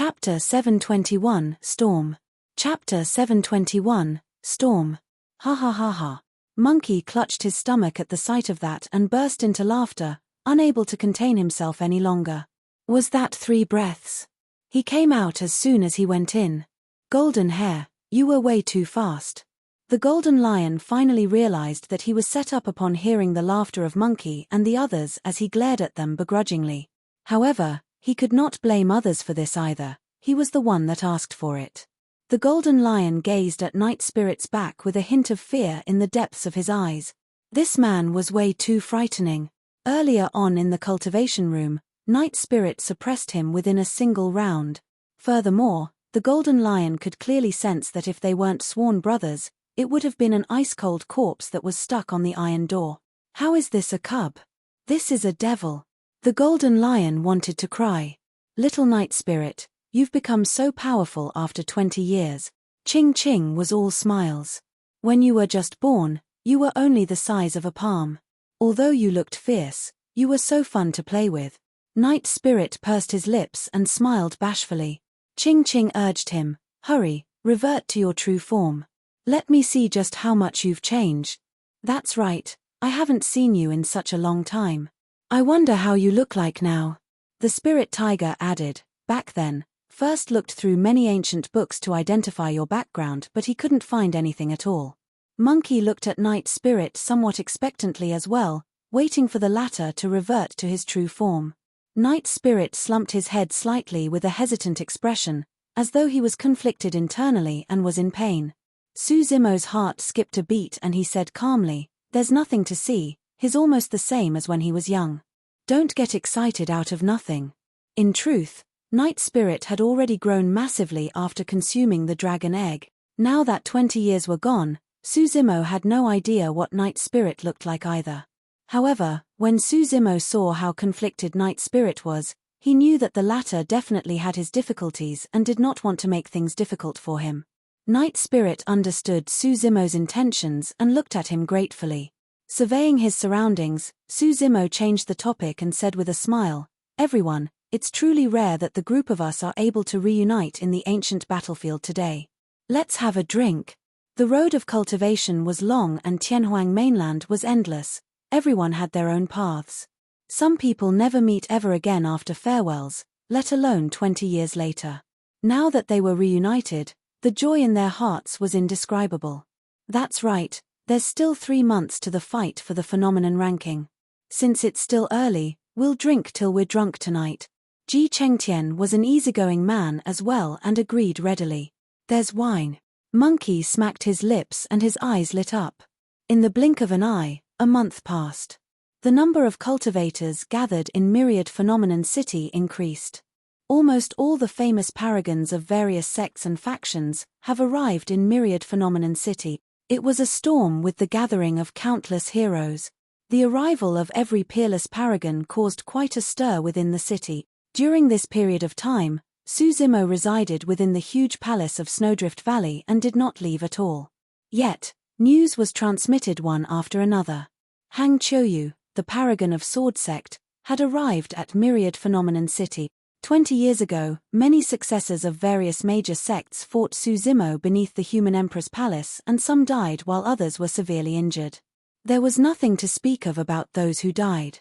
Chapter 721, Storm. Chapter 721, Storm. Ha ha ha ha. Monkey clutched his stomach at the sight of that and burst into laughter, unable to contain himself any longer. Was that 3 breaths? He came out as soon as he went in. Golden hair, you were way too fast. The golden lion finally realized that he was set up upon hearing the laughter of Monkey and the others as he glared at them begrudgingly. However, he could not blame others for this either, he was the one that asked for it. The golden lion gazed at Night Spirit's back with a hint of fear in the depths of his eyes. This man was way too frightening. Earlier on in the cultivation room, Night Spirit suppressed him within a single round. Furthermore, the golden lion could clearly sense that if they weren't sworn brothers, it would have been an ice-cold corpse that was stuck on the iron door. How is this a cub? This is a devil. The golden lion wanted to cry. Little Night Spirit, you've become so powerful after 20 years. Ching Ching was all smiles. When you were just born, you were only the size of a palm. Although you looked fierce, you were so fun to play with. Night Spirit pursed his lips and smiled bashfully. Ching Ching urged him, hurry, revert to your true form. Let me see just how much you've changed. That's right, I haven't seen you in such a long time. I wonder how you look like now. The spirit tiger added, back then, first looked through many ancient books to identify your background, but he couldn't find anything at all. Monkey looked at Night Spirit somewhat expectantly as well, waiting for the latter to revert to his true form. Night Spirit slumped his head slightly with a hesitant expression, as though he was conflicted internally and was in pain. Suzimo's heart skipped a beat and he said calmly, there's nothing to see, he's almost the same as when he was young. Don't get excited out of nothing. In truth, Night Spirit had already grown massively after consuming the dragon egg. Now that 20 years were gone, Suzimo had no idea what Night Spirit looked like either. However, when Suzimo saw how conflicted Night Spirit was, he knew that the latter definitely had his difficulties and did not want to make things difficult for him. Night Spirit understood Suzimo's intentions and looked at him gratefully. Surveying his surroundings, Suzimo changed the topic and said with a smile, everyone, it's truly rare that the group of us are able to reunite in the ancient battlefield today. Let's have a drink. The road of cultivation was long and Tianhuang mainland was endless. Everyone had their own paths. Some people never meet ever again after farewells, let alone 20 years later. Now that they were reunited, the joy in their hearts was indescribable. That's right, there's still 3 months to the fight for the phenomenon ranking. Since it's still early, we'll drink till we're drunk tonight. Ji Chengtian was an easygoing man as well and agreed readily. There's wine. Monkey smacked his lips and his eyes lit up. In the blink of an eye, a month passed. The number of cultivators gathered in Myriad Phenomenon City increased. Almost all the famous paragons of various sects and factions have arrived in Myriad Phenomenon City. It was a storm with the gathering of countless heroes. The arrival of every peerless paragon caused quite a stir within the city. During this period of time, Suzimo resided within the huge palace of Snowdrift Valley and did not leave at all. Yet, news was transmitted one after another. Hang Qiuyu, the paragon of Sword Sect, had arrived at Myriad Phenomenon City. 20 years ago, many successors of various major sects fought Suzimo beneath the Human Emperor's palace and some died while others were severely injured. There was nothing to speak of about those who died.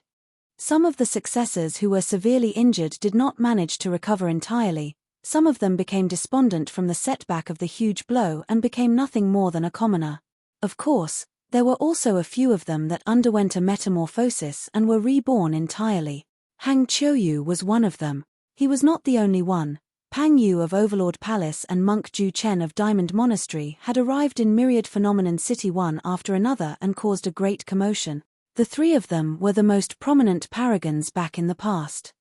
Some of the successors who were severely injured did not manage to recover entirely, some of them became despondent from the setback of the huge blow and became nothing more than a commoner. Of course, there were also a few of them that underwent a metamorphosis and were reborn entirely. Hang Qiuyu was one of them. He was not the only one. Pang Yu of Overlord Palace and Monk Ju Chen of Diamond Monastery had arrived in Myriad Phenomenon City one after another and caused a great commotion. The 3 of them were the most prominent paragons back in the past.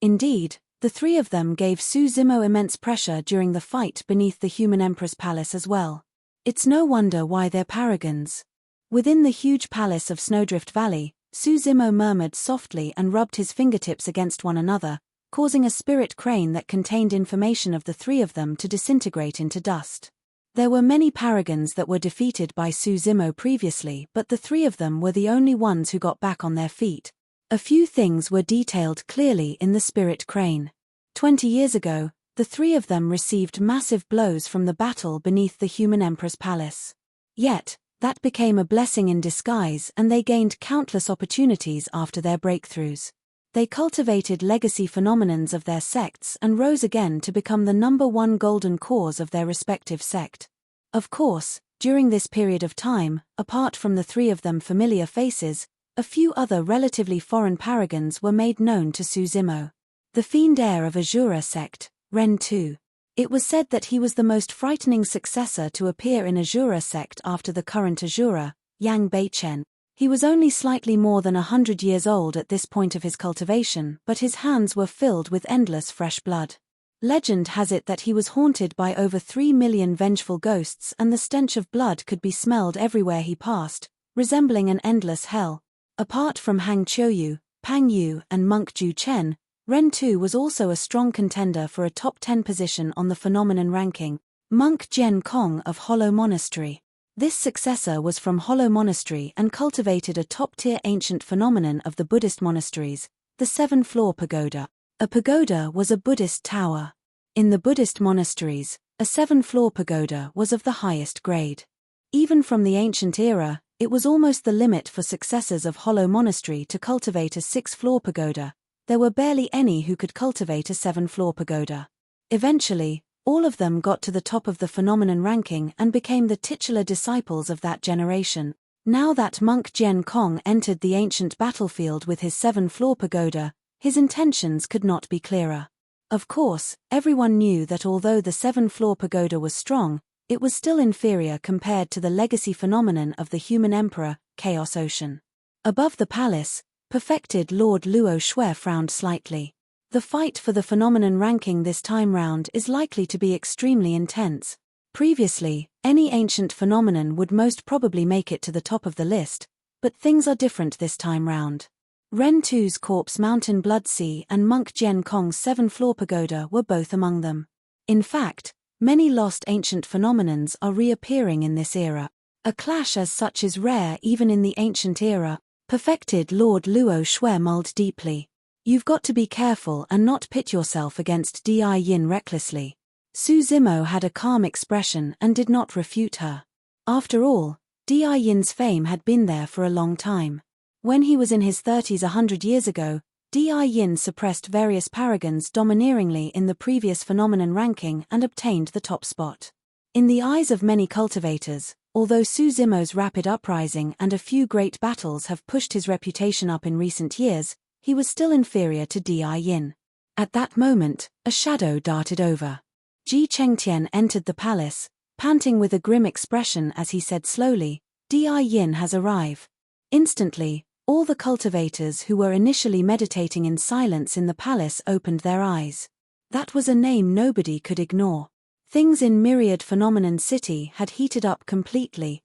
Indeed, the 3 of them gave Suzimo immense pressure during the fight beneath the Human Emperor's palace as well. It's no wonder why they're paragons. Within the huge palace of Snowdrift Valley, Suzimo murmured softly and rubbed his fingertips against one another, causing a spirit crane that contained information of the 3 of them to disintegrate into dust. There were many paragons that were defeated by Suzimo previously, but the 3 of them were the only ones who got back on their feet. A few things were detailed clearly in the spirit crane. 20 years ago, The three of them received massive blows from the battle beneath the human emperor's palace. Yet, that became a blessing in disguise, and they gained countless opportunities after their breakthroughs. They cultivated legacy phenomenons of their sects and rose again to become the #1 golden cause of their respective sect. Of course, during this period of time, apart from the three of them familiar faces, a few other relatively foreign paragons were made known to Suzumo. The fiend heir of Azura sect, Ren II. It was said that he was the most frightening successor to appear in Azura sect after the current Azura, Yang Beichen. He was only slightly more than 100 years old at this point of his cultivation, but his hands were filled with endless fresh blood. Legend has it that he was haunted by over 3 million vengeful ghosts, and the stench of blood could be smelled everywhere he passed, resembling an endless hell. Apart from Hang Qiuyu, Pang Yu, and Monk Ju Chen, Ren II was also a strong contender for a top 10 position on the phenomenon ranking. Monk Jian Kong of Hollow Monastery. This successor was from Hollow Monastery and cultivated a top-tier ancient phenomenon of the Buddhist monasteries, the 7-floor pagoda. A pagoda was a Buddhist tower. In the Buddhist monasteries, a 7-floor pagoda was of the highest grade. Even from the ancient era, it was almost the limit for successors of Hollow Monastery to cultivate a 6-floor pagoda. There were barely any who could cultivate a 7-floor pagoda. Eventually, all of them got to the top of the phenomenon ranking and became the titular disciples of that generation. Now that Monk Jian Kong entered the ancient battlefield with his 7-floor pagoda, his intentions could not be clearer. Of course, everyone knew that although the 7-floor pagoda was strong, it was still inferior compared to the legacy phenomenon of the human emperor, Chaos Ocean. Above the palace, perfected Lord Luo Shui frowned slightly. The fight for the phenomenon ranking this time round is likely to be extremely intense. Previously, any ancient phenomenon would most probably make it to the top of the list, but things are different this time round. Ren II's Corpse Mountain Bloodsea and Monk Jian Kong's 7-floor pagoda were both among them. In fact, many lost ancient phenomenons are reappearing in this era. A clash as such is rare even in the ancient era. Perfected Lord Luo Shui mulled deeply. You've got to be careful and not pit yourself against Di Yin recklessly. Suzumo had a calm expression and did not refute her. After all, Di Yin's fame had been there for a long time. When he was in his 30s 100 years ago, Di Yin suppressed various paragons domineeringly in the previous phenomenon ranking and obtained the top spot. In the eyes of many cultivators, although Suzumo's rapid uprising and a few great battles have pushed his reputation up in recent years, he was still inferior to Di Yin. At that moment, a shadow darted over. Ji Chengtian entered the palace, panting with a grim expression as he said slowly, Di Yin has arrived. Instantly, all the cultivators who were initially meditating in silence in the palace opened their eyes. That was a name nobody could ignore. Things in Myriad Phenomenon City had heated up completely.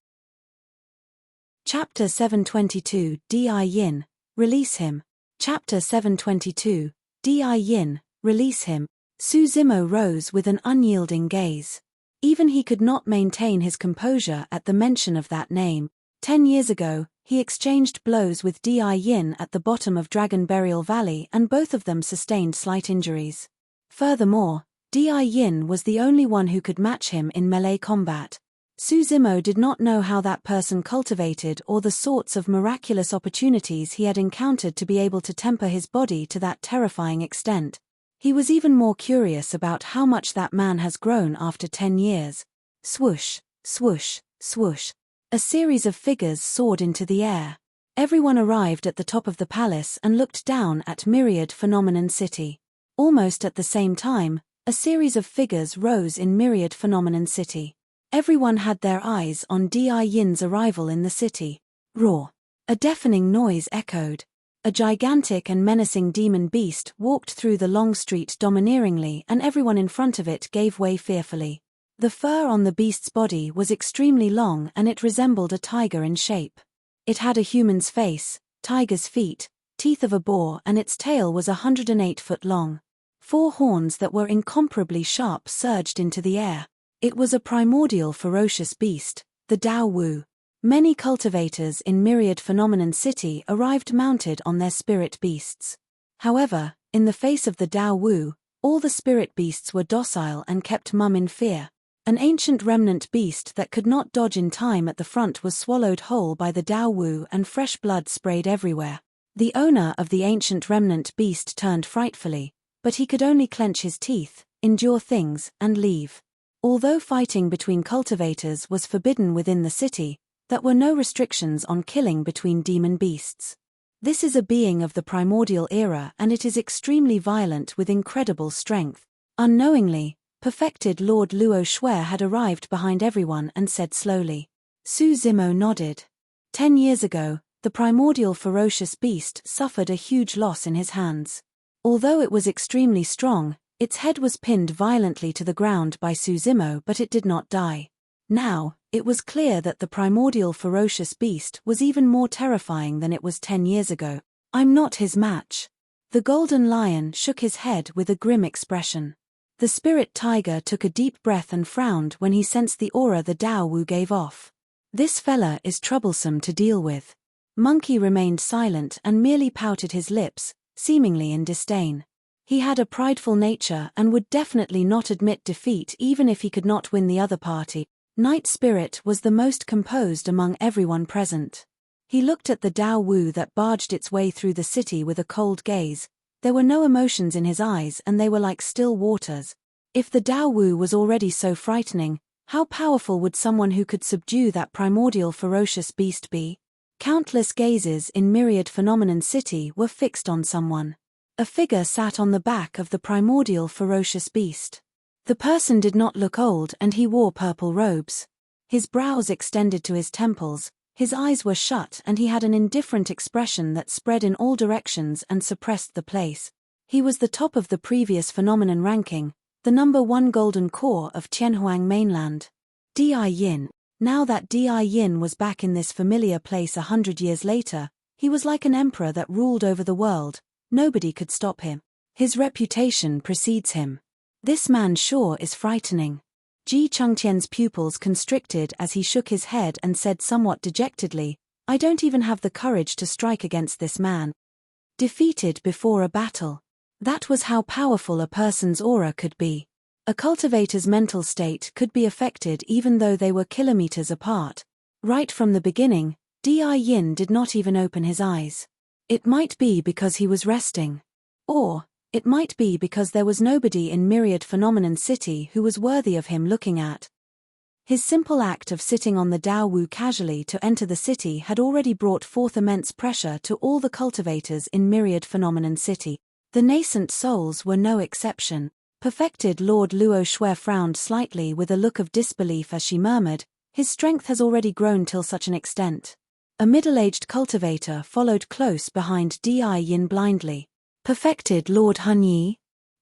Chapter 722, Di Yin, Release Him. Chapter 722, Di Yin, Release Him. Suzumo rose with an unyielding gaze. Even he could not maintain his composure at the mention of that name. 10 years ago, he exchanged blows with Di Yin at the bottom of Dragon Burial Valley and both of them sustained slight injuries. Furthermore, Di Yin was the only one who could match him in melee combat. Suzumo did not know how that person cultivated or the sorts of miraculous opportunities he had encountered to be able to temper his body to that terrifying extent. He was even more curious about how much that man has grown after 10 years. Swoosh, swoosh, swoosh. A series of figures soared into the air. Everyone arrived at the top of the palace and looked down at Myriad Phenomenon City. Almost at the same time, a series of figures rose in Myriad Phenomenon City. Everyone had their eyes on Di Yin's arrival in the city. Roar. A deafening noise echoed. A gigantic and menacing demon beast walked through the long street domineeringly and everyone in front of it gave way fearfully. The fur on the beast's body was extremely long and it resembled a tiger in shape. It had a human's face, tiger's feet, teeth of a boar and its tail was 108 foot long. 4 horns that were incomparably sharp surged into the air. It was a primordial ferocious beast, the Dao Wu. Many cultivators in Myriad Phenomenon City arrived mounted on their spirit beasts. However, in the face of the Dao Wu, All the spirit beasts were docile and kept mum in fear. An ancient remnant beast that could not dodge in time at the front was swallowed whole by the Dao Wu and fresh blood sprayed everywhere. The owner of the ancient remnant beast turned frightfully, but he could only clench his teeth, endure things, and leave. Although fighting between cultivators was forbidden within the city, there were no restrictions on killing between demon beasts. This is a being of the primordial era and it is extremely violent with incredible strength. Unknowingly, perfected Lord Luo Shui had arrived behind everyone and said slowly. Su Zimo nodded. 10 years ago, the primordial ferocious beast suffered a huge loss in his hands. Although it was extremely strong, its head was pinned violently to the ground by Su Zimo, but it did not die. Now, it was clear that the primordial ferocious beast was even more terrifying than it was 10 years ago. I'm not his match. The golden lion shook his head with a grim expression. The spirit tiger took a deep breath and frowned when he sensed the aura the Dao Wu gave off. This fella is troublesome to deal with. Monkey remained silent and merely pouted his lips, seemingly in disdain. He had a prideful nature and would definitely not admit defeat even if he could not win the other party. Night Spirit was the most composed among everyone present. He looked at the Dao Wu that barged its way through the city with a cold gaze. There were no emotions in his eyes and they were like still waters. If the Dao Wu was already so frightening, how powerful would someone who could subdue that primordial ferocious beast be? Countless gazes in myriad phenomenon city were fixed on someone. A figure sat on the back of the primordial ferocious beast. The person did not look old and he wore purple robes. His brows extended to his temples, his eyes were shut and he had an indifferent expression that spread in all directions and suppressed the place. He was the top of the previous phenomenon ranking, the number 1 golden core of Tianhuang mainland. Di Yin. Now that Di Yin was back in this familiar place 100 years later, he was like an emperor that ruled over the world. Nobody could stop him. His reputation precedes him. This man sure is frightening. Ji Chengtian's pupils constricted as he shook his head and said somewhat dejectedly, I don't even have the courage to strike against this man. Defeated before a battle. That was how powerful a person's aura could be. A cultivator's mental state could be affected even though they were kilometers apart. Right from the beginning, Di Yin did not even open his eyes. It might be because he was resting. Or, it might be because there was nobody in myriad phenomenon city who was worthy of him looking at. His simple act of sitting on the Dao Wu casually to enter the city had already brought forth immense pressure to all the cultivators in myriad phenomenon city. The nascent souls were no exception. Perfected Lord Luo Shui frowned slightly with a look of disbelief as she murmured, his strength has already grown till such an extent. A middle-aged cultivator followed close behind Di Yin blindly. Perfected Lord Hunyi?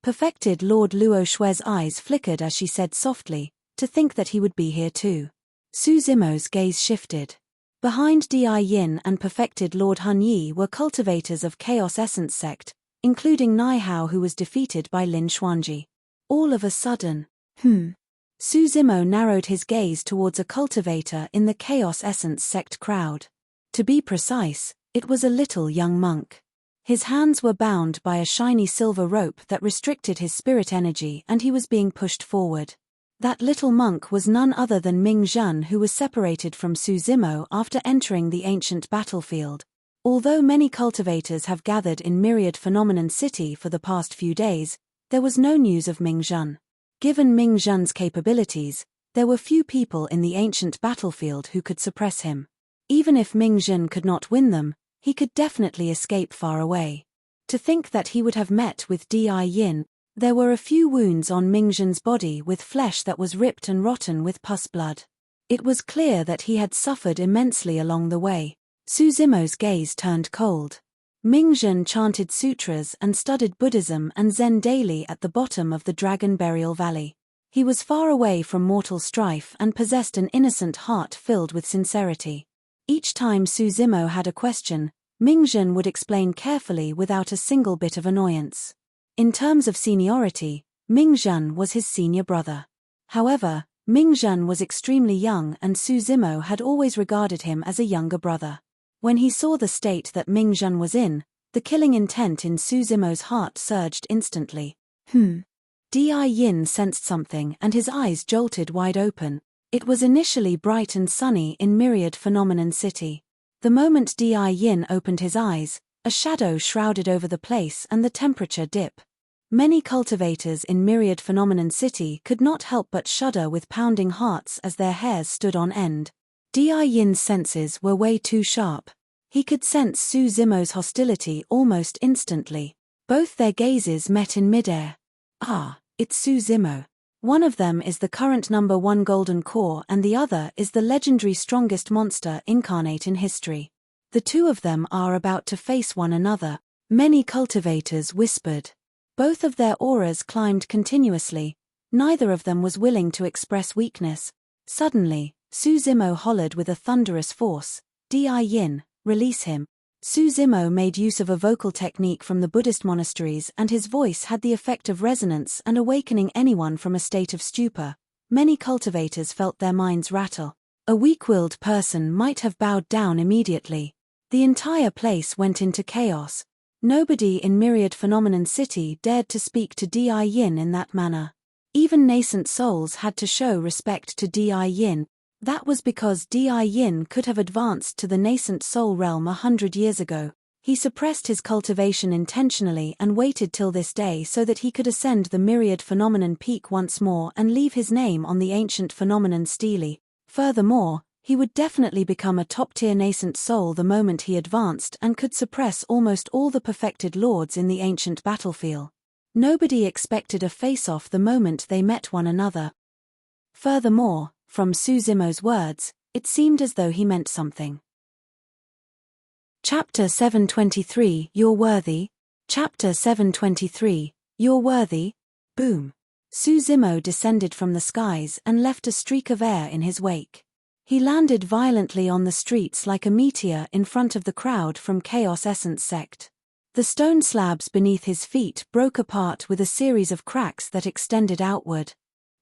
Perfected Lord Luo Shui's eyes flickered as she said softly, to think that he would be here too. Su Zimo's gaze shifted. Behind Di Yin and perfected Lord Hunyi were cultivators of Chaos Essence sect, including Nai Hao who was defeated by Lin Xuanji. All of a sudden, Su Zimo narrowed his gaze towards a cultivator in the Chaos Essence sect crowd. To be precise, it was a little young monk. His hands were bound by a shiny silver rope that restricted his spirit energy and he was being pushed forward. That little monk was none other than Ming Zhen, who was separated from Su Zimo after entering the ancient battlefield. Although many cultivators have gathered in myriad phenomenon city for the past few days, there was no news of Ming Zhen. Given Ming Zhen's capabilities, there were few people in the ancient battlefield who could suppress him. Even if Ming Zhen could not win them, he could definitely escape far away. To think that he would have met with Di Yin, there were a few wounds on Ming Zhen's body with flesh that was ripped and rotten with pus blood. It was clear that he had suffered immensely along the way. Su Zimo's gaze turned cold. Ming Zhen chanted sutras and studied Buddhism and Zen daily at the bottom of the Dragon Burial Valley. He was far away from mortal strife and possessed an innocent heart filled with sincerity. Each time Su Zimo had a question, Ming Zhen would explain carefully without a single bit of annoyance. In terms of seniority, Ming Zhen was his senior brother. However, Ming Zhen was extremely young and Su Zimo had always regarded him as a younger brother. When he saw the state that Ming Zhen was in, the killing intent in Su Zimo's heart surged instantly. Di Yin sensed something and his eyes jolted wide open. It was initially bright and sunny in Myriad Phenomenon City. The moment Di Yin opened his eyes, a shadow shrouded over the place and the temperature dip. Many cultivators in Myriad Phenomenon City could not help but shudder with pounding hearts as their hairs stood on end. Di Yin's senses were way too sharp. He could sense Su Zimo's hostility almost instantly. Both their gazes met in midair. Ah, it's Su Zimo. One of them is the current #1 golden core and the other is the legendary strongest monster incarnate in history. The two of them are about to face one another, many cultivators whispered. Both of their auras climbed continuously. Neither of them was willing to express weakness. Suddenly, Su Zimo hollered with a thunderous force, Di Yin, release him. Su Zimo made use of a vocal technique from the Buddhist monasteries and his voice had the effect of resonance and awakening anyone from a state of stupor. Many cultivators felt their minds rattle. A weak-willed person might have bowed down immediately. The entire place went into chaos. Nobody in Myriad Phenomenon City dared to speak to Di Yin in that manner. Even nascent souls had to show respect to Di Yin. That was because Di Yin could have advanced to the nascent soul realm 100 years ago. He suppressed his cultivation intentionally and waited till this day so that he could ascend the Myriad Phenomenon peak once more and leave his name on the ancient phenomenon stele. Furthermore, he would definitely become a top-tier nascent soul the moment he advanced and could suppress almost all the perfected lords in the ancient battlefield. Nobody expected a face-off the moment they met one another. Furthermore, from Su Zimo's words, it seemed as though he meant something. Chapter 723, You're Worthy. Chapter 723, You're Worthy. Boom. Su Zimo descended from the skies and left a streak of air in his wake. He landed violently on the streets like a meteor in front of the crowd from Chaos Essence Sect. The stone slabs beneath his feet broke apart with a series of cracks that extended outward.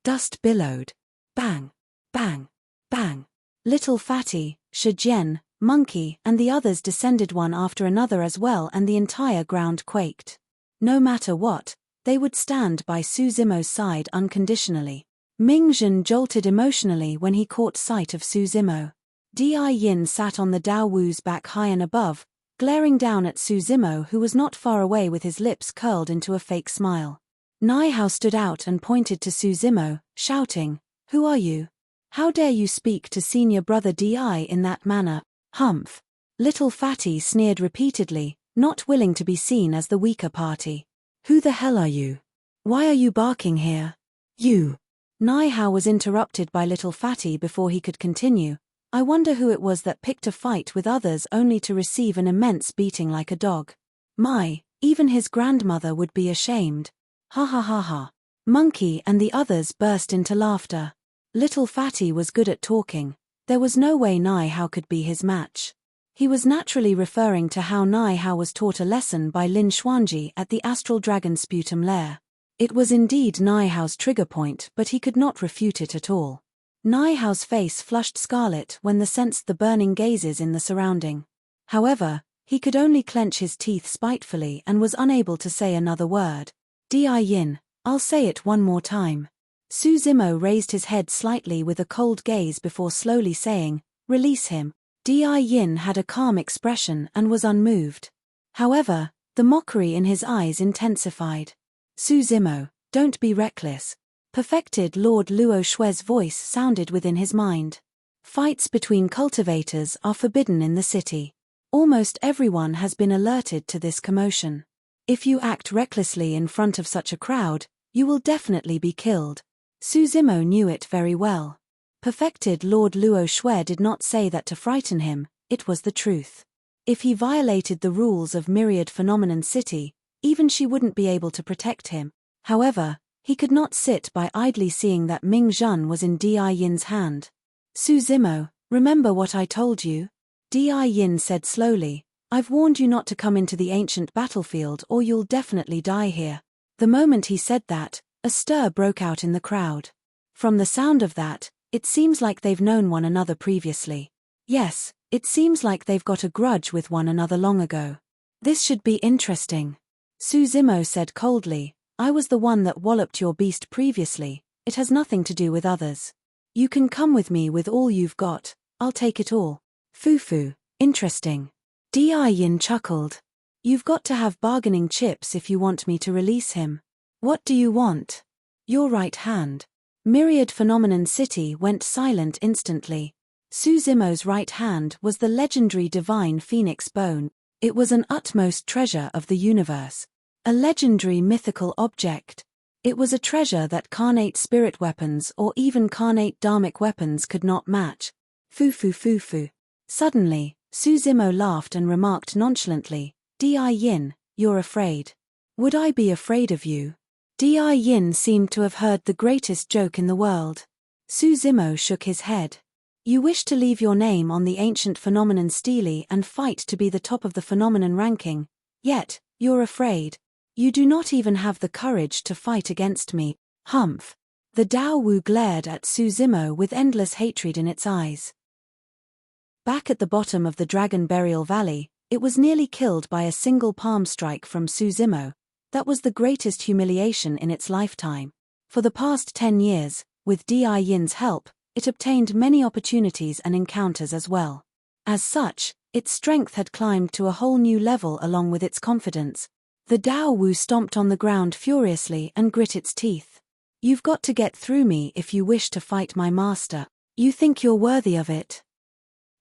Dust billowed. Bang, bang, bang. Little Fatty, Shijian, Monkey and the others descended one after another as well and the entire ground quaked. No matter what, they would stand by Su Zimo's side unconditionally. Ming Zhen jolted emotionally when he caught sight of Su Zimo. Di Yin sat on the Dao Wu's back high and above, glaring down at Su Zimo who was not far away with his lips curled into a fake smile. Nai Hao stood out and pointed to Su Zimo, shouting, Who are you? How dare you speak to senior brother Di in that manner? Humph. Little Fatty sneered repeatedly, not willing to be seen as the weaker party. Who the hell are you? Why are you barking here? You. Nai Hao was interrupted by Little Fatty before he could continue. I wonder who it was that picked a fight with others only to receive an immense beating like a dog. My, even his grandmother would be ashamed. Ha ha ha ha. Monkey and the others burst into laughter. Little Fatty was good at talking. There was no way Nai Hao could be his match. He was naturally referring to how Nai Hao was taught a lesson by Lin Xuanji at the Astral Dragon Sputum Lair. It was indeed Nai Hao's trigger point, but he could not refute it at all. Nai Hao's face flushed scarlet when they sensed the burning gazes in the surrounding. However, he could only clench his teeth spitefully and was unable to say another word. Di Yin, I'll say it one more time. Su Zimo raised his head slightly with a cold gaze before slowly saying, Release him. Di Yin had a calm expression and was unmoved. However, the mockery in his eyes intensified. Su Zimo, don't be reckless. Perfected Lord Luo Shui's voice sounded within his mind. Fights between cultivators are forbidden in the city. Almost everyone has been alerted to this commotion. If you act recklessly in front of such a crowd, you will definitely be killed. Su Zimo knew it very well. Perfected Lord Luo Shui did not say that to frighten him, it was the truth. If he violated the rules of Myriad Phenomenon City, even she wouldn't be able to protect him. However, he could not sit by idly seeing that Ming Zhen was in Di Yin's hand. Su Zimo, remember what I told you? Di Yin said slowly, I've warned you not to come into the ancient battlefield or you'll definitely die here. The moment he said that, a stir broke out in the crowd. From the sound of that, it seems like they've known one another previously. Yes, it seems like they've got a grudge with one another long ago. This should be interesting. Su Zimo said coldly, I was the one that walloped your beast previously, it has nothing to do with others. You can come with me with all you've got, I'll take it all. Fufu, interesting. Yin chuckled. You've got to have bargaining chips if you want me to release him. What do you want? Your right hand. Myriad Phenomenon City went silent instantly. Suzimo's right hand was the legendary divine phoenix bone. It was an utmost treasure of the universe. A legendary mythical object. It was a treasure that carnate spirit weapons or even carnate dharmic weapons could not match. Fufu. Suddenly, Suzimo laughed and remarked nonchalantly, Yin, you're afraid. Would I be afraid of you? Yin seemed to have heard the greatest joke in the world. Suzimo shook his head. You wish to leave your name on the ancient phenomenon stele and fight to be the top of the phenomenon ranking, yet, you're afraid. You do not even have the courage to fight against me. Humph. The Dao Wu glared at Suzimo with endless hatred in its eyes. Back at the bottom of the Dragon Burial Valley, it was nearly killed by a single palm strike from Suzimo. That was the greatest humiliation in its lifetime. For the past 10 years, with Yin's help, it obtained many opportunities and encounters as well. As such, its strength had climbed to a whole new level along with its confidence. The Dao Wu stomped on the ground furiously and grit its teeth. You've got to get through me if you wish to fight my master. You think you're worthy of it?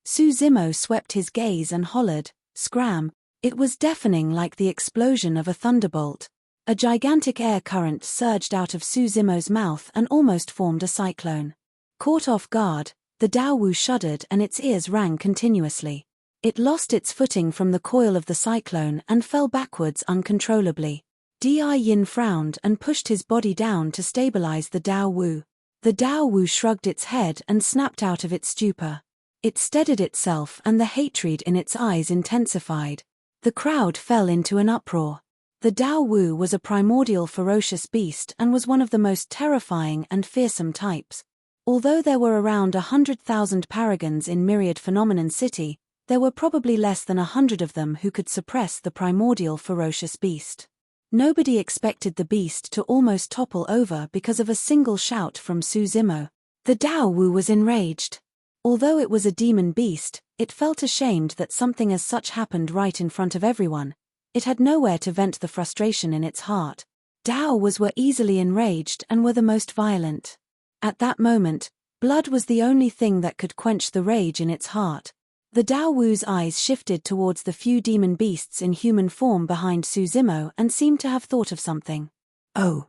Suzimo swept his gaze and hollered, Scram. It was deafening like the explosion of a thunderbolt. A gigantic air current surged out of Suzimo's mouth and almost formed a cyclone. Caught off guard, the Dao Wu shuddered and its ears rang continuously. It lost its footing from the coil of the cyclone and fell backwards uncontrollably. Yin frowned and pushed his body down to stabilize the Dao Wu. The Dao Wu shrugged its head and snapped out of its stupor. It steadied itself and the hatred in its eyes intensified. The crowd fell into an uproar. The Dao Wu was a primordial ferocious beast and was one of the most terrifying and fearsome types. Although there were around 100,000 paragons in Myriad Phenomenon City, there were probably less than 100 of them who could suppress the primordial ferocious beast. Nobody expected the beast to almost topple over because of a single shout from Suzimo. The Dao Wu was enraged. Although it was a demon beast, it felt ashamed that something as such happened right in front of everyone. It had nowhere to vent the frustration in its heart. Dao were easily enraged and were the most violent. At that moment, blood was the only thing that could quench the rage in its heart. The Dao Wu's eyes shifted towards the few demon beasts in human form behind Suzimo and seemed to have thought of something. Oh.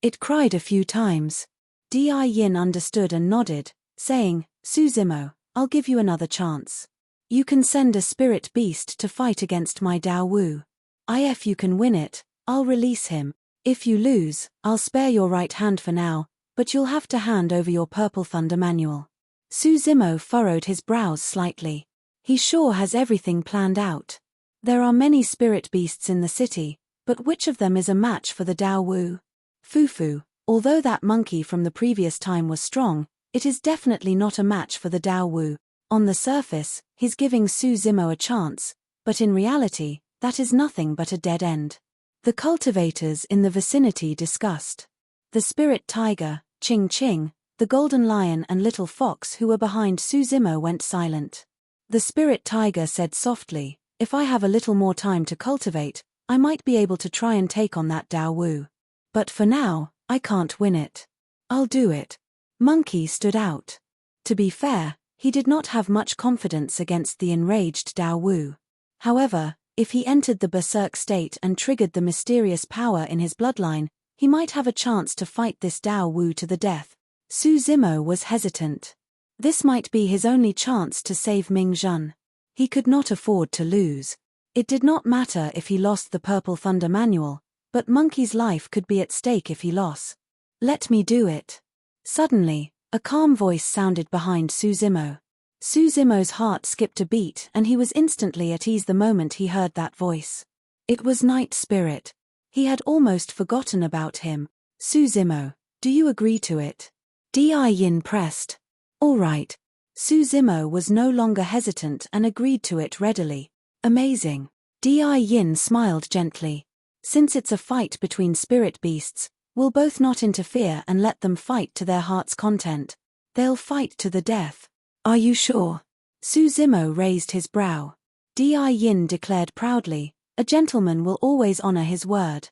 It cried a few times. Yin understood and nodded, saying, Suzimo, I'll give you another chance. You can send a spirit beast to fight against my Dao Wu. If you can win it, I'll release him. If you lose, I'll spare your right hand for now, but you'll have to hand over your Purple Thunder manual. Suzimo furrowed his brows slightly. He sure has everything planned out. There are many spirit beasts in the city, but which of them is a match for the Dao Wu? Fufu, although that monkey from the previous time was strong, it is definitely not a match for the Dao Wu. On the surface, he's giving Suzimo a chance, but in reality, that is nothing but a dead end. The cultivators in the vicinity discussed. The spirit tiger, Ching, the golden lion and little fox who were behind Suzimo went silent. The spirit tiger said softly, if I have a little more time to cultivate, I might be able to try and take on that Dao Wu. But for now, I can't win it. I'll do it. Monkey stood out. To be fair, he did not have much confidence against the enraged Dao Wu. However, if he entered the berserk state and triggered the mysterious power in his bloodline, he might have a chance to fight this Dao Wu to the death. Suzimo was hesitant. This might be his only chance to save Ming Zhen. He could not afford to lose. It did not matter if he lost the Purple Thunder manual, but Monkey's life could be at stake if he lost. Let me do it. Suddenly, a calm voice sounded behind Suzimo. Suzimo's heart skipped a beat and he was instantly at ease the moment he heard that voice. It was Night Spirit. He had almost forgotten about him. Suzimo, do you agree to it? Yin pressed. All right. Suzimo was no longer hesitant and agreed to it readily. Amazing. Yin smiled gently. Since it's a fight between spirit beasts, we'll both not interfere and let them fight to their heart's content. They'll fight to the death. Are you sure? Su Zimo raised his brow. Di Yin declared proudly, a gentleman will always honor his word.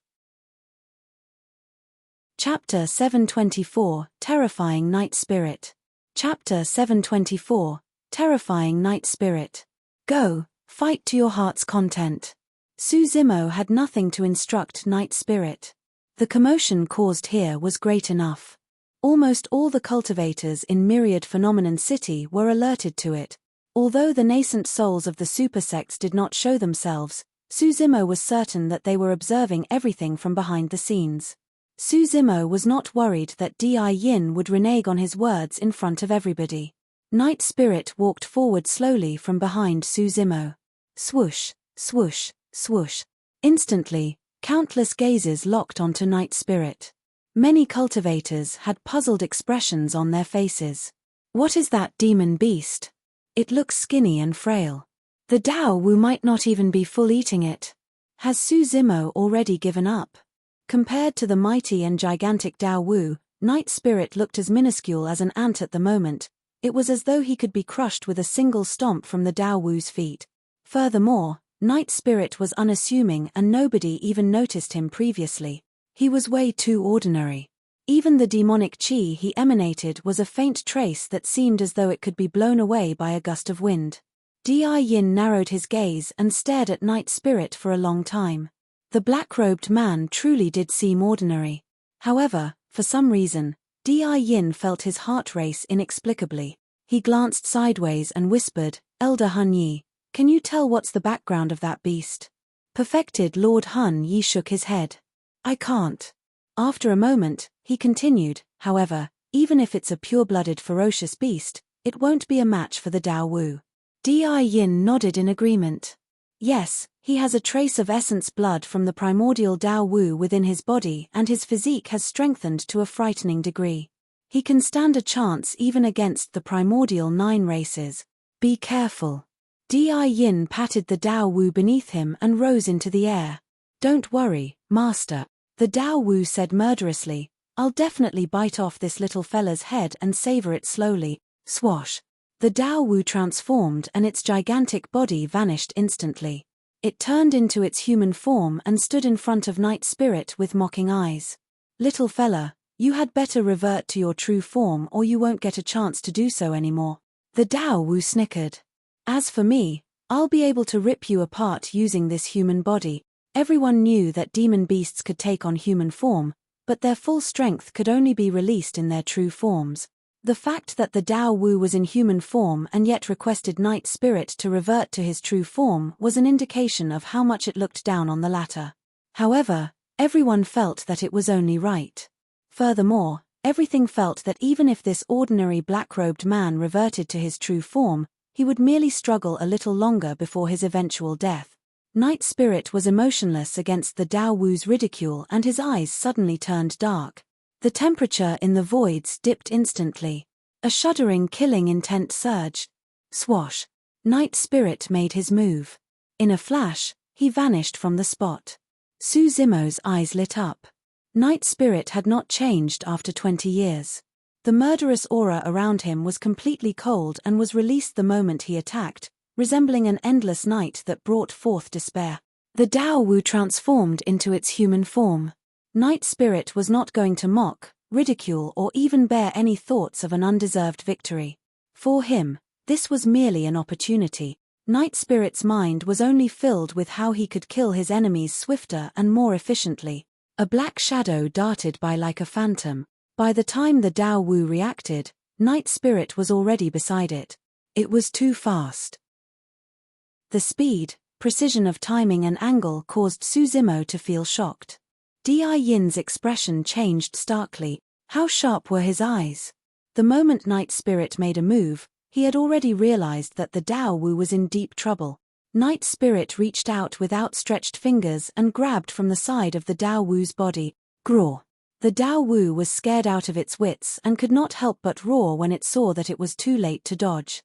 Chapter 724, Terrifying Night Spirit. Chapter 724, Terrifying Night Spirit. Go, fight to your heart's content. Su Zimo had nothing to instruct Night Spirit. The commotion caused here was great enough. Almost all the cultivators in Myriad Phenomenon City were alerted to it. Although the nascent souls of the supersects did not show themselves, Su Zimo was certain that they were observing everything from behind the scenes. Su Zimo was not worried that Di Yin would renege on his words in front of everybody. Night Spirit walked forward slowly from behind Su Zimo. Swoosh, swoosh, swoosh. Instantly, countless gazes locked onto Night Spirit. Many cultivators had puzzled expressions on their faces. What is that demon beast? It looks skinny and frail. The Dao Wu might not even be full eating it. Has Su Zimo already given up? Compared to the mighty and gigantic Dao Wu, Night Spirit looked as minuscule as an ant at the moment. It was as though he could be crushed with a single stomp from the Dao Wu's feet. Furthermore, Night Spirit was unassuming and nobody even noticed him previously. He was way too ordinary. Even the demonic chi he emanated was a faint trace that seemed as though it could be blown away by a gust of wind. Di Yin narrowed his gaze and stared at Night Spirit for a long time. The black-robed man truly did seem ordinary. However, for some reason, Di Yin felt his heart race inexplicably. He glanced sideways and whispered, Elder Hun Yi, can you tell what's the background of that beast? Perfected Lord Hun Yi shook his head. I can't. After a moment, he continued, however, even if it's a pure-blooded ferocious beast, it won't be a match for the Dao Wu. Di Yin nodded in agreement. Yes, he has a trace of essence blood from the primordial Dao Wu within his body and his physique has strengthened to a frightening degree. He can stand a chance even against the primordial 9 races. Be careful. Di Yin patted the Dao Wu beneath him and rose into the air. Don't worry, Master. The Dao Wu said murderously, I'll definitely bite off this little fella's head and savor it slowly. Swash. The Dao Wu transformed and its gigantic body vanished instantly. It turned into its human form and stood in front of Night Spirit with mocking eyes. Little fella, you had better revert to your true form or you won't get a chance to do so anymore. The Dao Wu snickered. As for me, I'll be able to rip you apart using this human body. Everyone knew that demon beasts could take on human form, but their full strength could only be released in their true forms. The fact that the Dao Wu was in human form and yet requested Night Spirit to revert to his true form was an indication of how much it looked down on the latter. However, everyone felt that it was only right. Furthermore, everything felt that even if this ordinary black-robed man reverted to his true form, he would merely struggle a little longer before his eventual death. Night Spirit was emotionless against the Dao Wu's ridicule and his eyes suddenly turned dark. The temperature in the voids dipped instantly. A shuddering, killing intent surged. Swash. Night Spirit made his move. In a flash, he vanished from the spot. Su Zimo's eyes lit up. Night Spirit had not changed after 20 years. The murderous aura around him was completely cold and was released the moment he attacked, resembling an endless night that brought forth despair. The Dao Wu transformed into its human form. Night Spirit was not going to mock, ridicule or even bear any thoughts of an undeserved victory. For him, this was merely an opportunity. Night Spirit's mind was only filled with how he could kill his enemies swifter and more efficiently. A black shadow darted by like a phantom. By the time the Dao Wu reacted, Night Spirit was already beside it. It was too fast. The speed, precision of timing and angle caused Su Zimo to feel shocked. Di Yin's expression changed starkly. How sharp were his eyes? The moment Night Spirit made a move, he had already realized that the Dao Wu was in deep trouble. Night Spirit reached out with outstretched fingers and grabbed from the side of the Dao Wu's body. Graw. The Dao Wu was scared out of its wits and could not help but roar when it saw that it was too late to dodge.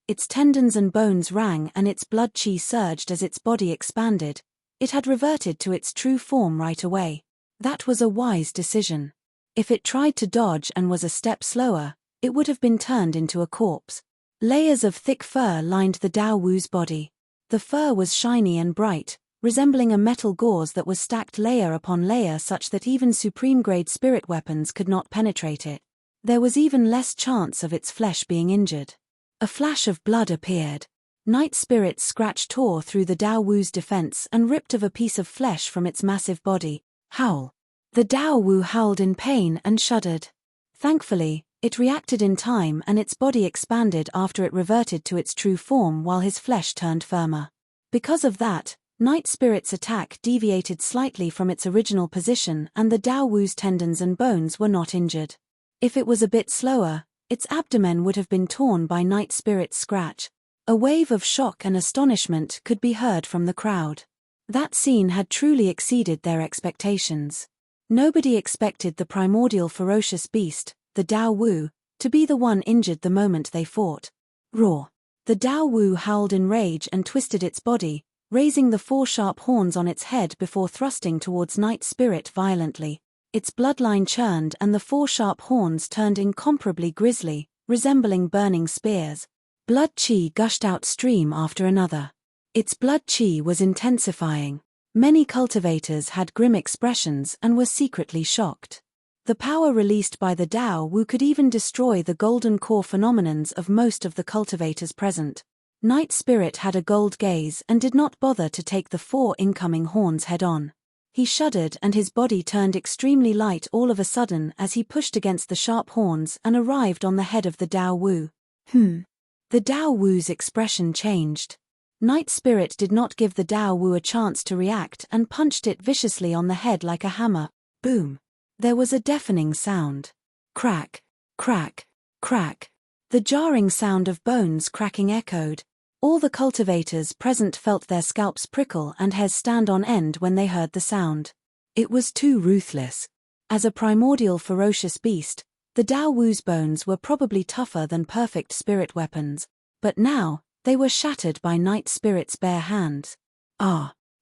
Its tendons and bones rang and its blood chi surged as its body expanded. it had reverted to its true form right away. That was a wise decision. If it tried to dodge and was a step slower, it would have been turned into a corpse. Layers of thick fur lined the Dao Wu's body. The fur was shiny and bright, resembling a metal gauze that was stacked layer upon layer such that even supreme-grade spirit weapons could not penetrate it. There was even less chance of its flesh being injured. A flash of blood appeared. Night Spirit's scratch tore through the Dao Wu's defense and ripped off a piece of flesh from its massive body. Howl. The Dao Wu howled in pain and shuddered. Thankfully, it reacted in time and its body expanded after it reverted to its true form while his flesh turned firmer. Because of that, Night Spirit's attack deviated slightly from its original position and the Dao Wu's tendons and bones were not injured. If it was a bit slower, its abdomen would have been torn by Night Spirit's scratch. A wave of shock and astonishment could be heard from the crowd. That scene had truly exceeded their expectations. Nobody expected the primordial ferocious beast, the Dao Wu, to be the one injured the moment they fought. Roar. The Dao Wu howled in rage and twisted its body, raising the 4 sharp horns on its head before thrusting towards Night Spirit violently. Its bloodline churned and the 4 sharp horns turned incomparably grisly, resembling burning spears. Blood chi gushed out stream after another. Its blood chi was intensifying. Many cultivators had grim expressions and were secretly shocked. The power released by the Dao Wu could even destroy the golden core phenomenons of most of the cultivators present. Night Spirit had a gold gaze and did not bother to take the 4 incoming horns head-on. He shuddered and his body turned extremely light all of a sudden as he pushed against the sharp horns and arrived on the head of the Dao Wu. The Dao Wu's expression changed. Night Spirit did not give the Dao Wu a chance to react and punched it viciously on the head like a hammer. Boom. There was a deafening sound. Crack, crack, crack. The jarring sound of bones cracking echoed. All the cultivators present felt their scalps prickle and hairs stand on end when they heard the sound. It was too ruthless. As a primordial ferocious beast, the Dao Wu's bones were probably tougher than perfect spirit weapons, but now, they were shattered by Night Spirit's bare hands.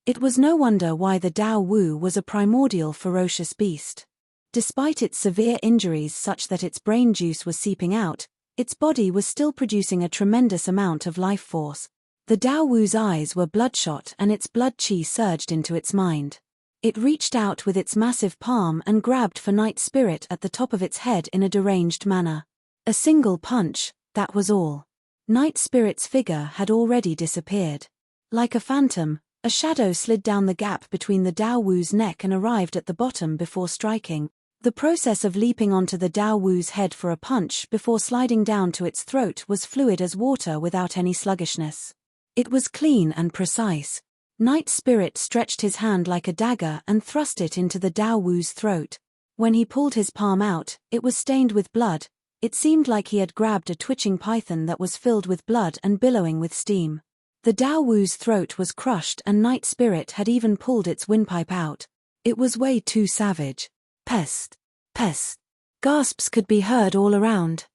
It was no wonder why the Dao Wu was a primordial ferocious beast. Despite its severe injuries such that its brain juice was seeping out, its body was still producing a tremendous amount of life force. The Dao Wu's eyes were bloodshot and its blood chi surged into its mind. It reached out with its massive palm and grabbed for Night Spirit at the top of its head in a deranged manner. A single punch, that was all. Night Spirit's figure had already disappeared. Like a phantom, a shadow slid down the gap between the Dao Wu's neck and arrived at the bottom before striking. The process of leaping onto the Dao Wu's head for a punch before sliding down to its throat was fluid as water without any sluggishness. It was clean and precise. Night Spirit stretched his hand like a dagger and thrust it into the Dao Wu's throat. When he pulled his palm out, it was stained with blood. It seemed like he had grabbed a twitching python that was filled with blood and billowing with steam. The Dao Wu's throat was crushed and Night Spirit had even pulled its windpipe out. It was way too savage. Pest! Pest! Gasps could be heard all around.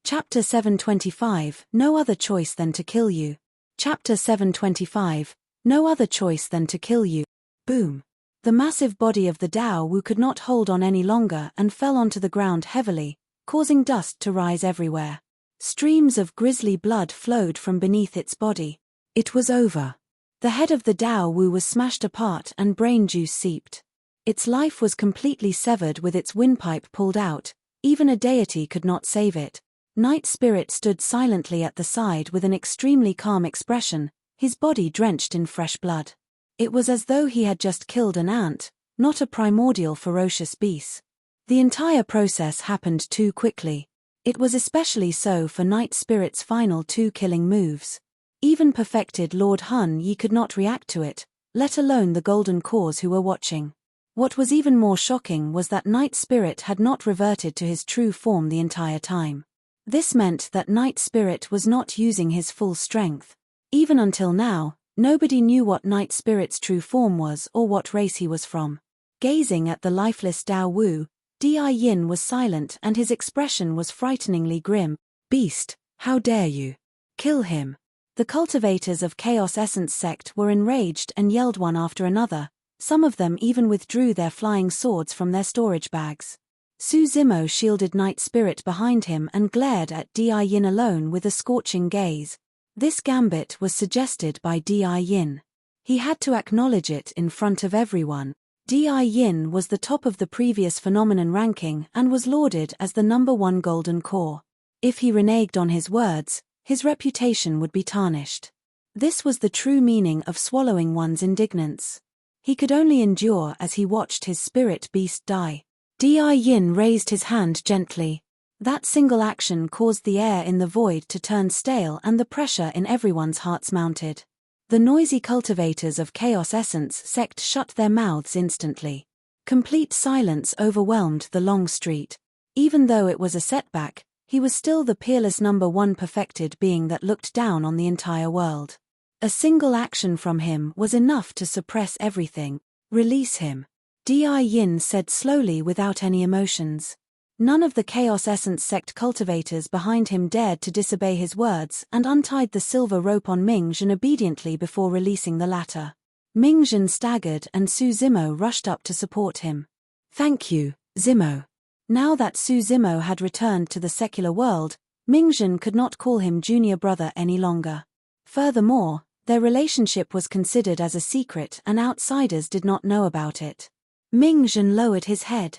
Chapter 725, No Other Choice Than to Kill You. Chapter 725, No Other Choice Than to Kill You. Boom. The massive body of the Dao Wu could not hold on any longer and fell onto the ground heavily, causing dust to rise everywhere. Streams of grisly blood flowed from beneath its body. It was over. The head of the Dao Wu was smashed apart and brain juice seeped. Its life was completely severed with its windpipe pulled out. Even a deity could not save it. Night Spirit stood silently at the side with an extremely calm expression, his body drenched in fresh blood. It was as though he had just killed an ant, not a primordial ferocious beast. The entire process happened too quickly. It was especially so for Night Spirit's final 2 killing moves. Even perfected Lord Hun Yi could not react to it, let alone the Golden Cores who were watching. What was even more shocking was that Night Spirit had not reverted to his true form the entire time. This meant that Night Spirit was not using his full strength. Even until now, nobody knew what Night Spirit's true form was or what race he was from. Gazing at the lifeless Dao Wu, Di Yin was silent and his expression was frighteningly grim. Beast, how dare you? Kill him. The cultivators of Chaos Essence sect were enraged and yelled one after another. Some of them even withdrew their flying swords from their storage bags. Su Zimo shielded Night Spirit behind him and glared at Di Yin alone with a scorching gaze. This gambit was suggested by Di Yin. He had to acknowledge it in front of everyone. Di Yin was the top of the previous phenomenon ranking and was lauded as the #1 golden core. If he reneged on his words, his reputation would be tarnished. This was the true meaning of swallowing one's indignance. He could only endure as he watched his spirit beast die. Di Yin raised his hand gently. That single action caused the air in the void to turn stale and the pressure in everyone's hearts mounted. The noisy cultivators of Chaos Essence sect shut their mouths instantly. Complete silence overwhelmed the long street. Even though it was a setback, he was still the peerless #1 perfected being that looked down on the entire world. A single action from him was enough to suppress everything. Release him. Di Yin said slowly without any emotions. None of the Chaos Essence sect cultivators behind him dared to disobey his words and untied the silver rope on Mingzhen obediently before releasing the latter. Mingzhen staggered and Su Zimo rushed up to support him. Thank you, Zimo. Now that Su Zimo had returned to the secular world, Mingzhen could not call him junior brother any longer. Furthermore, their relationship was considered as a secret and outsiders did not know about it. Mingzhen lowered his head.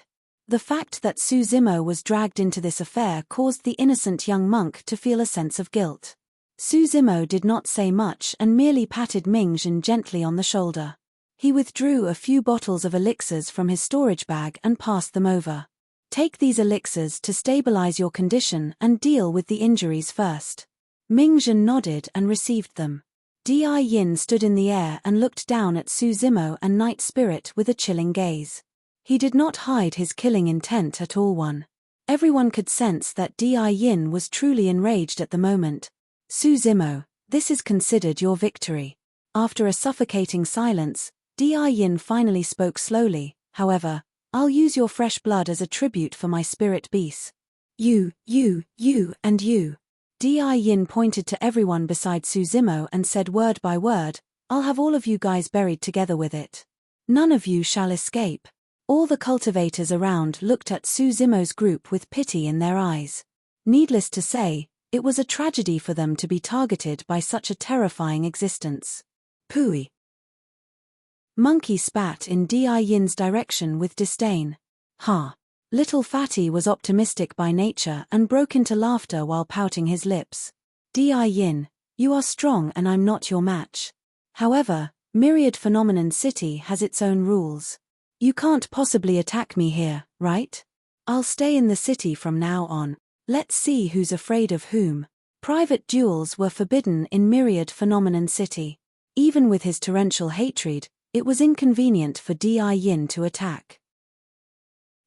The fact that Su Zimo was dragged into this affair caused the innocent young monk to feel a sense of guilt. Su Zimo did not say much and merely patted Mingzhen gently on the shoulder. He withdrew a few bottles of elixirs from his storage bag and passed them over. Take these elixirs to stabilize your condition and deal with the injuries first. Mingzhen nodded and received them. Di Yin stood in the air and looked down at Su Zimo and Night Spirit with a chilling gaze. He did not hide his killing intent at all. Everyone could sense that Di Yin was truly enraged at the moment. Su Zimo, this is considered your victory. After a suffocating silence, Di Yin finally spoke slowly. However, I'll use your fresh blood as a tribute for my spirit beast. You, and you. Di Yin pointed to everyone beside Su Zimo and said word by word, I'll have all of you guys buried together with it. None of you shall escape. All the cultivators around looked at Su Zimo's group with pity in their eyes. Needless to say, it was a tragedy for them to be targeted by such a terrifying existence. Pooey. Monkey spat in Di Yin's direction with disdain. Ha! Little Fatty was optimistic by nature and broke into laughter while pouting his lips. Di Yin, you are strong and I'm not your match. However, Myriad Phenomenon City has its own rules. You can't possibly attack me here, right? I'll stay in the city from now on. Let's see who's afraid of whom. Private duels were forbidden in Myriad Phenomenon City. Even with his torrential hatred, it was inconvenient for Di Yin to attack.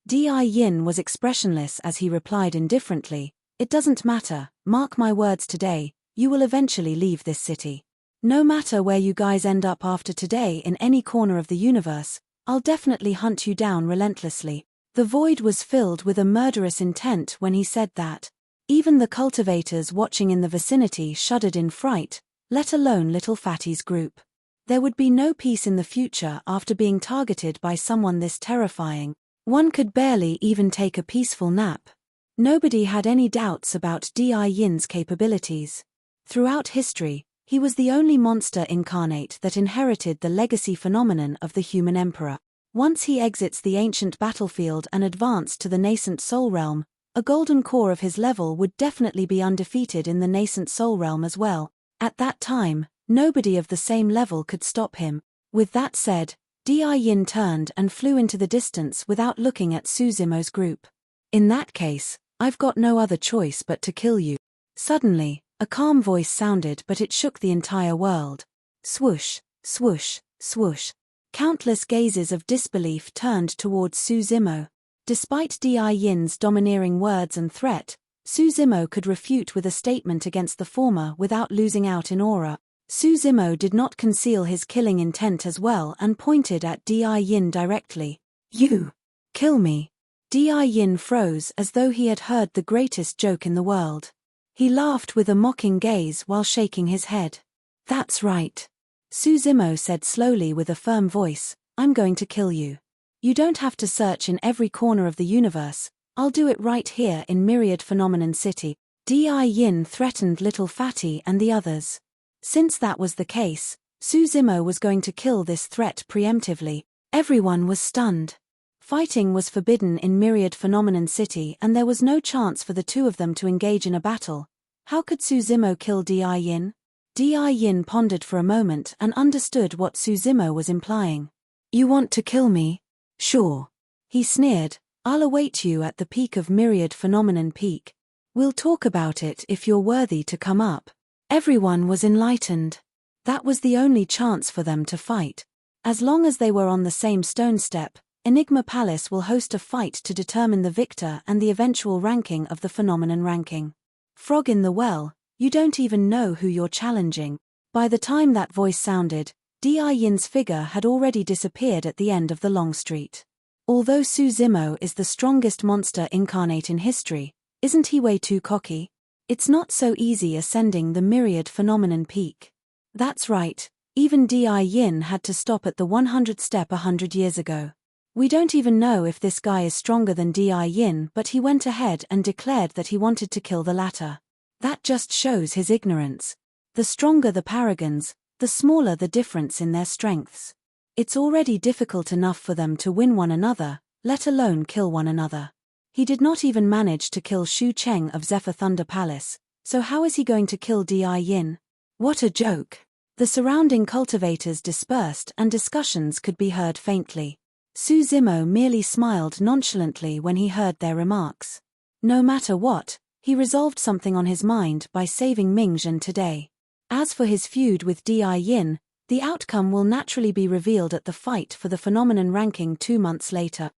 Di Yin was expressionless as he replied indifferently, it doesn't matter, mark my words today, you will eventually leave this city. No matter where you guys end up after today in any corner of the universe, I'll definitely hunt you down relentlessly. The void was filled with a murderous intent when he said that. Even the cultivators watching in the vicinity shuddered in fright, let alone Little Fatty's group. There would be no peace in the future after being targeted by someone this terrifying. One could barely even take a peaceful nap. Nobody had any doubts about Di Yin's capabilities. Throughout history, he was the only monster incarnate that inherited the legacy phenomenon of the human emperor. Once he exits the ancient battlefield and advanced to the nascent soul realm, a golden core of his level would definitely be undefeated in the nascent soul realm as well. At that time, nobody of the same level could stop him. With that said, Di Yin turned and flew into the distance without looking at Su Zimo's group. In that case, I've got no other choice but to kill you. Suddenly, a calm voice sounded but it shook the entire world. Swoosh, swoosh, swoosh. Countless gazes of disbelief turned towards Su Zimo. Despite Di Yin's domineering words and threat, Su Zimo could refute with a statement against the former without losing out in aura. Su Zimo did not conceal his killing intent as well and pointed at Di Yin directly. You! Kill me! Di Yin froze as though he had heard the greatest joke in the world. He laughed with a mocking gaze while shaking his head. That's right. Suzimo said slowly with a firm voice, I'm going to kill you. You don't have to search in every corner of the universe, I'll do it right here in Myriad Phenomenon City. Di Yin threatened Little Fatty and the others. Since that was the case, Suzimo was going to kill this threat preemptively. Everyone was stunned. Fighting was forbidden in Myriad Phenomenon City and there was no chance for the two of them to engage in a battle. How could Suzimo kill Di Yin? Di Yin pondered for a moment and understood what Suzimo was implying. You want to kill me? Sure. He sneered, I'll await you at the peak of Myriad Phenomenon Peak. We'll talk about it if you're worthy to come up. Everyone was enlightened. That was the only chance for them to fight. As long as they were on the same stone step, Enigma Palace will host a fight to determine the victor and the eventual ranking of the phenomenon ranking. Frog in the well, you don't even know who you're challenging. By the time that voice sounded, Di Yin's figure had already disappeared at the end of the long street. Although Suzimo is the strongest monster incarnate in history, isn't he way too cocky? It's not so easy ascending the Myriad Phenomenon Peak. That's right, even Di Yin had to stop at the 100th step 100 years ago. We don't even know if this guy is stronger than Di Yin, but he went ahead and declared that he wanted to kill the latter. That just shows his ignorance. The stronger the paragons, the smaller the difference in their strengths. It's already difficult enough for them to win one another, let alone kill one another. He did not even manage to kill Shu Cheng of Zephyr Thunder Palace, so how is he going to kill Di Yin? What a joke. The surrounding cultivators dispersed and discussions could be heard faintly. Suzimo merely smiled nonchalantly when he heard their remarks. No matter what, he resolved something on his mind by saving Mingzhen today. As for his feud with Di Yin, the outcome will naturally be revealed at the fight for the phenomenon ranking 2 months later.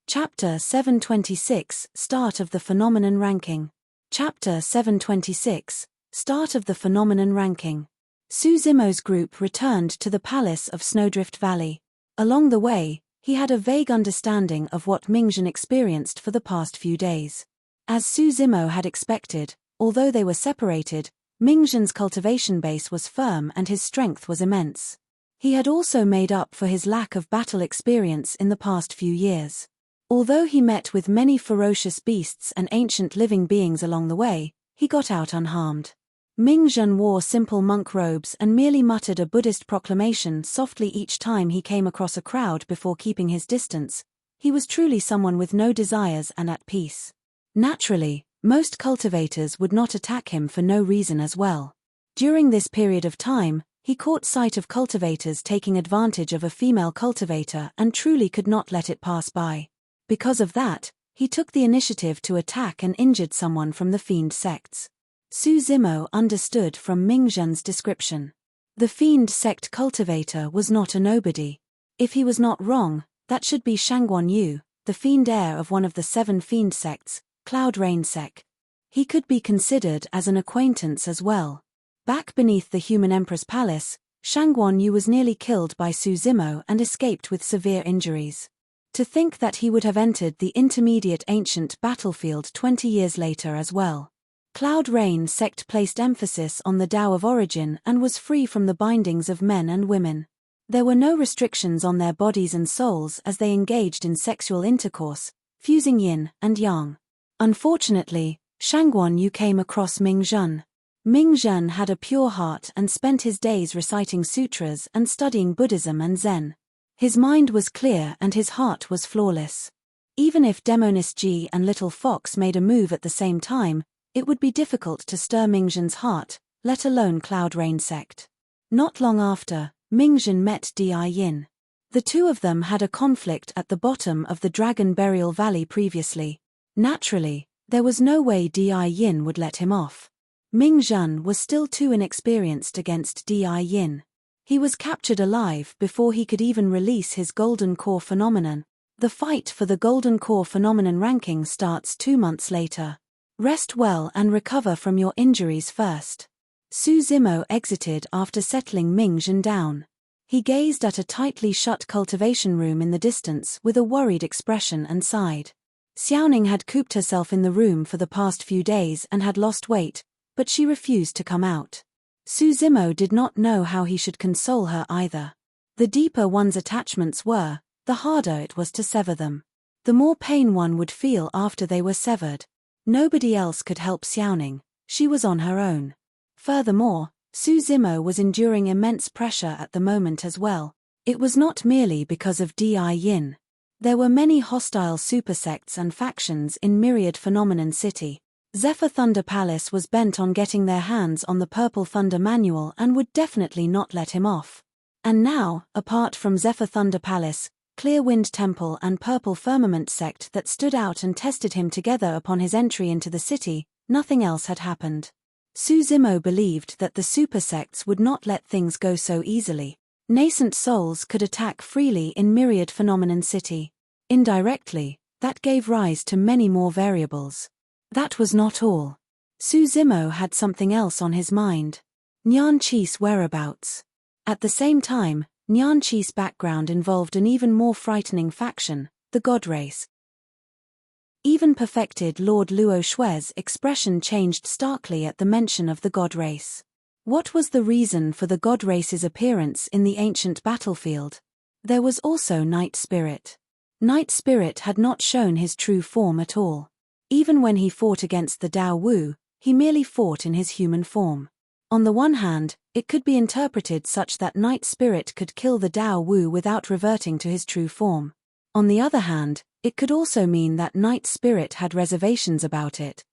Chapter 726 Start of the Phenomenon Ranking. Chapter 726 Start of the Phenomenon Ranking. Suzimo's group returned to the palace of Snowdrift Valley. Along the way, he had a vague understanding of what Mingzhen experienced for the past few days. As Suzimo had expected, although they were separated, Mingzhen's cultivation base was firm and his strength was immense. He had also made up for his lack of battle experience in the past few years. Although he met with many ferocious beasts and ancient living beings along the way, he got out unharmed. Mingzhen wore simple monk robes and merely muttered a Buddhist proclamation softly each time he came across a crowd before keeping his distance. He was truly someone with no desires and at peace. Naturally, most cultivators would not attack him for no reason as well. During this period of time, he caught sight of cultivators taking advantage of a female cultivator and truly could not let it pass by. Because of that, he took the initiative to attack and injured someone from the Fiend sects. Suzimo understood from Mingzhen's description. The Fiend sect cultivator was not a nobody. If he was not wrong, that should be Shangguan Yu, the Fiend heir of one of the 7 Fiend sects, Cloud Rain sect. He could be considered as an acquaintance as well. Back beneath the Human Empress Palace, Shangguan Yu was nearly killed by Suzimo and escaped with severe injuries. To think that he would have entered the intermediate ancient battlefield 20 years later as well. Cloud Rain sect placed emphasis on the Tao of origin and was free from the bindings of men and women. There were no restrictions on their bodies and souls as they engaged in sexual intercourse, fusing yin and yang. Unfortunately, Shangguan Yu came across Mingzhen. Mingzhen had a pure heart and spent his days reciting sutras and studying Buddhism and Zen. His mind was clear and his heart was flawless. Even if Demoness Ji and Little Fox made a move at the same time, it would be difficult to stir Mingzhen's heart, let alone Cloud Rain sect. Not long after, Mingzhen met Di Yin. The two of them had a conflict at the bottom of the Dragon Burial Valley previously. Naturally, there was no way Di Yin would let him off. Mingzhen was still too inexperienced against Di Yin. He was captured alive before he could even release his Golden Core phenomenon. The fight for the Golden Core phenomenon ranking starts 2 months later. Rest well and recover from your injuries first. Suzimo exited after settling Mingzhen down. He gazed at a tightly shut cultivation room in the distance with a worried expression and sighed. Xiaoning had cooped herself in the room for the past few days and had lost weight, but she refused to come out. Su Zimo did not know how he should console her either. The deeper one's attachments were, the harder it was to sever them. The more pain one would feel after they were severed. Nobody else could help Xiaoning, she was on her own. Furthermore, Su Zimo was enduring immense pressure at the moment as well. It was not merely because of Di Yin. There were many hostile supersects and factions in Myriad Phenomenon City. Zephyr Thunder Palace was bent on getting their hands on the Purple Thunder Manual and would definitely not let him off. And now, apart from Zephyr Thunder Palace, Clear Wind Temple and Purple Firmament Sect that stood out and tested him together upon his entry into the city, nothing else had happened. Su Zimo believed that the supersects would not let things go so easily. Nascent souls could attack freely in Myriad Phenomenon City. Indirectly, that gave rise to many more variables. That was not all. Su Zimo had something else on his mind. Nian Qi's whereabouts. At the same time, Nian Qi's background involved an even more frightening faction, the God Race. Even perfected Lord Luo Shui's expression changed starkly at the mention of the God Race. What was the reason for the God Race's appearance in the ancient battlefield? There was also Night Spirit. Night Spirit had not shown his true form at all. Even when he fought against the Dao Wu, he merely fought in his human form. On the one hand, it could be interpreted such that Night Spirit could kill the Dao Wu without reverting to his true form. On the other hand, it could also mean that Night Spirit had reservations about it.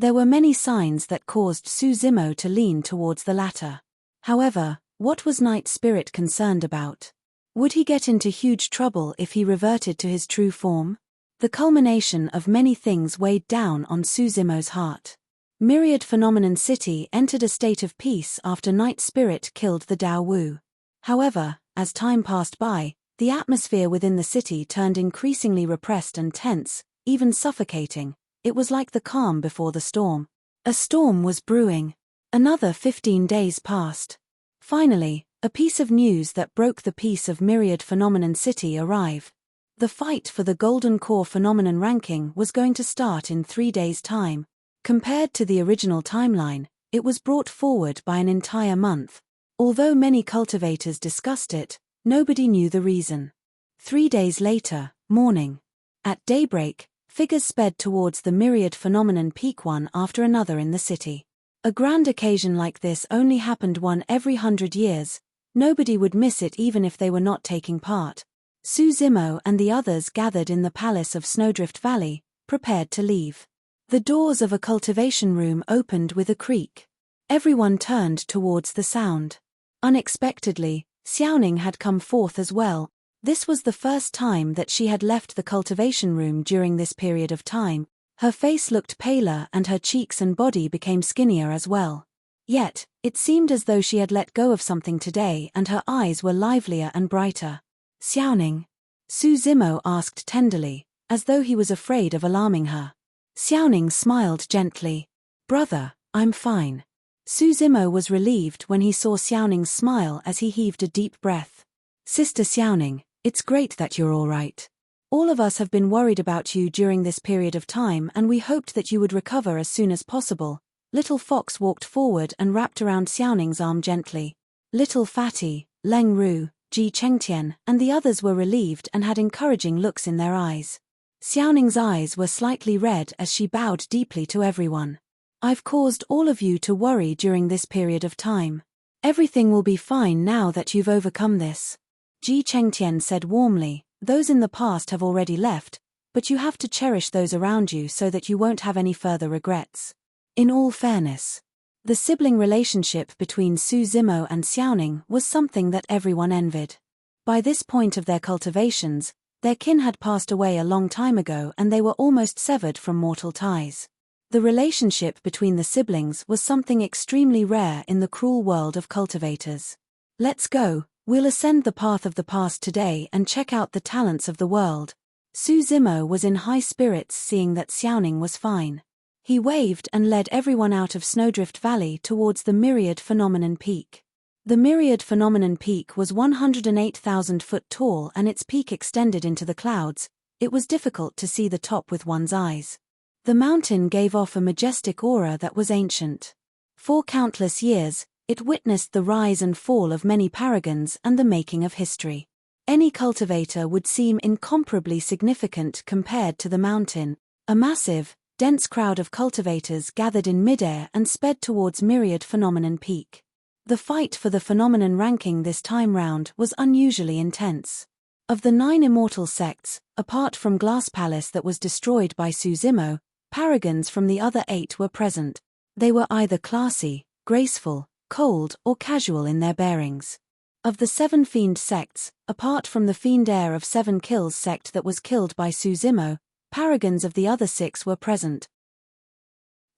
There were many signs that caused Su Zimo to lean towards the latter. However, what was Night Spirit concerned about? Would he get into huge trouble if he reverted to his true form? The culmination of many things weighed down on Su Zimo's heart. Myriad Phenomenon City entered a state of peace after Night Spirit killed the Dao Wu. However, as time passed by, the atmosphere within the city turned increasingly repressed and tense, even suffocating. It was like the calm before the storm. A storm was brewing. Another 15 days passed. Finally, a piece of news that broke the peace of Myriad Phenomenon City arrived. The fight for the Golden Core Phenomenon ranking was going to start in 3 days' time. Compared to the original timeline, it was brought forward by an entire month. Although many cultivators discussed it, nobody knew the reason. 3 days later, morning. At daybreak, figures sped towards the Myriad Phenomenon peak one after another in the city. A grand occasion like this only happened one every 100 years. Nobody would miss it even if they were not taking part. Su Zimo and the others gathered in the palace of Snowdrift Valley, prepared to leave. The doors of a cultivation room opened with a creak. Everyone turned towards the sound. Unexpectedly, Xiaoning had come forth as well. This was the first time that she had left the cultivation room during this period of time. Her face looked paler and her cheeks and body became skinnier as well. Yet, it seemed as though she had let go of something today and her eyes were livelier and brighter. Xiaoning? Su Zimo asked tenderly, as though he was afraid of alarming her. Xiaoning smiled gently. Brother, I'm fine. Su Zimo was relieved when he saw Xiaoning's smile as he heaved a deep breath. Sister Xiaoning, it's great that you're all right. All of us have been worried about you during this period of time and we hoped that you would recover as soon as possible. Little Fox walked forward and wrapped around Xiaoning's arm gently. Little Fatty, Leng Ru, Ji Chengtian, and the others were relieved and had encouraging looks in their eyes. Xiaoning's eyes were slightly red as she bowed deeply to everyone. I've caused all of you to worry during this period of time. Everything will be fine now that you've overcome this. Ji Chengtian said warmly, those in the past have already left, but you have to cherish those around you so that you won't have any further regrets. In all fairness, the sibling relationship between Su Zimo and Xiaoning was something that everyone envied. By this point of their cultivations, their kin had passed away a long time ago and they were almost severed from mortal ties. The relationship between the siblings was something extremely rare in the cruel world of cultivators. Let's go, we'll ascend the path of the past today and check out the talents of the world. Su Zimo was in high spirits seeing that Xiaoning was fine. He waved and led everyone out of Snowdrift Valley towards the Myriad Phenomenon Peak. The Myriad Phenomenon Peak was 108,000 foot tall and its peak extended into the clouds, It was difficult to see the top with one's eyes. The mountain gave off a majestic aura that was ancient. For countless years, it witnessed the rise and fall of many paragons and the making of history. Any cultivator would seem incomparably significant compared to the mountain. A massive, dense crowd of cultivators gathered in midair and sped towards Myriad Phenomenon Peak. The fight for the phenomenon ranking this time round was unusually intense. Of the 9 immortal sects, apart from Glass Palace that was destroyed by Suzimo, paragons from the other 8 were present. They were either classy, graceful, cold, or casual in their bearings. Of the 7 fiend sects, apart from the fiend heir of 7 kills sect that was killed by Suzimo, paragons of the other 6 were present.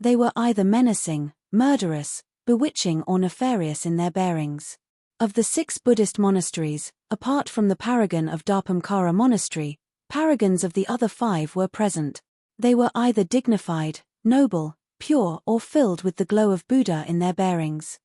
They were either menacing, murderous, bewitching, or nefarious in their bearings. Of the 6 Buddhist monasteries, apart from the paragon of Dharpamkara Monastery, paragons of the other 5 were present. They were either dignified, noble, pure, or filled with the glow of Buddha in their bearings.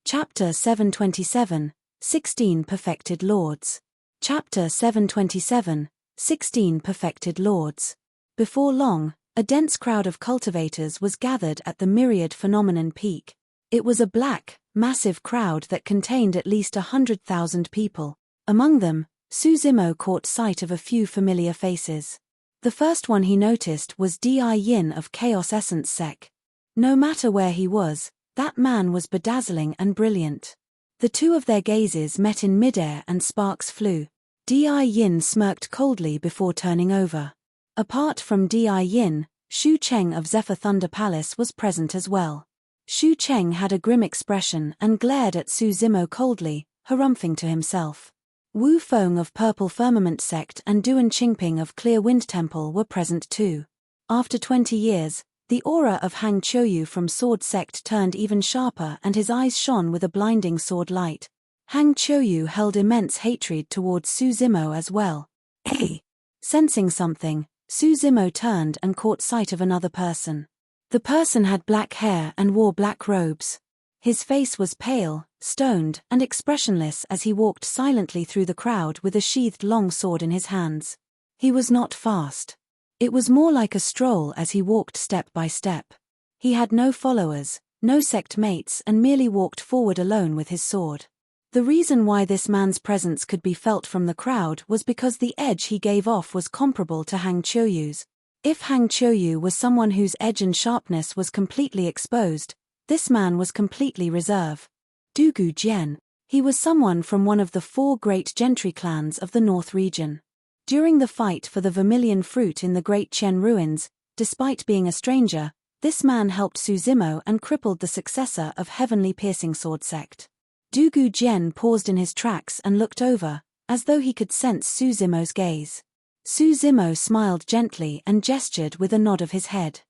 Chapter 727, 16 Perfected Lords. Chapter 727, 16 Perfected Lords. Before long, a dense crowd of cultivators was gathered at the Myriad Phenomenon Peak. It was a black, massive crowd that contained at least 100,000 people. Among them, Suzimo caught sight of a few familiar faces. The first one he noticed was Di Yin of Chaos Essence Sec. No matter where he was, that man was bedazzling and brilliant. The two of their gazes met in midair and sparks flew. Di Yin smirked coldly before turning over. Apart from Di Yin, Shu Cheng of Zephyr Thunder Palace was present as well. Shu Cheng had a grim expression and glared at Suzimo coldly, harumphing to himself. Wu Feng of Purple Firmament Sect and Duan Qingping of Clear Wind Temple were present too. After 20 years, the aura of Hang Qiuyu from Sword Sect turned even sharper and his eyes shone with a blinding sword light. Hang Qiuyu held immense hatred towards Suzimo as well. Hey! Sensing something, Suzimo turned and caught sight of another person. The person had black hair and wore black robes. His face was pale, stoned, and expressionless as he walked silently through the crowd with a sheathed long sword in his hands. He was not fast. It was more like a stroll as he walked step by step. He had no followers, no sect mates, and merely walked forward alone with his sword. The reason why this man's presence could be felt from the crowd was because the edge he gave off was comparable to Hang Qiuyu's. If Hang Qiuyu was someone whose edge and sharpness was completely exposed, this man was completely reserve. Dugu Jian. He was someone from one of the 4 great gentry clans of the North region. During the fight for the vermilion fruit in the Great Qian ruins, despite being a stranger, this man helped Suzimo and crippled the successor of Heavenly Piercing Sword Sect. Dugu Jian paused in his tracks and looked over, as though he could sense Suzimo's gaze. Suzimo smiled gently and gestured with a nod of his head.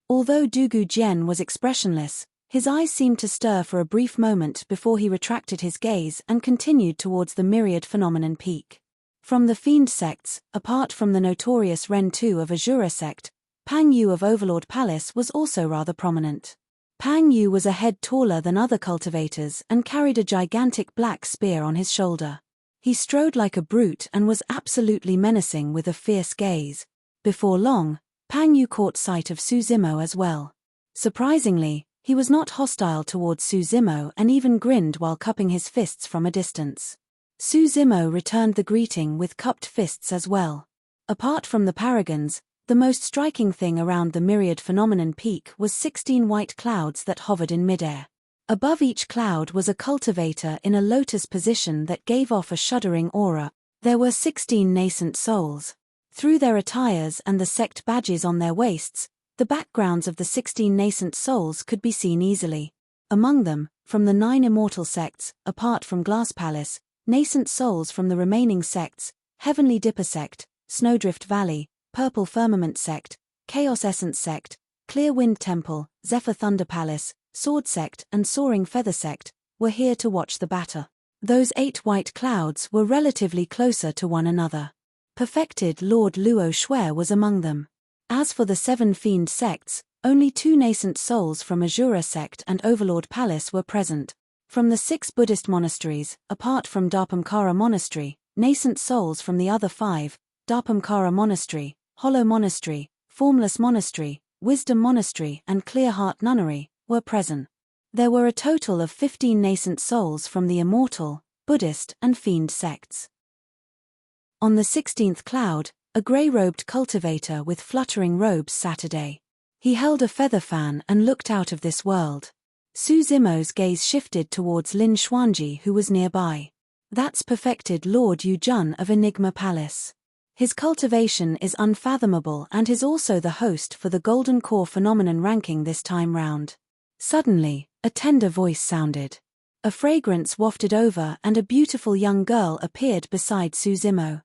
Although Dugu Jian was expressionless, his eyes seemed to stir for a brief moment before he retracted his gaze and continued towards the Myriad Phenomenon Peak. From the fiend sects, apart from the notorious Ren Tu of Azura sect, Pang Yu of Overlord Palace was also rather prominent. Pang Yu was a head taller than other cultivators and carried a gigantic black spear on his shoulder. He strode like a brute and was absolutely menacing with a fierce gaze. Before long, Pang Yu caught sight of Suzimo as well. Surprisingly, he was not hostile towards Suzimo and even grinned while cupping his fists from a distance. Suzimo returned the greeting with cupped fists as well. Apart from the paragons, the most striking thing around the Myriad Phenomenon Peak was 16 white clouds that hovered in midair. Above each cloud was a cultivator in a lotus position that gave off a shuddering aura. There were 16 nascent souls. Through their attires and the sect badges on their waists, the backgrounds of the 16 nascent souls could be seen easily. Among them, from the 9 immortal sects, apart from Glass Palace, nascent souls from the remaining sects, Heavenly Dipper Sect, Snowdrift Valley, Purple Firmament Sect, Chaos Essence Sect, Clear Wind Temple, Zephyr Thunder Palace, Sword Sect and Soaring Feather Sect, were here to watch the battle. Those 8 white clouds were relatively closer to one another. Perfected Lord Luo Shui was among them. As for the 7 fiend sects, only 2 nascent souls from Azura Sect and Overlord Palace were present. From the 6 Buddhist monasteries, apart from Dharpamkara Monastery, nascent souls from the other 5, Dharpamkara Monastery, Hollow Monastery, Formless Monastery, Wisdom Monastery and Clear Heart Nunnery, were present. There were a total of 15 nascent souls from the Immortal, Buddhist and Fiend sects. On the 16th cloud, a grey-robed cultivator with fluttering robes sat Saturday. He held a feather fan and looked out of this world. Su Zimo's gaze shifted towards Lin Xuanji who was nearby. That's perfected Lord Yu Jun of Enigma Palace. His cultivation is unfathomable and is also the host for the Golden Core Phenomenon ranking this time round. Suddenly, a tender voice sounded. A fragrance wafted over and a beautiful young girl appeared beside Su Zimo.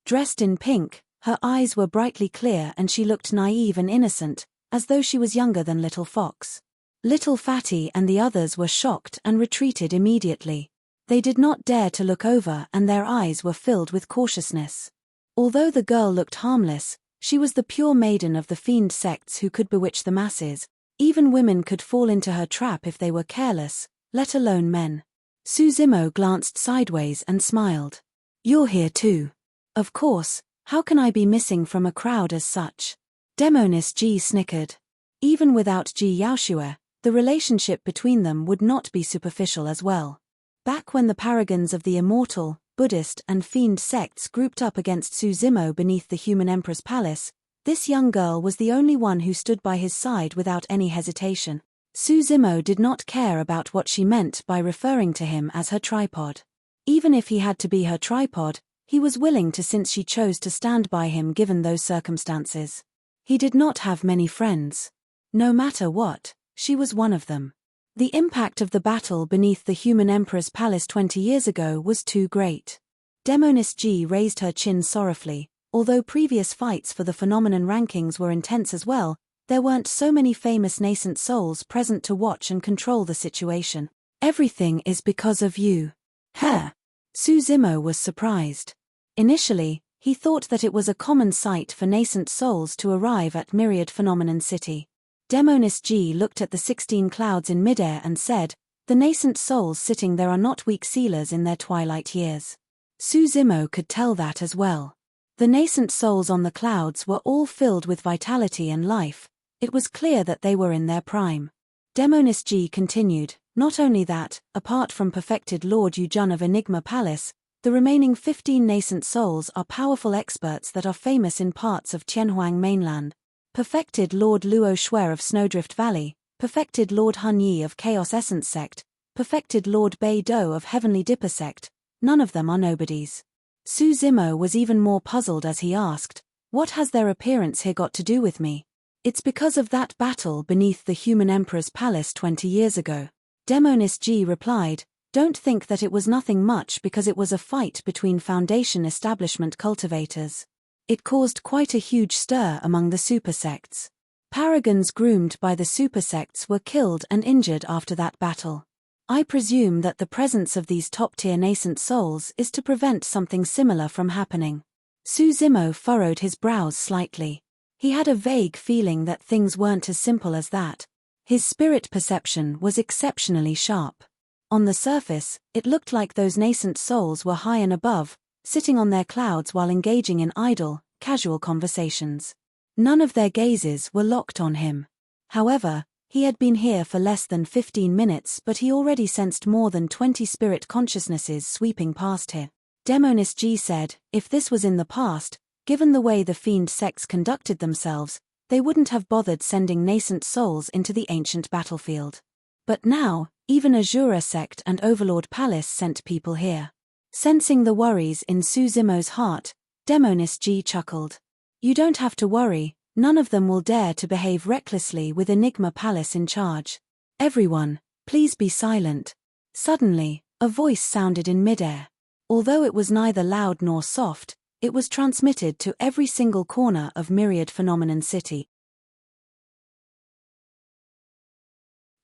Dressed in pink, her eyes were brightly clear and she looked naive and innocent, as though she was younger than Little Fox. Little Fatty and the others were shocked and retreated immediately. They did not dare to look over and their eyes were filled with cautiousness. Although the girl looked harmless, she was the pure maiden of the Fiend sects who could bewitch the masses. Even women could fall into her trap if they were careless, let alone men. Su Zimo glanced sideways and smiled. You're here too. Of course, how can I be missing from a crowd as such? Demonis Ji snickered. Even without Ji Yaoshue, the relationship between them would not be superficial as well. Back when the paragons of the Immortal, Buddhist and Fiend sects grouped up against Su Zimo beneath the Human Emperor's palace, this young girl was the only one who stood by his side without any hesitation. Su Zimo did not care about what she meant by referring to him as her tripod. Even if he had to be her tripod, he was willing to since she chose to stand by him given those circumstances. He did not have many friends. No matter what, she was one of them. The impact of the battle beneath the Human Emperor's palace 20 years ago was too great. Demonis Ji raised her chin sorrowfully. Although previous fights for the phenomenon rankings were intense as well, there weren't so many famous nascent souls present to watch and control the situation. Everything is because of you. Huh? Su Zimo was surprised. Initially, he thought that it was a common sight for nascent souls to arrive at Myriad Phenomenon City. Demonis Ji looked at the 16 clouds in midair and said, the nascent souls sitting there are not weak sealers in their twilight years. Su Zimo could tell that as well. The nascent souls on the clouds were all filled with vitality and life. It was clear that they were in their prime. Demonis Ji continued, not only that, apart from perfected Lord Yu Jun of Enigma Palace, the remaining 15 nascent souls are powerful experts that are famous in parts of Tianhuang mainland. Perfected Lord Luo Shui of Snowdrift Valley, perfected Lord Hun Yi of Chaos Essence Sect, perfected Lord Bei Do of Heavenly Dipper Sect, none of them are nobodies. Su Zimo was even more puzzled as he asked, what has their appearance here got to do with me? It's because of that battle beneath the Human Emperor's palace 20 years ago. Demonis Ji replied, don't think that it was nothing much because it was a fight between Foundation establishment cultivators. It caused quite a huge stir among the super sects. Paragons groomed by the super sects were killed and injured after that battle. I presume that the presence of these top-tier nascent souls is to prevent something similar from happening. Su Zimo furrowed his brows slightly. He had a vague feeling that things weren't as simple as that. His spirit perception was exceptionally sharp. On the surface, it looked like those nascent souls were high and above, sitting on their clouds while engaging in idle, casual conversations. None of their gazes were locked on him. However, he had been here for less than 15 minutes but he already sensed more than 20 spirit consciousnesses sweeping past him. Demonis Ji said, if this was in the past, given the way the Fiend sects conducted themselves, they wouldn't have bothered sending nascent souls into the ancient battlefield. But now, even Azura sect and Overlord Palace sent people here. Sensing the worries in Su Zimo's heart, Demonis Ji chuckled. You don't have to worry, none of them will dare to behave recklessly with Enigma Palace in charge. Everyone, please be silent. Suddenly, a voice sounded in midair. Although it was neither loud nor soft, it was transmitted to every single corner of Myriad Phenomenon City.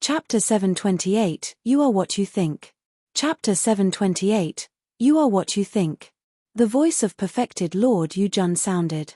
Chapter 728, You Are What You Think. Chapter 728, You Are What You Think. The voice of perfected Lord Yu Jun sounded.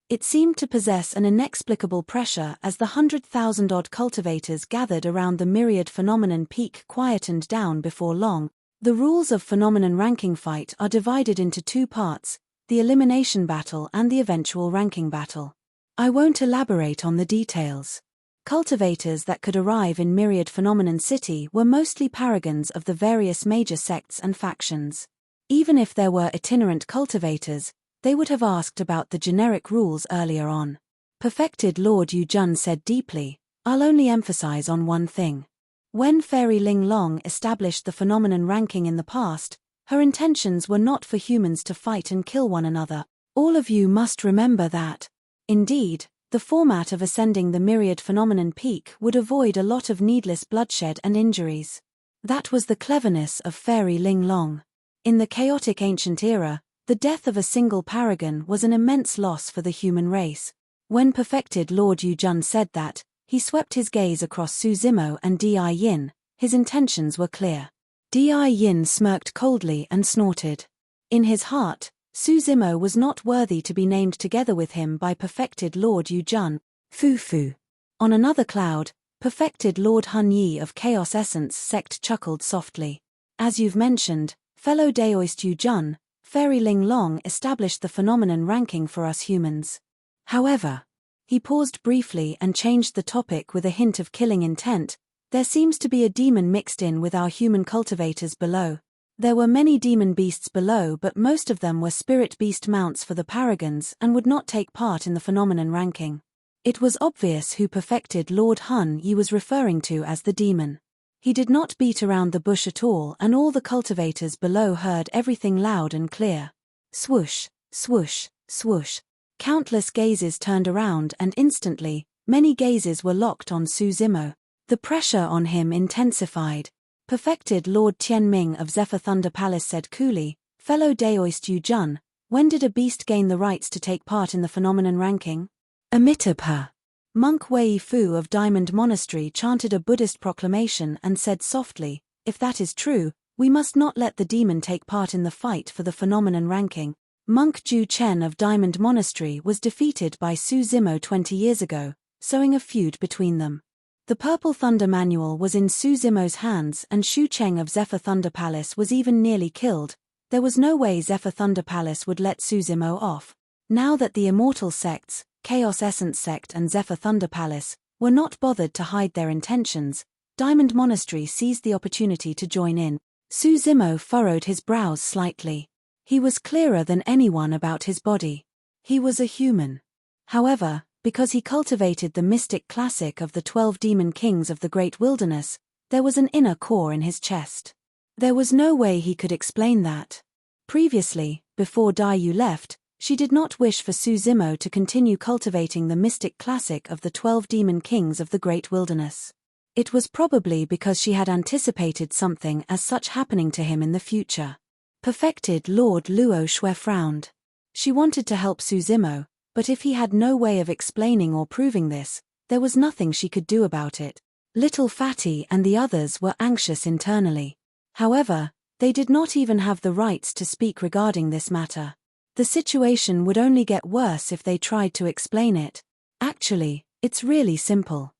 It seemed to possess an inexplicable pressure as the 100,000-odd cultivators gathered around the Myriad Phenomenon peak quietened down before long. The rules of phenomenon ranking fight are divided into two parts, the elimination battle and the eventual ranking battle. I won't elaborate on the details. Cultivators that could arrive in Myriad Phenomenon City were mostly paragons of the various major sects and factions. Even if there were itinerant cultivators, they would have asked about the generic rules earlier on. Perfected Lord Yu Jun said deeply, "I'll only emphasize on one thing. When Fairy Ling Long established the phenomenon ranking in the past, her intentions were not for humans to fight and kill one another. All of you must remember that. Indeed, the format of ascending the Myriad Phenomenon Peak would avoid a lot of needless bloodshed and injuries. That was the cleverness of Fairy Ling Long. In the chaotic ancient era, the death of a single paragon was an immense loss for the human race. When Perfected Lord Yu Jun said that, he swept his gaze across Su Zimo and Di Yin. His intentions were clear. Di Yin smirked coldly and snorted. In his heart, Su Zimo was not worthy to be named together with him by Perfected Lord Yu Jun. Fu. On another cloud, Perfected Lord Hun Yi of Chaos Essence Sect chuckled softly. As you've mentioned, fellow Daoist Yu Jun, Fairy Ling Long established the phenomenon ranking for us humans. However, he paused briefly and changed the topic with a hint of killing intent. There seems to be a demon mixed in with our human cultivators below. There were many demon beasts below, but most of them were spirit beast mounts for the paragons and would not take part in the phenomenon ranking. It was obvious who Perfected Lord Hun Yi was referring to as the demon. He did not beat around the bush at all, and all the cultivators below heard everything loud and clear. Swoosh, swoosh, swoosh. Countless gazes turned around, and instantly, many gazes were locked on Su Zimo. The pressure on him intensified. Perfected Lord Tianming of Zephyr Thunder Palace said coolly, "Fellow Daoist Yu Jun, when did a beast gain the rights to take part in the phenomenon ranking?" Amitabha. Monk Wei Fu of Diamond Monastery chanted a Buddhist proclamation and said softly, "If that is true, we must not let the demon take part in the fight for the phenomenon ranking." Monk Ju Chen of Diamond Monastery was defeated by Su Zimo 20 years ago, sowing a feud between them. The Purple Thunder Manual was in Su Zimo's hands, and Shu Cheng of Zephyr Thunder Palace was even nearly killed. There was no way Zephyr Thunder Palace would let Su Zimo off. Now that the Immortal sects, Chaos Essence Sect and Zephyr Thunder Palace, were not bothered to hide their intentions, Diamond Monastery seized the opportunity to join in. Su Zimo furrowed his brows slightly. He was clearer than anyone about his body. He was a human. However, because he cultivated the mystic classic of the 12 demon kings of the Great Wilderness, there was an inner core in his chest. There was no way he could explain that. Previously, before Dai Yu left, she did not wish for Su Zimo to continue cultivating the mystic classic of the 12 demon kings of the Great Wilderness. It was probably because she had anticipated something as such happening to him in the future. Perfected Lord Luo Shui frowned. She wanted to help Su Zimo, but if he had no way of explaining or proving this, there was nothing she could do about it. Little Fatty and the others were anxious internally. However, they did not even have the rights to speak regarding this matter. The situation would only get worse if they tried to explain it. Actually, it's really simple.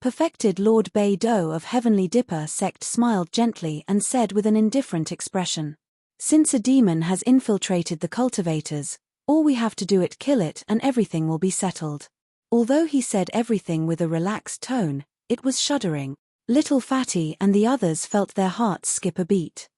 Perfected Lord Bei Do of Heavenly Dipper Sect smiled gently and said with an indifferent expression, "Since a demon has infiltrated the cultivators, all we have to do is kill it and everything will be settled." Although he said everything with a relaxed tone, it was shuddering. Little Fatty and the others felt their hearts skip a beat.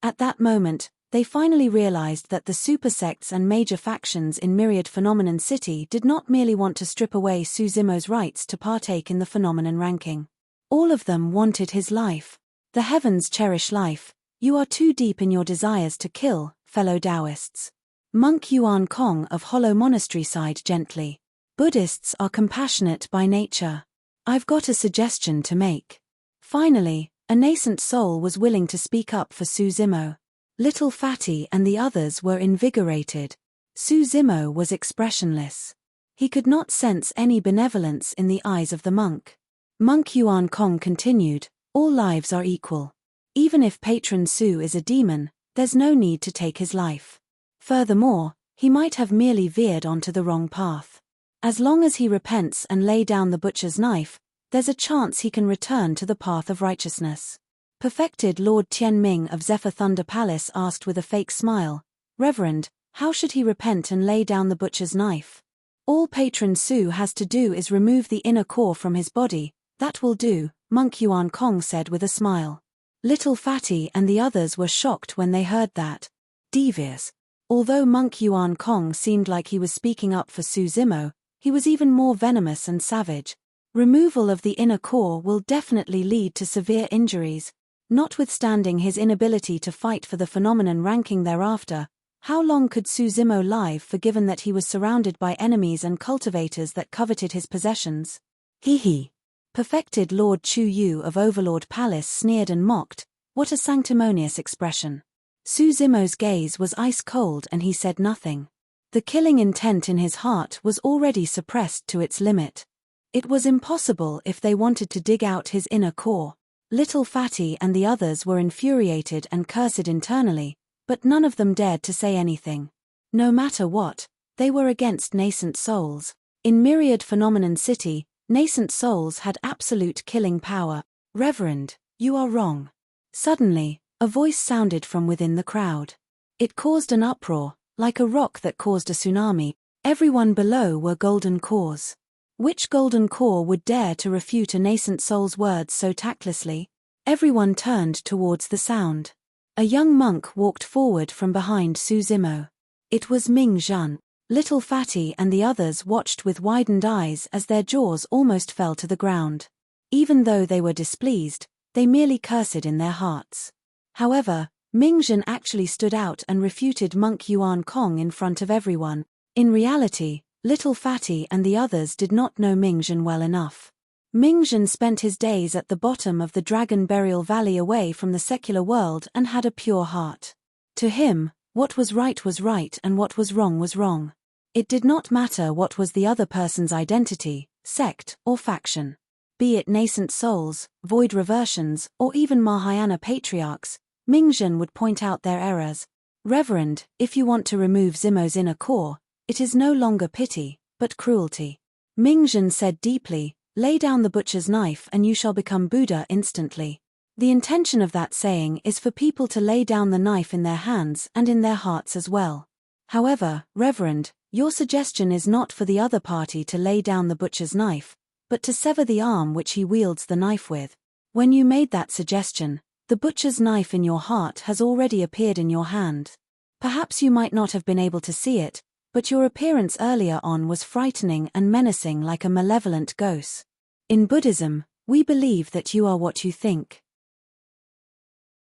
At that moment, they finally realized that the super sects and major factions in Myriad Phenomenon City did not merely want to strip away Su Zimo's rights to partake in the phenomenon ranking. All of them wanted his life. The heavens cherish life. You are too deep in your desires to kill, fellow Taoists. Monk Yuan Kong of Hollow Monastery sighed gently. Buddhists are compassionate by nature. I've got a suggestion to make. Finally, a nascent soul was willing to speak up for Su Zimo. Little Fatty and the others were invigorated. Su Zimo was expressionless. He could not sense any benevolence in the eyes of the monk. Monk Yuan Kong continued, "All lives are equal. Even if Patron Su is a demon, there's no need to take his life. Furthermore, he might have merely veered onto the wrong path. As long as he repents and lay down the butcher's knife, there's a chance he can return to the path of righteousness. Perfected Lord Tian Ming of Zephyr Thunder Palace asked with a fake smile, Reverend, how should he repent and lay down the butcher's knife? All Patron Su has to do is remove the inner core from his body. That will do, Monk Yuan Kong said with a smile. Little Fatty and the others were shocked when they heard that. Devious. Although Monk Yuan Kong seemed like he was speaking up for Su Zimo, he was even more venomous and savage. Removal of the inner core will definitely lead to severe injuries. Notwithstanding his inability to fight for the phenomenon ranking thereafter, how long could Su Zimo live given that he was surrounded by enemies and cultivators that coveted his possessions? Hee. Perfected Lord Chu Yu of Overlord Palace sneered and mocked, what a sanctimonious expression. Su Zimo's gaze was ice cold and he said nothing. The killing intent in his heart was already suppressed to its limit. It was impossible if they wanted to dig out his inner core. Little Fatty and the others were infuriated and cursed internally, but none of them dared to say anything. No matter what, they were against nascent souls. In Myriad Phenomenon City, nascent souls had absolute killing power. Reverend, you are wrong. Suddenly, a voice sounded from within the crowd. It caused an uproar, like a rock that caused a tsunami. Everyone below were golden cores. Which golden core would dare to refute a nascent soul's words so tactlessly? Everyone turned towards the sound. A young monk walked forward from behind Su Zimo. It was Ming Zhan. Little Fatty and the others watched with widened eyes as their jaws almost fell to the ground. Even though they were displeased, they merely cursed in their hearts. However, Ming Zhan actually stood out and refuted Monk Yuan Kong in front of everyone. In reality, Little Fatty and the others did not know Ming Zhan well enough. Ming Zhan spent his days at the bottom of the Dragon Burial Valley away from the secular world and had a pure heart. To him, what was right and what was wrong. It did not matter what was the other person's identity, sect, or faction. Be it nascent souls, void reversions, or even Mahayana patriarchs, Ming Zhan would point out their errors. Reverend, if you want to remove Zimo's inner core, it is no longer pity, but cruelty. Ming Zhan said deeply, lay down the butcher's knife and you shall become Buddha instantly. The intention of that saying is for people to lay down the knife in their hands and in their hearts as well. However, Reverend, your suggestion is not for the other party to lay down the butcher's knife, but to sever the arm which he wields the knife with. When you made that suggestion, the butcher's knife in your heart has already appeared in your hand. Perhaps you might not have been able to see it, but your appearance earlier on was frightening and menacing like a malevolent ghost. In Buddhism, we believe that you are what you think.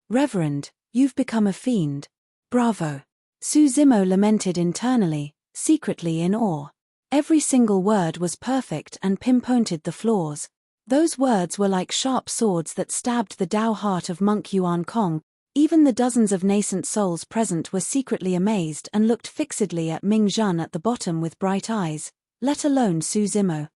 Reverend, you've become a fiend. Bravo. Su Zimo lamented internally, secretly in awe. Every single word was perfect and pinpointed the flaws. Those words were like sharp swords that stabbed the Tao heart of Monk Yuan Kong. Even the dozens of nascent souls present were secretly amazed and looked fixedly at Ming Zhan at the bottom with bright eyes, let alone Su Zimo.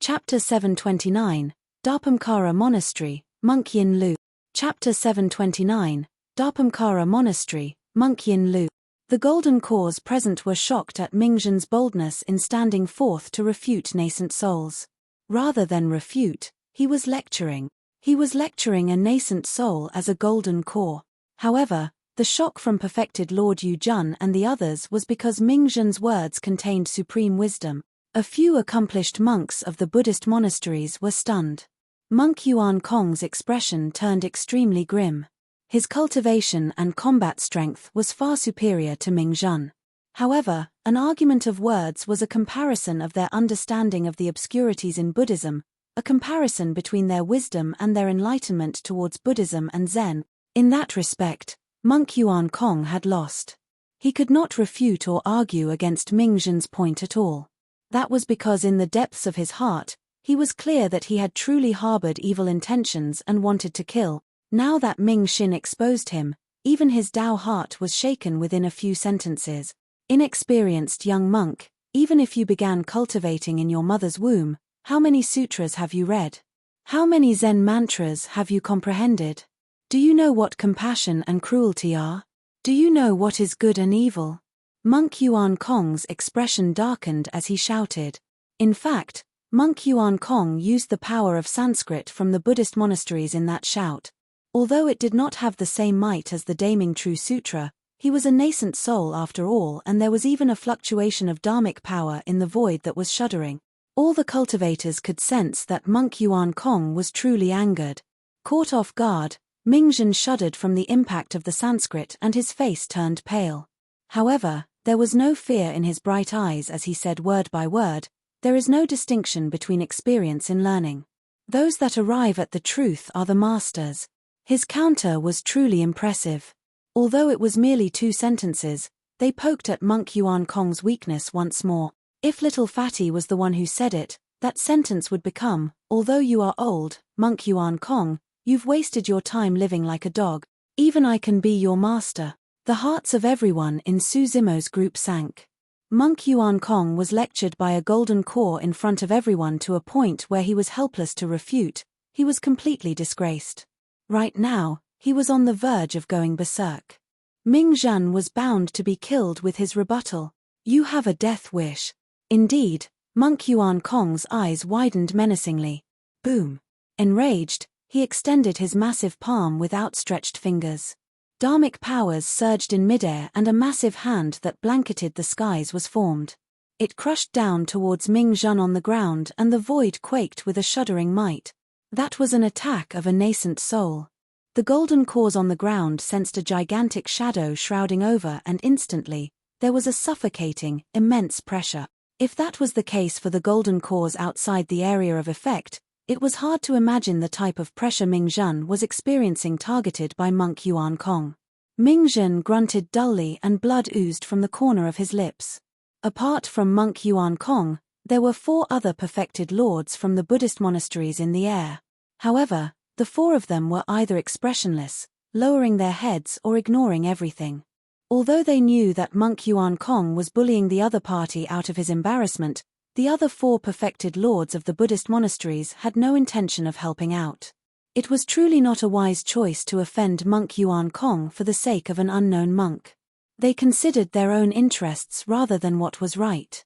Chapter 729, Dharpamkara Monastery, Monk Yin Lu. Chapter 729, Dharpamkara Monastery, Monk Yin Lu. The golden cores present were shocked at Ming Zhan's boldness in standing forth to refute nascent souls. Rather than refute, he was lecturing. He was lecturing a nascent soul as a golden core. However, the shock from perfected Lord Yu Jun and the others was because Ming Zhan's words contained supreme wisdom. A few accomplished monks of the Buddhist monasteries were stunned. Monk Yuan Kong's expression turned extremely grim. His cultivation and combat strength was far superior to Ming Zhan. However, an argument of words was a comparison of their understanding of the obscurities in Buddhism, a comparison between their wisdom and their enlightenment towards Buddhism and Zen. In that respect, Monk Yuan Kong had lost. He could not refute or argue against Ming Zhan's point at all. That was because in the depths of his heart, he was clear that he had truly harbored evil intentions and wanted to kill. Now that Ming Xin exposed him, even his Tao heart was shaken within a few sentences. Inexperienced young monk, even if you began cultivating in your mother's womb, how many sutras have you read? How many Zen mantras have you comprehended? Do you know what compassion and cruelty are? Do you know what is good and evil? Monk Yuan Kong's expression darkened as he shouted. In fact, Monk Yuan Kong used the power of Sanskrit from the Buddhist monasteries in that shout. Although it did not have the same might as the Daming True Sutra, he was a nascent soul after all, and there was even a fluctuation of dharmic power in the void that was shuddering. All the cultivators could sense that Monk Yuan Kong was truly angered. Caught off guard, Mingzhen shuddered from the impact of the Sanskrit and his face turned pale. However, there was no fear in his bright eyes as he said word by word, "There is no distinction between experience in learning. Those that arrive at the truth are the masters." His counter was truly impressive. Although it was merely 2 sentences, they poked at Monk Yuan Kong's weakness once more. If little Fatty was the one who said it, that sentence would become, "Although you are old, Monk Yuan Kong, you've wasted your time living like a dog. Even I can be your master." The hearts of everyone in Su Zimo's group sank. Monk Yuan Kong was lectured by a golden core in front of everyone to a point where he was helpless to refute. He was completely disgraced. Right now, he was on the verge of going berserk. Mingzhen was bound to be killed with his rebuttal. "You have a death wish." Indeed, Monk Yuan Kong's eyes widened menacingly. Boom. Enraged, he extended his massive palm with outstretched fingers. Dharmic powers surged in midair and a massive hand that blanketed the skies was formed. It crushed down towards Mingzhen on the ground and the void quaked with a shuddering might. That was an attack of a nascent soul. The golden cores on the ground sensed a gigantic shadow shrouding over, and instantly, there was a suffocating, immense pressure. If that was the case for the golden cores outside the area of effect, it was hard to imagine the type of pressure Mingzhen was experiencing targeted by Monk Yuan Kong. Mingzhen grunted dully and blood oozed from the corner of his lips. Apart from Monk Yuan Kong, there were 4 other perfected lords from the Buddhist monasteries in the air. However, the 4 of them were either expressionless, lowering their heads or ignoring everything. Although they knew that Monk Yuan Kong was bullying the other party out of his embarrassment, the other 4 perfected lords of the Buddhist monasteries had no intention of helping out. It was truly not a wise choice to offend Monk Yuan Kong for the sake of an unknown monk. They considered their own interests rather than what was right.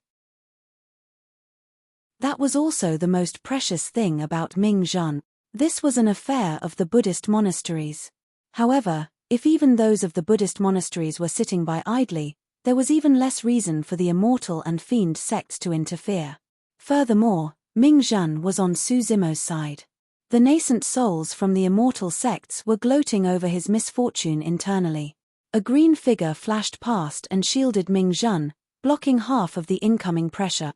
That was also the most precious thing about Mingzhen. This was an affair of the Buddhist monasteries. However, if even those of the Buddhist monasteries were sitting by idly, there was even less reason for the Immortal and Fiend sects to interfere. Furthermore, Mingzhen was on Su Zimo's side. The nascent souls from the Immortal sects were gloating over his misfortune internally. A green figure flashed past and shielded Mingzhen, blocking half of the incoming pressure.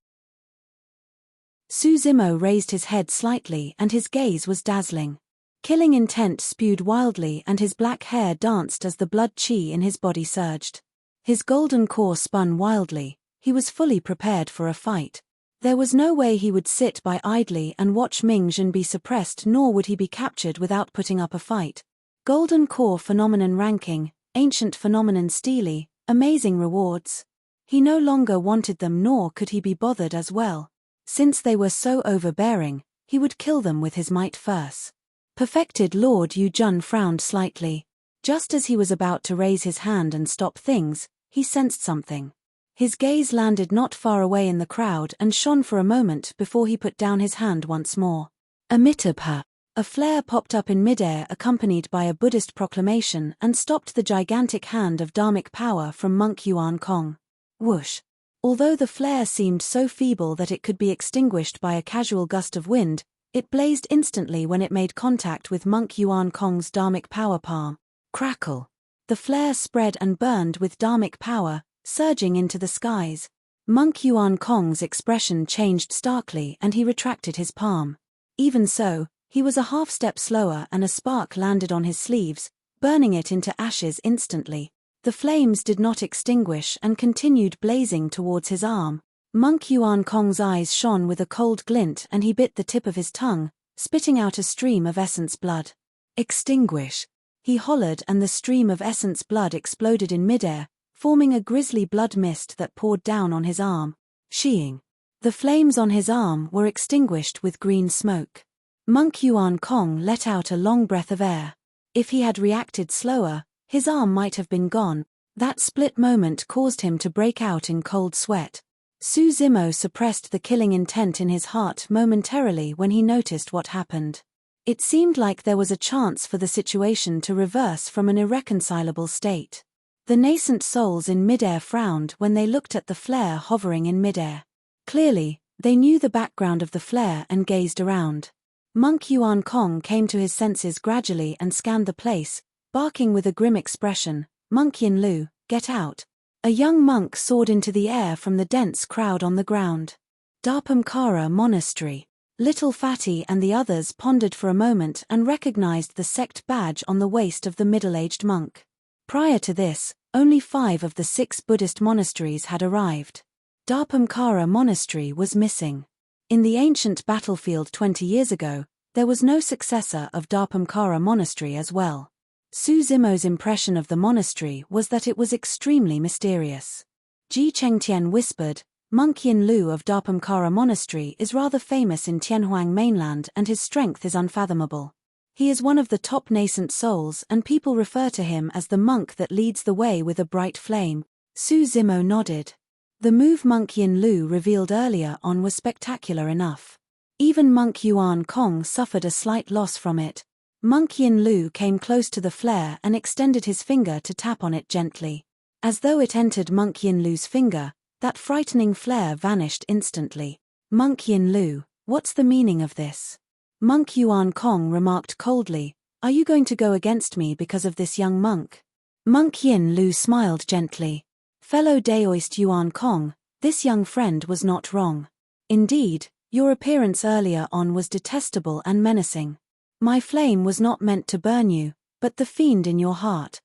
Su Zimo raised his head slightly and his gaze was dazzling. Killing intent spewed wildly and his black hair danced as the blood chi in his body surged. His golden core spun wildly. He was fully prepared for a fight. There was no way he would sit by idly and watch Mingzhen be suppressed, nor would he be captured without putting up a fight. Golden core phenomenon ranking, ancient phenomenon steely, amazing rewards. He no longer wanted them, nor could he be bothered as well. Since they were so overbearing, he would kill them with his might first. Perfected Lord Yu Jun frowned slightly. Just as he was about to raise his hand and stop things, he sensed something. His gaze landed not far away in the crowd and shone for a moment before he put down his hand once more. Amitabha. A flare popped up in midair accompanied by a Buddhist proclamation and stopped the gigantic hand of dharmic power from Monk Yuan Kong. Whoosh. Although the flare seemed so feeble that it could be extinguished by a casual gust of wind, it blazed instantly when it made contact with Monk Yuan Kong's dharmic power palm. Crackle. The flare spread and burned with dharmic power, surging into the skies. Monk Yuan Kong's expression changed starkly and he retracted his palm. Even so, he was a half-step slower and a spark landed on his sleeves, burning it into ashes instantly. The flames did not extinguish and continued blazing towards his arm. Monk Yuan Kong's eyes shone with a cold glint and he bit the tip of his tongue, spitting out a stream of essence blood. Extinguish. He hollered and the stream of essence blood exploded in midair, forming a grisly blood mist that poured down on his arm. Sheeing. The flames on his arm were extinguished with green smoke. Monk Yuan Kong let out a long breath of air. If he had reacted slower, his arm might have been gone, That split moment caused him to break out in cold sweat. Su Zimo suppressed the killing intent in his heart momentarily when he noticed what happened. It seemed like there was a chance for the situation to reverse from an irreconcilable state. The nascent souls in midair frowned when they looked at the flare hovering in midair. Clearly, they knew the background of the flare and gazed around. Monk Yuan Kong came to his senses gradually and scanned the place, barking with a grim expression, "Monk Yin Lu, get out." A young monk soared into the air from the dense crowd on the ground. Dharpamkara Monastery. Little Fatty and the others pondered for a moment and recognized the sect badge on the waist of the middle-aged monk. Prior to this, only 5 of the 6 Buddhist monasteries had arrived. Dharpamkara Monastery was missing. In the ancient battlefield 20 years ago, there was no successor of Dharpamkara Monastery as well. Su Zimo's impression of the monastery was that it was extremely mysterious. Ji Chengtian whispered, "Monk Yin Lu of Dharpamkara Monastery is rather famous in Tianhuang mainland and his strength is unfathomable. He is one of the top nascent souls and people refer to him as the monk that leads the way with a bright flame." Su Zimo nodded. The move Monk Yin Lu revealed earlier on was spectacular enough. Even Monk Yuan Kong suffered a slight loss from it. Monk Yin Lu came close to the flare and extended his finger to tap on it gently. As though it entered Monk Yin Lu's finger, that frightening flare vanished instantly. "Monk Yin Lu, what's the meaning of this?" Monk Yuan Kong remarked coldly, "Are you going to go against me because of this young monk?" Monk Yin Lu smiled gently. "Fellow Daoist Yuan Kong, this young friend was not wrong. Indeed, your appearance earlier on was detestable and menacing. My flame was not meant to burn you, but the fiend in your heart."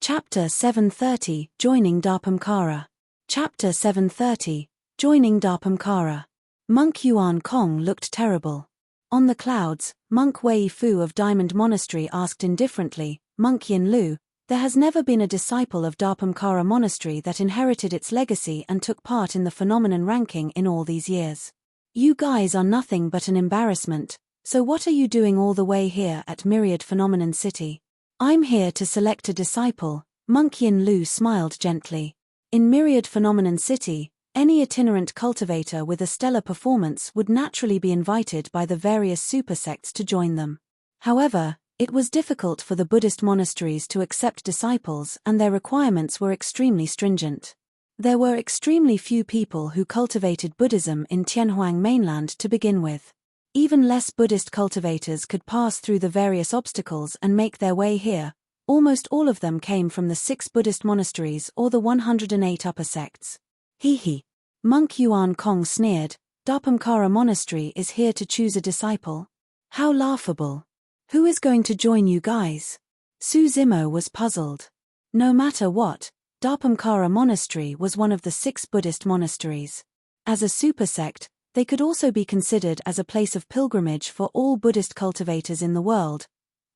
Chapter 730, Joining Dharpamkara. Chapter 730, Joining Dharpamkara. Monk Yuan Kong looked terrible. On the clouds, Monk Wei Fu of Diamond Monastery asked indifferently, "Monk Yin Lu, there has never been a disciple of Dharpamkara Monastery that inherited its legacy and took part in the phenomenon ranking in all these years. You guys are nothing but an embarrassment, so what are you doing all the way here at Myriad Phenomenon City?" "I'm here to select a disciple," Monk Yin Lu smiled gently. In Myriad Phenomenon City, any itinerant cultivator with a stellar performance would naturally be invited by the various supersects to join them. However, it was difficult for the Buddhist monasteries to accept disciples and their requirements were extremely stringent. There were extremely few people who cultivated Buddhism in Tianhuang mainland to begin with. Even less Buddhist cultivators could pass through the various obstacles and make their way here. Almost all of them came from the 6 Buddhist monasteries or the 108 upper sects. He. Monk Yuan Kong sneered, "Dharpamkara Monastery is here to choose a disciple? How laughable. Who is going to join you guys?" Su Zimo was puzzled. No matter what, Dharpamkara Monastery was one of the 6 Buddhist monasteries. As a supersect, they could also be considered as a place of pilgrimage for all Buddhist cultivators in the world.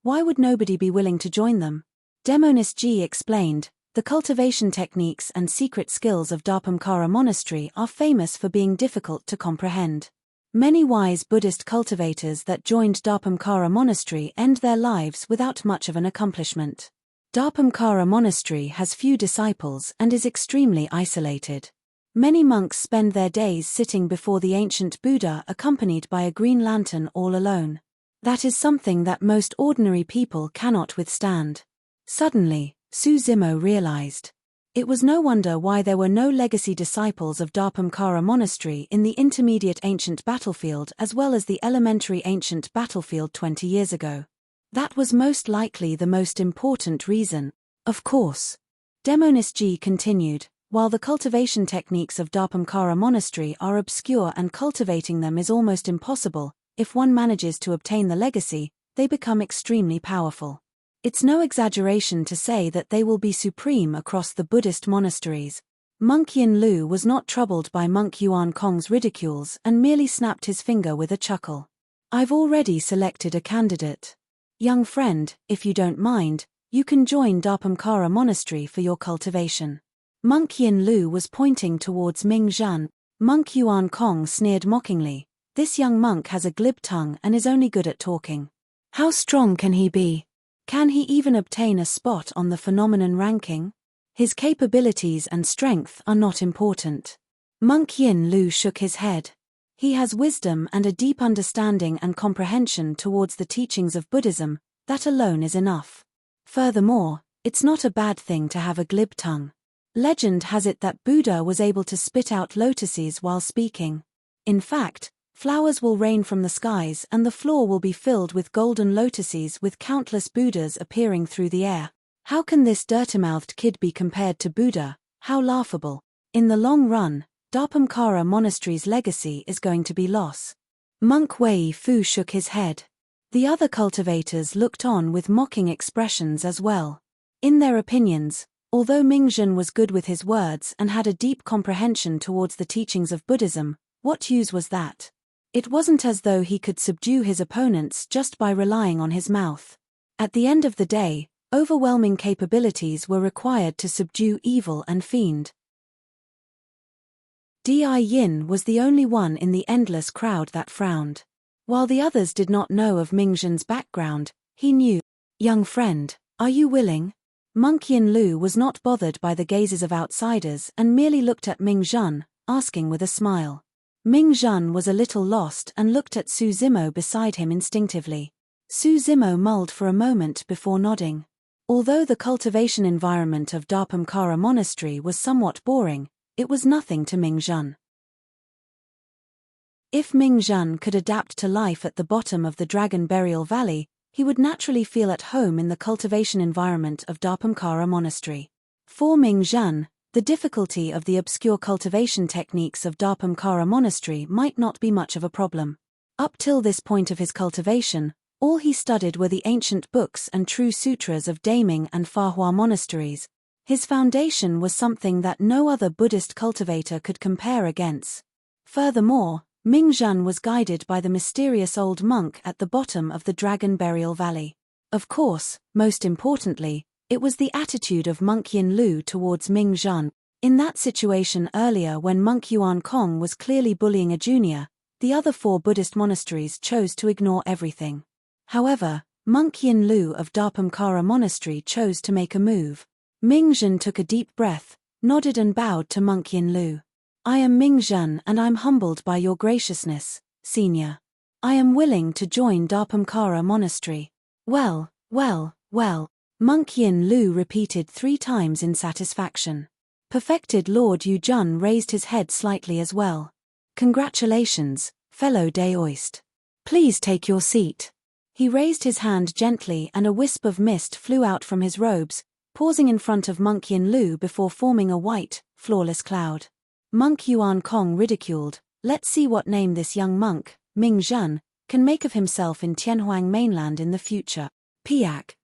Why would nobody be willing to join them? Demonis Ji explained, "The cultivation techniques and secret skills of Dharpamkara Monastery are famous for being difficult to comprehend. Many wise Buddhist cultivators that joined Dharpamkara Monastery end their lives without much of an accomplishment. Dharpamkara Monastery has few disciples and is extremely isolated. Many monks spend their days sitting before the ancient Buddha accompanied by a green lantern all alone. That is something that most ordinary people cannot withstand." Suddenly, Su Zimo realized. It was no wonder why there were no legacy disciples of Dharpamkara Monastery in the intermediate ancient battlefield as well as the elementary ancient battlefield 20 years ago. That was most likely the most important reason. Of course. Demonis Ji continued, "While the cultivation techniques of Dharpamkara Monastery are obscure and cultivating them is almost impossible, if one manages to obtain the legacy, they become extremely powerful. It's no exaggeration to say that they will be supreme across the Buddhist monasteries." Monk Yin Lu was not troubled by Monk Yuan Kong's ridicules and merely snapped his finger with a chuckle. "I've already selected a candidate. Young friend, if you don't mind, you can join Dharpamkara Monastery for your cultivation." Monk Yin Lu was pointing towards Ming Zhan. Monk Yuan Kong sneered mockingly, "This young monk has a glib tongue and is only good at talking. How strong can he be?" Can he even obtain a spot on the phenomenon ranking? His capabilities and strength are not important. Monk Yin Lu shook his head. He has wisdom and a deep understanding and comprehension towards the teachings of Buddhism. That alone is enough. Furthermore, it's not a bad thing to have a glib tongue. Legend has it that Buddha was able to spit out lotuses while speaking. In fact, flowers will rain from the skies and the floor will be filled with golden lotuses with countless Buddhas appearing through the air. How can this dirty-mouthed kid be compared to Buddha? How laughable. In the long run, Dharpamkara Monastery's legacy is going to be loss. Monk Wei Fu shook his head. The other cultivators looked on with mocking expressions as well. In their opinions, although Mingzhen was good with his words and had a deep comprehension towards the teachings of Buddhism, what use was that? It wasn't as though he could subdue his opponents just by relying on his mouth. At the end of the day, overwhelming capabilities were required to subdue evil and fiend. Di Yin was the only one in the endless crowd that frowned. While the others did not know of Mingzhen's background, he knew. Young friend, are you willing? Monk Yin Lu was not bothered by the gazes of outsiders and merely looked at Mingzhen, asking with a smile. Mingzhen was a little lost and looked at Su Zimo beside him instinctively. Su Zimo mulled for a moment before nodding. Although the cultivation environment of Dharpamkara Monastery was somewhat boring, it was nothing to Mingzhen. If Mingzhen could adapt to life at the bottom of the Dragon Burial Valley, he would naturally feel at home in the cultivation environment of Dharpamkara Monastery. For Mingzhen, the difficulty of the obscure cultivation techniques of Dharpamkara Monastery might not be much of a problem. Up till this point of his cultivation, all he studied were the ancient books and true sutras of Daming and Fahua monasteries. His foundation was something that no other Buddhist cultivator could compare against. Furthermore, Mingzhen was guided by the mysterious old monk at the bottom of the Dragon Burial Valley. Of course, most importantly, it was the attitude of Monk Yin Lu towards Mingzhen. In that situation earlier when Monk Yuan Kong was clearly bullying a junior, the other 4 Buddhist monasteries chose to ignore everything. However, Monk Yin Lu of Dharpamkara Monastery chose to make a move. Mingzhen took a deep breath, nodded and bowed to Monk Yin Lu. I am Mingzhen and I'm humbled by your graciousness, senior. I am willing to join Dharpamkara Monastery. Well, Monk Yin Lu repeated 3 times in satisfaction. Perfected Lord Yujun raised his head slightly as well. Congratulations, fellow Daoist. Please take your seat. He raised his hand gently and a wisp of mist flew out from his robes, pausing in front of Monk Yin Lu before forming a white, flawless cloud. Monk Yuan Kong ridiculed, let's see what name this young monk, Mingzhen, can make of himself in Tianhuang mainland in the future. Piak.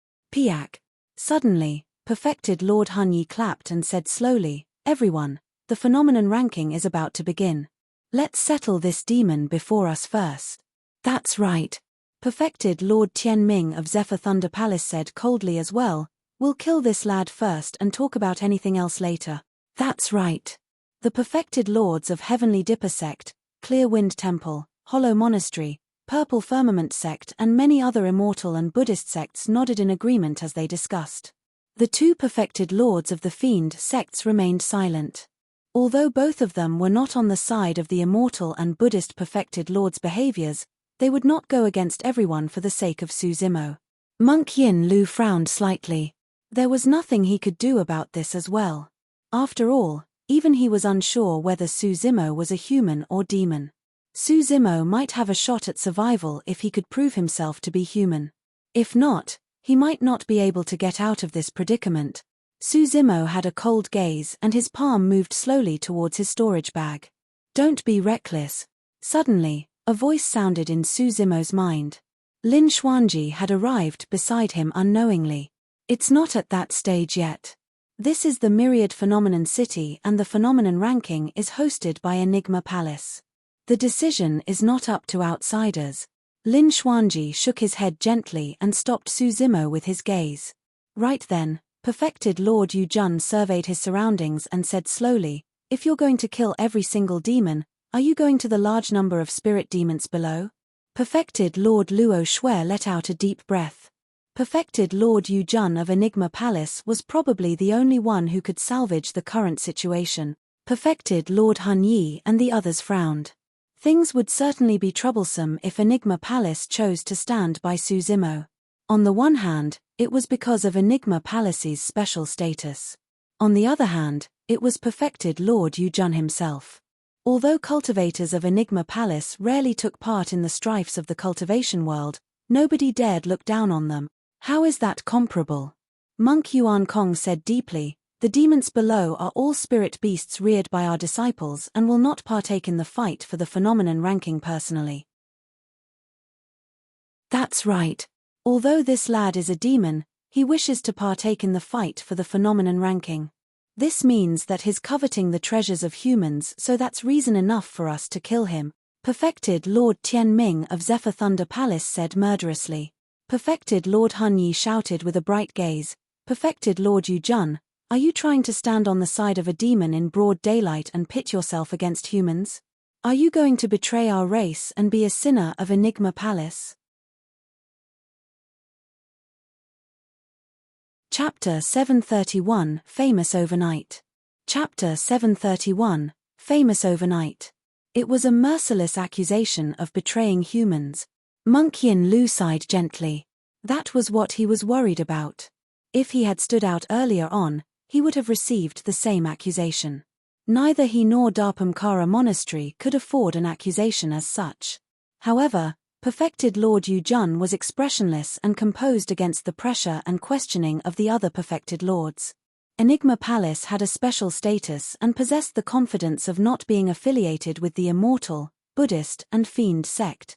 Suddenly, Perfected Lord Hunyi clapped and said slowly, everyone, the phenomenon ranking is about to begin. Let's settle this demon before us first. That's right. Perfected Lord Tianming of Zephyr Thunder Palace said coldly as well, we'll kill this lad first and talk about anything else later. That's right. The perfected lords of Heavenly Dipper Sect, Clear Wind Temple, Hollow Monastery, Purple Firmament Sect and many other Immortal and Buddhist sects nodded in agreement as they discussed. The 2 perfected lords of the Fiend sects remained silent. Although both of them were not on the side of the Immortal and Buddhist perfected lords' behaviors, they would not go against everyone for the sake of Su Zimo. Monk Yin Lu frowned slightly. There was nothing he could do about this as well. After all, even he was unsure whether Su Zimo was a human or demon. Su Zimo might have a shot at survival if he could prove himself to be human. If not, he might not be able to get out of this predicament. Su Zimo had a cold gaze and his palm moved slowly towards his storage bag. Don't be reckless. Suddenly, a voice sounded in Su Zimo's mind. Lin Xuanji had arrived beside him unknowingly. It's not at that stage yet. This is the Myriad Phenomenon City and the Phenomenon Ranking is hosted by Enigma Palace. The decision is not up to outsiders. Lin Xuanji shook his head gently and stopped Su Zimo with his gaze. Right then, Perfected Lord Yujun surveyed his surroundings and said slowly, if you're going to kill every single demon, are you going to the large number of spirit demons below? Perfected Lord Luo Shui let out a deep breath. Perfected Lord Yu-jun of Enigma Palace was probably the only one who could salvage the current situation. Perfected Lord Hun-yi and the others frowned. Things would certainly be troublesome if Enigma Palace chose to stand by Su Zimo. On the one hand, it was because of Enigma Palace's special status. On the other hand, it was Perfected Lord Yu-jun himself. Although cultivators of Enigma Palace rarely took part in the strifes of the cultivation world, nobody dared look down on them. How is that comparable? Monk Yuan Kong said deeply, "The demons below are all spirit beasts reared by our disciples and will not partake in the fight for the phenomenon ranking personally." That's right. Although this lad is a demon, he wishes to partake in the fight for the phenomenon ranking. This means that he's coveting the treasures of humans, so that's reason enough for us to kill him. Perfected Lord Tianming of Zephyr Thunder Palace said murderously. Perfected Lord Hun-yi shouted with a bright gaze, "Perfected Lord Yu-jun, are you trying to stand on the side of a demon in broad daylight and pit yourself against humans? Are you going to betray our race and be a sinner of Enigma Palace?" Chapter 731, Famous Overnight. Chapter 731, Famous Overnight. It was a merciless accusation of betraying humans. Monk Yin Lu sighed gently. That was what he was worried about. If he had stood out earlier on, he would have received the same accusation. Neither he nor Dharpamkara Monastery could afford an accusation as such. However, Perfected Lord Yu-jun was expressionless and composed against the pressure and questioning of the other Perfected Lords. Enigma Palace had a special status and possessed the confidence of not being affiliated with the Immortal, Buddhist and Fiend sect.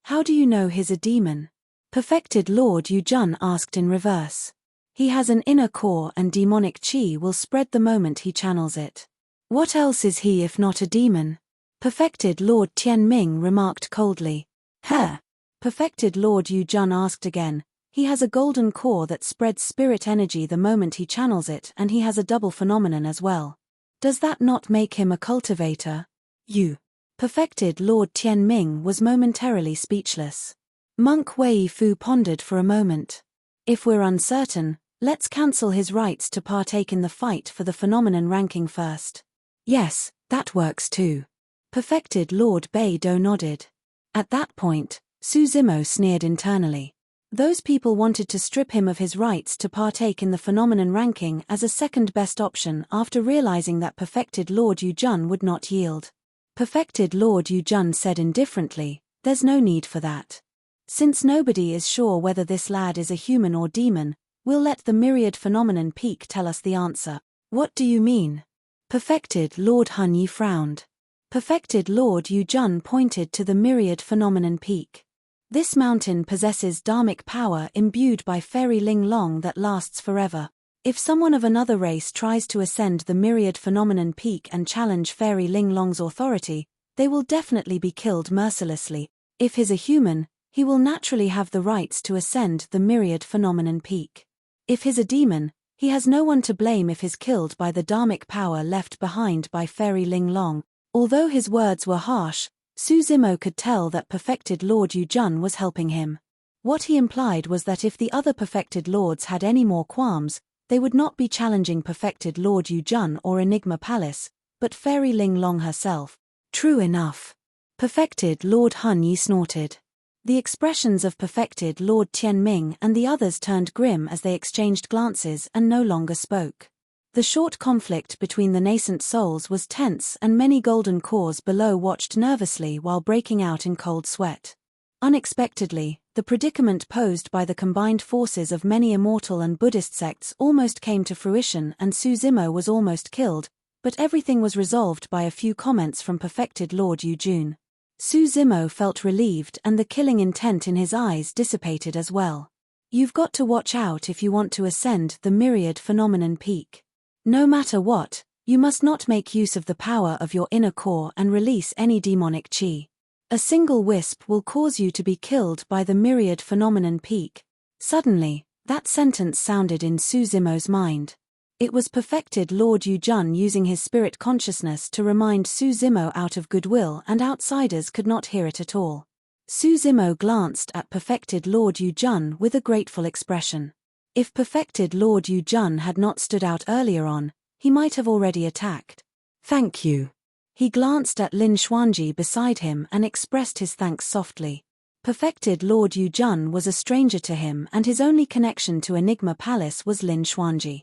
"How do you know he's a demon?" Perfected Lord Yu-jun asked in reverse. "He has an inner core and demonic chi will spread the moment he channels it." "What else is he if not a demon?" Perfected Lord Tianming remarked coldly. "Huh?" Perfected Lord Yu-jun asked again. "He has a golden core that spreads spirit energy the moment he channels it, and he has a double phenomenon as well. Does that not make him a cultivator?" "You." Perfected Lord Tianming was momentarily speechless. Monk Wei Fu pondered for a moment. "If we're uncertain, let's cancel his rights to partake in the fight for the phenomenon ranking first." "Yes, that works too." Perfected Lord Bei-do nodded. At that point, Su Zimo sneered internally. Those people wanted to strip him of his rights to partake in the phenomenon ranking as a second best option after realizing that Perfected Lord Yu-jun would not yield. Perfected Lord Yu-jun said indifferently, "There's no need for that. Since nobody is sure whether this lad is a human or demon, we'll let the myriad phenomenon peak tell us the answer." "What do you mean?" Perfected Lord Hun-yi frowned. Perfected Lord Yu-jun pointed to the myriad phenomenon peak. "This mountain possesses dharmic power imbued by fairy Ling Long that lasts forever. If someone of another race tries to ascend the myriad phenomenon peak and challenge fairy Ling Long's authority, they will definitely be killed mercilessly. If he's a human, he will naturally have the rights to ascend the myriad phenomenon peak. If he's a demon, he has no one to blame if he's killed by the dharmic power left behind by fairy Ling Long." Although his words were harsh, Su Zimo could tell that Perfected Lord Yu-jun was helping him. What he implied was that if the other Perfected Lords had any more qualms, they would not be challenging Perfected Lord Yu-jun or Enigma Palace, but fairy Ling Long herself. "True enough." Perfected Lord Hun-yi snorted. The expressions of Perfected Lord Tianming and the others turned grim as they exchanged glances and no longer spoke. The short conflict between the nascent souls was tense and many golden cores below watched nervously while breaking out in cold sweat. Unexpectedly, the predicament posed by the combined forces of many Immortal and Buddhist sects almost came to fruition and Su Zimo was almost killed, but everything was resolved by a few comments from Perfected Lord Yu-jun. Su Zimo felt relieved and the killing intent in his eyes dissipated as well. "You've got to watch out if you want to ascend the myriad phenomenon peak. No matter what, you must not make use of the power of your inner core and release any demonic chi. A single wisp will cause you to be killed by the myriad phenomenon peak." Suddenly, that sentence sounded in Su Zimo's mind. It was Perfected Lord Yu-jun using his spirit consciousness to remind Su Zimo out of goodwill and outsiders could not hear it at all. Su Zimo glanced at perfected Lord Yu Jun with a grateful expression. If perfected Lord Yu Jun had not stood out earlier on, he might have already attacked. Thank you. He glanced at Lin Xuanji beside him and expressed his thanks softly. Perfected Lord Yu Jun was a stranger to him and his only connection to Enigma Palace was Lin Xuanji.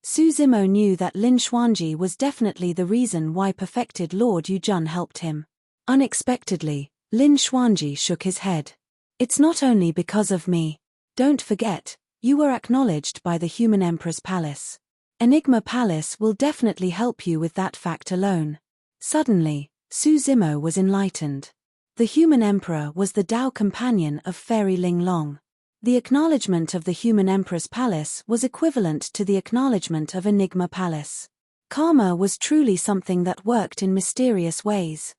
Su Zimo knew that Lin Xuanji was definitely the reason why perfected Lord Yu Jun helped him. Unexpectedly, Lin Xuanji shook his head. It's not only because of me. Don't forget, you were acknowledged by the Human Emperor's palace. Enigma Palace will definitely help you with that fact alone. Suddenly, Su Zimo was enlightened. The Human Emperor was the Tao companion of Fairy Ling Long. The acknowledgement of the Human Emperor's palace was equivalent to the acknowledgement of Enigma Palace. Karma was truly something that worked in mysterious ways.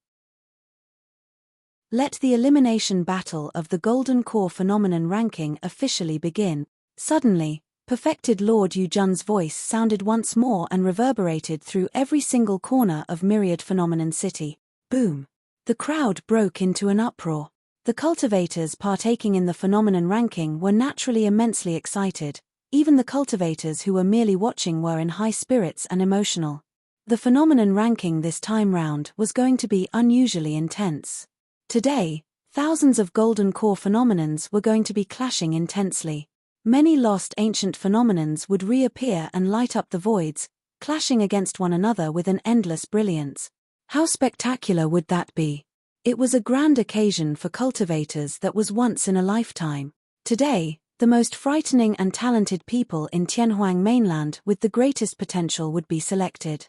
Let the elimination battle of the Golden Core phenomenon ranking officially begin. Suddenly, perfected Lord Yu Jun's voice sounded once more and reverberated through every single corner of Myriad Phenomenon City. Boom! The crowd broke into an uproar. The cultivators partaking in the phenomenon ranking were naturally immensely excited. Even the cultivators who were merely watching were in high spirits and emotional. The phenomenon ranking this time round was going to be unusually intense. Today, thousands of Golden Core phenomenons were going to be clashing intensely. Many lost ancient phenomenons would reappear and light up the voids, clashing against one another with an endless brilliance. How spectacular would that be? It was a grand occasion for cultivators that was once in a lifetime. Today, the most frightening and talented people in Tianhuang mainland with the greatest potential would be selected.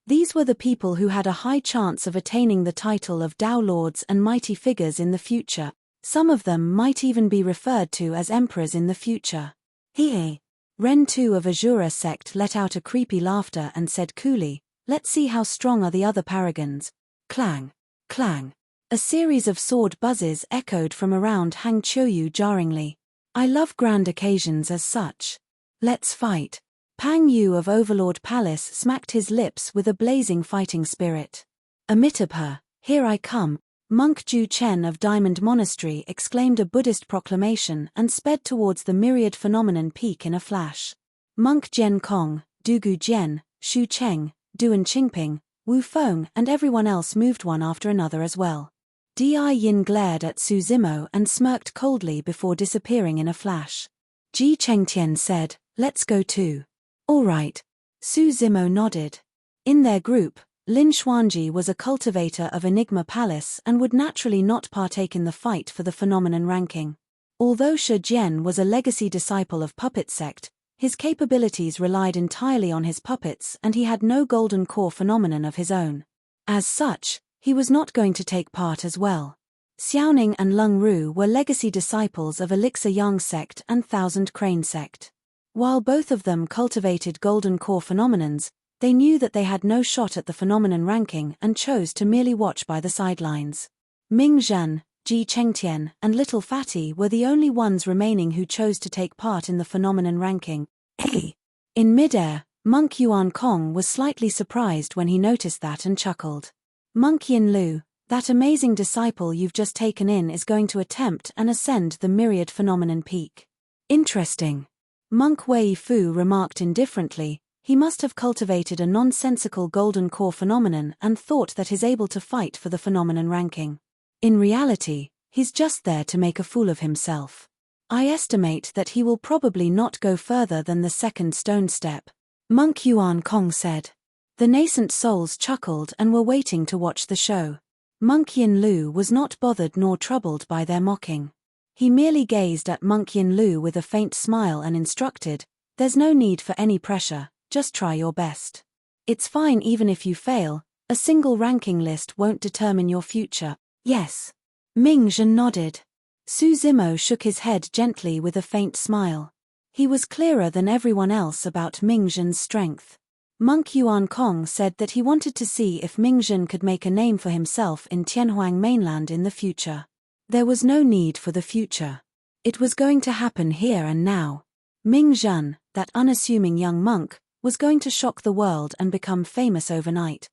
These were the people who had a high chance of attaining the title of Tao Lords and mighty figures in the future. Some of them might even be referred to as emperors in the future. Hee. Ren Tu of Azura sect let out a creepy laughter and said coolly, "Let's see how strong are the other paragons." Clang. Clang. A series of sword buzzes echoed from around Hang Qiuyu jarringly. I love grand occasions as such. Let's fight. Pang Yu of Overlord Palace smacked his lips with a blazing fighting spirit. Amitabha, here I come. Monk Ju Chen of Diamond Monastery exclaimed a Buddhist proclamation and sped towards the Myriad Phenomenon Peak in a flash. Monk Jian Kong, Dugu Jian, Shu Cheng, Duan Qingping, Wu Feng and everyone else moved one after another as well. Di Yin glared at Su Zimo and smirked coldly before disappearing in a flash. Ji Chengtian said, "Let's go too." All right. Su Zimo nodded. In their group, Lin Xuanji was a cultivator of Enigma Palace and would naturally not partake in the fight for the phenomenon ranking. Although Shi Jian was a legacy disciple of Puppet Sect, his capabilities relied entirely on his puppets and he had no Golden Core phenomenon of his own. As such, he was not going to take part as well. Xiaoning and Lung Ru were legacy disciples of Elixir Yang Sect and Thousand Crane Sect. While both of them cultivated Golden Core phenomenons, they knew that they had no shot at the phenomenon ranking and chose to merely watch by the sidelines. Ming Zhan, Ji Chengtian, and Little Fatty were the only ones remaining who chose to take part in the phenomenon ranking. Hey! In midair, Monk Yuan Kong was slightly surprised when he noticed that and chuckled. Monk Yin Lu, that amazing disciple you've just taken in is going to attempt and ascend the Myriad Phenomenon Peak. Interesting. Monk Wei Fu remarked indifferently, he must have cultivated a nonsensical Golden Core phenomenon and thought that he's able to fight for the phenomenon ranking. In reality, he's just there to make a fool of himself. I estimate that he will probably not go further than the second stone step. Monk Yuan Kong said. The nascent souls chuckled and were waiting to watch the show. Monk Yin Lu was not bothered nor troubled by their mocking. He merely gazed at Monk Yin Lu with a faint smile and instructed, "There's no need for any pressure, just try your best. It's fine even if you fail, a single ranking list won't determine your future." Yes. Ming Zhan nodded. Su Zimo shook his head gently with a faint smile. He was clearer than everyone else about Ming Zhan's strength. Monk Yuan Kong said that he wanted to see if Ming Zhan could make a name for himself in Tianhuang mainland in the future. There was no need for the future. It was going to happen here and now. Ming Zhan, that unassuming young monk, was going to shock the world and become famous overnight.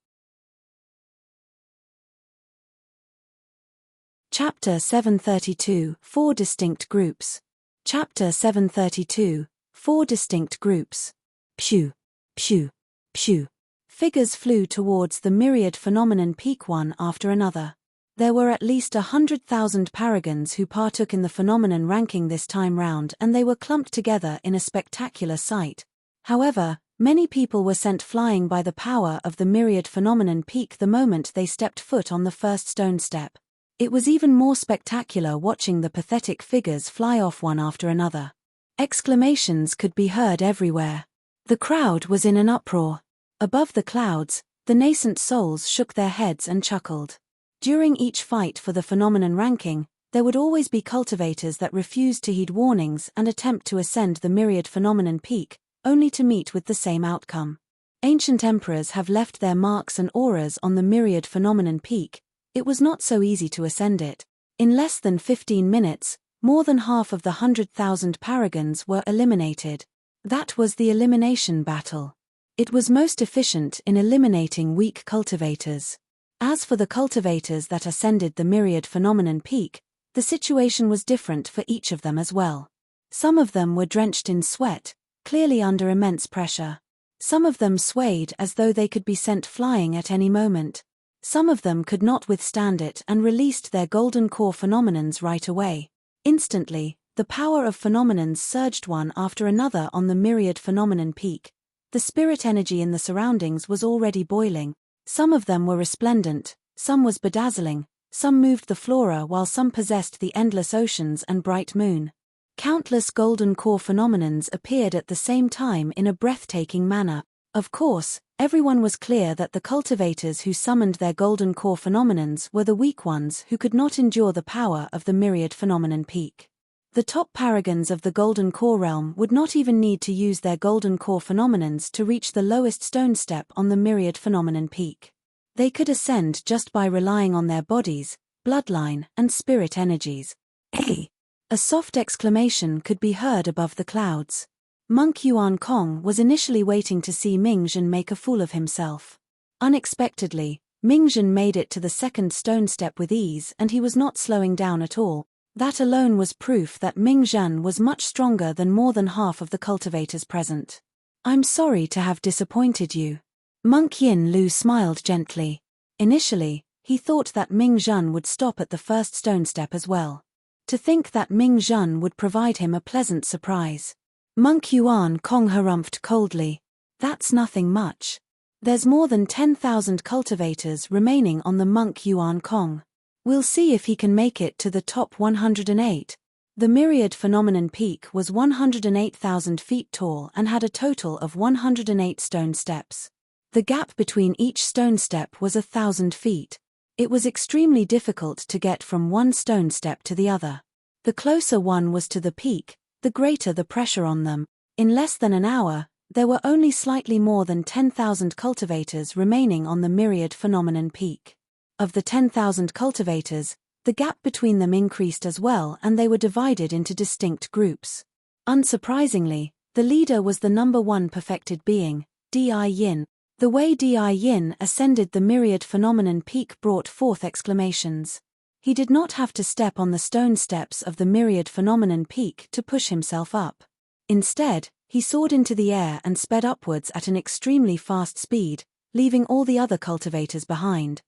Chapter 732, 4 distinct groups. Chapter 732, 4 distinct groups. Phew, phew, phew. Figures flew towards the myriad phenomenon peak one after another. There were at least 100,000 paragons who partook in the phenomenon ranking this time round, and they were clumped together in a spectacular sight. However, many people were sent flying by the power of the myriad phenomenon peak the moment they stepped foot on the first stone step. It was even more spectacular watching the pathetic figures fly off one after another. Exclamations could be heard everywhere. The crowd was in an uproar. Above the clouds, the nascent souls shook their heads and chuckled. During each fight for the phenomenon ranking, there would always be cultivators that refused to heed warnings and attempt to ascend the myriad phenomenon peak, only to meet with the same outcome. Ancient emperors have left their marks and auras on the myriad phenomenon peak. It was not so easy to ascend it. In less than 15 minutes, more than half of the 100,000 paragons were eliminated. That was the elimination battle. It was most efficient in eliminating weak cultivators. As for the cultivators that ascended the myriad phenomenon peak, the situation was different for each of them as well. Some of them were drenched in sweat, clearly under immense pressure. Some of them swayed as though they could be sent flying at any moment. Some of them could not withstand it and released their golden core phenomenons right away. Instantly, the power of phenomenons surged one after another on the myriad phenomenon peak. The spirit energy in the surroundings was already boiling. Some of them were resplendent, some was bedazzling, some moved the flora while some possessed the endless oceans and bright moon. Countless golden core phenomenons appeared at the same time in a breathtaking manner. Of course, everyone was clear that the cultivators who summoned their golden core phenomenons were the weak ones who could not endure the power of the myriad phenomenon peak. The top paragons of the golden core realm would not even need to use their golden core phenomenons to reach the lowest stone step on the myriad phenomenon peak. They could ascend just by relying on their bodies, bloodline, and spirit energies. A soft exclamation could be heard above the clouds. Monk Yuan Kong was initially waiting to see Mingzhen make a fool of himself. Unexpectedly, Mingzhen made it to the second stone step with ease, and he was not slowing down at all. That alone was proof that Mingzhen was much stronger than more than half of the cultivators present. "I'm sorry to have disappointed you." Monk Yin Lu smiled gently. Initially, he thought that Mingzhen would stop at the first stone step as well. To think that Mingzhen would provide him a pleasant surprise. Monk Yuan Kong harumphed coldly. "That's nothing much. There's more than 10,000 cultivators remaining on the Monk Yuan Kong. We'll see if he can make it to the top 108. The myriad phenomenon peak was 108,000 feet tall and had a total of 108 stone steps. The gap between each stone step was 1,000 feet. It was extremely difficult to get from one stone step to the other. The closer one was to the peak, the greater the pressure on them. In less than an hour, there were only slightly more than 10,000 cultivators remaining on the myriad phenomenon peak. Of the 10,000 cultivators, the gap between them increased as well, and they were divided into distinct groups. Unsurprisingly, the leader was the number one perfected being, Di Yin. The way Di Yin ascended the myriad phenomenon peak brought forth exclamations. He did not have to step on the stone steps of the myriad phenomenon peak to push himself up. Instead, he soared into the air and sped upwards at an extremely fast speed, leaving all the other cultivators behind.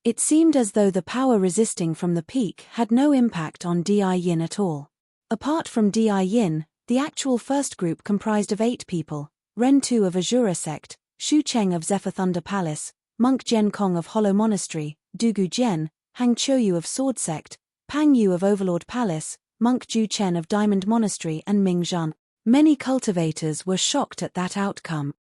It seemed as though the power resisting from the peak had no impact on Di Yin at all. Apart from Di Yin, the actual first group comprised of 8 people: Ren Tu of Azura Sect, Shu Cheng of Zephyr Thunder Palace, Monk Jian Kong of Hollow Monastery, Dugu Jian, Hang Qiuyu of Sword Sect, Pang Yu of Overlord Palace, Monk Ju Chen of Diamond Monastery, and Ming Zhan. Many cultivators were shocked at that outcome.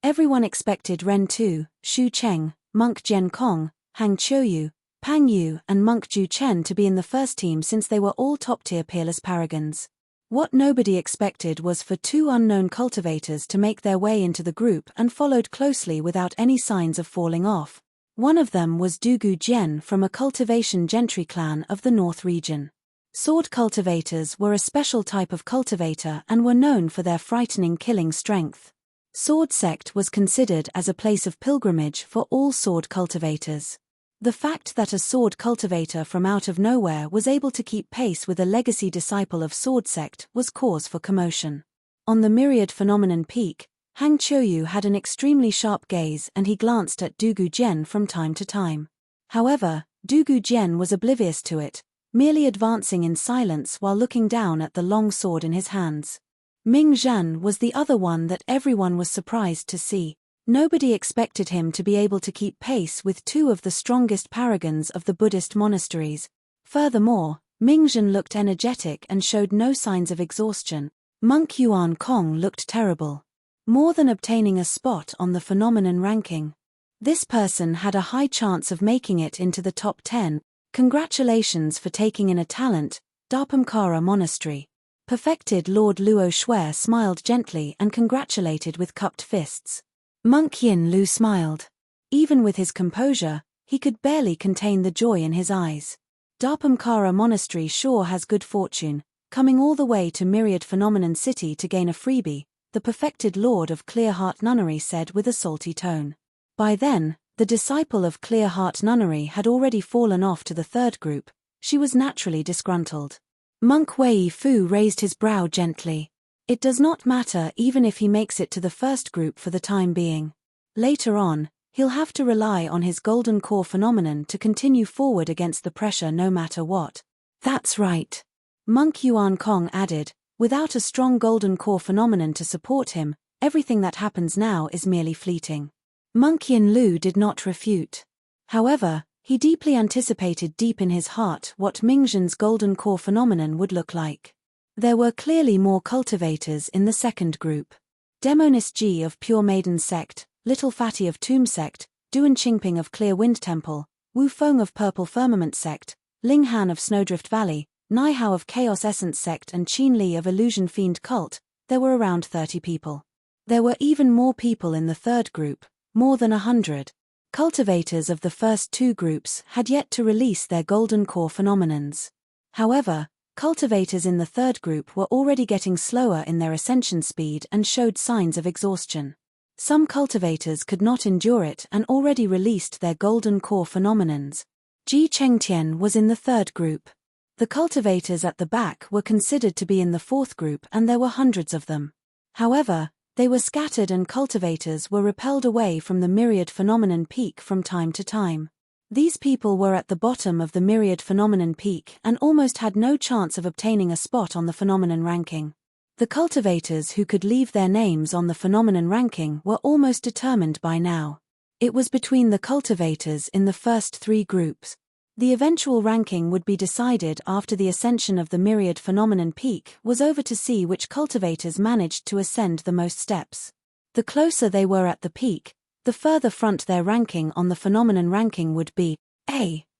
Everyone expected Ren Tu, Shu Cheng, Monk Jian Kong, Hang Qiuyu, Pang Yu, and Monk Ju Chen to be in the first team, since they were all top-tier peerless paragons. What nobody expected was for 2 unknown cultivators to make their way into the group and followed closely without any signs of falling off. One of them was Dugu Jian from a cultivation gentry clan of the North region. Sword cultivators were a special type of cultivator and were known for their frightening killing strength. Sword Sect was considered as a place of pilgrimage for all sword cultivators. The fact that a sword cultivator from out of nowhere was able to keep pace with a legacy disciple of Sword Sect was cause for commotion. On the myriad phenomenon peak, Hang Qiuyu had an extremely sharp gaze and he glanced at Du Gujian from time to time. However, Du Gujian was oblivious to it, merely advancing in silence while looking down at the long sword in his hands. Ming Zhan was the other one that everyone was surprised to see. Nobody expected him to be able to keep pace with two of the strongest paragons of the Buddhist monasteries. Furthermore, Ming Zhan looked energetic and showed no signs of exhaustion. Monk Yuan Kong looked terrible. More than obtaining a spot on the phenomenon ranking. This person had a high chance of making it into the top 10. Congratulations for taking in a talent, Dharpamkara Monastery. Perfected Lord Luo Shui smiled gently and congratulated with cupped fists. Monk Yin Lu smiled. Even with his composure, he could barely contain the joy in his eyes. Dharpamkara Monastery sure has good fortune, coming all the way to Myriad Phenomenon City to gain a freebie, the perfected Lord of Clear Heart Nunnery said with a salty tone. By then, the disciple of Clear Heart Nunnery had already fallen off to the third group. She was naturally disgruntled. Monk Wei Fu raised his brow gently. It does not matter even if he makes it to the first group for the time being. Later on, he'll have to rely on his golden core phenomenon to continue forward against the pressure no matter what. That's right. Monk Yuan Kong added, without a strong golden core phenomenon to support him, everything that happens now is merely fleeting. Monk Yin Lu did not refute. However, he deeply anticipated deep in his heart what Ming Zhan's golden core phenomenon would look like. There were clearly more cultivators in the second group. Demonis Ji of Pure Maiden Sect, Little Fatty of Tomb Sect, Duan Qingping of Clear Wind Temple, Wu Feng of Purple Firmament Sect, Ling Han of Snowdrift Valley, Nai Hao of Chaos Essence Sect and Qin Li of Illusion Fiend Cult. There were around 30 people. There were even more people in the third group, more than 100. Cultivators of the first two groups had yet to release their golden core phenomenons. However, cultivators in the third group were already getting slower in their ascension speed and showed signs of exhaustion. Some cultivators could not endure it and already released their golden core phenomenons. Ji Chengtian was in the third group. The cultivators at the back were considered to be in the fourth group and there were hundreds of them. However, they were scattered and cultivators were repelled away from the Myriad Phenomenon Peak from time to time. These people were at the bottom of the Myriad Phenomenon Peak and almost had no chance of obtaining a spot on the phenomenon ranking. The cultivators who could leave their names on the phenomenon ranking were almost determined by now. It was between the cultivators in the first three groups. The eventual ranking would be decided after the ascension of the Myriad Phenomenon Peak was over to see which cultivators managed to ascend the most steps. The closer they were at the peak, the further front their ranking on the phenomenon ranking would be.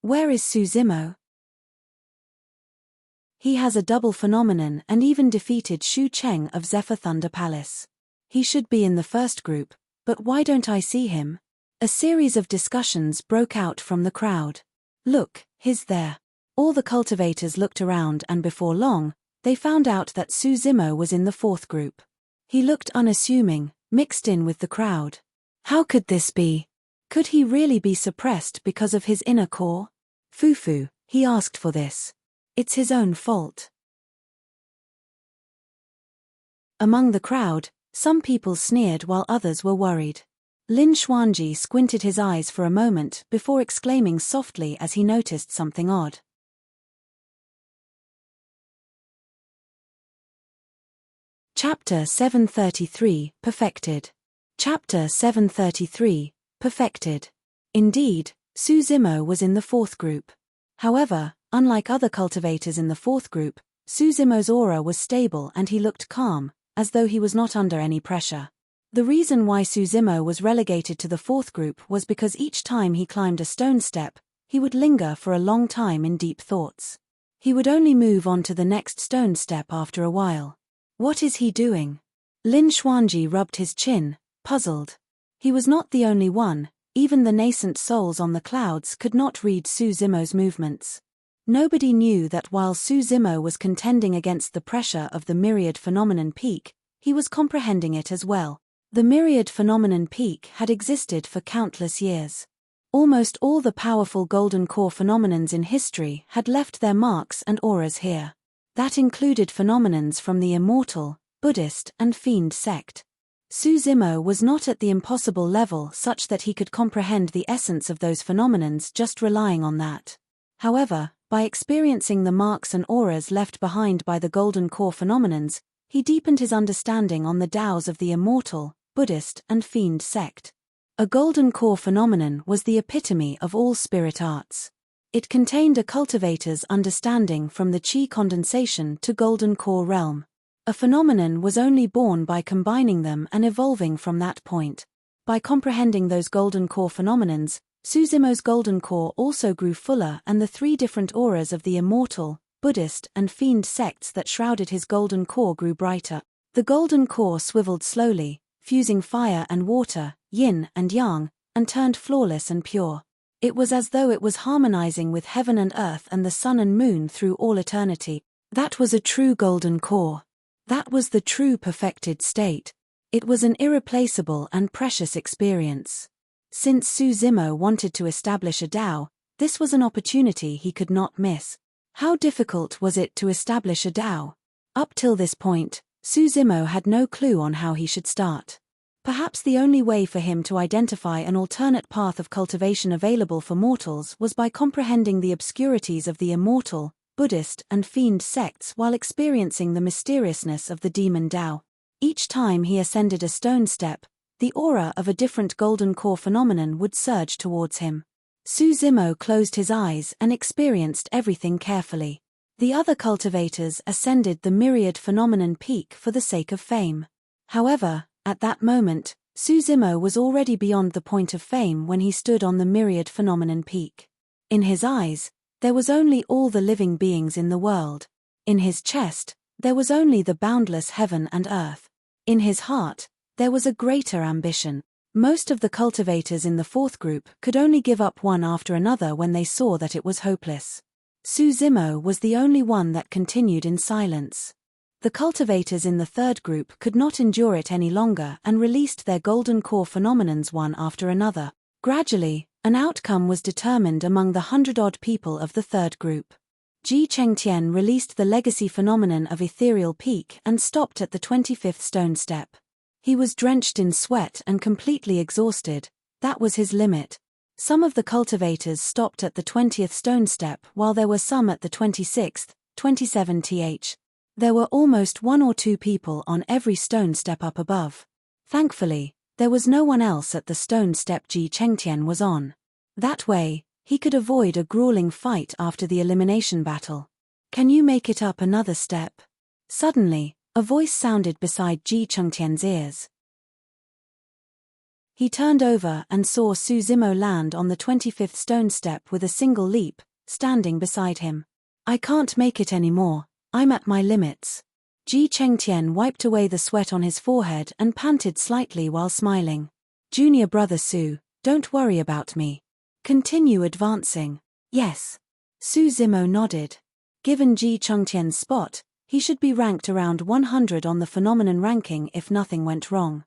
Where is Su Zimo? He has a double phenomenon and even defeated Shu Cheng of Zephyr Thunder Palace. He should be in the first group, but why don't I see him? A series of discussions broke out from the crowd. Look, he's there. All the cultivators looked around and before long, they found out that Su Zimo was in the fourth group. He looked unassuming, mixed in with the crowd. How could this be? Could he really be suppressed because of his inner core? Fufu, he asked for this. It's his own fault. Among the crowd, some people sneered while others were worried. Lin Xuanji squinted his eyes for a moment before exclaiming softly as he noticed something odd. Chapter 733, Perfected. Chapter 733, Perfected. Indeed, Su Zimo was in the fourth group. However, unlike other cultivators in the fourth group, Su Zimo's aura was stable and he looked calm, as though he was not under any pressure. The reason why Su Zimo was relegated to the fourth group was because each time he climbed a stone step, he would linger for a long time in deep thoughts. He would only move on to the next stone step after a while. What is he doing? Lin Xuanji rubbed his chin, puzzled. He was not the only one, even the nascent souls on the clouds could not read Su Zimo's movements. Nobody knew that while Su Zimo was contending against the pressure of the Myriad Phenomenon Peak, he was comprehending it as well. The myriad phenomenon peak had existed for countless years. Almost all the powerful golden core phenomenons in history had left their marks and auras here. That included phenomenons from the Immortal, Buddhist, and Fiend sect. Suzumo was not at the impossible level such that he could comprehend the essence of those phenomenons just relying on that. However, by experiencing the marks and auras left behind by the golden core phenomenons, he deepened his understanding on the Taoes of the Immortal, Buddhist, and Fiend sect. A golden core phenomenon was the epitome of all spirit arts. It contained a cultivator's understanding from the chi condensation to golden core realm. A phenomenon was only born by combining them and evolving from that point. By comprehending those golden core phenomenons, Suzumo's golden core also grew fuller, and the three different auras of the Immortal, Buddhist, and Fiend sects that shrouded his golden core grew brighter. The golden core swiveled slowly, fusing fire and water, yin and yang, and turned flawless and pure. It was as though it was harmonizing with heaven and earth and the sun and moon through all eternity. That was a true golden core. That was the true perfected state. It was an irreplaceable and precious experience. Since Suzumo wanted to establish a Tao, this was an opportunity he could not miss. How difficult was it to establish a Tao? Up till this point, Suzumo had no clue on how he should start. Perhaps the only way for him to identify an alternate path of cultivation available for mortals was by comprehending the obscurities of the Immortal, Buddhist, and Fiend sects while experiencing the mysteriousness of the demon Tao. Each time he ascended a stone step, the aura of a different golden core phenomenon would surge towards him. Suzumo closed his eyes and experienced everything carefully. The other cultivators ascended the myriad phenomenon peak for the sake of fame. However, at that moment, Suzumo was already beyond the point of fame when he stood on the myriad phenomenon peak. In his eyes, there was only all the living beings in the world. In his chest, there was only the boundless heaven and earth. In his heart, there was a greater ambition. Most of the cultivators in the fourth group could only give up one after another when they saw that it was hopeless. Suzumo was the only one that continued in silence. The cultivators in the third group could not endure it any longer and released their golden core phenomenons one after another. Gradually, an outcome was determined among the 100-odd people of the third group. Ji Chengtian released the legacy phenomenon of ethereal peak and stopped at the 25th stone step. He was drenched in sweat and completely exhausted. That was his limit. Some of the cultivators stopped at the 20th stone step while there were some at the 26th, 27th. There were almost 1 or 2 people on every stone step up above. Thankfully, there was no one else at the stone step Ji Chengtian was on. That way, he could avoid a grueling fight after the elimination battle. "Can you make it up another step?" Suddenly, a voice sounded beside Ji Chengtian's ears. He turned over and saw Suzumo land on the 25th stone step with a single leap, standing beside him. "I can't make it anymore, I'm at my limits." Ji Chengtian wiped away the sweat on his forehead and panted slightly while smiling. "Junior brother Su, don't worry about me. Continue advancing." "Yes." Suzumo nodded. Given Ji Chengtian's spot, he should be ranked around 100 on the phenomenon ranking if nothing went wrong.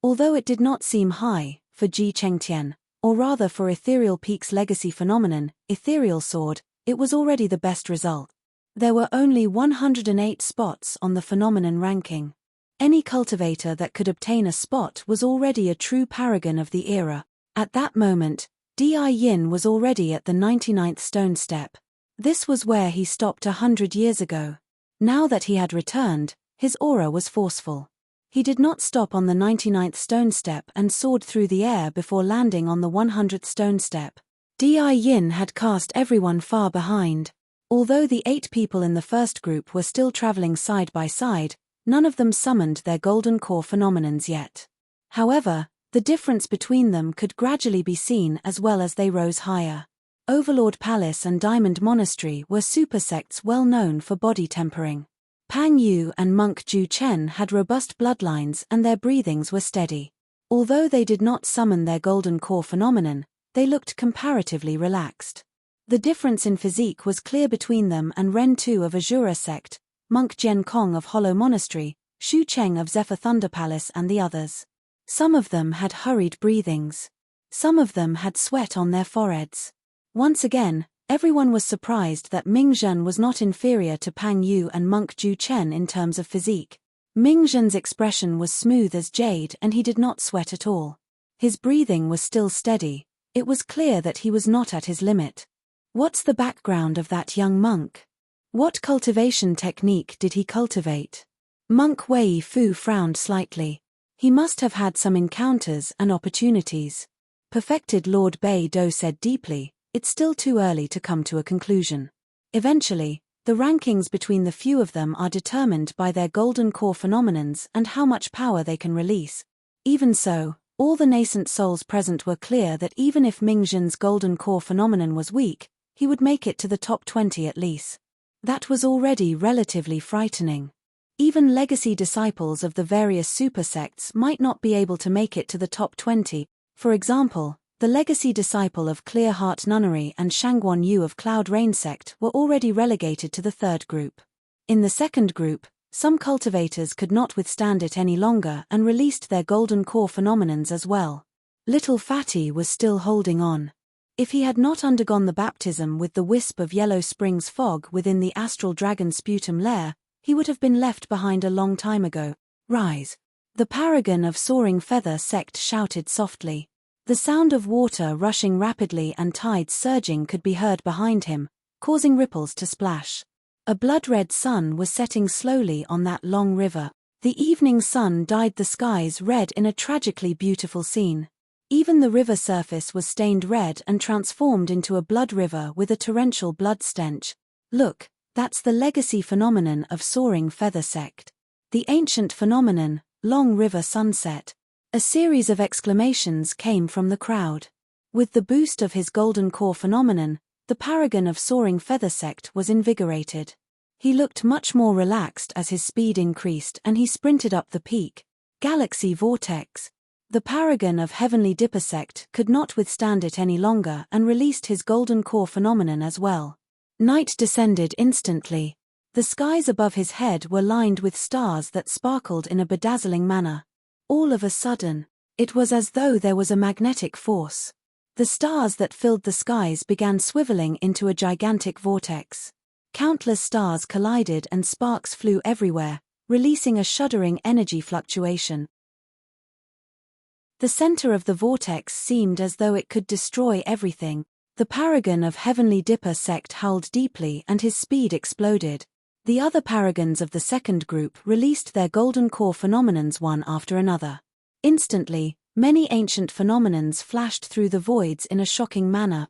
Although it did not seem high, for Ji Chengtian, or rather for Ethereal Peak's legacy phenomenon, Ethereal Sword, it was already the best result. There were only 108 spots on the phenomenon ranking. Any cultivator that could obtain a spot was already a true paragon of the era. At that moment, Di Yin was already at the 99th stone step. This was where he stopped 100 years ago. Now that he had returned, his aura was forceful. He did not stop on the 99th stone step and soared through the air before landing on the 100th stone step. Di Yin had cast everyone far behind. Although the 8 people in the first group were still traveling side by side, none of them summoned their golden core phenomenons yet. However, the difference between them could gradually be seen as well as they rose higher. Overlord Palace and Diamond Monastery were supersects well known for body tempering. Pang Yu and Monk Ju Chen had robust bloodlines and their breathings were steady. Although they did not summon their golden core phenomenon, they looked comparatively relaxed. The difference in physique was clear between them and Ren Tu of Azura sect, Monk Jian Kong of Hollow Monastery, Shu Cheng of Zephyr Thunder Palace and the others. Some of them had hurried breathings. Some of them had sweat on their foreheads. Once again, everyone was surprised that Ming Zhen was not inferior to Pang Yu and monk Ju Chen in terms of physique. Ming Zhen's expression was smooth as jade and he did not sweat at all. His breathing was still steady. It was clear that he was not at his limit. What's the background of that young monk? What cultivation technique did he cultivate? Monk Wei Fu frowned slightly. He must have had some encounters and opportunities. Perfected Lord Bei Do said deeply, it's still too early to come to a conclusion. Eventually, the rankings between the few of them are determined by their golden core phenomenons and how much power they can release. Even so, all the nascent souls present were clear that even if Ming Zhen's golden core phenomenon was weak, he would make it to the top 20 at least. That was already relatively frightening. Even legacy disciples of the various super sects might not be able to make it to the top 20. For example, the legacy disciple of Clear Heart Nunnery and Shangguan Yu of Cloud Rain sect were already relegated to the third group. In the second group, some cultivators could not withstand it any longer and released their golden core phenomenons as well. Little Fatty was still holding on. If he had not undergone the baptism with the wisp of Yellow Springs fog within the astral dragon sputum lair, he would have been left behind a long time ago. Rise! The paragon of Soaring Feather sect shouted softly. The sound of water rushing rapidly and tides surging could be heard behind him, causing ripples to splash. A blood-red sun was setting slowly on that long river. The evening sun dyed the skies red in a tragically beautiful scene. Even the river surface was stained red and transformed into a blood river with a torrential blood stench. Look, that's the legacy phenomenon of Soaring Feather sect. The ancient phenomenon, Long River Sunset. A series of exclamations came from the crowd. With the boost of his golden core phenomenon, the paragon of Soaring Feather sect was invigorated. He looked much more relaxed as his speed increased and he sprinted up the peak. Galaxy Vortex. The paragon of Heavenly Dipper sect could not withstand it any longer and released his golden core phenomenon as well. Night descended instantly. The skies above his head were lined with stars that sparkled in a bedazzling manner. All of a sudden, it was as though there was a magnetic force. The stars that filled the skies began swiveling into a gigantic vortex. Countless stars collided and sparks flew everywhere, releasing a shuddering energy fluctuation. The center of the vortex seemed as though it could destroy everything. The paragon of Heavenly Dipper sect howled deeply and his speed exploded. The other paragons of the second group released their golden core phenomenons one after another. Instantly, many ancient phenomenons flashed through the voids in a shocking manner.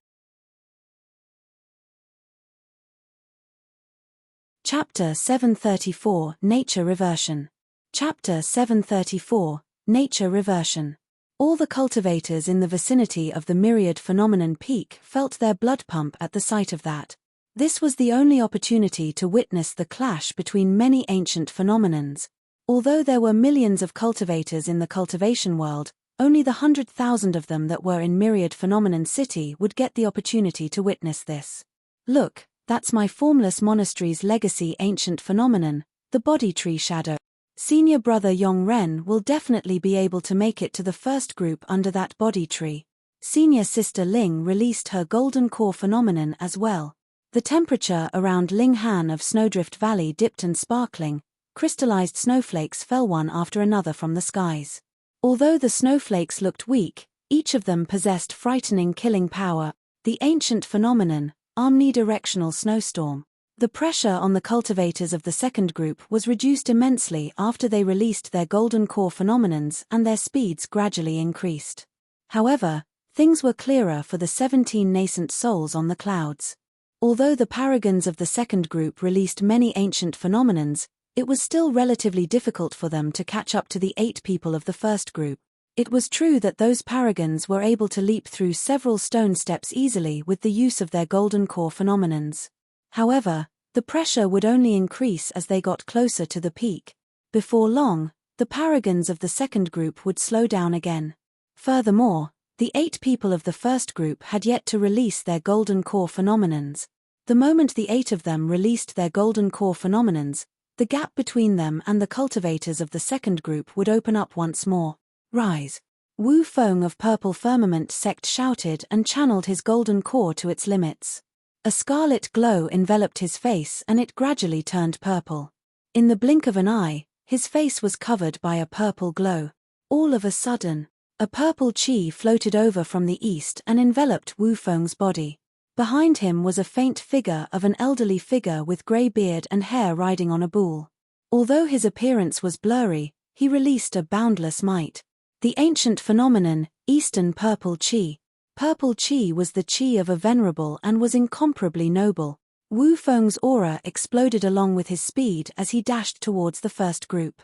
Chapter 734 Nature Reversion. Chapter 734 Nature Reversion. All the cultivators in the vicinity of the myriad phenomenon peak felt their blood pump at the sight of that. This was the only opportunity to witness the clash between many ancient phenomenons. Although there were millions of cultivators in the cultivation world, only the 100,000 of them that were in Myriad Phenomenon City would get the opportunity to witness this. Look, that's my formless monastery's legacy ancient phenomenon, the body tree shadow. Senior brother Yong Ren will definitely be able to make it to the first group under that body tree. Senior sister Ling released her golden core phenomenon as well. The temperature around Ling Han of Snowdrift Valley dipped and sparkling, crystallized snowflakes fell one after another from the skies. Although the snowflakes looked weak, each of them possessed frightening killing power. The ancient phenomenon, omnidirectional snowstorm. The pressure on the cultivators of the second group was reduced immensely after they released their golden core phenomenons and their speeds gradually increased. However, things were clearer for the 17 nascent souls on the clouds. Although the paragons of the second group released many ancient phenomenons, it was still relatively difficult for them to catch up to the 8 people of the first group. It was true that those paragons were able to leap through several stone steps easily with the use of their golden core phenomenons. However, the pressure would only increase as they got closer to the peak. Before long, the paragons of the second group would slow down again. Furthermore, the 8 people of the first group had yet to release their golden core phenomenons. The moment the 8 of them released their golden core phenomenons, The gap between them and the cultivators of the second group would open up once more. Rise! Wu Feng of Purple Firmament Sect shouted and channeled his golden core to its limits. A scarlet glow enveloped his face and it gradually turned purple. In the blink of an eye, his face was covered by a purple glow. All of a sudden, a purple chi floated over from the east and enveloped Wu Feng's body. Behind him was a faint figure of an elderly figure with grey beard and hair riding on a bull. Although his appearance was blurry, he released a boundless might. The ancient phenomenon, Eastern Purple Chi. Purple Chi was the chi of a venerable and was incomparably noble. Wu Feng's aura exploded along with his speed as he dashed towards the first group.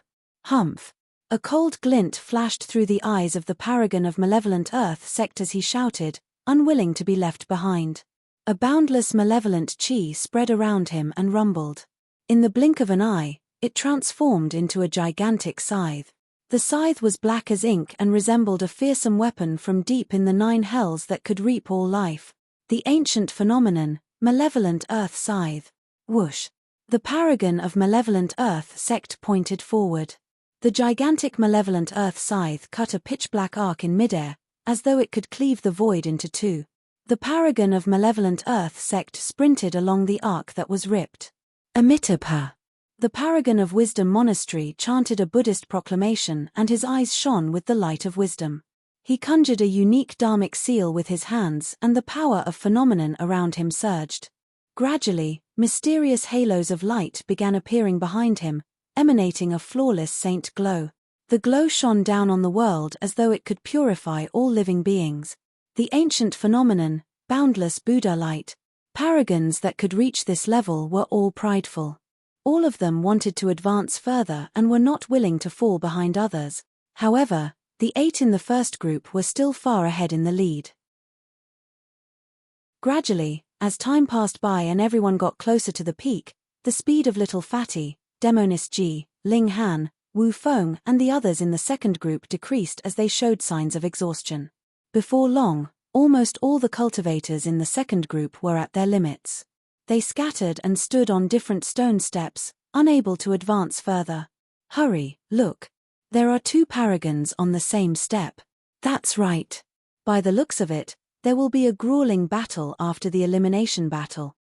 Humph! A cold glint flashed through the eyes of the paragon of Malevolent Earth Sect as he shouted, unwilling to be left behind. A boundless malevolent chi spread around him and rumbled. In the blink of an eye, it transformed into a gigantic scythe. The scythe was black as ink and resembled a fearsome weapon from deep in the nine hells that could reap all life. The ancient phenomenon, Malevolent Earth Scythe. Whoosh! The paragon of Malevolent Earth Sect pointed forward. The gigantic Malevolent Earth Scythe cut a pitch-black arc in midair, as though it could cleave the void into two. The paragon of Malevolent Earth Sect sprinted along the arc that was ripped. Amitabha! The paragon of Wisdom Monastery chanted a Buddhist proclamation and his eyes shone with the light of wisdom. He conjured a unique dharmic seal with his hands and the power of phenomenon around him surged. Gradually, mysterious halos of light began appearing behind him, emanating a flawless saint glow. The glow shone down on the world as though it could purify all living beings. The ancient phenomenon, boundless Buddha light. Paragons that could reach this level were all prideful. All of them wanted to advance further and were not willing to fall behind others. However, the 8 in the first group were still far ahead in the lead. Gradually, as time passed by and everyone got closer to the peak, the speed of Little Fatty, Demonis Ji, Ling Han, Wu Feng and the others in the second group decreased as they showed signs of exhaustion. Before long, almost all the cultivators in the second group were at their limits. They scattered and stood on different stone steps, unable to advance further. Hurry, look. There are 2 paragons on the same step. That's right. By the looks of it, there will be a grueling battle after the elimination battle.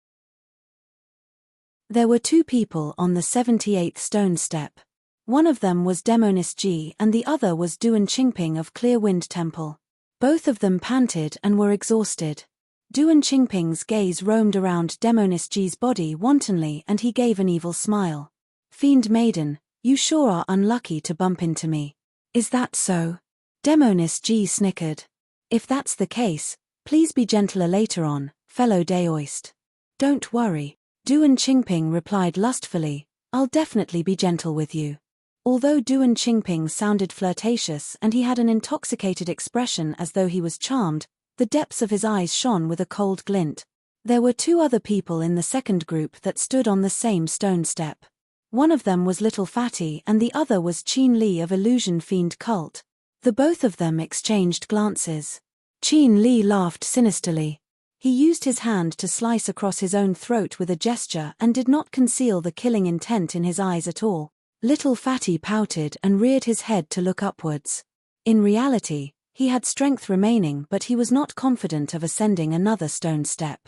There were 2 people on the 78th stone step. One of them was Demonis Ji and the other was Duan Qingping of Clear Wind Temple. Both of them panted and were exhausted. Duan Qingping's gaze roamed around Demonis Ji's body wantonly and he gave an evil smile. Fiend maiden, you sure are unlucky to bump into me. Is that so? Demonis Ji snickered. If that's the case, please be gentler later on, fellow Daoist. Don't worry. Duan Qingping replied lustfully, I'll definitely be gentle with you. Although Duan Qingping sounded flirtatious and he had an intoxicated expression as though he was charmed, the depths of his eyes shone with a cold glint. There were 2 other people in the second group that stood on the same stone step. One of them was Little Fatty and the other was Qin Li of Illusion Fiend Cult. The both of them exchanged glances. Qin Li laughed sinisterly. He used his hand to slice across his own throat with a gesture and did not conceal the killing intent in his eyes at all. Little Fatty pouted and reared his head to look upwards. In reality, he had strength remaining but he was not confident of ascending another stone step.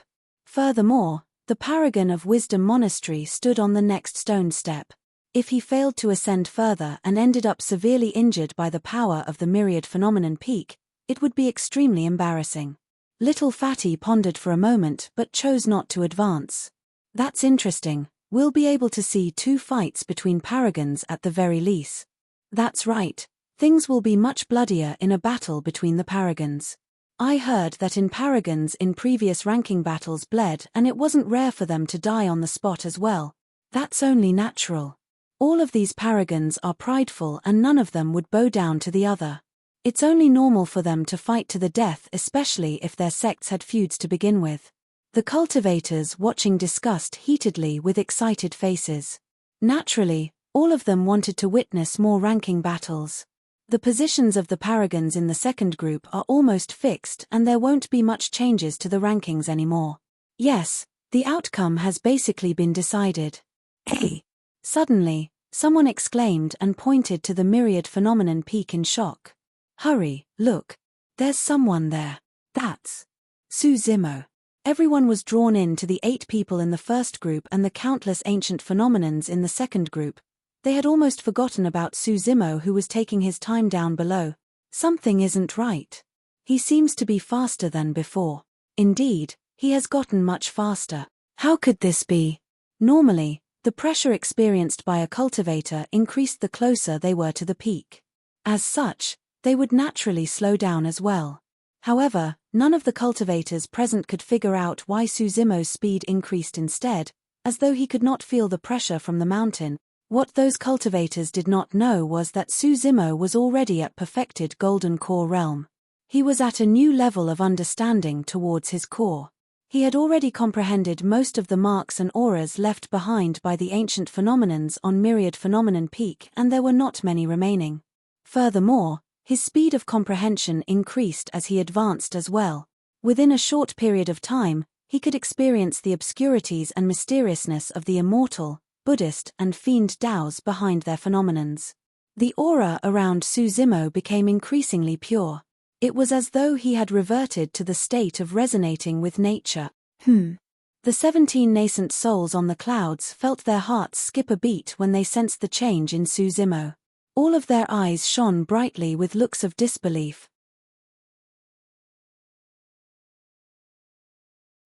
Furthermore, the paragon of Wisdom Monastery stood on the next stone step. If he failed to ascend further and ended up severely injured by the power of the myriad phenomenon peak, it would be extremely embarrassing. Little Fatty pondered for a moment but chose not to advance. That's interesting, we'll be able to see 2 fights between paragons at the very least. That's right. Things will be much bloodier in a battle between the paragons. I heard that in paragons in previous ranking battles bled and it wasn't rare for them to die on the spot as well. That's only natural. All of these paragons are prideful and none of them would bow down to the other. It's only normal for them to fight to the death, especially if their sects had feuds to begin with. The cultivators watching discussed heatedly with excited faces. Naturally, all of them wanted to witness more ranking battles. The positions of the paragons in the second group are almost fixed and there won't be much changes to the rankings anymore. Yes, the outcome has basically been decided. Hey! Suddenly, someone exclaimed and pointed to the myriad phenomenon peak in shock. Hurry, look. There's someone there. That's Suzimo. Everyone was drawn in to the 8 people in the first group and the countless ancient phenomenons in the second group. They had almost forgotten about Suzimo, who was taking his time down below. Something isn't right. He seems to be faster than before. Indeed, he has gotten much faster. How could this be? Normally, the pressure experienced by a cultivator increased the closer they were to the peak. As such, they would naturally slow down as well. However, none of the cultivators present could figure out why Suzimo's speed increased instead, as though he could not feel the pressure from the mountain. What those cultivators did not know was that Suzimo was already at perfected golden core realm. He was at a new level of understanding towards his core. He had already comprehended most of the marks and auras left behind by the ancient phenomenons on Myriad Phenomenon Peak, and there were not many remaining. Furthermore, his speed of comprehension increased as he advanced as well. Within a short period of time, he could experience the obscurities and mysteriousness of the immortal, Buddhist and fiend Tao's behind their phenomenons. The aura around Suzimo became increasingly pure. It was as though he had reverted to the state of resonating with nature. The 17 nascent souls on the clouds felt their hearts skip a beat when they sensed the change in Suzimo. All of their eyes shone brightly with looks of disbelief.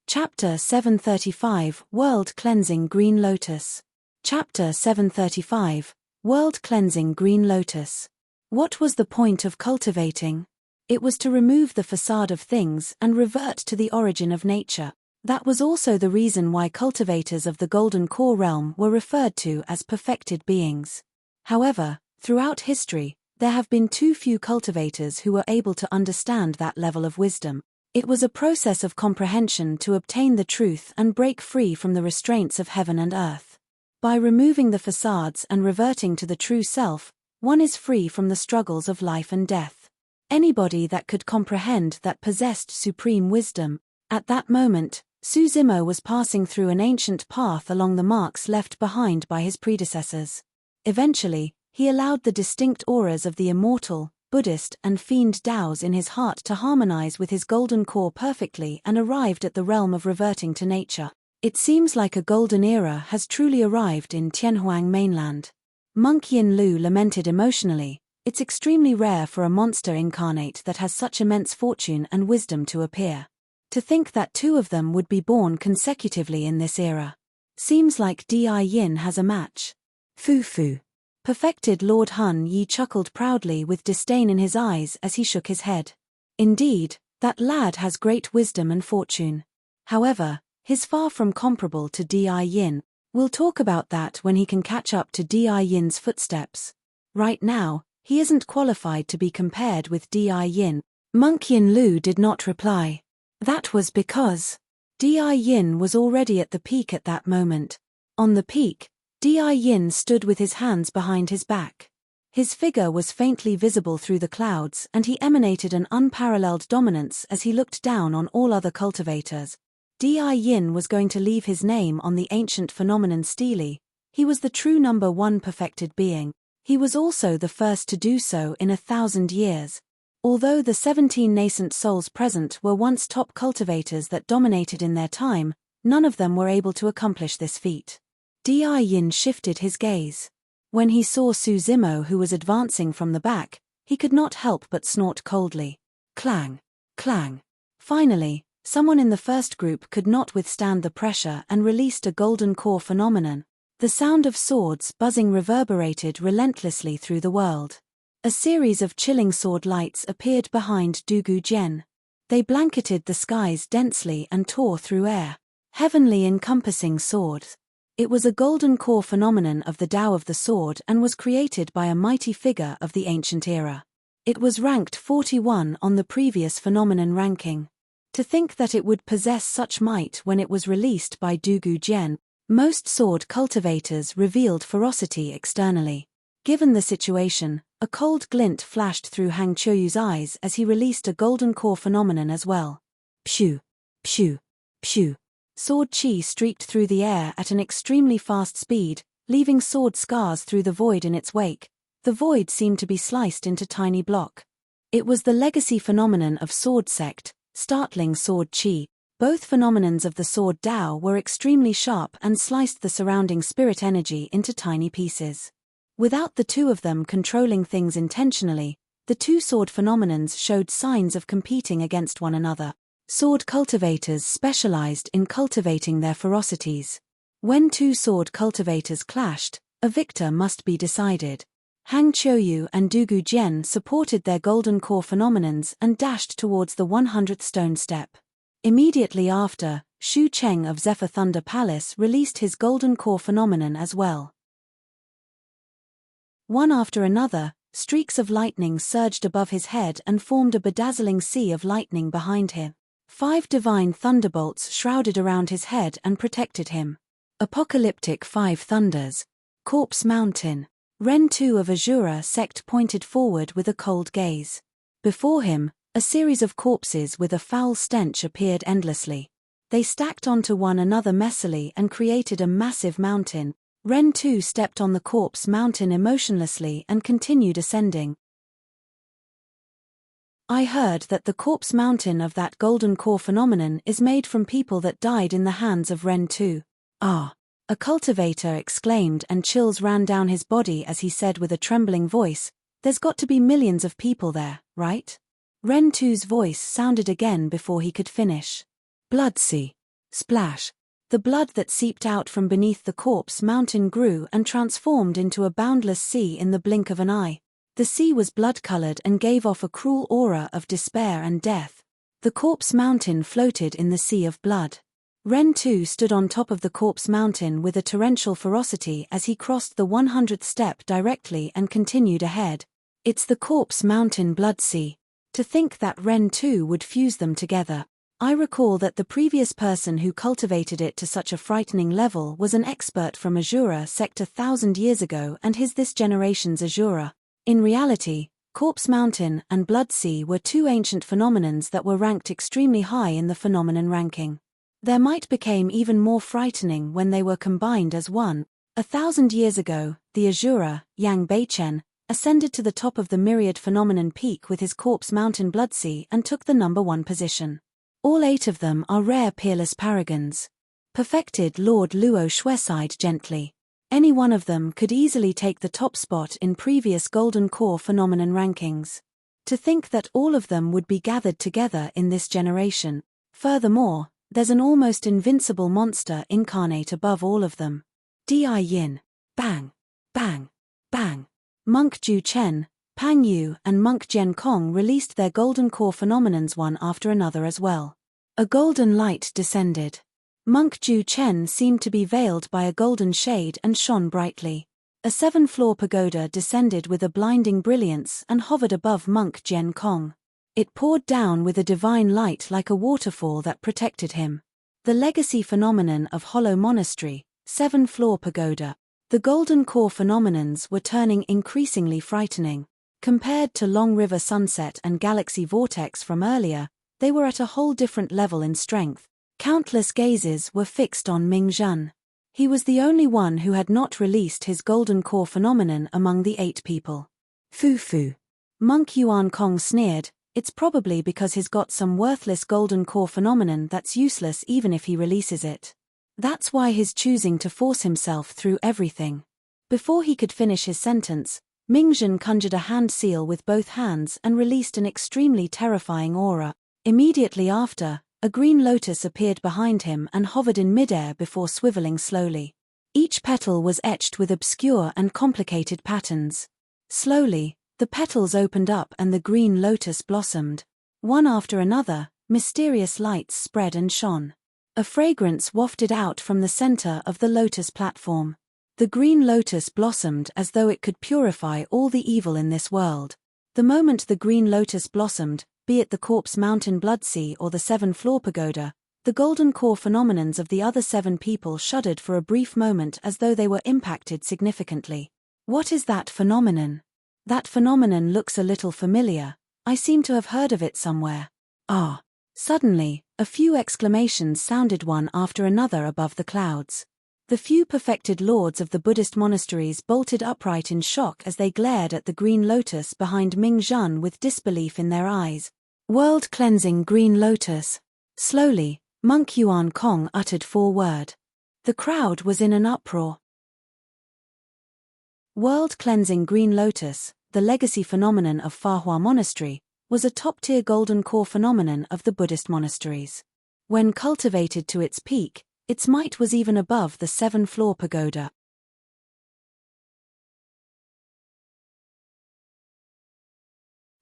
Chapter 735 World Cleansing Green Lotus. Chapter 735 World Cleansing Green Lotus. What was the point of cultivating? It was to remove the facade of things and revert to the origin of nature. That was also the reason why cultivators of the Golden Core realm were referred to as perfected beings. However, throughout history, there have been too few cultivators who were able to understand that level of wisdom. It was a process of comprehension to obtain the truth and break free from the restraints of heaven and earth. By removing the facades and reverting to the true self, one is free from the struggles of life and death. Anybody that could comprehend that possessed supreme wisdom. At that moment, Suzimo was passing through an ancient path along the marks left behind by his predecessors. Eventually, he allowed the distinct auras of the immortal, Buddhist and fiend Tao's in his heart to harmonize with his golden core perfectly and arrived at the realm of reverting to nature. It seems like a golden era has truly arrived in Tianhuang mainland. Monk Yin Lu lamented emotionally. It's extremely rare for a monster incarnate that has such immense fortune and wisdom to appear. To think that 2 of them would be born consecutively in this era. Seems like Di Yin has a match. Fu. Perfected Lord Hun Yi chuckled proudly with disdain in his eyes as he shook his head. Indeed, that lad has great wisdom and fortune. However, he's far from comparable to Di Yin. We'll talk about that when he can catch up to Di Yin's footsteps. Right now, he isn't qualified to be compared with Di Yin. Monk Yin Lu did not reply. That was because Di Yin was already at the peak at that moment. On the peak, Di Yin stood with his hands behind his back. His figure was faintly visible through the clouds and he emanated an unparalleled dominance as he looked down on all other cultivators. Di Yin was going to leave his name on the ancient phenomenon stele. He was the true number 1 perfected being. He was also the first to do so in 1,000 years. Although the 17 nascent souls present were once top cultivators that dominated in their time, none of them were able to accomplish this feat. Di Yin shifted his gaze. When he saw Suzimo, who was advancing from the back, he could not help but snort coldly. Clang, clang. Finally, someone in the first group could not withstand the pressure and released a golden core phenomenon. The sound of swords buzzing reverberated relentlessly through the world. A series of chilling sword lights appeared behind Dugu Jian. They blanketed the skies densely and tore through air. Heavenly encompassing swords. It was a golden core phenomenon of the Tao of the sword and was created by a mighty figure of the ancient era. It was ranked 41 on the previous phenomenon ranking. To think that it would possess such might when it was released by Dugu Jian. Most sword cultivators revealed ferocity externally. Given the situation, a cold glint flashed through Hang Choyu's eyes as he released a golden core phenomenon as well. Pshu, pshu, pshu. Sword chi streaked through the air at an extremely fast speed, leaving sword scars through the void in its wake. The void seemed to be sliced into tiny block. It was the legacy phenomenon of sword sect, startling sword chi. Both phenomenons of the sword Dao were extremely sharp and sliced the surrounding spirit energy into tiny pieces. Without the two of them controlling things intentionally, the two sword phenomenons showed signs of competing against one another. Sword cultivators specialized in cultivating their ferocities. When two sword cultivators clashed, a victor must be decided. Hang Qiuyu and Dugu Jian supported their golden core phenomenons and dashed towards the 100th stone step. Immediately after, Shu Cheng of Zephyr Thunder Palace released his golden core phenomenon as well. One after another, streaks of lightning surged above his head and formed a bedazzling sea of lightning behind him. 5 divine thunderbolts shrouded around his head and protected him. Apocalyptic 5 thunders. Corpse Mountain. Ren 2 of Azura sect pointed forward with a cold gaze. Before him, a series of corpses with a foul stench appeared endlessly. They stacked onto one another messily and created a massive mountain. Ren 2 stepped on the corpse mountain emotionlessly and continued ascending. I heard that the corpse mountain of that golden core phenomenon is made from people that died in the hands of Ren 2. Ah! A cultivator exclaimed, and chills ran down his body as he said with a trembling voice, "There's got to be millions of people there, right?" Ren 2's voice sounded again before he could finish. Bloodsea. Splash. The blood that seeped out from beneath the corpse mountain grew and transformed into a boundless sea in the blink of an eye. The sea was blood-colored and gave off a cruel aura of despair and death. The corpse mountain floated in the sea of blood. Ren 2 stood on top of the corpse mountain with a torrential ferocity as he crossed the 100th step directly and continued ahead. It's the corpse mountain blood sea. To think that Ren 2 would fuse them together. I recall that the previous person who cultivated it to such a frightening level was an expert from Azura sect 1,000 years ago and this generation's Azura. In reality, Corpse Mountain and Blood Sea were two ancient phenomenons that were ranked extremely high in the phenomenon ranking. Their might became even more frightening when they were combined as one. 1,000 years ago, the Azura, Yang Beichen, ascended to the top of the myriad phenomenon peak with his Corpse Mountain Blood Sea and took the number 1 position. All 8 of them are rare peerless paragons. Perfected Lord Luo Shui sighed gently. Any one of them could easily take the top spot in previous Golden Core phenomenon rankings. To think that all of them would be gathered together in this generation. Furthermore, there's an almost invincible monster incarnate above all of them. Di Yin. Bang. Bang. Bang. Monk Ju Chen, Pang Yu and Monk Jian Kong released their Golden Core phenomenons one after another as well. A golden light descended. Monk Ju Chen seemed to be veiled by a golden shade and shone brightly. A 7-floor pagoda descended with a blinding brilliance and hovered above Monk Jian Kong. It poured down with a divine light like a waterfall that protected him. The legacy phenomenon of Hollow Monastery, 7-floor pagoda. The Golden Core phenomenons were turning increasingly frightening. Compared to Long River Sunset and Galaxy Vortex from earlier, they were at a whole different level in strength. Countless gazes were fixed on Ming Zhan. He was the only one who had not released his Golden Core phenomenon among the 8 people. Fu. Monk Yuan Kong sneered, it's probably because he's got some worthless Golden Core phenomenon that's useless even if he releases it. That's why he's choosing to force himself through everything. Before he could finish his sentence, Ming Zhan conjured a hand seal with both hands and released an extremely terrifying aura. Immediately after, a green lotus appeared behind him and hovered in midair before swiveling slowly. Each petal was etched with obscure and complicated patterns. Slowly, the petals opened up and the green lotus blossomed. One after another, mysterious lights spread and shone. A fragrance wafted out from the center of the lotus platform. The green lotus blossomed as though it could purify all the evil in this world. The moment the green lotus blossomed, be it the Corpse Mountain Blood Sea or the 7-floor pagoda, the Golden Core phenomenons of the other 7 people shuddered for a brief moment as though they were impacted significantly. What is that phenomenon? That phenomenon looks a little familiar. I seem to have heard of it somewhere. Ah! Suddenly, a few exclamations sounded one after another above the clouds. The few perfected lords of the Buddhist monasteries bolted upright in shock as they glared at the green lotus behind Ming Zhan with disbelief in their eyes. World-cleansing green lotus. Slowly, Monk Yuan Kong uttered 4 words. The crowd was in an uproar. World-cleansing green lotus, the legacy phenomenon of Fa Hua Monastery, was a top-tier golden core phenomenon of the Buddhist monasteries. When cultivated to its peak, its might was even above the 7-floor pagoda.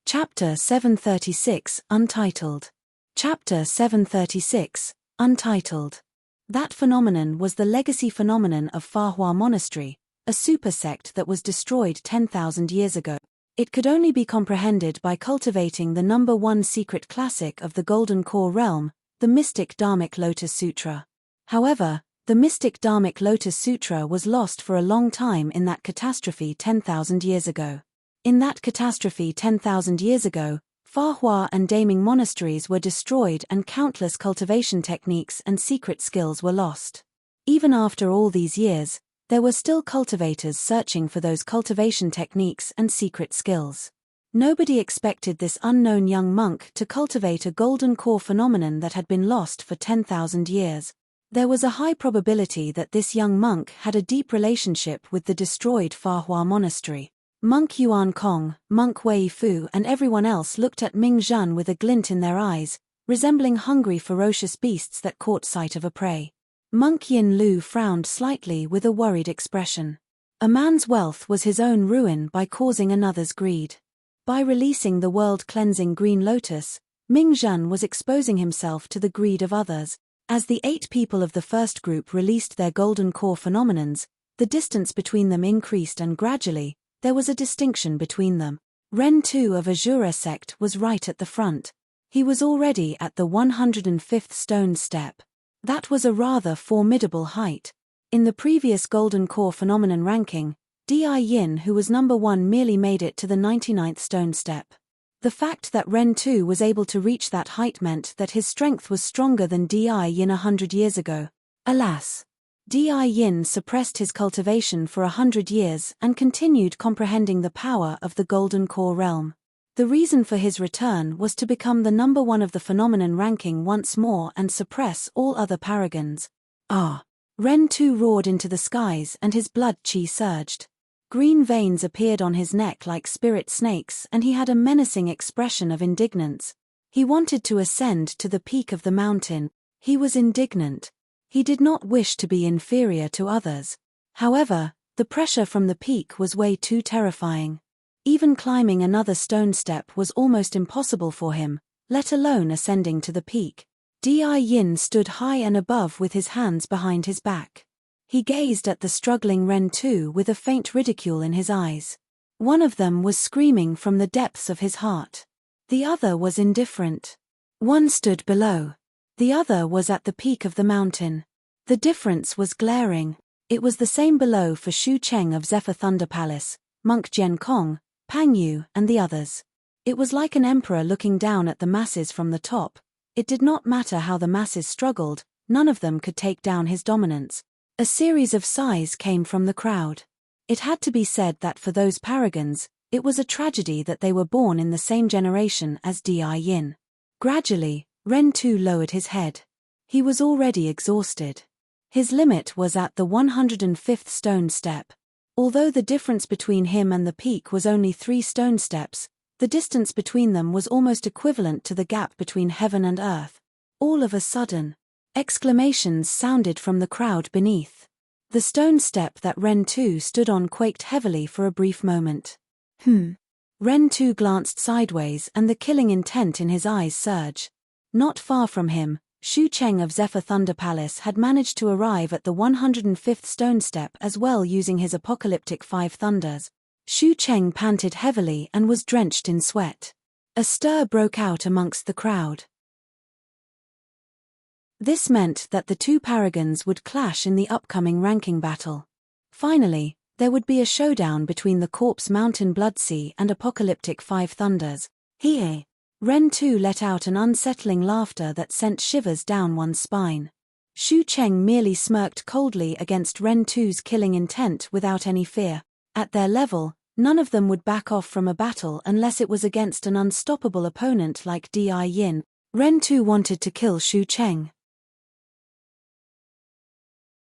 Chapter 736, Untitled. Chapter 736, Untitled. That phenomenon was the legacy phenomenon of Fa Hua Monastery, a super sect that was destroyed 10,000 years ago. It could only be comprehended by cultivating the number 1 secret classic of the Golden Core realm, the mystic Dharmic Lotus Sutra. However, the mystic Dharmic Lotus Sutra was lost for a long time in that catastrophe 10,000 years ago. In that catastrophe 10,000 years ago, Fa Hua and Daming monasteries were destroyed and countless cultivation techniques and secret skills were lost. Even after all these years, there were still cultivators searching for those cultivation techniques and secret skills. Nobody expected this unknown young monk to cultivate a golden core phenomenon that had been lost for 10,000 years. There was a high probability that this young monk had a deep relationship with the destroyed Fa Hua Monastery. Monk Yuan Kong, Monk Wei Fu and everyone else looked at Ming Zhan with a glint in their eyes, resembling hungry ferocious beasts that caught sight of a prey. Monk Yin Lu frowned slightly with a worried expression. A man's wealth was his own ruin by causing another's greed. By releasing the world-cleansing green lotus, Ming Zhan was exposing himself to the greed of others. As the 8 people of the first group released their golden core phenomenons, the distance between them increased and gradually, there was a distinction between them. Ren Tu of Azura sect was right at the front. He was already at the 105th stone step. That was a rather formidable height. In the previous golden core phenomenon ranking, Di Yin, who was number 1, merely made it to the 99th stone step. The fact that Ren Tu was able to reach that height meant that his strength was stronger than Di Yin 100 years ago. Alas! Di Yin suppressed his cultivation for 100 years and continued comprehending the power of the Golden Core realm. The reason for his return was to become the number 1 of the phenomenon ranking once more and suppress all other paragons. Ah! Ren Tu roared into the skies and his blood chi surged. Green veins appeared on his neck like spirit snakes and he had a menacing expression of indignance. He wanted to ascend to the peak of the mountain. He was indignant. He did not wish to be inferior to others. However, the pressure from the peak was way too terrifying. Even climbing another stone step was almost impossible for him, let alone ascending to the peak. Di Yin stood high and above with his hands behind his back. He gazed at the struggling Ren Tu with a faint ridicule in his eyes. One of them was screaming from the depths of his heart. The other was indifferent. One stood below. The other was at the peak of the mountain. The difference was glaring. It was the same below for Shu Cheng of Zephyr Thunder Palace, Monk Jian Kong, Pang Yu, and the others. It was like an emperor looking down at the masses from the top. It did not matter how the masses struggled, none of them could take down his dominance. A series of sighs came from the crowd. It had to be said that for those paragons, it was a tragedy that they were born in the same generation as Di Yin. Gradually, Ren Tu lowered his head. He was already exhausted. His limit was at the 105th stone step. Although the difference between him and the peak was only 3 stone steps, the distance between them was almost equivalent to the gap between heaven and earth. All of a sudden, exclamations sounded from the crowd beneath. The stone step that Ren Tu stood on quaked heavily for a brief moment. Ren Tu glanced sideways and the killing intent in his eyes surged. Not far from him, Shu Cheng of Zephyr Thunder Palace had managed to arrive at the 105th stone step as well using his apocalyptic 5 thunders. Shu Cheng panted heavily and was drenched in sweat. A stir broke out amongst the crowd. This meant that the 2 paragons would clash in the upcoming ranking battle. Finally, there would be a showdown between the Corpse Mountain Bloodsea and Apocalyptic 5 Thunders. Ren Tu let out an unsettling laughter that sent shivers down one's spine. Shu Cheng merely smirked coldly against Ren Tu's killing intent without any fear. At their level, none of them would back off from a battle unless it was against an unstoppable opponent like Di Yin. Ren Tu wanted to kill Shu Cheng.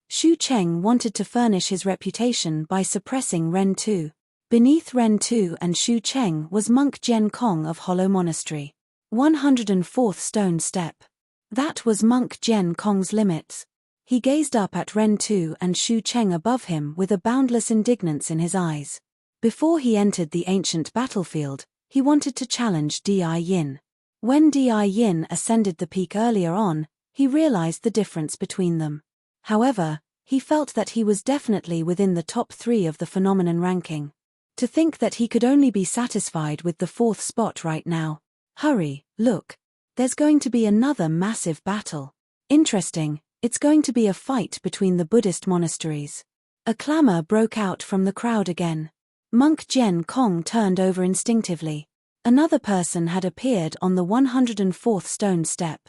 Shu Cheng wanted to furnish his reputation by suppressing Ren Tu. Beneath Ren Tu and Shu Cheng was monk Jian Kong of Hollow Monastery. 104th Stone Step. That was monk Jian Kong's limits. He gazed up at Ren Tu and Shu Cheng above him with a boundless indignance in his eyes. Before he entered the ancient battlefield, he wanted to challenge Di Yin. When Di Yin ascended the peak earlier on, he realized the difference between them. However, he felt that he was definitely within the top 3 of the phenomenon ranking. To think that he could only be satisfied with the 4th spot right now. Hurry, look. There's going to be another massive battle. Interesting, it's going to be a fight between the Buddhist monasteries. A clamor broke out from the crowd again. Monk Jian Kong turned over instinctively. Another person had appeared on the 104th stone step.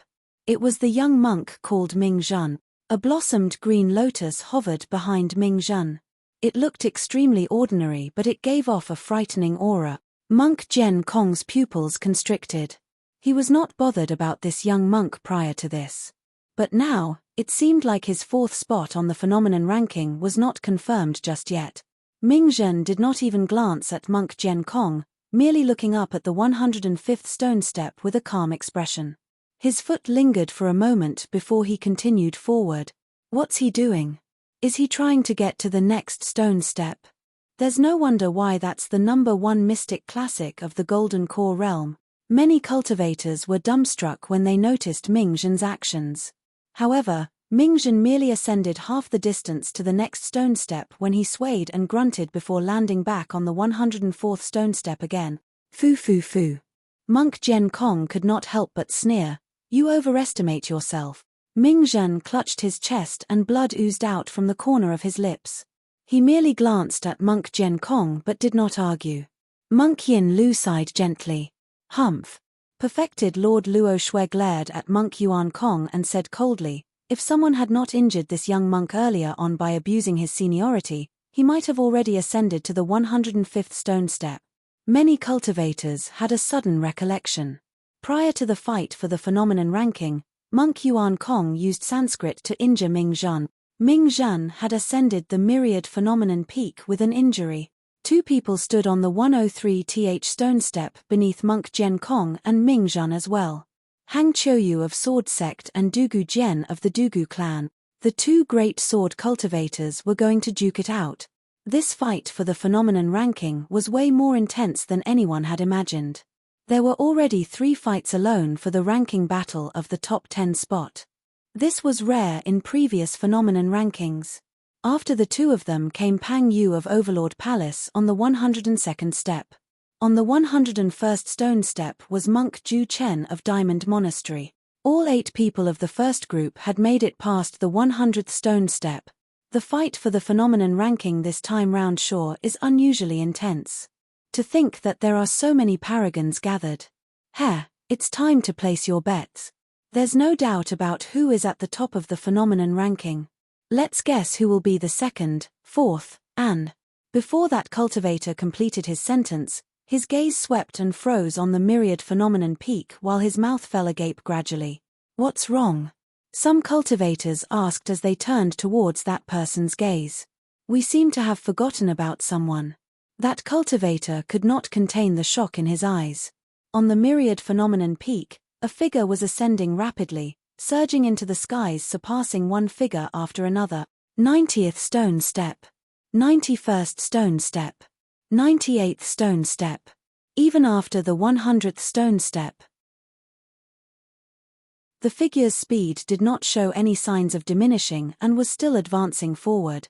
It was the young monk called Ming Zhen. A blossomed green lotus hovered behind Ming Zhen. It looked extremely ordinary, but it gave off a frightening aura. Monk Jian Kong's pupils constricted. He was not bothered about this young monk prior to this. But now, it seemed like his 4th spot on the phenomenon ranking was not confirmed just yet. Ming Zhen did not even glance at monk Jian Kong, merely looking up at the 105th stone step with a calm expression. His foot lingered for a moment before he continued forward. What's he doing? Is he trying to get to the next stone step? There's no wonder why that's the #1 mystic classic of the Golden Core realm. Many cultivators were dumbstruck when they noticed Ming Zhen's actions. However, Ming Zhen merely ascended half the distance to the next stone step when he swayed and grunted before landing back on the 104th stone step again. Foo foo foo. Monk Jian Kong could not help but sneer. You overestimate yourself. Ming Zhen clutched his chest and blood oozed out from the corner of his lips. He merely glanced at monk Jian Kong but did not argue. Monk Yin Lu sighed gently. Humph. Perfected Lord Luo Shui glared at monk Yuan Kong and said coldly, if someone had not injured this young monk earlier on by abusing his seniority, he might have already ascended to the 105th stone step. Many cultivators had a sudden recollection. Prior to the fight for the phenomenon ranking, monk Yuan Kong used Sanskrit to injure Ming Zhen. Ming Zhen had ascended the myriad phenomenon peak with an injury. 2 people stood on the 103th stone step beneath monk Jian Kong and Ming Zhen as well. Hang Qiuyu of Sword Sect and Dugu Jian of the Dugu clan, the 2 great sword cultivators, were going to duke it out. This fight for the phenomenon ranking was way more intense than anyone had imagined. There were already 3 fights alone for the ranking battle of the top 10 spot. This was rare in previous phenomenon rankings. After the 2 of them came Pang Yu of Overlord Palace on the 102nd step. On the 101st stone step was monk Ju Chen of Diamond Monastery. All 8 people of the first group had made it past the 100th stone step. The fight for the phenomenon ranking this time round sure is unusually intense. To think that there are so many paragons gathered. It's time to place your bets. There's no doubt about who is at the top of the phenomenon ranking. Let's guess who will be the 2nd, 4th, and... Before that cultivator completed his sentence, his gaze swept and froze on the myriad phenomenon peak while his mouth fell agape gradually. What's wrong? Some cultivators asked as they turned towards that person's gaze. We seem to have forgotten about someone. That cultivator could not contain the shock in his eyes. On the myriad phenomenon peak, a figure was ascending rapidly, surging into the skies, surpassing one figure after another. 90th stone step. 91st stone step. 98th stone step. Even after the 100th stone step. The figure's speed did not show any signs of diminishing and was still advancing forward.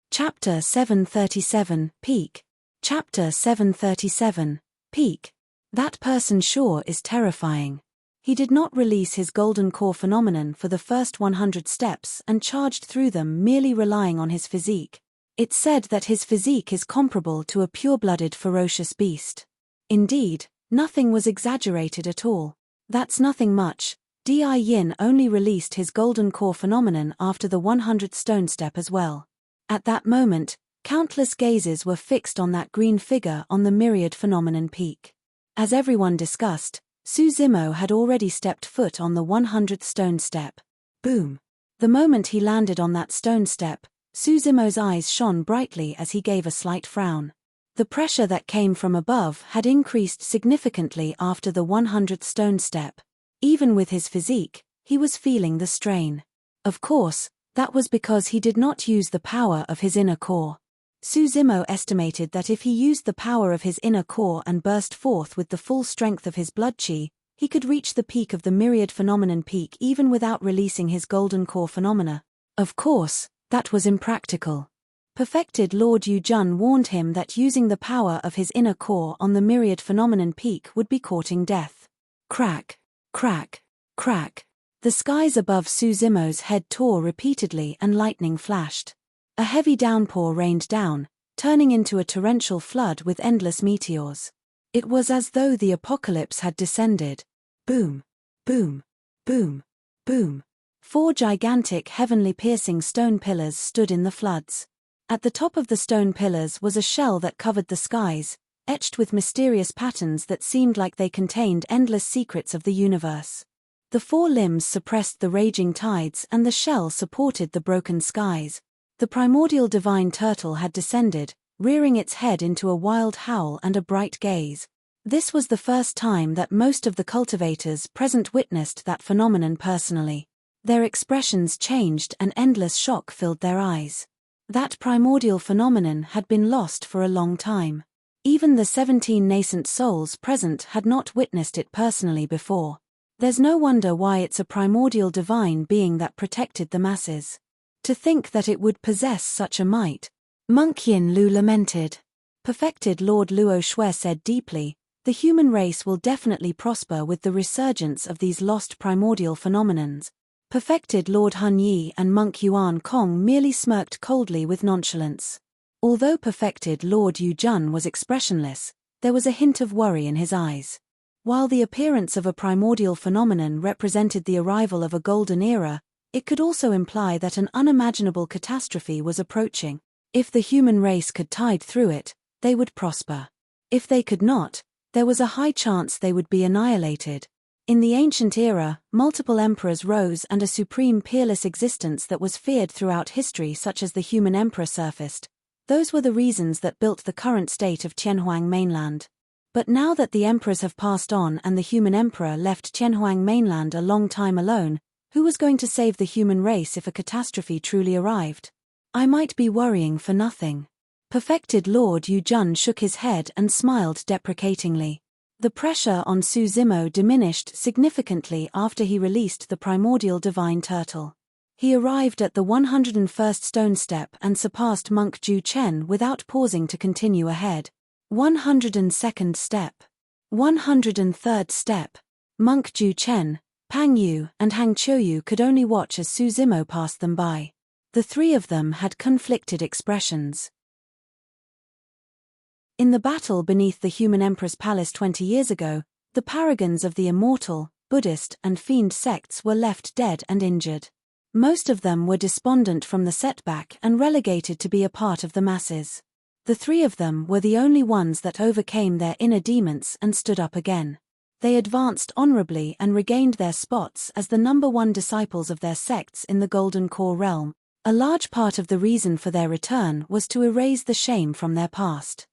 Chapter 737, Peak. Chapter 737, Peak. That person sure is terrifying. He did not release his golden core phenomenon for the first 100 steps and charged through them merely relying on his physique. It's said that his physique is comparable to a pure-blooded ferocious beast. Indeed, Nothing was exaggerated at all. That's nothing much. Yin only released his golden core phenomenon after the 100th stone step as well. At that moment, countless gazes were fixed on that green figure on the myriad phenomenon peak. As everyone discussed, Suzimo had already stepped foot on the 100th stone step. Boom! The moment he landed on that stone step, Suzimo's eyes shone brightly as he gave a slight frown. The pressure that came from above had increased significantly after the 100th stone step. Even with his physique, he was feeling the strain. Of course, that was because he did not use the power of his inner core. Suzimo estimated that if he used the power of his inner core and burst forth with the full strength of his blood chi, he could reach the peak of the myriad phenomenon peak even without releasing his golden core phenomena. Of course, that was impractical. Perfected Lord Yu-jun warned him that using the power of his inner core on the myriad phenomenon peak would be courting death. Crack, crack, crack. The skies above Suzimo's head tore repeatedly and lightning flashed. A heavy downpour rained down, turning into a torrential flood with endless meteors. It was as though the apocalypse had descended. Boom, boom, boom, boom. 4 gigantic heavenly piercing stone pillars stood in the floods. At the top of the stone pillars was a shell that covered the skies, etched with mysterious patterns that seemed like they contained endless secrets of the universe. The 4 limbs suppressed the raging tides and the shell supported the broken skies. The primordial divine turtle had descended, rearing its head into a wild howl and a bright gaze. This was the first time that most of the cultivators present witnessed that phenomenon personally. Their expressions changed and endless shock filled their eyes. That primordial phenomenon had been lost for a long time. Even the 17 nascent souls present had not witnessed it personally before. There's no wonder why it's a primordial divine being that protected the masses. To think that it would possess such a might. Monk Yin Lu lamented. Perfected Lord Luo Shui said deeply, the human race will definitely prosper with the resurgence of these lost primordial phenomenons. Perfected Lord Hun Yi and Monk Yuan Kong merely smirked coldly with nonchalance. Although perfected Lord Yu Jun was expressionless, there was a hint of worry in his eyes. While the appearance of a primordial phenomenon represented the arrival of a golden era, it could also imply that an unimaginable catastrophe was approaching. If the human race could tide through it, they would prosper. If they could not, there was a high chance they would be annihilated. In the ancient era, multiple emperors rose and a supreme peerless existence that was feared throughout history such as the human emperor surfaced. Those were the reasons that built the current state of Tianhuang mainland. But now that the emperors have passed on and the human emperor left Tianhuang mainland a long time alone, who was going to save the human race if a catastrophe truly arrived? I might be worrying for nothing. Perfected Lord Yu Jun shook his head and smiled deprecatingly. The pressure on Suzimo diminished significantly after he released the primordial divine turtle. He arrived at the 101st stone step and surpassed Monk Ju Chen without pausing to continue ahead. 102nd step. 103rd step. Monk Ju Chen, Pang Yu and Hang Qiuyu could only watch as Suzimo passed them by. The 3 of them had conflicted expressions. In the battle beneath the human emperor's palace 20 years ago, the paragons of the Immortal, Buddhist and Fiend sects were left dead and injured. Most of them were despondent from the setback and relegated to be a part of the masses. The 3 of them were the only ones that overcame their inner demons and stood up again. They advanced honorably and regained their spots as the #1 disciples of their sects in the Golden Core realm. A large part of the reason for their return was to erase the shame from their past.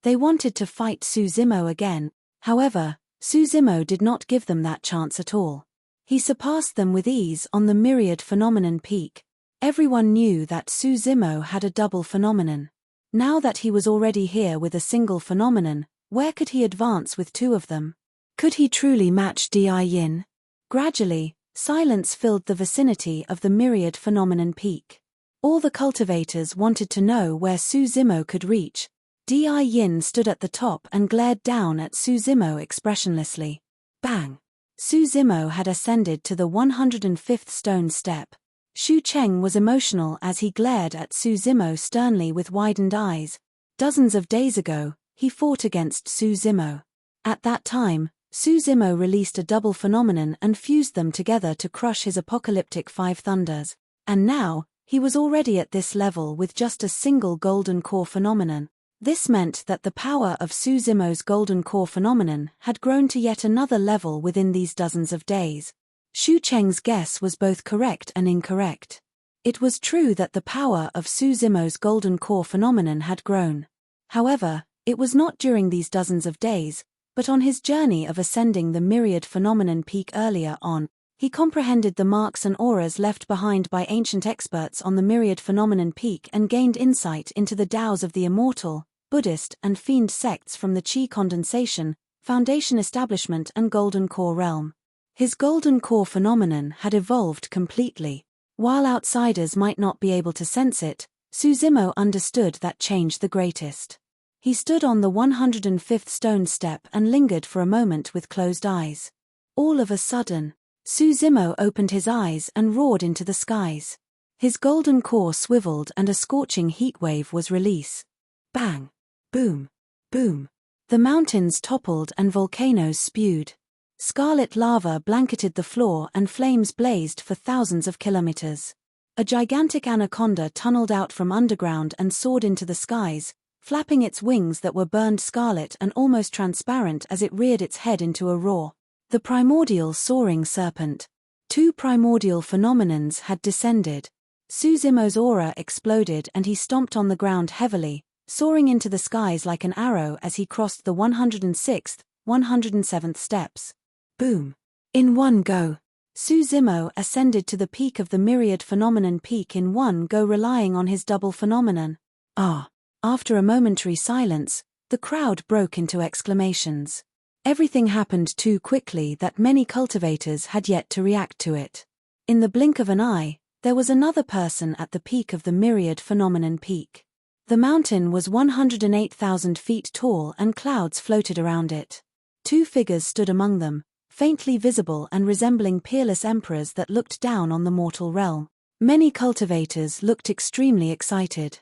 They wanted to fight Suzimo again, however, Suzimo did not give them that chance at all. He surpassed them with ease on the myriad phenomenon peak. Everyone knew that Suzimo had a double phenomenon. Now that he was already here with a single phenomenon, where could he advance with 2 of them? Could he truly match Yin? Gradually, silence filled the vicinity of the myriad phenomenon peak. All the cultivators wanted to know where Suzimo could reach. Yin stood at the top and glared down at Suzimo expressionlessly. Bang! Suzimo had ascended to the 105th stone step. Xu Cheng was emotional as he glared at Suzimo sternly with widened eyes. Dozens of days ago, he fought against Suzimo. At that time, Suzimo released a double phenomenon and fused them together to crush his apocalyptic five thunders. And now, he was already at this level with just a single golden core phenomenon. This meant that the power of Suzimo's golden core phenomenon had grown to yet another level within these dozens of days. Xu Cheng's guess was both correct and incorrect. It was true that the power of Suzimo's golden core phenomenon had grown. However, it was not during these dozens of days, but on his journey of ascending the myriad phenomenon peak earlier on. He comprehended the marks and auras left behind by ancient experts on the myriad phenomenon peak and gained insight into the Taoes of the Immortal, Buddhist and Fiend sects from the Qi condensation, Foundation establishment and Golden Core realm. His Golden Core phenomenon had evolved completely. While outsiders might not be able to sense it, Suzimo understood that change the greatest. He stood on the 105th stone step and lingered for a moment with closed eyes. All of a sudden, Suzimo opened his eyes and roared into the skies. His golden core swiveled and a scorching heatwave was released. Bang! Boom! Boom! The mountains toppled and volcanoes spewed. Scarlet lava blanketed the floor and flames blazed for thousands of kilometers. A gigantic anaconda tunneled out from underground and soared into the skies, flapping its wings that were burned scarlet and almost transparent as it reared its head into a roar. The primordial soaring serpent. Two primordial phenomenons had descended. Suzimo's aura exploded and he stomped on the ground heavily, soaring into the skies like an arrow as he crossed the 106th, 107th steps. Boom! In one go, Suzimo ascended to the peak of the myriad phenomenon peak in one go, relying on his double phenomenon. Ah! After a momentary silence, the crowd broke into exclamations. Everything happened too quickly that many cultivators had yet to react to it. In the blink of an eye, there was another person at the peak of the myriad phenomenon peak. The mountain was 108,000 feet tall and clouds floated around it. Two figures stood among them, faintly visible and resembling peerless emperors that looked down on the mortal realm. Many cultivators looked extremely excited.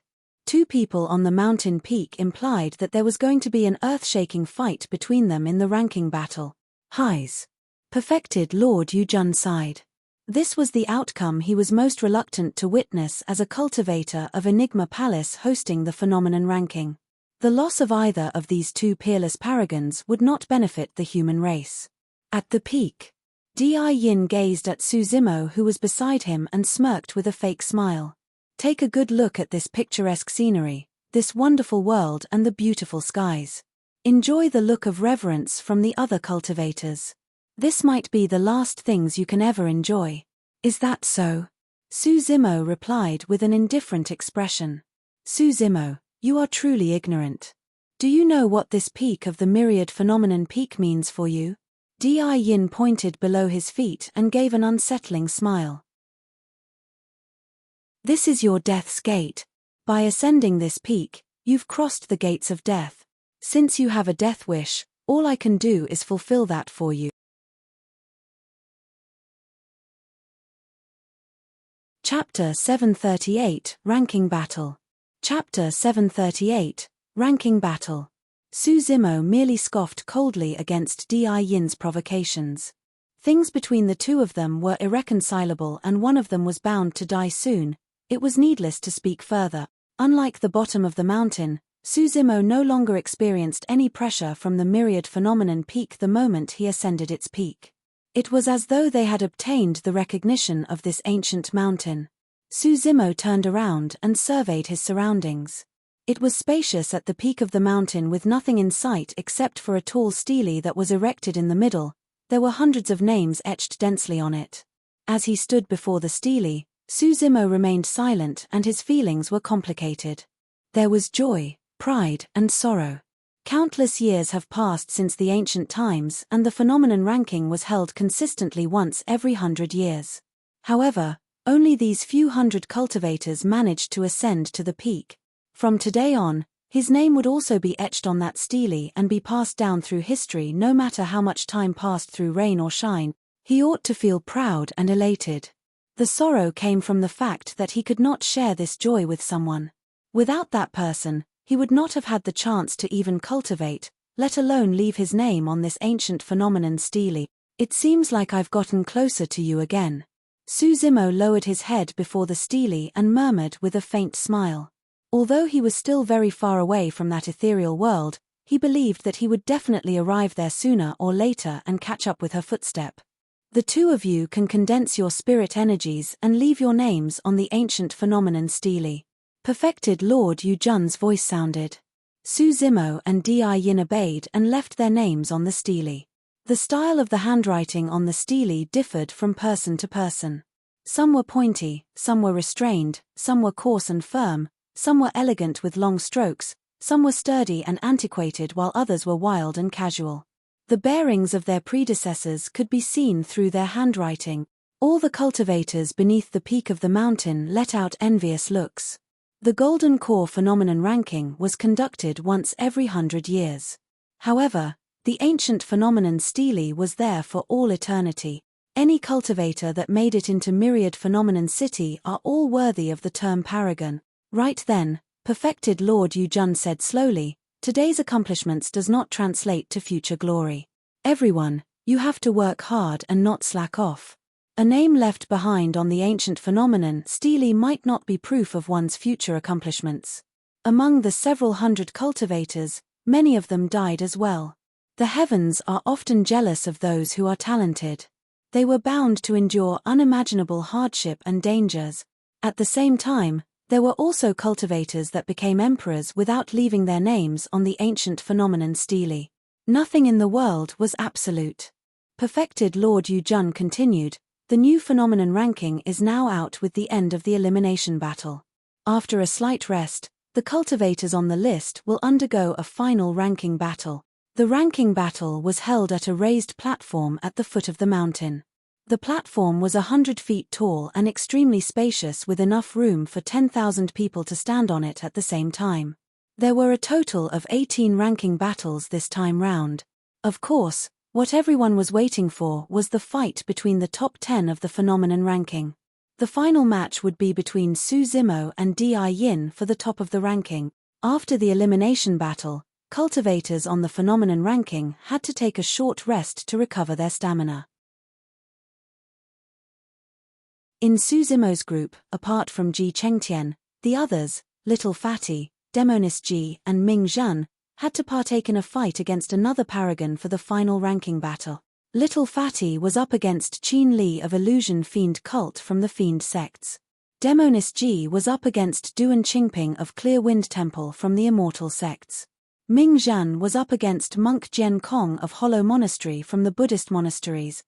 Two people on the mountain peak implied that there was going to be an earth-shaking fight between them in the ranking battle. Highs. Perfected Lord Yujun sighed. This was the outcome he was most reluctant to witness as a cultivator of Enigma Palace hosting the phenomenon ranking. The loss of either of these two peerless paragons would not benefit the human race. At the peak, Di Yin gazed at Suzimo who was beside him and smirked with a fake smile. Take a good look at this picturesque scenery, this wonderful world and the beautiful skies. Enjoy the look of reverence from the other cultivators. This might be the last things you can ever enjoy. Is that so? Suzimo replied with an indifferent expression. Suzimo, you are truly ignorant. Do you know what this peak of the myriad phenomenon peak means for you? Di Yin pointed below his feet and gave an unsettling smile. This is your death's gate. By ascending this peak, you've crossed the gates of death. Since you have a death wish, all I can do is fulfill that for you. Chapter 738, Ranking Battle. Chapter 738, Ranking Battle. Suzimo merely scoffed coldly against Di Yin's provocations. Things between the two of them were irreconcilable and one of them was bound to die soon. It was needless to speak further. Unlike the bottom of the mountain, Suzimo no longer experienced any pressure from the myriad phenomenon peak the moment he ascended its peak. It was as though they had obtained the recognition of this ancient mountain. Suzimo turned around and surveyed his surroundings. It was spacious at the peak of the mountain with nothing in sight except for a tall stele that was erected in the middle. There were hundreds of names etched densely on it. As he stood before the stele, Suzimo remained silent and his feelings were complicated. There was joy, pride, and sorrow. Countless years have passed since the ancient times and the phenomenon ranking was held consistently once every 100 years. However, only these few hundred cultivators managed to ascend to the peak. From today on, his name would also be etched on that stele and be passed down through history no matter how much time passed through rain or shine. He ought to feel proud and elated. The sorrow came from the fact that he could not share this joy with someone. Without that person, he would not have had the chance to even cultivate, let alone leave his name on this ancient phenomenon stele. It seems like I've gotten closer to you again. Suzimo lowered his head before the stele and murmured with a faint smile. Although he was still very far away from that ethereal world, he believed that he would definitely arrive there sooner or later and catch up with her footstep. The two of you can condense your spirit energies and leave your names on the ancient phenomenon stele. Perfected Lord Yujun's voice sounded. Suzimo and Di-Yin obeyed and left their names on the stele. The style of the handwriting on the stele differed from person to person. Some were pointy, some were restrained, some were coarse and firm, some were elegant with long strokes, some were sturdy and antiquated while others were wild and casual. The bearings of their predecessors could be seen through their handwriting. All the cultivators beneath the peak of the mountain let out envious looks. The Golden Core phenomenon ranking was conducted once every 100 years. However, the ancient phenomenon stele was there for all eternity. Any cultivator that made it into Myriad Phenomenon City are all worthy of the term paragon. Right then, Perfected Lord Yujun said slowly, today's accomplishments does not translate to future glory. Everyone, you have to work hard and not slack off. A name left behind on the ancient phenomenon stele might not be proof of one's future accomplishments. Among the several hundred cultivators, many of them died as well. The heavens are often jealous of those who are talented. They were bound to endure unimaginable hardship and dangers. At the same time, there were also cultivators that became emperors without leaving their names on the ancient phenomenon stele. Nothing in the world was absolute. Perfected Lord Yujun continued, the new phenomenon ranking is now out with the end of the elimination battle. After a slight rest, the cultivators on the list will undergo a final ranking battle. The ranking battle was held at a raised platform at the foot of the mountain. The platform was 100 feet tall and extremely spacious with enough room for 10,000 people to stand on it at the same time. There were a total of 18 ranking battles this time round. Of course, what everyone was waiting for was the fight between the top 10 of the phenomenon ranking. The final match would be between Suzimo and Di-Yin for the top of the ranking. After the elimination battle, cultivators on the phenomenon ranking had to take a short rest to recover their stamina. In Suzimo's group, apart from Ji Chengtian, the others, Little Fatty, Demonis Ji and Ming Zhan, had to partake in a fight against another paragon for the final ranking battle. Little Fatty was up against Qin Li of Illusion Fiend Cult from the Fiend sects. Demonis Ji was up against Duan Qingping of Clear Wind Temple from the Immortal sects. Ming Zhan was up against Monk Jian Kong of Hollow Monastery from the Buddhist monasteries.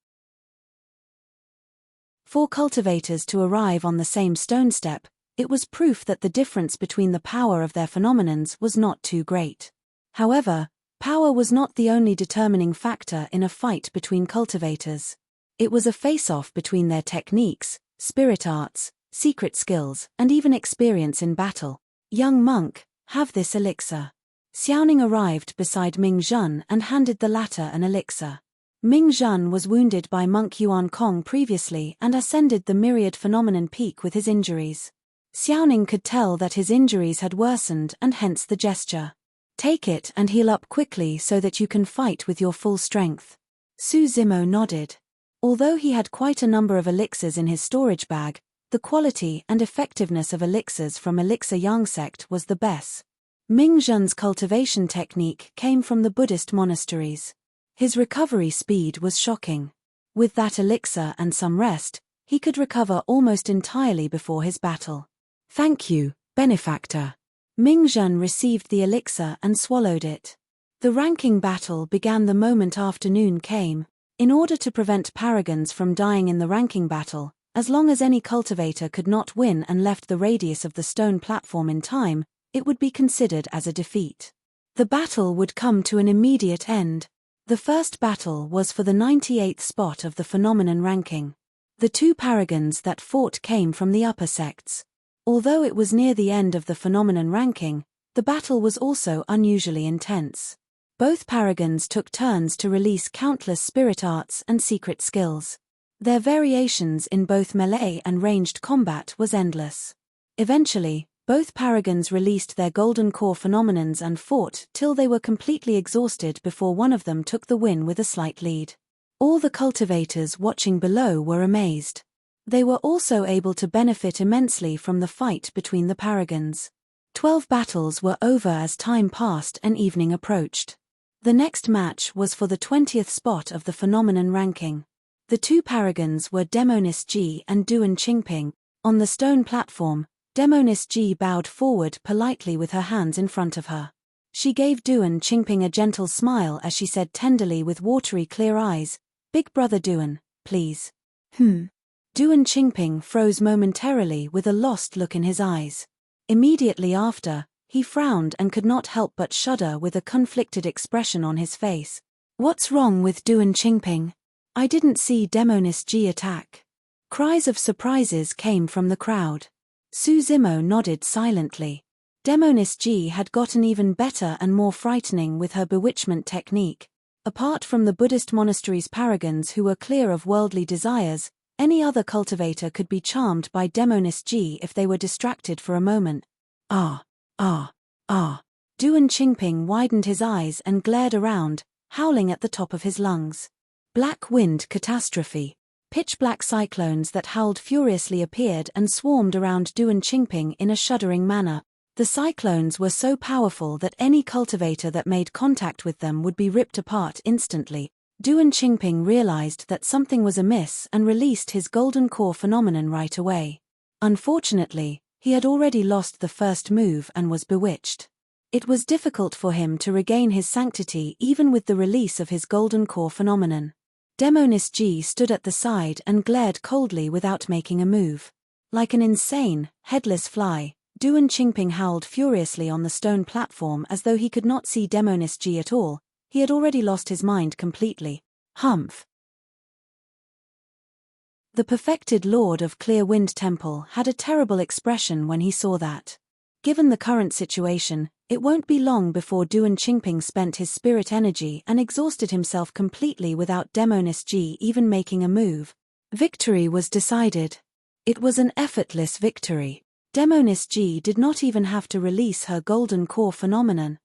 For cultivators to arrive on the same stone step, it was proof that the difference between the power of their phenomenons was not too great. However, power was not the only determining factor in a fight between cultivators. It was a face-off between their techniques, spirit arts, secret skills, and even experience in battle. Young monk, have this elixir. Xiaoning arrived beside Ming Zhan and handed the latter an elixir. Ming Zhan was wounded by Monk Yuan Kong previously and ascended the Myriad Phenomenon Peak with his injuries. Xiaoning could tell that his injuries had worsened and hence the gesture. Take it and heal up quickly so that you can fight with your full strength. Suzimo nodded. Although he had quite a number of elixirs in his storage bag, the quality and effectiveness of elixirs from Elixir Yang sect was the best. Ming Zhan's cultivation technique came from the Buddhist monasteries. His recovery speed was shocking. With that elixir and some rest, he could recover almost entirely before his battle. Thank you, benefactor. Ming Zhan received the elixir and swallowed it. The ranking battle began the moment afternoon came. In order to prevent paragons from dying in the ranking battle, as long as any cultivator could not win and left the radius of the stone platform in time, it would be considered as a defeat. The battle would come to an immediate end. The first battle was for the 98th spot of the phenomenon ranking. The two paragons that fought came from the upper sects. Although it was near the end of the phenomenon ranking, the battle was also unusually intense. Both paragons took turns to release countless spirit arts and secret skills. Their variations in both melee and ranged combat was endless. Eventually, Both paragons released their golden core phenomenons and fought till they were completely exhausted before one of them took the win with a slight lead. All the cultivators watching below were amazed. They were also able to benefit immensely from the fight between the paragons. 12 battles were over as time passed and evening approached. The next match was for the 20th spot of the phenomenon ranking. The two paragons were Demonis G and Duan Qingping. On the stone platform, Demonis G bowed forward politely with her hands in front of her. She gave Duan Qingping a gentle smile as she said tenderly with watery clear eyes, "Big brother Duan, please." Duan Qingping froze momentarily with a lost look in his eyes. Immediately after, he frowned and could not help but shudder with a conflicted expression on his face. "What's wrong with Duan Qingping? I didn't see Demonis G attack." Cries of surprises came from the crowd. Su Zimo nodded silently. Demonis G had gotten even better and more frightening with her bewitchment technique. Apart from the Buddhist monastery's paragons who were clear of worldly desires, any other cultivator could be charmed by Demonis G if they were distracted for a moment. Ah. Duan Qingping widened his eyes and glared around, howling at the top of his lungs. Black wind catastrophe. Pitch-black cyclones that howled furiously appeared and swarmed around Duan Qingping in a shuddering manner. The cyclones were so powerful that any cultivator that made contact with them would be ripped apart instantly. Duan Qingping realized that something was amiss and released his golden core phenomenon right away. Unfortunately, he had already lost the first move and was bewitched. It was difficult for him to regain his sanctity even with the release of his golden core phenomenon. Demonis G stood at the side and glared coldly without making a move. Like an insane, headless fly, Duan Qingping howled furiously on the stone platform as though he could not see Demonis G at all. He had already lost his mind completely. Humph. The perfected Lord of Clear Wind Temple had a terrible expression when he saw that. Given the current situation, it won't be long before Duan Qingping spent his spirit energy and exhausted himself completely without Demonis G even making a move. Victory was decided. It was an effortless victory. Demonis G did not even have to release her golden core phenomenon.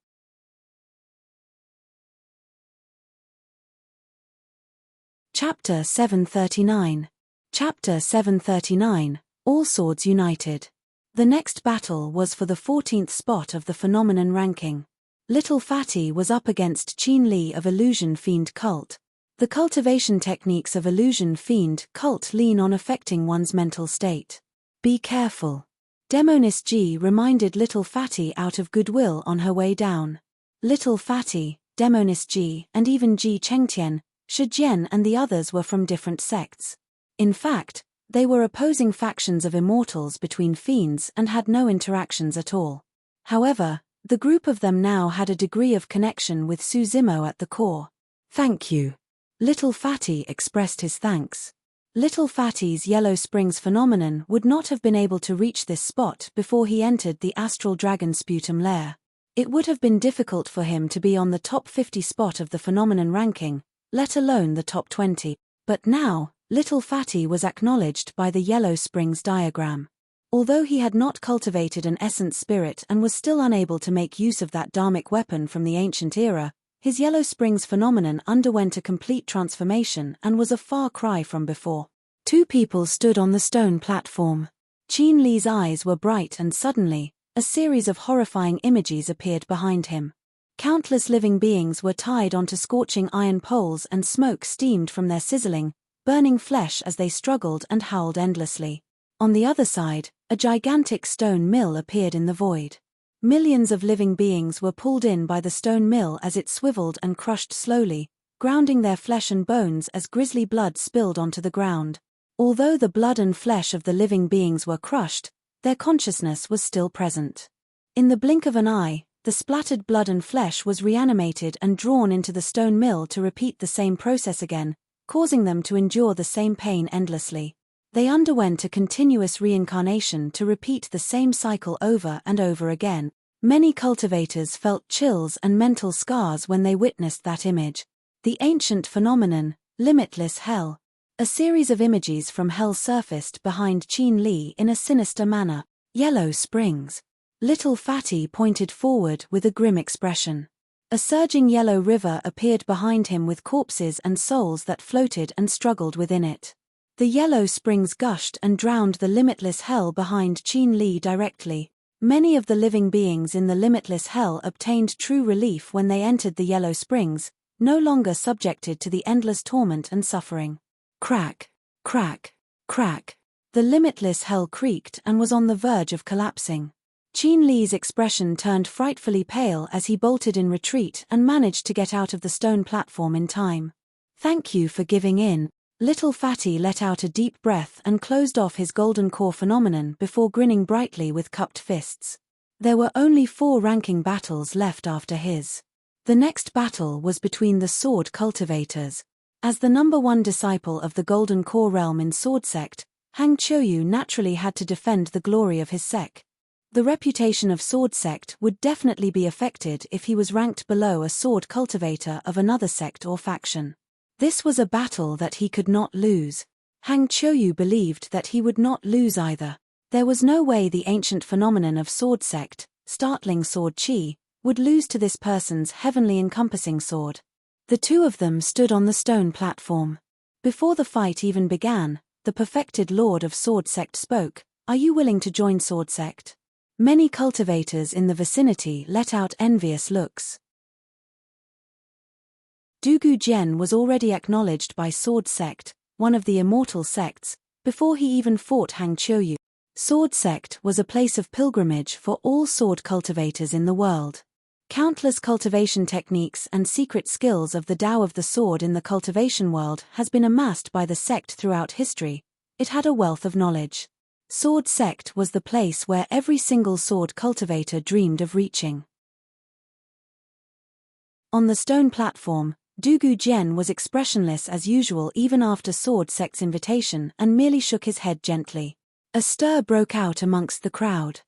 Chapter 739. Chapter 739, All Swords United. The next battle was for the 14th spot of the phenomenon ranking. Little Fatty was up against Qin Li of Illusion Fiend Cult. The cultivation techniques of Illusion Fiend Cult lean on affecting one's mental state. Be careful. Demonis G reminded Little Fatty out of goodwill on her way down. Little Fatty, Demonis G, and even Ji Chengtian, Shijian and the others were from different sects. In fact, they were opposing factions of immortals between fiends and had no interactions at all. However, the group of them now had a degree of connection with Su Zimo at the core. "Thank you." Little Fatty expressed his thanks. Little Fatty's Yellow Springs phenomenon would not have been able to reach this spot before he entered the astral dragon sputum lair. It would have been difficult for him to be on the top 50 spot of the phenomenon ranking, let alone the top 20. But now, Little Fatty was acknowledged by the Yellow Springs diagram. Although he had not cultivated an essence spirit and was still unable to make use of that dharmic weapon from the ancient era, his Yellow Springs phenomenon underwent a complete transformation and was a far cry from before. Two people stood on the stone platform. Qin Li's eyes were bright and suddenly, a series of horrifying images appeared behind him. Countless living beings were tied onto scorching iron poles and smoke steamed from their sizzling, burning flesh as they struggled and howled endlessly. On the other side, a gigantic stone mill appeared in the void. Millions of living beings were pulled in by the stone mill as it swiveled and crushed slowly, grounding their flesh and bones as grisly blood spilled onto the ground. Although the blood and flesh of the living beings were crushed, their consciousness was still present. In the blink of an eye, the splattered blood and flesh was reanimated and drawn into the stone mill to repeat the same process again, causing them to endure the same pain endlessly. They underwent a continuous reincarnation to repeat the same cycle over and over again. Many cultivators felt chills and mental scars when they witnessed that image. The ancient phenomenon, limitless hell. A series of images from hell surfaced behind Qin Li in a sinister manner. Yellow Springs. Little Fatty pointed forward with a grim expression. A surging yellow river appeared behind him with corpses and souls that floated and struggled within it. The yellow springs gushed and drowned the limitless hell behind Qin Li directly. Many of the living beings in the limitless hell obtained true relief when they entered the yellow springs, no longer subjected to the endless torment and suffering. Crack, crack, crack. The limitless hell creaked and was on the verge of collapsing. Qin Li's expression turned frightfully pale as he bolted in retreat and managed to get out of the stone platform in time. Thank you for giving in. Little Fatty let out a deep breath and closed off his golden core phenomenon before grinning brightly with cupped fists. There were only 4 ranking battles left after his. The next battle was between the sword cultivators. As the number 1 disciple of the golden core realm in Sword Sect, Hang Qiuyu naturally had to defend the glory of his sect. The reputation of Sword Sect would definitely be affected if he was ranked below a sword cultivator of another sect or faction. This was a battle that he could not lose. Hang Qiuyu believed that he would not lose either. There was no way the ancient phenomenon of Sword Sect, startling sword chi, would lose to this person's heavenly encompassing sword. The two of them stood on the stone platform. Before the fight even began, the perfected Lord of Sword Sect spoke. Are you willing to join Sword Sect? Many cultivators in the vicinity let out envious looks. Dugu Jian was already acknowledged by Sword Sect, one of the Immortal sects, before he even fought Hang Qiuyu. Sword Sect was a place of pilgrimage for all sword cultivators in the world. Countless cultivation techniques and secret skills of the Tao of the sword in the cultivation world has been amassed by the sect throughout history. It had a wealth of knowledge. Sword Sect was the place where every single sword cultivator dreamed of reaching. On the stone platform, Dugu Jian was expressionless as usual even after Sword Sect's invitation and merely shook his head gently. A stir broke out amongst the crowd.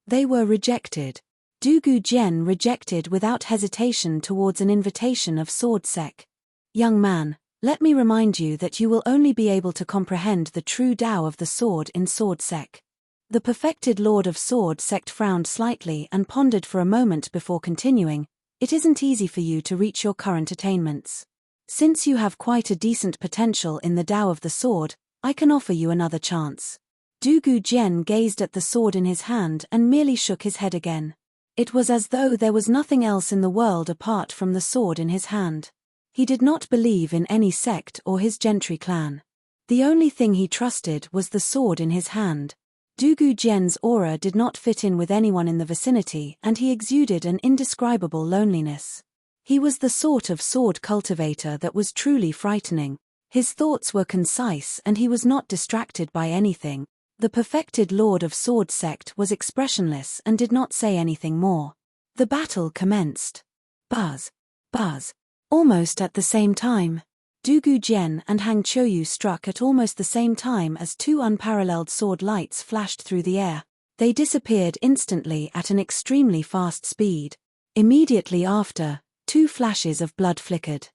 They were rejected. Dugu Jian rejected without hesitation towards an invitation of Sword Sect. Young man, let me remind you that you will only be able to comprehend the true Tao of the sword in Sword Sect. The perfected Lord of Sword Sect frowned slightly and pondered for a moment before continuing. It isn't easy for you to reach your current attainments. Since you have quite a decent potential in the Tao of the sword, I can offer you another chance. Dugu Jian gazed at the sword in his hand and merely shook his head again. It was as though there was nothing else in the world apart from the sword in his hand. He did not believe in any sect or his gentry clan. The only thing he trusted was the sword in his hand. Dugu Jian's aura did not fit in with anyone in the vicinity and he exuded an indescribable loneliness. He was the sort of sword cultivator that was truly frightening. His thoughts were concise and he was not distracted by anything. The perfected Lord of Sword Sect was expressionless and did not say anything more. The battle commenced. Buzz. Buzz. Almost at the same time. Dugu Jian and Hang Qiuyu struck at almost the same time as 2 unparalleled sword lights flashed through the air. They disappeared instantly at an extremely fast speed. Immediately after, 2 flashes of blood flickered.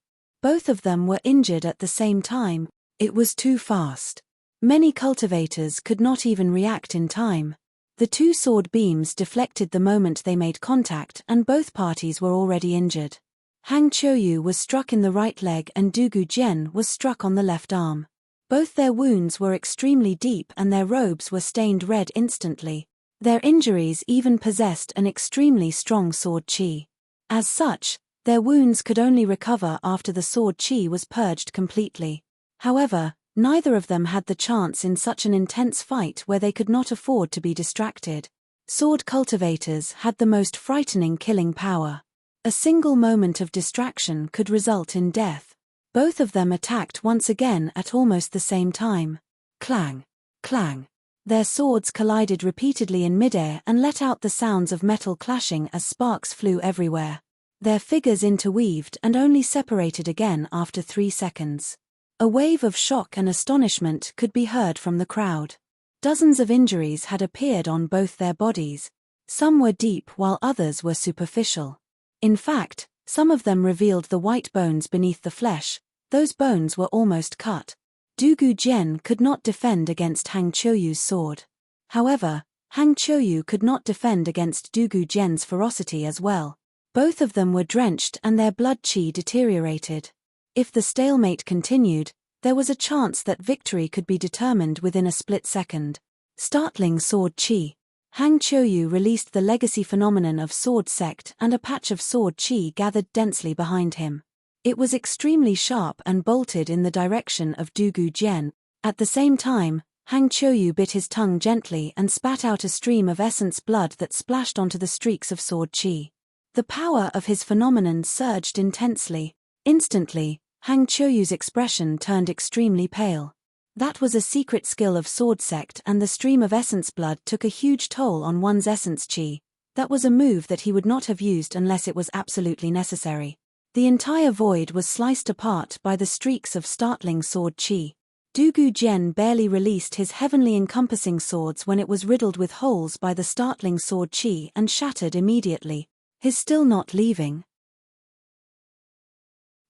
Both of them were injured at the same time. It was too fast. Many cultivators could not even react in time. The 2 sword beams deflected the moment they made contact and both parties were already injured. Hang Qiuyu was struck in the right leg and Dugu Jian was struck on the left arm. Both their wounds were extremely deep and their robes were stained red instantly. Their injuries even possessed an extremely strong sword chi. As such, their wounds could only recover after the sword chi was purged completely. However, neither of them had the chance in such an intense fight where they could not afford to be distracted. Sword cultivators had the most frightening killing power. A single moment of distraction could result in death. Both of them attacked once again at almost the same time. Clang! Clang! Their swords collided repeatedly in midair and let out the sounds of metal clashing as sparks flew everywhere. Their figures interweaved and only separated again after 3 seconds. A wave of shock and astonishment could be heard from the crowd. Dozens of injuries had appeared on both their bodies. Some were deep while others were superficial. In fact, some of them revealed the white bones beneath the flesh. Those bones were almost cut. Dugu Jian could not defend against Hang Qiuyu's sword. However, Hang Qiuyu could not defend against Dugu Zhen's ferocity as well. Both of them were drenched and their blood qi deteriorated. If the stalemate continued, there was a chance that victory could be determined within a split second. Startling sword qi. Hang Qiuyu released the legacy phenomenon of sword sect and a patch of sword qi gathered densely behind him. It was extremely sharp and bolted in the direction of Dugu Zhen. At the same time, Hang Qiuyu bit his tongue gently and spat out a stream of essence blood that splashed onto the streaks of sword qi. The power of his phenomenon surged intensely. Instantly, Hang Qiuyu's expression turned extremely pale. That was a secret skill of sword sect, and the stream of essence blood took a huge toll on one's essence qi. That was a move that he would not have used unless it was absolutely necessary. The entire void was sliced apart by the streaks of startling sword qi. Dugu Zhen barely released his heavenly encompassing swords when it was riddled with holes by the startling sword qi and shattered immediately. His still not leaving.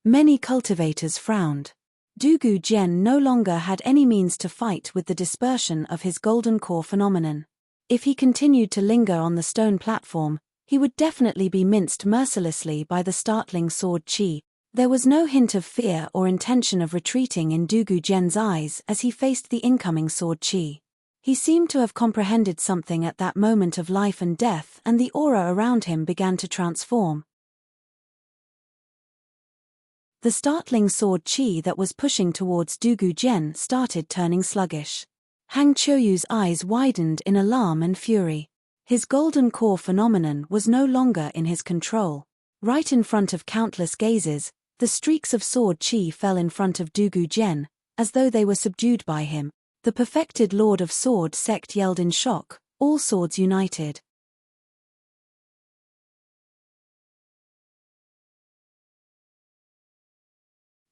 Many cultivators frowned. Dugu Zhen no longer had any means to fight with the dispersion of his golden core phenomenon. If he continued to linger on the stone platform, he would definitely be minced mercilessly by the startling sword qi. There was no hint of fear or intention of retreating in Dugu Zhen's eyes as he faced the incoming sword qi. He seemed to have comprehended something at that moment of life and death, and the aura around him began to transform. The startling sword qi that was pushing towards Dugu Zhen started turning sluggish. Hang Qiuyu's eyes widened in alarm and fury. His golden core phenomenon was no longer in his control. Right in front of countless gazes, the streaks of sword qi fell in front of Dugu Zhen, as though they were subdued by him. The perfected Lord of Sword sect yelled in shock, all swords united.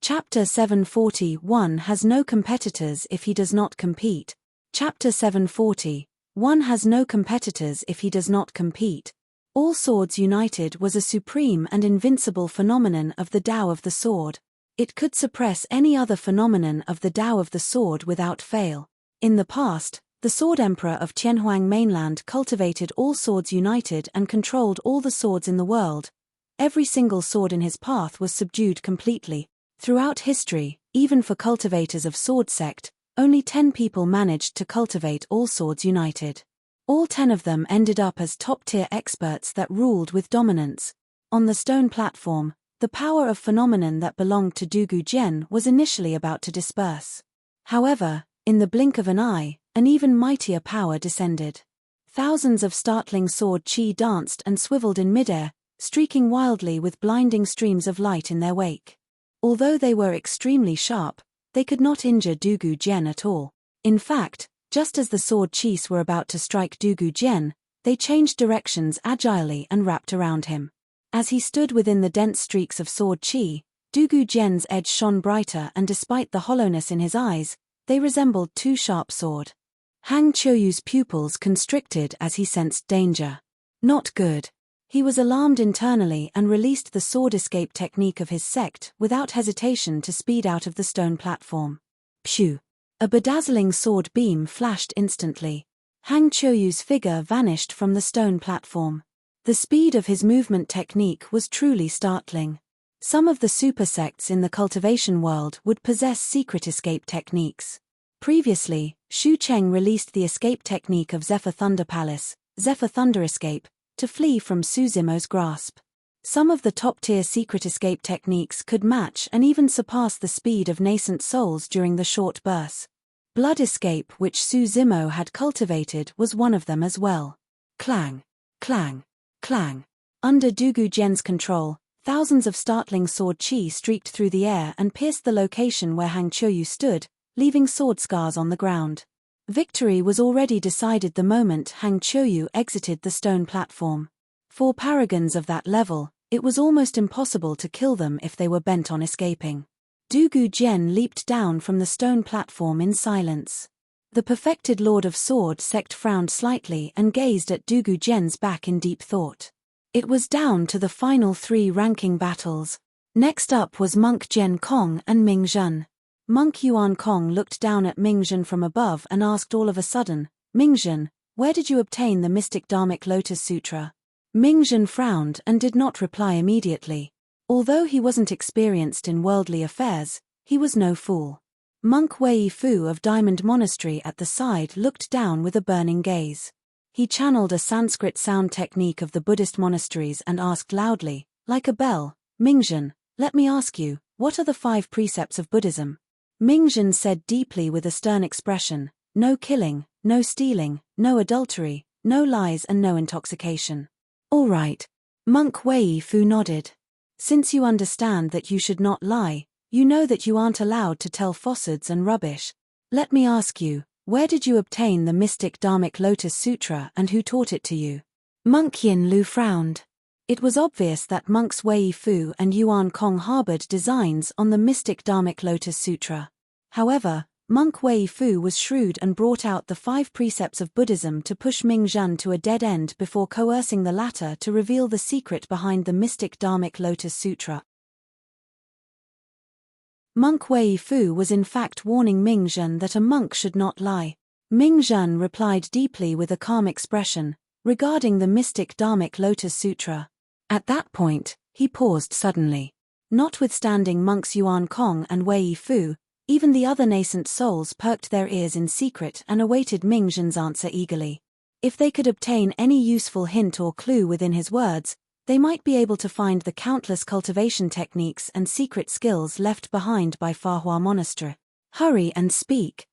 Chapter 740 One has no competitors if he does not compete. Chapter 740 One has no competitors if he does not compete. All Swords United was a supreme and invincible phenomenon of the Tao of the Sword. It could suppress any other phenomenon of the Tao of the Sword without fail. In the past, the Sword Emperor of Tianhuang mainland cultivated all Swords United and controlled all the swords in the world. Every single sword in his path was subdued completely. Throughout history, even for cultivators of Sword Sect, only 10 people managed to cultivate all Swords United. All 10 of them ended up as top-tier experts that ruled with dominance. On the stone platform, the power of phenomenon that belonged to Dugu Zhen was initially about to disperse. However, in the blink of an eye, an even mightier power descended. Thousands of startling sword qi danced and swiveled in midair, streaking wildly with blinding streams of light in their wake. Although they were extremely sharp, they could not injure Dugu Zhen at all. In fact, just as the sword qis were about to strike Dugu Zhen, they changed directions agilely and wrapped around him. As he stood within the dense streaks of sword qi, Dugu Zhen's edge shone brighter, and despite the hollowness in his eyes, they resembled two sharp swords. Hang Qiuyu's pupils constricted as he sensed danger. Not good. He was alarmed internally and released the sword escape technique of his sect without hesitation to speed out of the stone platform. Phew! A bedazzling sword beam flashed instantly. Hang Qiuyu's figure vanished from the stone platform. The speed of his movement technique was truly startling. Some of the super sects in the cultivation world would possess secret escape techniques. Previously, Xu Cheng released the escape technique of Zephyr Thunder Palace, Zephyr Thunder Escape, to flee from Su Zimo's grasp. Some of the top-tier secret escape techniques could match and even surpass the speed of nascent souls during the short bursts. Blood escape, which Su Zimo had cultivated, was one of them as well. Clang! Clang! Clang! Under Dugu Zhen's control, thousands of startling sword qi streaked through the air and pierced the location where Hang Qiuyu stood, leaving sword scars on the ground. Victory was already decided the moment Hang Qiuyu exited the stone platform. For paragons of that level, it was almost impossible to kill them if they were bent on escaping. Dugu Zhen leaped down from the stone platform in silence. The perfected Lord of Sword sect frowned slightly and gazed at Dugu Zhen's back in deep thought. It was down to the final 3 ranking battles. Next up was Monk Zhen Kong and Ming Zhen. Monk Yuan Kong looked down at Ming Zhen from above and asked all of a sudden, "Ming Zhen, where did you obtain the mystic Dharmic Lotus Sutra? Ming-Zhen frowned and did not reply immediately. Although he wasn't experienced in worldly affairs, he was no fool. Monk Wei Fu of Diamond Monastery at the side looked down with a burning gaze. He channeled a Sanskrit sound technique of the Buddhist monasteries and asked loudly, like a bell, Ming-Zhen, let me ask you, what are the 5 precepts of Buddhism? Ming-Zhen said deeply with a stern expression, no killing, no stealing, no adultery, no lies and no intoxication. All right. Monk Wei Fu nodded. Since you understand that you should not lie, you know that you aren't allowed to tell falsehoods and rubbish. Let me ask you, where did you obtain the mystic Dharmic Lotus Sutra and who taught it to you? Monk Yin Lu frowned. It was obvious that monks Wei Fu and Yuan Kong harbored designs on the mystic Dharmic Lotus Sutra. However, Monk Wei Fu was shrewd and brought out the 5 precepts of Buddhism to push Ming-Zhen to a dead end before coercing the latter to reveal the secret behind the mystic Dharmic Lotus Sutra. Monk Wei Fu was in fact warning Ming-Zhen that a monk should not lie. Ming-Zhen replied deeply with a calm expression, regarding the mystic Dharmic Lotus Sutra. At that point, he paused suddenly. Notwithstanding monks Yuan Kong and Wei Fu, even the other nascent souls perked their ears in secret and awaited Ming-Zhen's answer eagerly. If they could obtain any useful hint or clue within his words, they might be able to find the countless cultivation techniques and secret skills left behind by Fahua Monastery. Hurry and speak.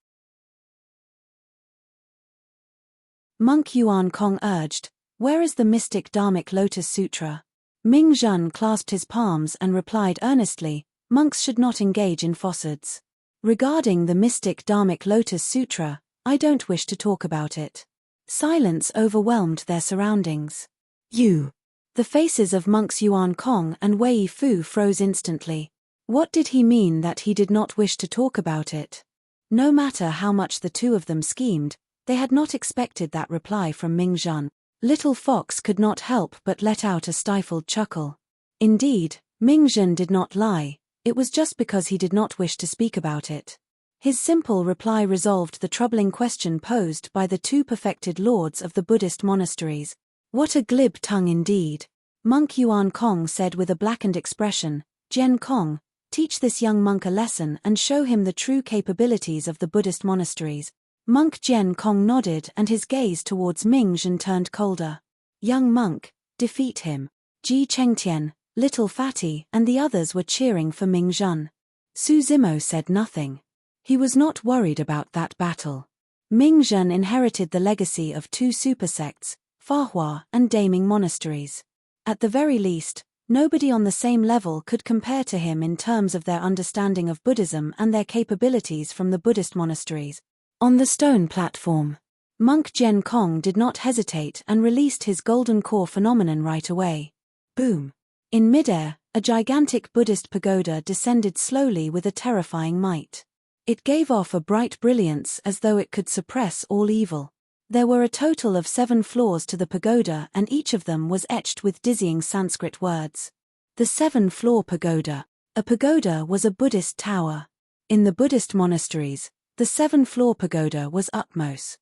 Monk Yuan Kong urged, where is the mystic Dharmic Lotus Sutra? Ming-Zhen clasped his palms and replied earnestly, monks should not engage in falsehoods. Regarding the mystic Dharmic Lotus Sutra, I don't wish to talk about it. Silence overwhelmed their surroundings. You. The faces of monks Yuan Kong and Wei Fu froze instantly. What did he mean that he did not wish to talk about it? No matter how much the two of them schemed, they had not expected that reply from Ming-Zhen. Little Fox could not help but let out a stifled chuckle. Indeed, Ming-Zhen did not lie. It was just because he did not wish to speak about it. His simple reply resolved the troubling question posed by the 2 perfected lords of the Buddhist monasteries. What a glib tongue indeed. Monk Yuan Kong said with a blackened expression, Jian Kong, teach this young monk a lesson and show him the true capabilities of the Buddhist monasteries. Monk Jian Kong nodded and his gaze towards Ming-Zhen turned colder. Young monk, defeat him. Ji Chengtian, Little Fatty and the others were cheering for Ming-Zhen. Su Zimo said nothing. He was not worried about that battle. Ming-Zhen inherited the legacy of 2 supersects, Fahua and Daming monasteries. At the very least, nobody on the same level could compare to him in terms of their understanding of Buddhism and their capabilities from the Buddhist monasteries. On the stone platform, monk Jian Kong did not hesitate and released his golden core phenomenon right away. Boom. In midair, a gigantic Buddhist pagoda descended slowly with a terrifying might. It gave off a bright brilliance as though it could suppress all evil. There were a total of 7 floors to the pagoda and each of them was etched with dizzying Sanskrit words. The 7-floor pagoda. A pagoda was a Buddhist tower. In the Buddhist monasteries, the 7-floor pagoda was utmost.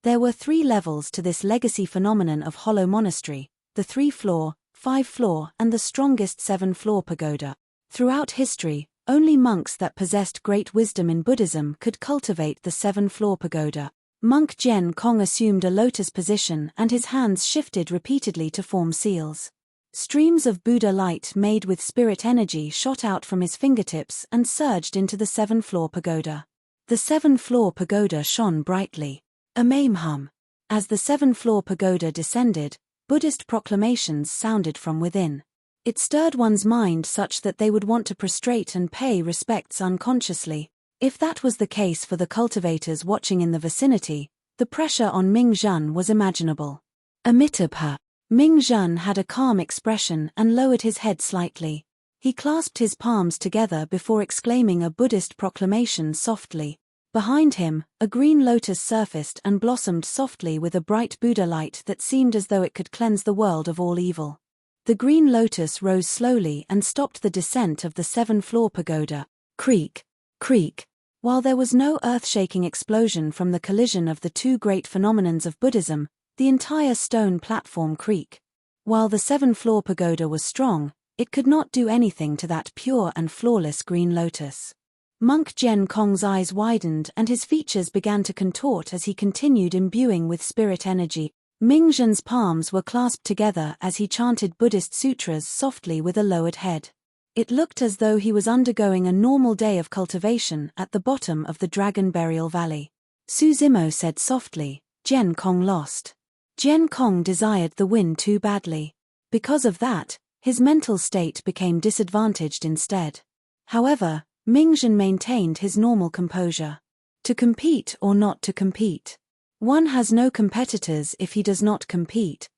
There were 3 levels to this legacy phenomenon of Hollow Monastery, the 3-floor, 5-floor and the strongest 7-floor pagoda. Throughout history, only monks that possessed great wisdom in Buddhism could cultivate the 7-floor pagoda. Monk Jian Kong assumed a lotus position and his hands shifted repeatedly to form seals. Streams of Buddha light made with spirit energy shot out from his fingertips and surged into the 7-floor pagoda. The 7-floor pagoda shone brightly. A mame hum. As the 7-floor pagoda descended, Buddhist proclamations sounded from within. It stirred one's mind such that they would want to prostrate and pay respects unconsciously. If that was the case for the cultivators watching in the vicinity, the pressure on Ming-Zhen was imaginable. Amitabha. Ming-Zhen had a calm expression and lowered his head slightly. He clasped his palms together before exclaiming a Buddhist proclamation softly. Behind him, a green lotus surfaced and blossomed softly with a bright Buddha light that seemed as though it could cleanse the world of all evil. The green lotus rose slowly and stopped the descent of the 7-floor pagoda. Creak, creak. While there was no earth-shaking explosion from the collision of the two great phenomenons of Buddhism, the entire stone platform creaked. While the 7-floor pagoda was strong, it could not do anything to that pure and flawless green lotus. Monk Gen Kong's eyes widened and his features began to contort as he continued imbuing with spirit energy. Ming Zhen's palms were clasped together as he chanted Buddhist sutras softly with a lowered head. It looked as though he was undergoing a normal day of cultivation at the bottom of the Dragon Burial Valley. Su Zimo said softly, "Gen Kong lost." Gen Kong desired the win too badly. Because of that, his mental state became disadvantaged instead. However, Ming Zhen maintained his normal composure. To compete or not to compete. One has no competitors if he does not compete.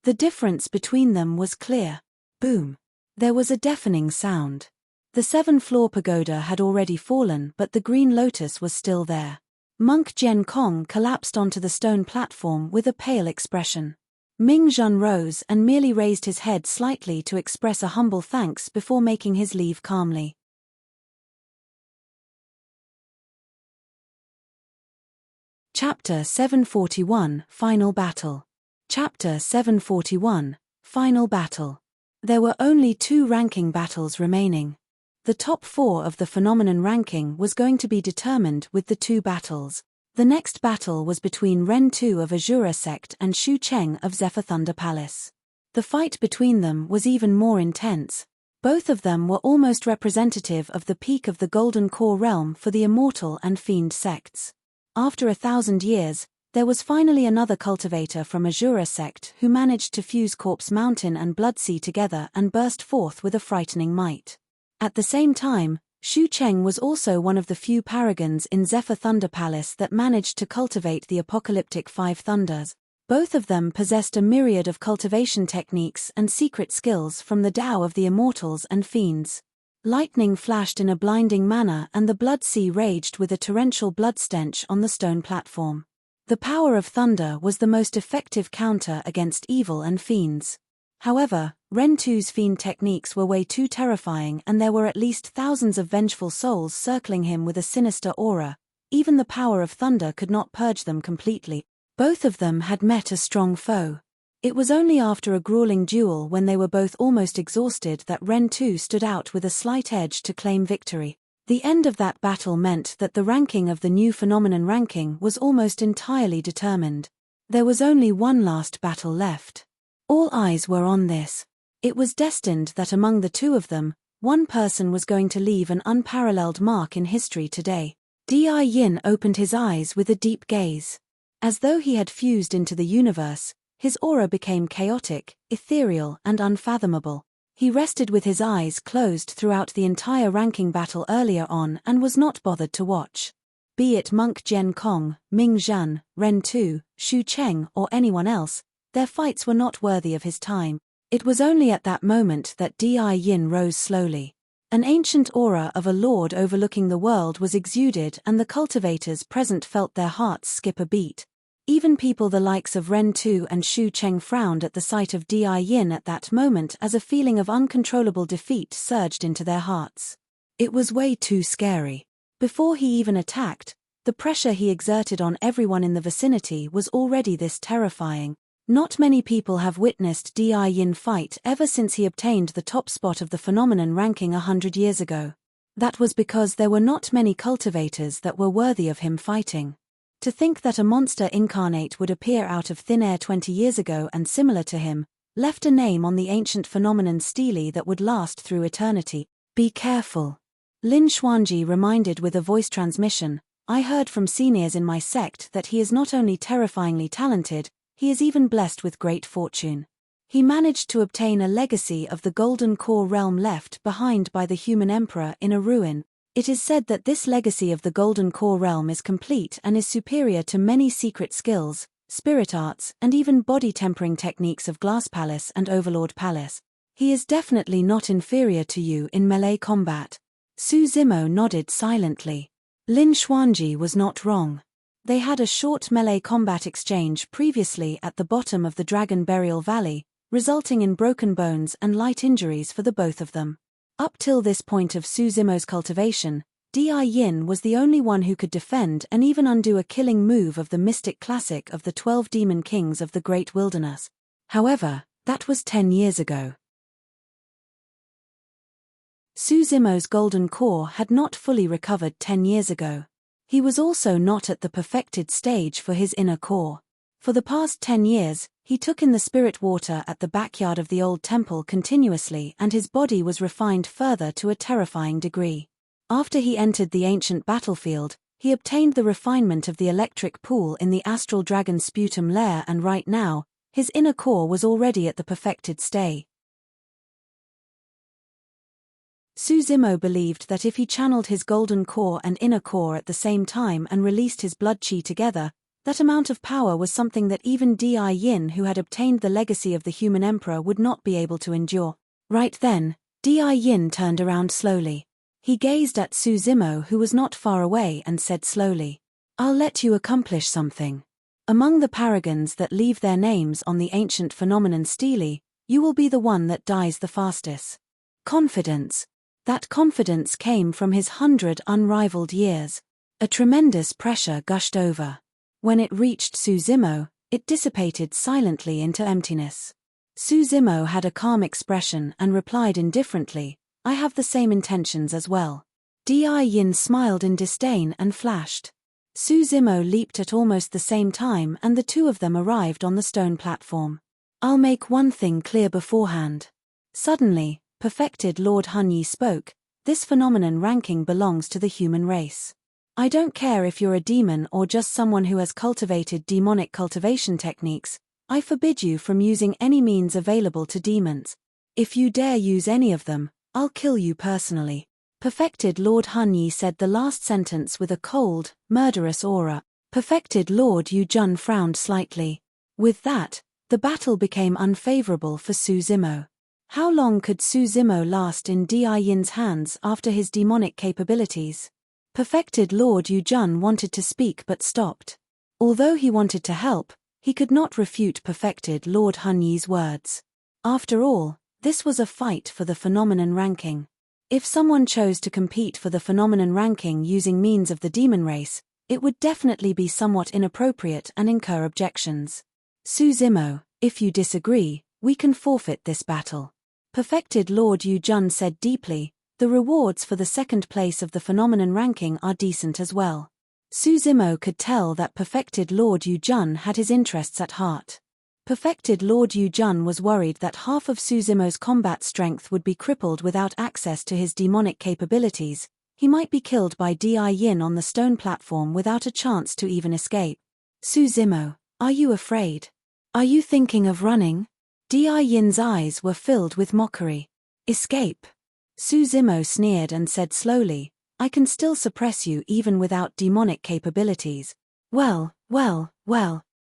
The difference between them was clear. Boom. There was a deafening sound. The 7-floor pagoda had already fallen, but the green lotus was still there. Monk Gen Kong collapsed onto the stone platform with a pale expression. Ming Zhen rose and merely raised his head slightly to express a humble thanks before making his leave calmly. Chapter 741, Final Battle. Chapter 741, Final Battle. There were only 2 ranking battles remaining. The top 4 of the phenomenon ranking was going to be determined with the 2 battles. The next battle was between Ren Tu of Azura Sect and Shu Cheng of Zephyr Thunder Palace. The fight between them was even more intense. Both of them were almost representative of the peak of the Golden Core realm for the Immortal and Fiend sects. After 1,000 years, there was finally another cultivator from Azura Sect who managed to fuse Corpse Mountain and Bloodsea together and burst forth with a frightening might. At the same time, Shu Cheng was also one of the few paragons in Zephyr Thunder Palace that managed to cultivate the apocalyptic 5 thunders. Both of them possessed a myriad of cultivation techniques and secret skills from the Tao of the Immortals and Fiends. Lightning flashed in a blinding manner and the blood sea raged with a torrential blood stench on the stone platform. The power of thunder was the most effective counter against evil and fiends. However, Ren Tu's fiend techniques were way too terrifying and there were at least thousands of vengeful souls circling him with a sinister aura. Even the power of thunder could not purge them completely. Both of them had met a strong foe. It was only after a grueling duel when they were both almost exhausted that Ren Tu stood out with a slight edge to claim victory. The end of that battle meant that the ranking of the new phenomenon ranking was almost entirely determined. There was only one last battle left. All eyes were on this. It was destined that among the 2 of them, one person was going to leave an unparalleled mark in history today. Di Yin opened his eyes with a deep gaze. As though he had fused into the universe, his aura became chaotic, ethereal, and unfathomable. He rested with his eyes closed throughout the entire ranking battle earlier on and was not bothered to watch. Be it Monk Gen Kong, Ming Zhen, Ren Tu, Shu Cheng, or anyone else, their fights were not worthy of his time. It was only at that moment that Di Yin rose slowly. An ancient aura of a lord overlooking the world was exuded and the cultivators present felt their hearts skip a beat. Even people the likes of Ren Tu and Shu Cheng frowned at the sight of Di Yin at that moment as a feeling of uncontrollable defeat surged into their hearts. It was way too scary. Before he even attacked, the pressure he exerted on everyone in the vicinity was already this terrifying. Not many people have witnessed Di Yin fight ever since he obtained the top spot of the phenomenon ranking 100 years ago. That was because there were not many cultivators that were worthy of him fighting. To think that a monster incarnate would appear out of thin air 20 years ago and similar to him, left a name on the ancient phenomenon stele that would last through eternity. Be careful. Lin Xuanji reminded with a voice transmission, I heard from seniors in my sect that he is not only terrifyingly talented, he is even blessed with great fortune. He managed to obtain a legacy of the Golden Core realm left behind by the human emperor in a ruin. It is said that this legacy of the Golden Core realm is complete and is superior to many secret skills, spirit arts, and even body tempering techniques of Glass Palace and Overlord Palace. He is definitely not inferior to you in melee combat. Su Zimo nodded silently. Lin Xuanji was not wrong. They had a short melee combat exchange previously at the bottom of the Dragon Burial Valley, resulting in broken bones and light injuries for the both of them. Up till this point of Suzumo's cultivation, Di Yin was the only one who could defend and even undo a killing move of the mystic classic of the 12 demon kings of the Great Wilderness. However, that was 10 years ago. Suzumo's golden core had not fully recovered 10 years ago. He was also not at the perfected stage for his inner core. For the past 10 years, he took in the spirit water at the backyard of the old temple continuously, and his body was refined further to a terrifying degree. After he entered the ancient battlefield, he obtained the refinement of the electric pool in the astral dragon sputum lair, and right now, his inner core was already at the perfected state. Suzumo believed that if he channeled his golden core and inner core at the same time and released his blood chi together, that amount of power was something that even Di Yin, who had obtained the legacy of the human emperor, would not be able to endure. Right then, Di Yin turned around slowly. He gazed at Suzumo, who was not far away, and said slowly, "I'll let you accomplish something. Among the paragons that leave their names on the ancient phenomenon stele, you will be the one that dies the fastest." Confidence. That confidence came from his 100 unrivaled years. A tremendous pressure gushed over. When it reached Suzumo, it dissipated silently into emptiness. Suzumo had a calm expression and replied indifferently, "I have the same intentions as well." Di Yin smiled in disdain and flashed. Suzumo leaped at almost the same time, and the two of them arrived on the stone platform. "I'll make one thing clear beforehand." Suddenly, perfected Lord Hunyi spoke, "This phenomenon ranking belongs to the human race. I don't care if you're a demon or just someone who has cultivated demonic cultivation techniques, I forbid you from using any means available to demons. If you dare use any of them, I'll kill you personally." Perfected Lord Hunyi said the last sentence with a cold, murderous aura. Perfected Lord Yujun frowned slightly. With that, the battle became unfavorable for Suzumo. How long could Suzumo last in Di Yin's hands after his demonic capabilities? Perfected Lord Yujun wanted to speak but stopped. Although he wanted to help, he could not refute Perfected Lord Hunyi's words. After all, this was a fight for the phenomenon ranking. If someone chose to compete for the phenomenon ranking using means of the demon race, it would definitely be somewhat inappropriate and incur objections. "Suzumo, if you disagree, we can forfeit this battle." Perfected Lord Yujun said deeply, "The rewards for the second place of the phenomenon ranking are decent as well." Suzumo could tell that Perfected Lord Yujun had his interests at heart. Perfected Lord Yujun was worried that half of Suzumo's combat strength would be crippled without access to his demonic capabilities. He might be killed by Di Yin on the stone platform without a chance to even escape. "Suzumo, are you afraid? Are you thinking of running?" Di Yin's eyes were filled with mockery. "Escape?" Suzumo sneered and said slowly, "I can still suppress you even without demonic capabilities." Well.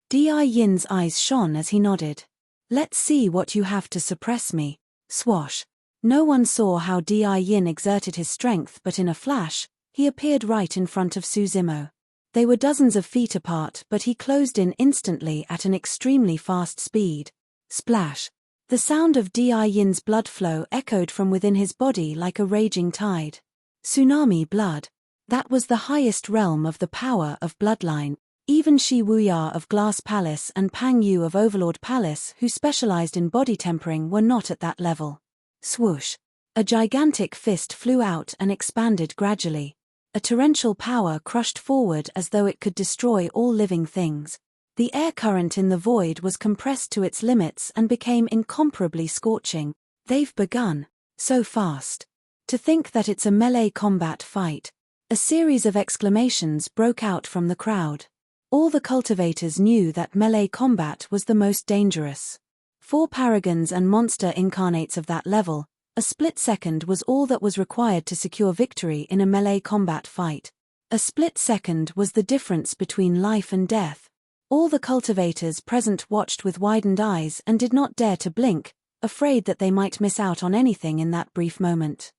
Di Yin's eyes shone as he nodded. "Let's see what you have to suppress me." Swash. No one saw how Di Yin exerted his strength, but in a flash, he appeared right in front of Suzumo. They were dozens of feet apart, but he closed in instantly at an extremely fast speed. Splash. The sound of Di Yin's blood flow echoed from within his body like a raging tide. Tsunami blood. That was the highest realm of the power of bloodline. Even Shi Wuya of Glass Palace and Pang Yu of Overlord Palace, who specialized in body tempering, were not at that level. Swoosh. A gigantic fist flew out and expanded gradually. A torrential power crushed forward as though it could destroy all living things. The air current in the void was compressed to its limits and became incomparably scorching. "They've begun. So fast. To think that it's a melee combat fight." A series of exclamations broke out from the crowd. All the cultivators knew that melee combat was the most dangerous. 4 paragons and monster incarnates of that level, a split second was all that was required to secure victory in a melee combat fight. A split second was the difference between life and death. All the cultivators present watched with widened eyes and did not dare to blink, afraid that they might miss out on anything in that brief moment.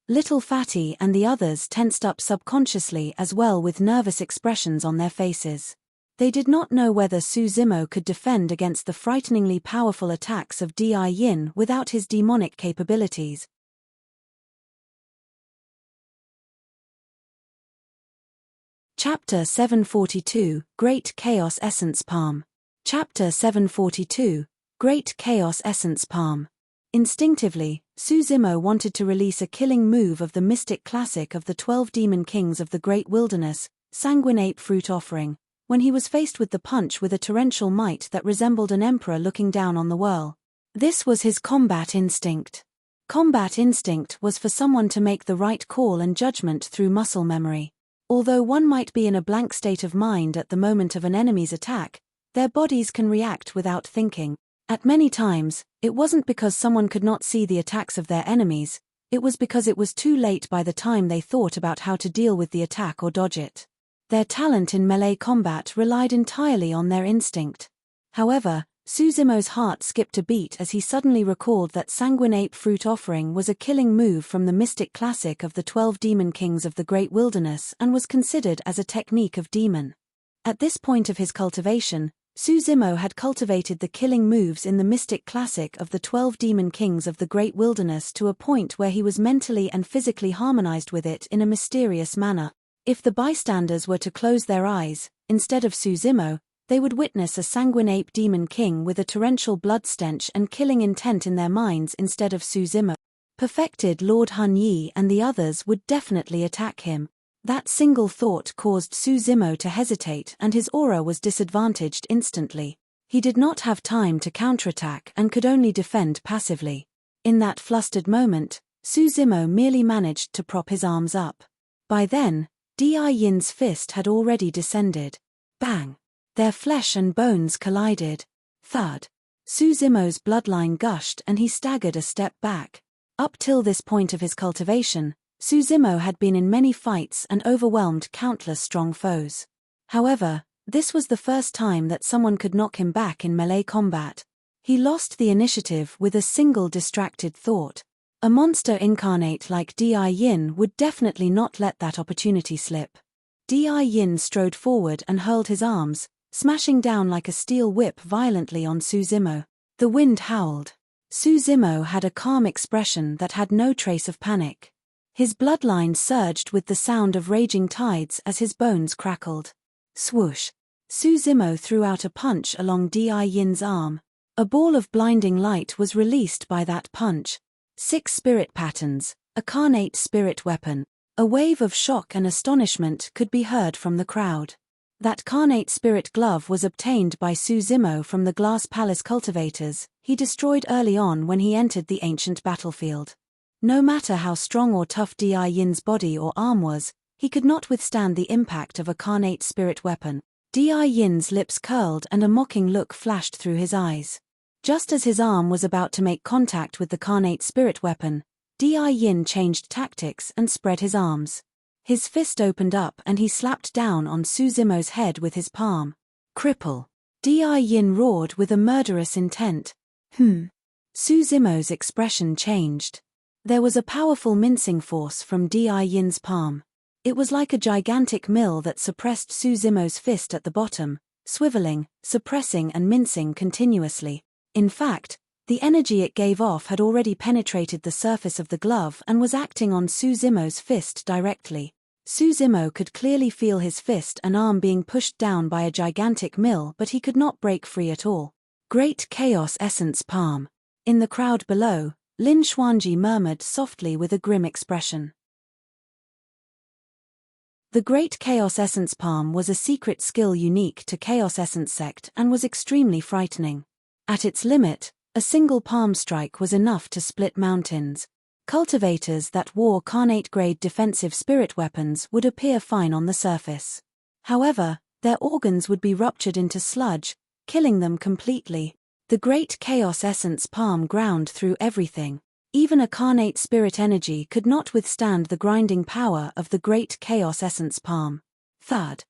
Little Fatty and the others tensed up subconsciously as well, with nervous expressions on their faces. They did not know whether Su Zimo could defend against the frighteningly powerful attacks of Di Yin without his demonic capabilities. Chapter 742, Great Chaos Essence Palm. Chapter 742, Great Chaos Essence Palm. Instinctively, Su Zimo wanted to release a killing move of the mystic classic of the 12 demon kings of the Great Wilderness, Sanguinape Fruit Offering, when he was faced with the punch with a torrential might that resembled an emperor looking down on the whirl. This was his combat instinct. Combat instinct was for someone to make the right call and judgment through muscle memory. Although one might be in a blank state of mind at the moment of an enemy's attack, their bodies can react without thinking. At many times, it wasn't because someone could not see the attacks of their enemies, it was because it was too late by the time they thought about how to deal with the attack or dodge it. Their talent in melee combat relied entirely on their instinct. However, Su Zimo's heart skipped a beat as he suddenly recalled that Sanguinape Fruit Offering was a killing move from the mystic classic of the 12 demon kings of the Great Wilderness and was considered as a technique of demon. At this point of his cultivation, Su Zimo had cultivated the killing moves in the mystic classic of the 12 demon kings of the Great Wilderness to a point where he was mentally and physically harmonized with it in a mysterious manner. If the bystanders were to close their eyes, instead of Su Zimo, they would witness a sanguinape demon king with a torrential blood stench and killing intent in their minds instead of Su Zimo. Perfected Lord Hun Yi and the others would definitely attack him. That single thought caused Su Zimo to hesitate and his aura was disadvantaged instantly. He did not have time to counterattack and could only defend passively. In that flustered moment, Su Zimo merely managed to prop his arms up. By then, Di Yin's fist had already descended. Bang! Their flesh and bones collided. Thud! Su Zimo's bloodline gushed and he staggered a step back. Up till this point of his cultivation, Su Zimo had been in many fights and overwhelmed countless strong foes. However, this was the first time that someone could knock him back in melee combat. He lost the initiative with a single distracted thought. A monster incarnate like Di Yin would definitely not let that opportunity slip. Di Yin strode forward and hurled his arms, smashing down like a steel whip violently on Su Zimo. The wind howled. Su Zimo had a calm expression that had no trace of panic. His bloodline surged with the sound of raging tides as his bones crackled. Swoosh! Su Zimo threw out a punch along Di Yin's arm. A ball of blinding light was released by that punch. 6 spirit patterns, a carnate spirit weapon. A wave of shock and astonishment could be heard from the crowd. That carnate spirit glove was obtained by Su Zimo from the Glass Palace cultivators, he destroyed early on when he entered the ancient battlefield. No matter how strong or tough Di Yin's body or arm was, he could not withstand the impact of a carnate spirit weapon. Di Yin's lips curled and a mocking look flashed through his eyes. Just as his arm was about to make contact with the carnate spirit weapon, Di Yin changed tactics and spread his arms. His fist opened up and he slapped down on Su Zimo's head with his palm. Cripple! Di Yin roared with a murderous intent. Su Zimo's expression changed. There was a powerful mincing force from Di Yin's palm. It was like a gigantic mill that suppressed Su Zimo's fist at the bottom, swiveling, suppressing and mincing continuously. In fact, the energy it gave off had already penetrated the surface of the glove and was acting on Su Zimo's fist directly. Su Zimo could clearly feel his fist and arm being pushed down by a gigantic mill, but he could not break free at all. Great Chaos Essence Palm. In the crowd below, Lin Xuanji murmured softly with a grim expression. The Great Chaos Essence Palm was a secret skill unique to Chaos Essence Sect and was extremely frightening. At its limit, a single palm strike was enough to split mountains. Cultivators that wore carnate-grade defensive spirit weapons would appear fine on the surface. However, their organs would be ruptured into sludge, killing them completely. The Great Chaos Essence Palm ground through everything. Even a carnate spirit energy could not withstand the grinding power of the Great Chaos Essence Palm. Thud!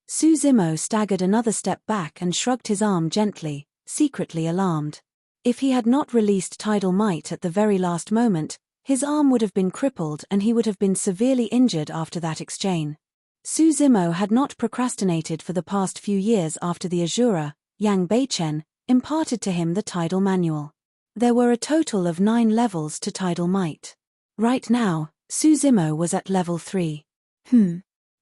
Su Zimo staggered another step back and shrugged his arm gently, secretly alarmed. If he had not released tidal might at the very last moment, his arm would have been crippled and he would have been severely injured after that exchange. Su Zimo had not procrastinated for the past few years after the Azura, Yang Beichen, imparted to him the tidal manual. There were a total of 9 levels to tidal might. Right now, Su Zimo was at level 3.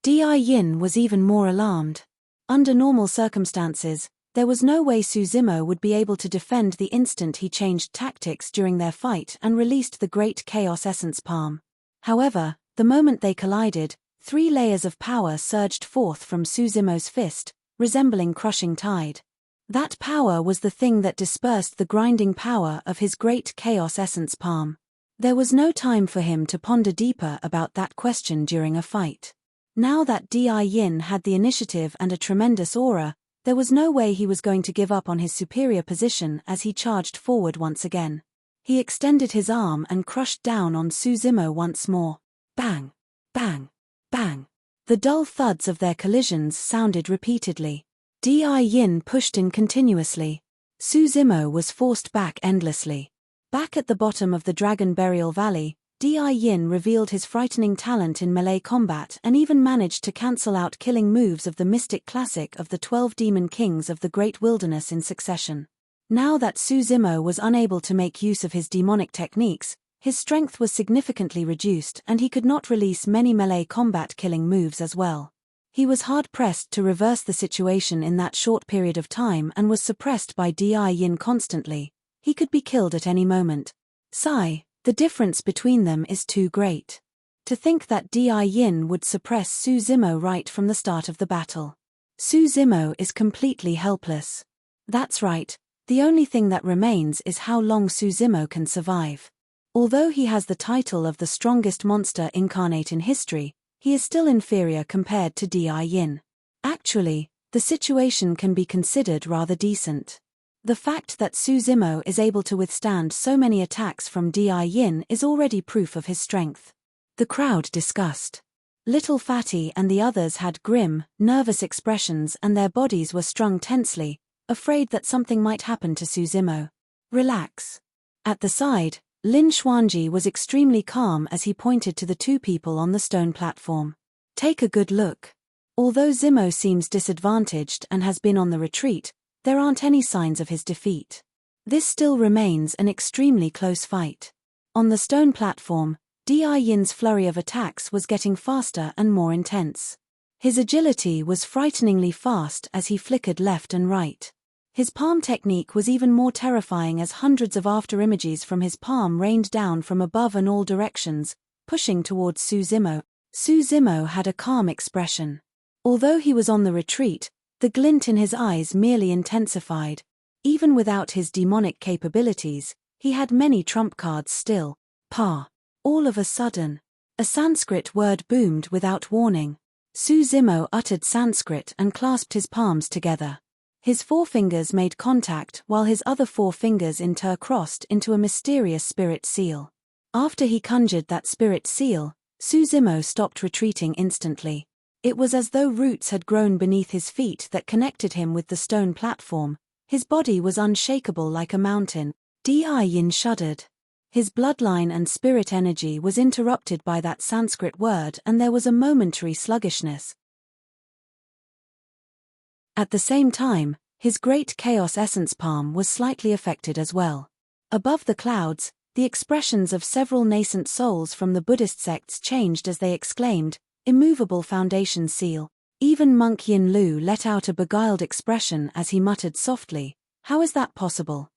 Di Yin was even more alarmed. Under normal circumstances, there was no way Su Zimo would be able to defend the instant he changed tactics during their fight and released the Great Chaos Essence Palm. However, the moment they collided, 3 layers of power surged forth from Su Zimo's fist, resembling crushing tide. That power was the thing that dispersed the grinding power of his Great Chaos Essence Palm. There was no time for him to ponder deeper about that question during a fight. Now that Di Yin had the initiative and a tremendous aura, there was no way he was going to give up on his superior position as he charged forward once again. He extended his arm and crushed down on Su Zimo once more. Bang! Bang! Bang! The dull thuds of their collisions sounded repeatedly. Di Yin pushed in continuously. Su Zimo was forced back endlessly. Back at the bottom of the Dragon Burial Valley, Di Yin revealed his frightening talent in melee combat and even managed to cancel out killing moves of the mystic classic of the 12 demon kings of the Great Wilderness in succession. Now that Su Zimo was unable to make use of his demonic techniques, his strength was significantly reduced and he could not release many melee combat killing moves as well. He was hard-pressed to reverse the situation in that short period of time and was suppressed by Di Yin constantly. He could be killed at any moment. Sigh, the difference between them is too great. To think that Di Yin would suppress Su Zimo right from the start of the battle. Su Zimo is completely helpless. That's right, the only thing that remains is how long Su Zimo can survive. Although he has the title of the strongest monster incarnate in history, he is still inferior compared to Di Yin. Actually, the situation can be considered rather decent. The fact that Su Zimo is able to withstand so many attacks from Di Yin is already proof of his strength. The crowd discussed. Little Fatty and the others had grim, nervous expressions and their bodies were strung tensely, afraid that something might happen to Su Zimo. Relax. At the side, Lin Xuanji was extremely calm as he pointed to the 2 people on the stone platform. Take a good look. Although Zimo seems disadvantaged and has been on the retreat, there aren't any signs of his defeat. This still remains an extremely close fight. On the stone platform, Di Yin's flurry of attacks was getting faster and more intense. His agility was frighteningly fast as he flickered left and right. His palm technique was even more terrifying as hundreds of afterimages from his palm rained down from above in all directions, pushing towards Su Zimo. Su Zimo had a calm expression. Although he was on the retreat, the glint in his eyes merely intensified. Even without his demonic capabilities, he had many trump cards still. All of a sudden, a Sanskrit word boomed without warning. Su Zimo uttered Sanskrit and clasped his palms together. His forefingers made contact while his other 4 fingers intercrossed into a mysterious spirit seal. After he conjured that spirit seal, Su Zimo stopped retreating instantly. It was as though roots had grown beneath his feet that connected him with the stone platform. His body was unshakable like a mountain. Di Yin shuddered. His bloodline and spirit energy was interrupted by that Sanskrit word and there was a momentary sluggishness. At the same time, his Great Chaos Essence Palm was slightly affected as well. Above the clouds, the expressions of several nascent souls from the Buddhist sects changed as they exclaimed, "Immovable Foundation Seal." Even Monk Yin Lu let out a beguiled expression as he muttered softly, "How is that possible?"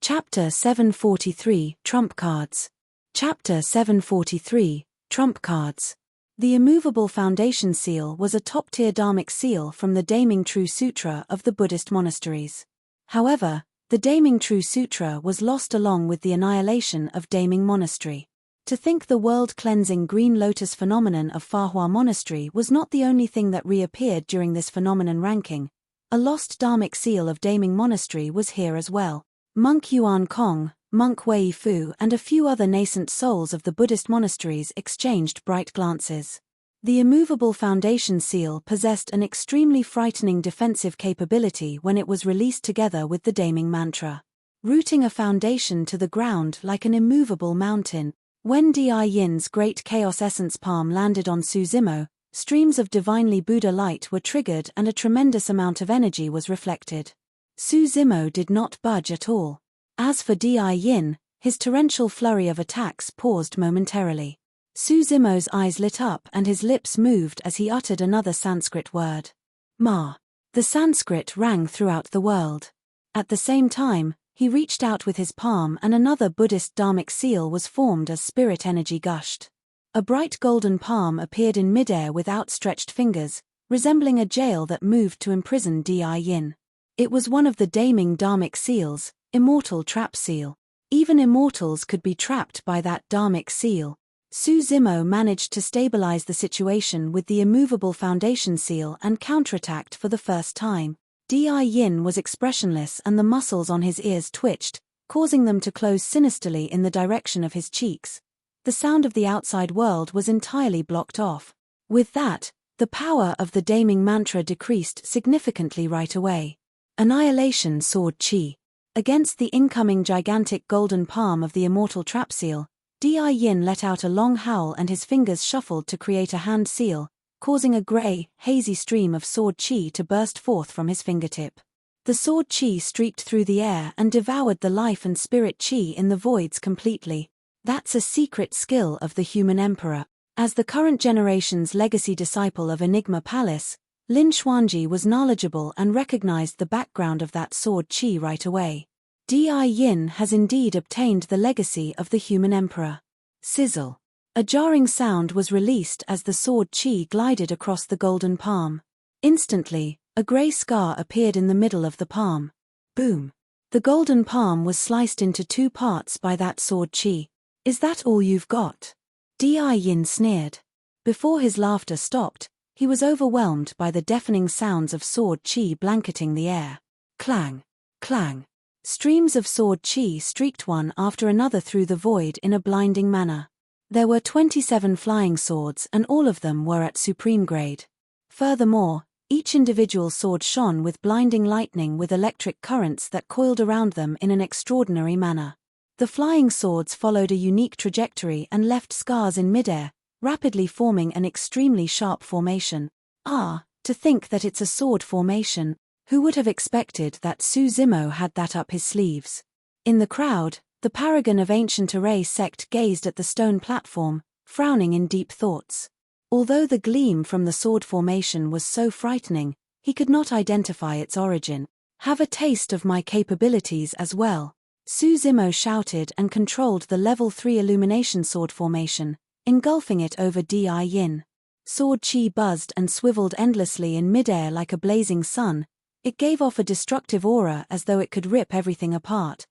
Chapter 743, Trump Cards. Chapter 743, Trump Cards. The Immovable Foundation Seal was a top-tier dharmic seal from the Daming True Sutra of the Buddhist monasteries. However, the Daming True Sutra was lost along with the annihilation of Daming Monastery. To think the world-cleansing Green Lotus phenomenon of Fahua Monastery was not the only thing that reappeared during this phenomenon ranking. A lost dharmic seal of Daming Monastery was here as well. Monk Yuan Kong, Monk Wei Fu and a few other nascent souls of the Buddhist monasteries exchanged bright glances. The Immovable Foundation Seal possessed an extremely frightening defensive capability when it was released together with the Daming Mantra. rooting a foundation to the ground like an immovable mountain. When Di-Yin's great chaos essence palm landed on Suzimo, streams of divinely Buddha light were triggered and a tremendous amount of energy was reflected. Suzimo did not budge at all. As for Di-Yin, his torrential flurry of attacks paused momentarily. Suzimo's eyes lit up and his lips moved as he uttered another Sanskrit word. Ma. The Sanskrit rang throughout the world. At the same time, he reached out with his palm and another Buddhist dharmic seal was formed as spirit energy gushed. A bright golden palm appeared in midair with outstretched fingers, resembling a jail that moved to imprison Di-Yin. It was one of the Daming dharmic seals, Immortal trap seal. Even immortals could be trapped by that dharmic seal. Suzimo managed to stabilize the situation with the immovable foundation seal and counterattacked for the first time. Di-Yin was expressionless and the muscles on his ears twitched, causing them to close sinisterly in the direction of his cheeks. The sound of the outside world was entirely blocked off. With that, the power of the Daming mantra decreased significantly right away. Annihilation Sword Chi. Against the incoming gigantic golden palm of the immortal trap seal, Di-Yin let out a long howl and his fingers shuffled to create a hand seal, causing a grey, hazy stream of sword chi to burst forth from his fingertip. The sword chi streaked through the air and devoured the life and spirit chi in the voids completely. That's a secret skill of the human emperor. As the current generation's legacy disciple of Enigma Palace, Lin Xuanji was knowledgeable and recognized the background of that sword chi right away. Di-Yin has indeed obtained the legacy of the human emperor. Sizzle. A jarring sound was released as the sword chi glided across the golden palm. Instantly, a grey scar appeared in the middle of the palm. Boom. The golden palm was sliced into two parts by that sword chi. Is that all you've got? Di-Yin sneered. Before his laughter stopped, he was overwhelmed by the deafening sounds of sword chi blanketing the air. Clang. Clang. Streams of sword chi streaked one after another through the void in a blinding manner. There were 27 flying swords and all of them were at supreme grade. Furthermore, each individual sword shone with blinding lightning with electric currents that coiled around them in an extraordinary manner. The flying swords followed a unique trajectory and left scars in midair, rapidly forming an extremely sharp formation. Ah, to think that it's a sword formation. Who would have expected that Suzimo had that up his sleeves? In the crowd, the paragon of ancient array sect gazed at the stone platform, frowning in deep thoughts. Although the gleam from the sword formation was so frightening, he could not identify its origin. Have a taste of my capabilities as well. Suzimo shouted and controlled the level 3 illumination sword formation, engulfing it over Di-Yin. Sword chi buzzed and swiveled endlessly in midair like a blazing sun. It gave off a destructive aura as though it could rip everything apart.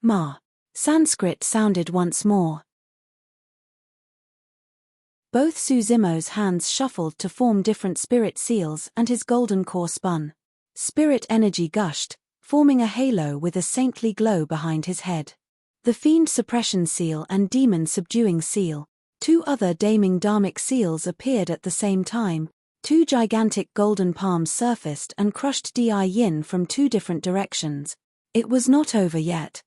Ma. Sanskrit sounded once more. Both Suzimo's hands shuffled to form different spirit seals and his golden core spun. Spirit energy gushed, forming a halo with a saintly glow behind his head. The Fiend Suppression Seal and Demon Subduing Seal. Two other Daming dharmic seals appeared at the same time. Two gigantic golden palms surfaced and crushed Di-Yin from two different directions. It was not over yet.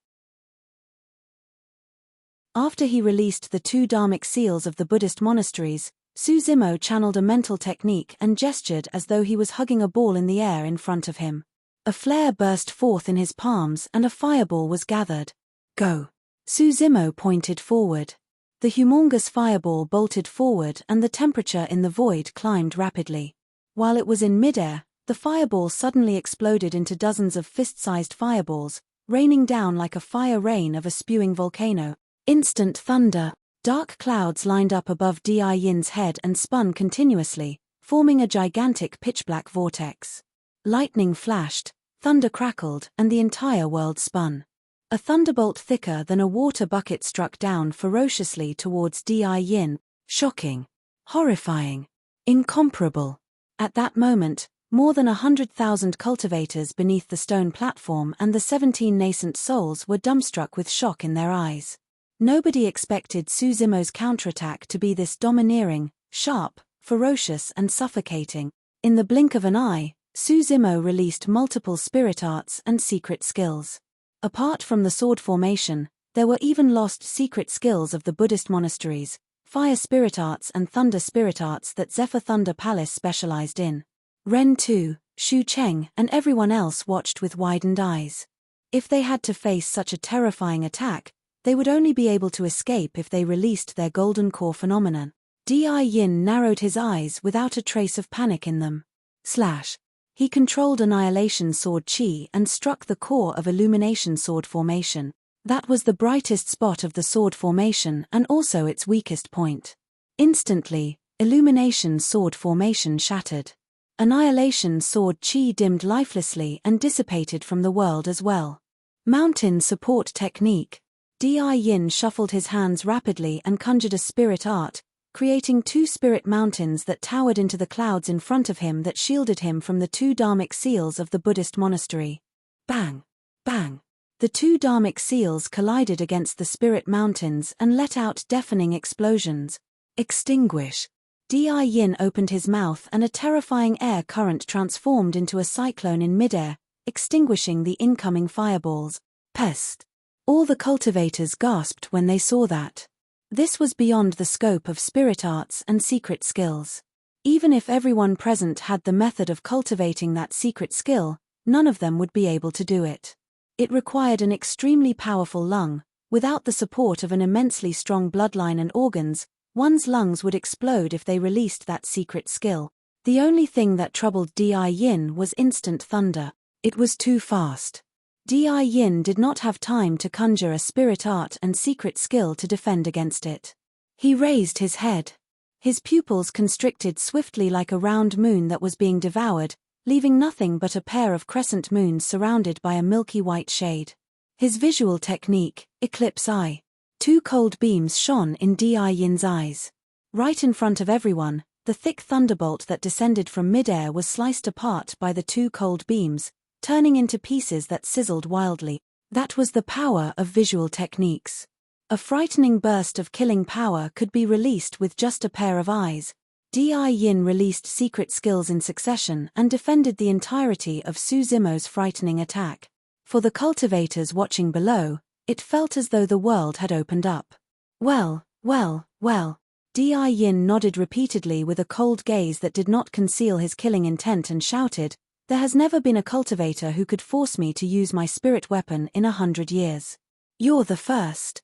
After he released the two dharmic seals of the Buddhist monasteries, Suzimo channeled a mental technique and gestured as though he was hugging a ball in the air in front of him. A flare burst forth in his palms and a fireball was gathered. Go. Suzimo pointed forward. The humongous fireball bolted forward and the temperature in the void climbed rapidly. While it was in midair, the fireball suddenly exploded into dozens of fist-sized fireballs, raining down like a fire rain of a spewing volcano. Instant thunder. Dark clouds lined up above Di-Yin's head and spun continuously, forming a gigantic pitch-black vortex. Lightning flashed, thunder crackled, and the entire world spun. A thunderbolt thicker than a water bucket struck down ferociously towards Di-Yin. Shocking. Horrifying. Incomparable. At that moment, more than 100,000 cultivators beneath the stone platform and the 17 nascent souls were dumbstruck with shock in their eyes. Nobody expected Suzimo's counterattack to be this domineering, sharp, ferocious and suffocating. In the blink of an eye, Suzimo released multiple spirit arts and secret skills. Apart from the sword formation, there were even lost secret skills of the Buddhist monasteries, fire spirit arts and thunder spirit arts that Zephyr Thunder Palace specialized in. Ren Tu, Shu Cheng and everyone else watched with widened eyes. If they had to face such a terrifying attack, they would only be able to escape if they released their golden core phenomenon. Di Yin narrowed his eyes without a trace of panic in them. He controlled Annihilation Sword Chi and struck the core of Illumination Sword Formation. That was the brightest spot of the sword formation and also its weakest point. Instantly, Illumination Sword Formation shattered. Annihilation Sword Chi dimmed lifelessly and dissipated from the world as well. Mountain Support Technique. Di Yin shuffled his hands rapidly and conjured a spirit art, creating 2 spirit mountains that towered into the clouds in front of him that shielded him from the 2 dharmic seals of the Buddhist monastery. Bang! Bang! The 2 dharmic seals collided against the spirit mountains and let out deafening explosions. Extinguish! Di Yin opened his mouth and a terrifying air current transformed into a cyclone in midair, extinguishing the incoming fireballs. Pest! All the cultivators gasped when they saw that. This was beyond the scope of spirit arts and secret skills. Even if everyone present had the method of cultivating that secret skill, none of them would be able to do it. It required an extremely powerful lung. Without the support of an immensely strong bloodline and organs, one's lungs would explode if they released that secret skill. The only thing that troubled Di Yin was instant thunder. It was too fast. Di Yin did not have time to conjure a spirit art and secret skill to defend against it. He raised his head. His pupils constricted swiftly like a round moon that was being devoured, leaving nothing but a pair of crescent moons surrounded by a milky white shade. His visual technique, Eclipse Eye. 2 cold beams shone in Di Yin's eyes. Right in front of everyone, the thick thunderbolt that descended from midair was sliced apart by the 2 cold beams, turning into pieces that sizzled wildly. That was the power of visual techniques. A frightening burst of killing power could be released with just a pair of eyes. Di Yin released secret skills in succession and defended the entirety of Su Zimo's frightening attack. For the cultivators watching below, it felt as though the world had opened up. Well. Di Yin nodded repeatedly with a cold gaze that did not conceal his killing intent and shouted, "There has never been a cultivator who could force me to use my spirit weapon in 100 years. You're the first."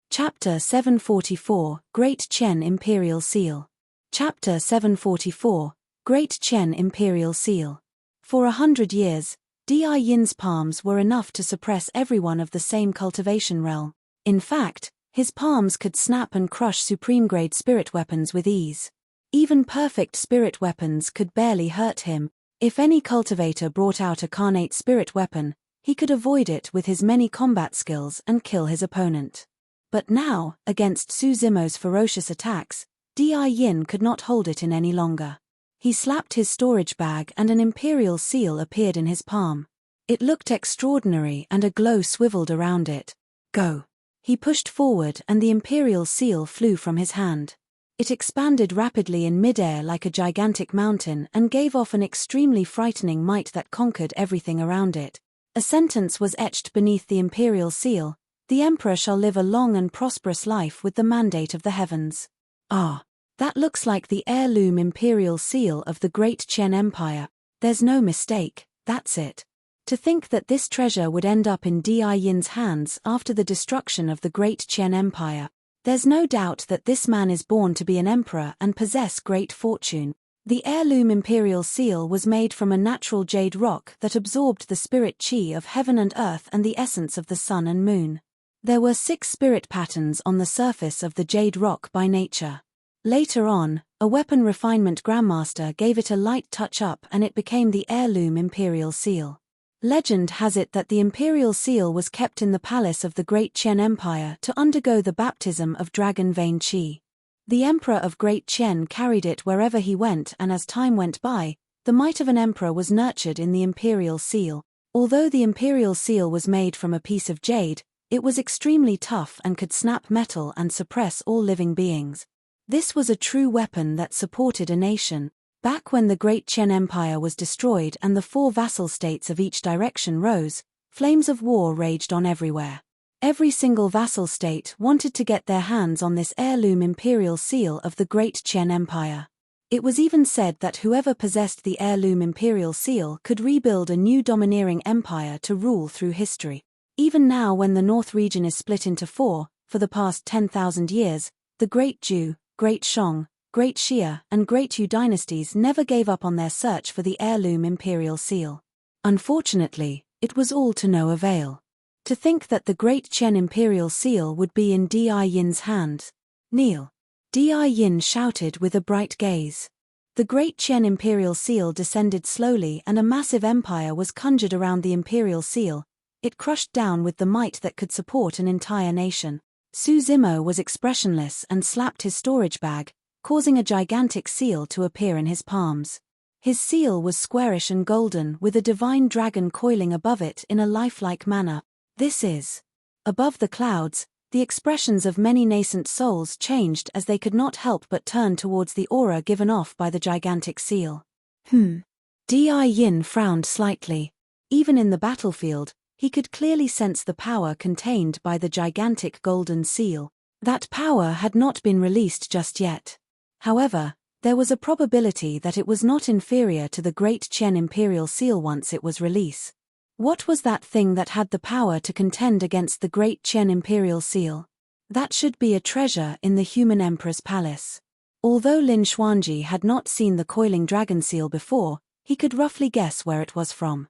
Chapter 744, Great Chen Imperial Seal. Chapter 744, Great Chen Imperial Seal. For 100 years, Di Yin's palms were enough to suppress everyone of the same cultivation realm. In fact, his palms could snap and crush supreme-grade spirit weapons with ease. Even perfect spirit weapons could barely hurt him. If any cultivator brought out a carnate spirit weapon, he could avoid it with his many combat skills and kill his opponent. But now, against Su Zimo's ferocious attacks, Di Yin could not hold it in any longer. He slapped his storage bag and an imperial seal appeared in his palm. It looked extraordinary and a glow swiveled around it. Go! He pushed forward and the imperial seal flew from his hand. It expanded rapidly in midair like a gigantic mountain and gave off an extremely frightening might that conquered everything around it. A sentence was etched beneath the imperial seal: "The emperor shall live a long and prosperous life with the mandate of the heavens." Ah, that looks like the heirloom imperial seal of the Great Chen Empire. There's no mistake, that's it. To think that this treasure would end up in Di Yin's hands after the destruction of the Great Chen Empire. There's no doubt that this man is born to be an emperor and possess great fortune. The heirloom imperial seal was made from a natural jade rock that absorbed the spirit chi of heaven and earth and the essence of the sun and moon. There were 6 spirit patterns on the surface of the jade rock by nature. Later on, a weapon refinement grandmaster gave it a light touch-up and it became the heirloom imperial seal. Legend has it that the imperial seal was kept in the palace of the Great Chen Empire to undergo the baptism of dragon vein chi. The emperor of Great Chen carried it wherever he went, and as time went by, the might of an emperor was nurtured in the imperial seal. Although the imperial seal was made from a piece of jade, it was extremely tough and could snap metal and suppress all living beings. This was a true weapon that supported a nation. Back when the Great Chen Empire was destroyed and the 4 vassal states of each direction rose, flames of war raged on everywhere. Every single vassal state wanted to get their hands on this heirloom imperial seal of the Great Chen Empire. It was even said that whoever possessed the heirloom imperial seal could rebuild a new domineering empire to rule through history. Even now, when the North region is split into 4, for the past 10,000 years, the Great Zhou, Great Shang, Great Xia, and Great Yu dynasties never gave up on their search for the heirloom imperial seal. Unfortunately, it was all to no avail. To think that the Great Chen imperial seal would be in Di Yin's hand. Kneel. Di Yin shouted with a bright gaze. The Great Chen imperial seal descended slowly and a massive empire was conjured around the imperial seal. It crushed down with the might that could support an entire nation. Su Zimo was expressionless and slapped his storage bag, causing a gigantic seal to appear in his palms. His seal was squarish and golden with a divine dragon coiling above it in a lifelike manner. This is. Above the clouds, the expressions of many nascent souls changed as they could not help but turn towards the aura given off by the gigantic seal. Di Yin frowned slightly. Even in the battlefield, he could clearly sense the power contained by the gigantic golden seal. That power had not been released just yet. However, there was a probability that it was not inferior to the Great Chen imperial seal once it was released. What was that thing that had the power to contend against the Great Chen imperial seal? That should be a treasure in the human emperor's palace. Although Lin Xuanji had not seen the coiling dragon seal before, he could roughly guess where it was from.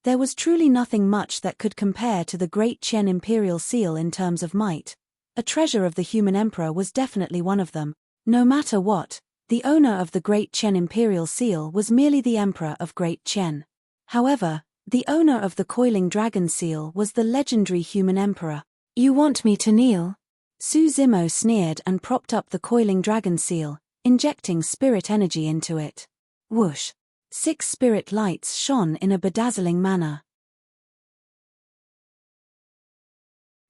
There was truly nothing much that could compare to the Great Chen imperial seal in terms of might. A treasure of the human emperor was definitely one of them. No matter what, the owner of the Great Chen imperial seal was merely the emperor of Great Chen. However, the owner of the coiling dragon seal was the legendary human emperor. You want me to kneel? Su Zimo sneered and propped up the coiling dragon seal, injecting spirit energy into it. Whoosh! 6 spirit lights shone in a bedazzling manner.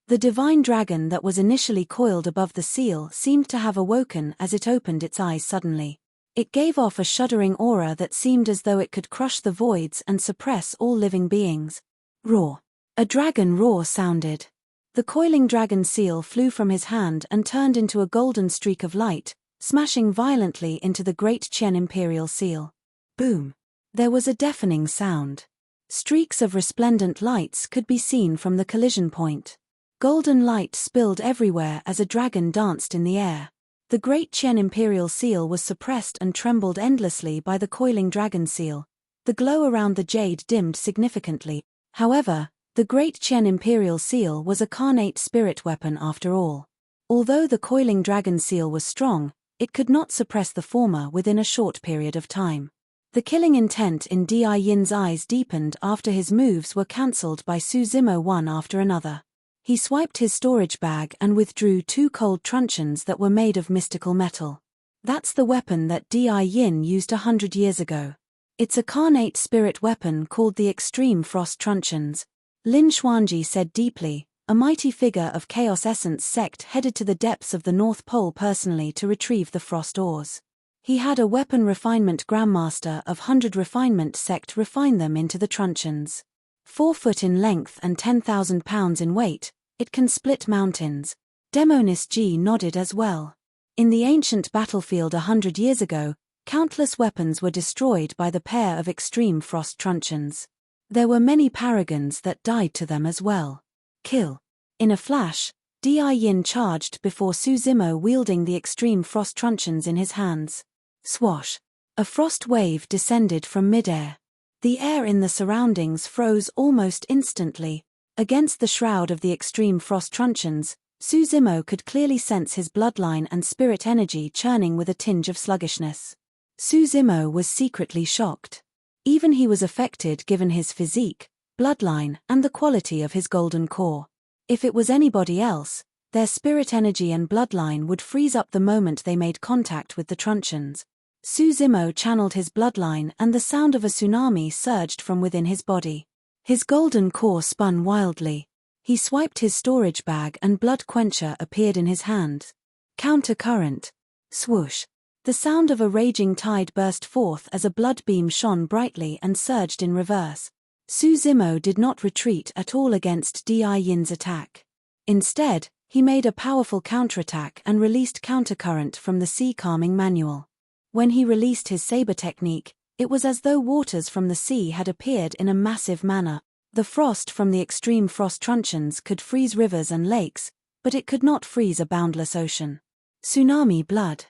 The divine dragon that was initially coiled above the seal seemed to have awoken as it opened its eyes suddenly. It gave off a shuddering aura that seemed as though it could crush the voids and suppress all living beings. Roar! A dragon roar sounded. The coiling dragon seal flew from his hand and turned into a golden streak of light, smashing violently into the Great Chen imperial seal. Boom! There was a deafening sound. Streaks of resplendent lights could be seen from the collision point. Golden light spilled everywhere as a dragon danced in the air. The Great Chen imperial seal was suppressed and trembled endlessly by the coiling dragon seal. The glow around the jade dimmed significantly. However, the Great Chen imperial seal was a carnate spirit weapon after all. Although the coiling dragon seal was strong, it could not suppress the former within a short period of time. The killing intent in Di Yin's eyes deepened after his moves were cancelled by Su Zimo one after another. He swiped his storage bag and withdrew 2 cold truncheons that were made of mystical metal. That's the weapon that Di Yin used 100 years ago. It's a carnate spirit weapon called the Extreme Frost Truncheons. Lin Xuanji said deeply, a mighty figure of Chaos Essence sect headed to the depths of the North Pole personally to retrieve the frost ores. He had a weapon refinement grandmaster of 100 refinement sect refine them into the truncheons. 4 foot in length and 10,000 pounds in weight, it can split mountains. Demonis G nodded as well. In the ancient battlefield 100 years ago, countless weapons were destroyed by the pair of extreme frost truncheons. There were many paragons that died to them as well. Kill. In a flash, Di Yin charged before Su Zimo wielding the extreme frost truncheons in his hands. Swash! A frost wave descended from midair. The air in the surroundings froze almost instantly. Against the shroud of the extreme frost truncheons, Su Zimo could clearly sense his bloodline and spirit energy churning with a tinge of sluggishness. Su Zimo was secretly shocked. Even he was affected given his physique, bloodline, and the quality of his golden core. If it was anybody else, their spirit energy and bloodline would freeze up the moment they made contact with the truncheons. Su Zimo channeled his bloodline and the sound of a tsunami surged from within his body. His golden core spun wildly. He swiped his storage bag and blood quencher appeared in his hand. Counter current. Swoosh. The sound of a raging tide burst forth as a blood beam shone brightly and surged in reverse. Su Zimo did not retreat at all against Di Yin's attack. Instead, he made a powerful counterattack and released countercurrent from the sea calming manual. When he released his saber technique, it was as though waters from the sea had appeared in a massive manner. The frost from the extreme frost truncheons could freeze rivers and lakes, but it could not freeze a boundless ocean. Tsunami blood.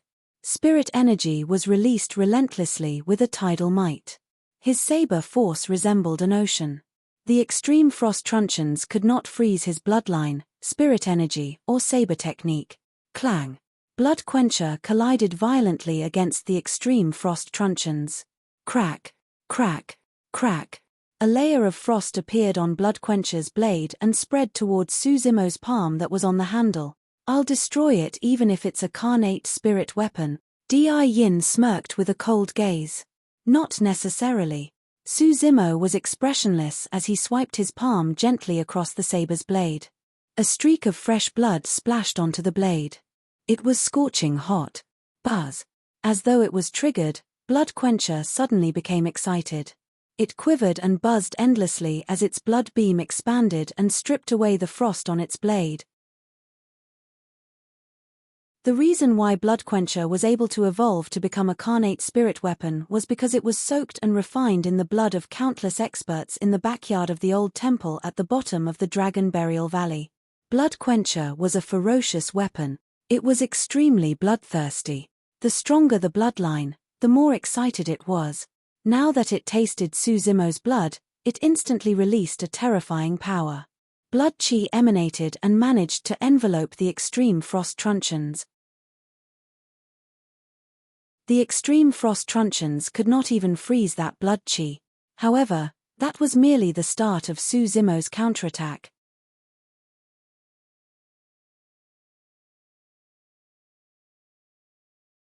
Spirit energy was released relentlessly with a tidal might. His saber force resembled an ocean. The extreme frost truncheons could not freeze his bloodline, spirit energy, or saber technique. Clang. Blood quencher collided violently against the extreme frost truncheons. Crack, crack, crack. A layer of frost appeared on blood quencher's blade and spread towards Su Zimo's palm that was on the handle. I'll destroy it even if it's a carnate spirit weapon. Di Yin smirked with a cold gaze. Not necessarily. Su Zimo was expressionless as he swiped his palm gently across the saber's blade. A streak of fresh blood splashed onto the blade. It was scorching hot. Buzz. As though it was triggered, blood quencher suddenly became excited. It quivered and buzzed endlessly as its blood beam expanded and stripped away the frost on its blade. The reason why blood quencher was able to evolve to become a carnate spirit weapon was because it was soaked and refined in the blood of countless experts in the backyard of the old temple at the bottom of the Dragon Burial Valley. Blood quencher was a ferocious weapon. It was extremely bloodthirsty. The stronger the bloodline, the more excited it was. Now that it tasted Su Zimo's blood, it instantly released a terrifying power. Blood chi emanated and managed to envelope the extreme frost truncheons. The extreme frost truncheons could not even freeze that blood chi. However, that was merely the start of Su Zimo's counterattack.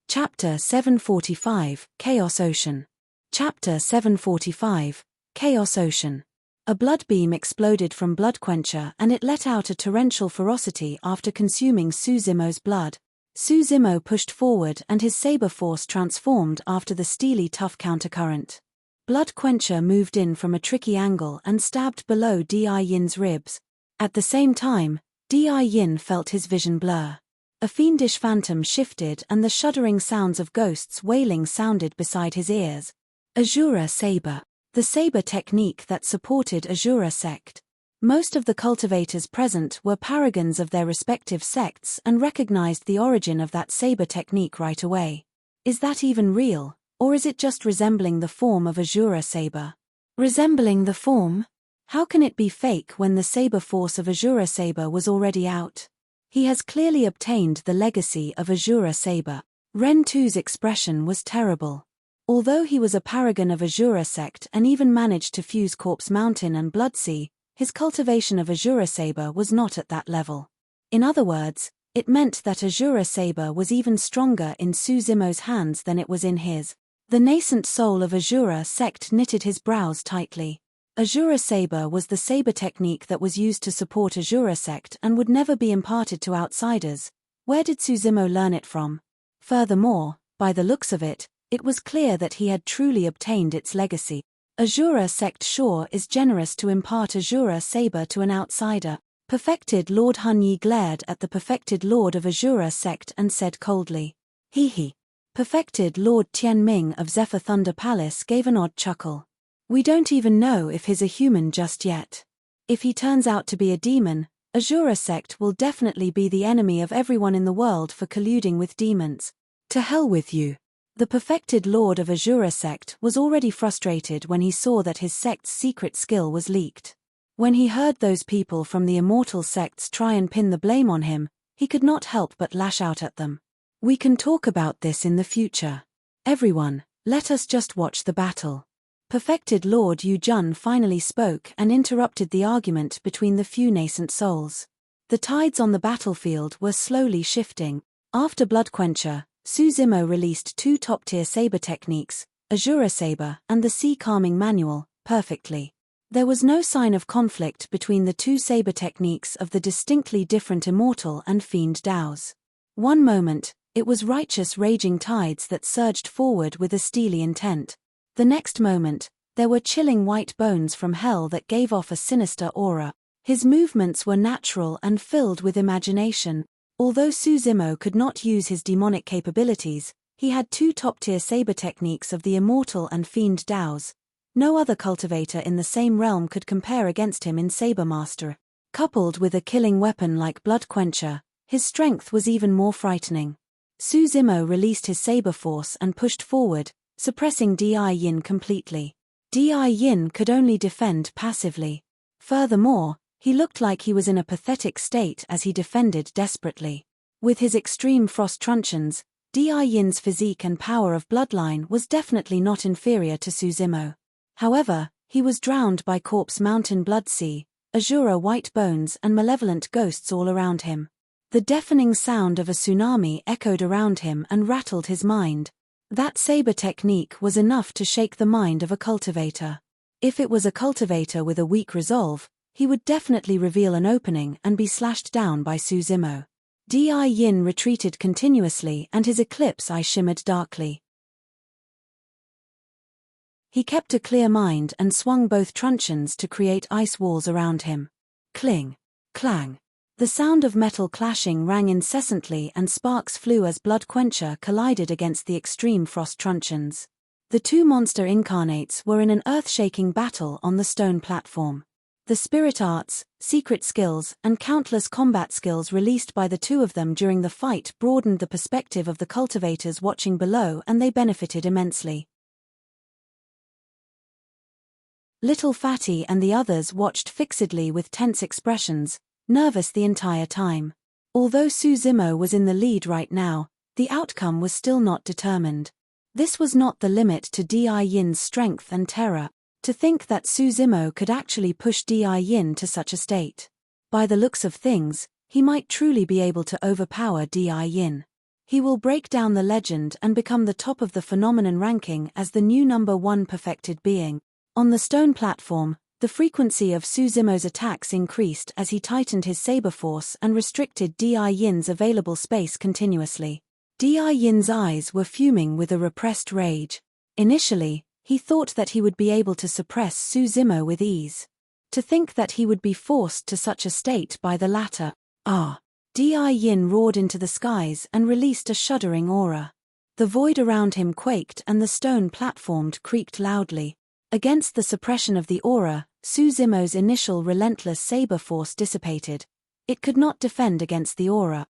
Chapter 745, Chaos Ocean. Chapter 745, Chaos Ocean. A blood beam exploded from blood quencher and it let out a torrential ferocity after consuming Su Zimo's blood. Su Zimo pushed forward and his saber force transformed after the steely tough countercurrent. Blood quencher moved in from a tricky angle and stabbed below Di Yin's ribs. At the same time, Di Yin felt his vision blur. A fiendish phantom shifted and the shuddering sounds of ghosts wailing sounded beside his ears. Azura Saber. The saber technique that supported Azura sect. Most of the cultivators present were paragons of their respective sects and recognized the origin of that saber technique right away. Is that even real, or is it just resembling the form of Azura saber? Resembling the form? How can it be fake when the saber force of Azura saber was already out? He has clearly obtained the legacy of Azura saber. Ren Tu's expression was terrible. Although he was a paragon of Azura sect and even managed to fuse Corpse Mountain and Bloodsea, his cultivation of Azura saber was not at that level. In other words, it meant that Azura saber was even stronger in Su Zimo's hands than it was in his. The nascent soul of Azura sect knitted his brows tightly. Azura saber was the saber technique that was used to support Azura sect and would never be imparted to outsiders. Where did Su Zimo learn it from? Furthermore, by the looks of it, it was clear that he had truly obtained its legacy. Azura sect sure is generous to impart Azura saber to an outsider. Perfected Lord Hunyi glared at the perfected Lord of Azura sect and said coldly, "Hee hee." Perfected Lord Tianming of Zephyr Thunder Palace gave an odd chuckle. We don't even know if he's a human just yet. If he turns out to be a demon, Azura sect will definitely be the enemy of everyone in the world for colluding with demons. To hell with you. The perfected Lord of Azura sect was already frustrated when he saw that his sect's secret skill was leaked. When he heard those people from the Immortal sects try and pin the blame on him, he could not help but lash out at them. We can talk about this in the future. Everyone, let us just watch the battle. Perfected Lord Yu Jun finally spoke and interrupted the argument between the few nascent souls. The tides on the battlefield were slowly shifting. After Blood Quencher, Su Zimo released two top-tier saber techniques, Azura Saber and the Sea Calming Manual, perfectly. There was no sign of conflict between the two saber techniques of the distinctly different Immortal and Fiend Daos. One moment, It was righteous raging tides that surged forward with a steely intent. The next moment, there were chilling white bones from hell that gave off a sinister aura. His movements were natural and filled with imagination. Although Suzimo could not use his demonic capabilities, he had two top-tier saber techniques of the Immortal and Fiend Daos. No other cultivator in the same realm could compare against him in saber master. Coupled with a killing weapon like Blood Quencher, his strength was even more frightening. Suzimo released his saber force and pushed forward, suppressing Di Yin completely. Di Yin could only defend passively. Furthermore, he looked like he was in a pathetic state as he defended desperately. With his extreme frost truncheons, Di Yin's physique and power of bloodline was definitely not inferior to Suzimo. However, he was drowned by Corpse Mountain Blood Sea, azure white bones and malevolent ghosts all around him. The deafening sound of a tsunami echoed around him and rattled his mind. That saber technique was enough to shake the mind of a cultivator. If it was a cultivator with a weak resolve, he would definitely reveal an opening and be slashed down by Suzimo. Di Yin retreated continuously and his eclipse eye shimmered darkly. He kept a clear mind and swung both truncheons to create ice walls around him. Cling. Clang. The sound of metal clashing rang incessantly and sparks flew as Blood Quencher collided against the extreme frost truncheons. The two monster incarnates were in an earth-shaking battle on the stone platform. The spirit arts, secret skills, and countless combat skills released by the two of them during the fight broadened the perspective of the cultivators watching below, and they benefited immensely. Little Fatty and the others watched fixedly with tense expressions, nervous the entire time. Although Suzimo was in the lead right now, the outcome was still not determined. This was not the limit to Di Yin's strength and terror. To think that Suzimo could actually push Di Yin to such a state. By the looks of things, he might truly be able to overpower Di Yin. He will break down the legend and become the top of the phenomenon ranking as the new #1 perfected being. On the stone platform, the frequency of Suzimo's attacks increased as he tightened his saber force and restricted Di Yin's available space continuously. Di Yin's eyes were fuming with a repressed rage. Initially, he thought that he would be able to suppress Suzimo with ease. To think that he would be forced to such a state by the latter. Di Yin roared into the skies and released a shuddering aura. The void around him quaked and the stone platform creaked loudly. Against the suppression of the aura, Suzimo's initial relentless saber force dissipated. It could not defend against the aura.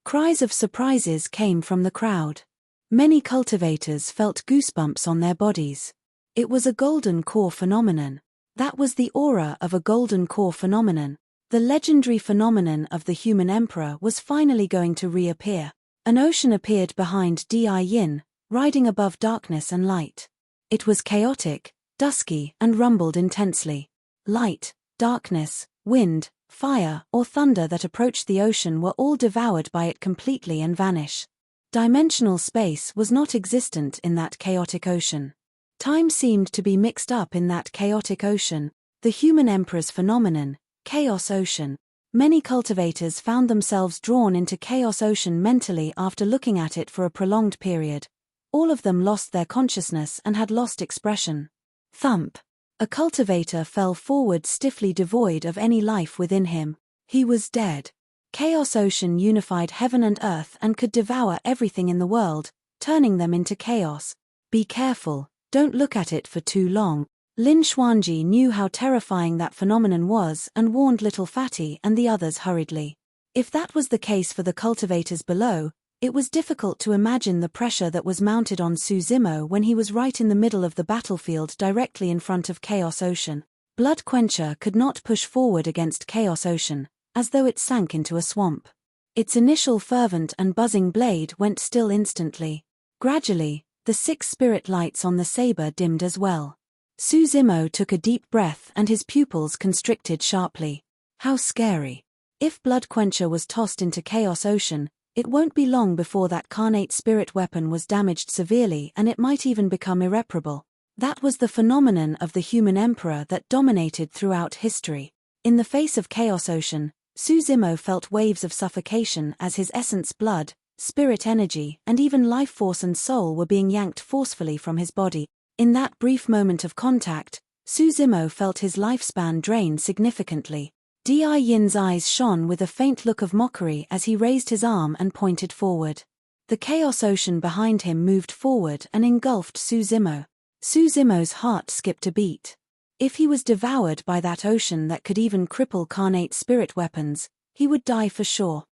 Cries of surprises came from the crowd. Many cultivators felt goosebumps on their bodies. It was a golden core phenomenon. That was the aura of a golden core phenomenon. The legendary phenomenon of the human emperor was finally going to reappear. An ocean appeared behind Di Yin, riding above darkness and light. It was chaotic, dusky, and rumbled intensely. Light, darkness, wind, fire, or thunder that approached the ocean were all devoured by it completely and vanish. Dimensional space was not existent in that chaotic ocean. Time seemed to be mixed up in that chaotic ocean, the human emperor's phenomenon, Chaos Ocean. Many cultivators found themselves drawn into Chaos Ocean mentally after looking at it for a prolonged period. All of them lost their consciousness and had lost expression. Thump. A cultivator fell forward stiffly devoid of any life within him. He was dead. Chaos Ocean unified heaven and earth and could devour everything in the world, turning them into chaos. Be careful, don't look at it for too long. Lin Xuanji knew how terrifying that phenomenon was and warned Little Fatty and the others hurriedly. If that was the case for the cultivators below, it was difficult to imagine the pressure that was mounted on Suzimo when he was right in the middle of the battlefield directly in front of Chaos Ocean. Blood Quencher could not push forward against Chaos Ocean, as though it sank into a swamp. Its initial fervent and buzzing blade went still instantly. Gradually, the 6 spirit lights on the saber dimmed as well. Suzimo took a deep breath and his pupils constricted sharply. How scary. If Blood Quencher was tossed into Chaos Ocean, it won't be long before that carnate spirit weapon was damaged severely and it might even become irreparable. That was the phenomenon of the human emperor that dominated throughout history. In the face of Chaos Ocean, Suzimo felt waves of suffocation as his essence blood, spirit energy, and even life force and soul were being yanked forcefully from his body. In that brief moment of contact, Su Zimo felt his lifespan drain significantly. Di Yin's eyes shone with a faint look of mockery as he raised his arm and pointed forward. The chaos ocean behind him moved forward and engulfed Su Zimo. Su Zimo's heart skipped a beat. If he was devoured by that ocean that could even cripple carnate spirit weapons, he would die for sure.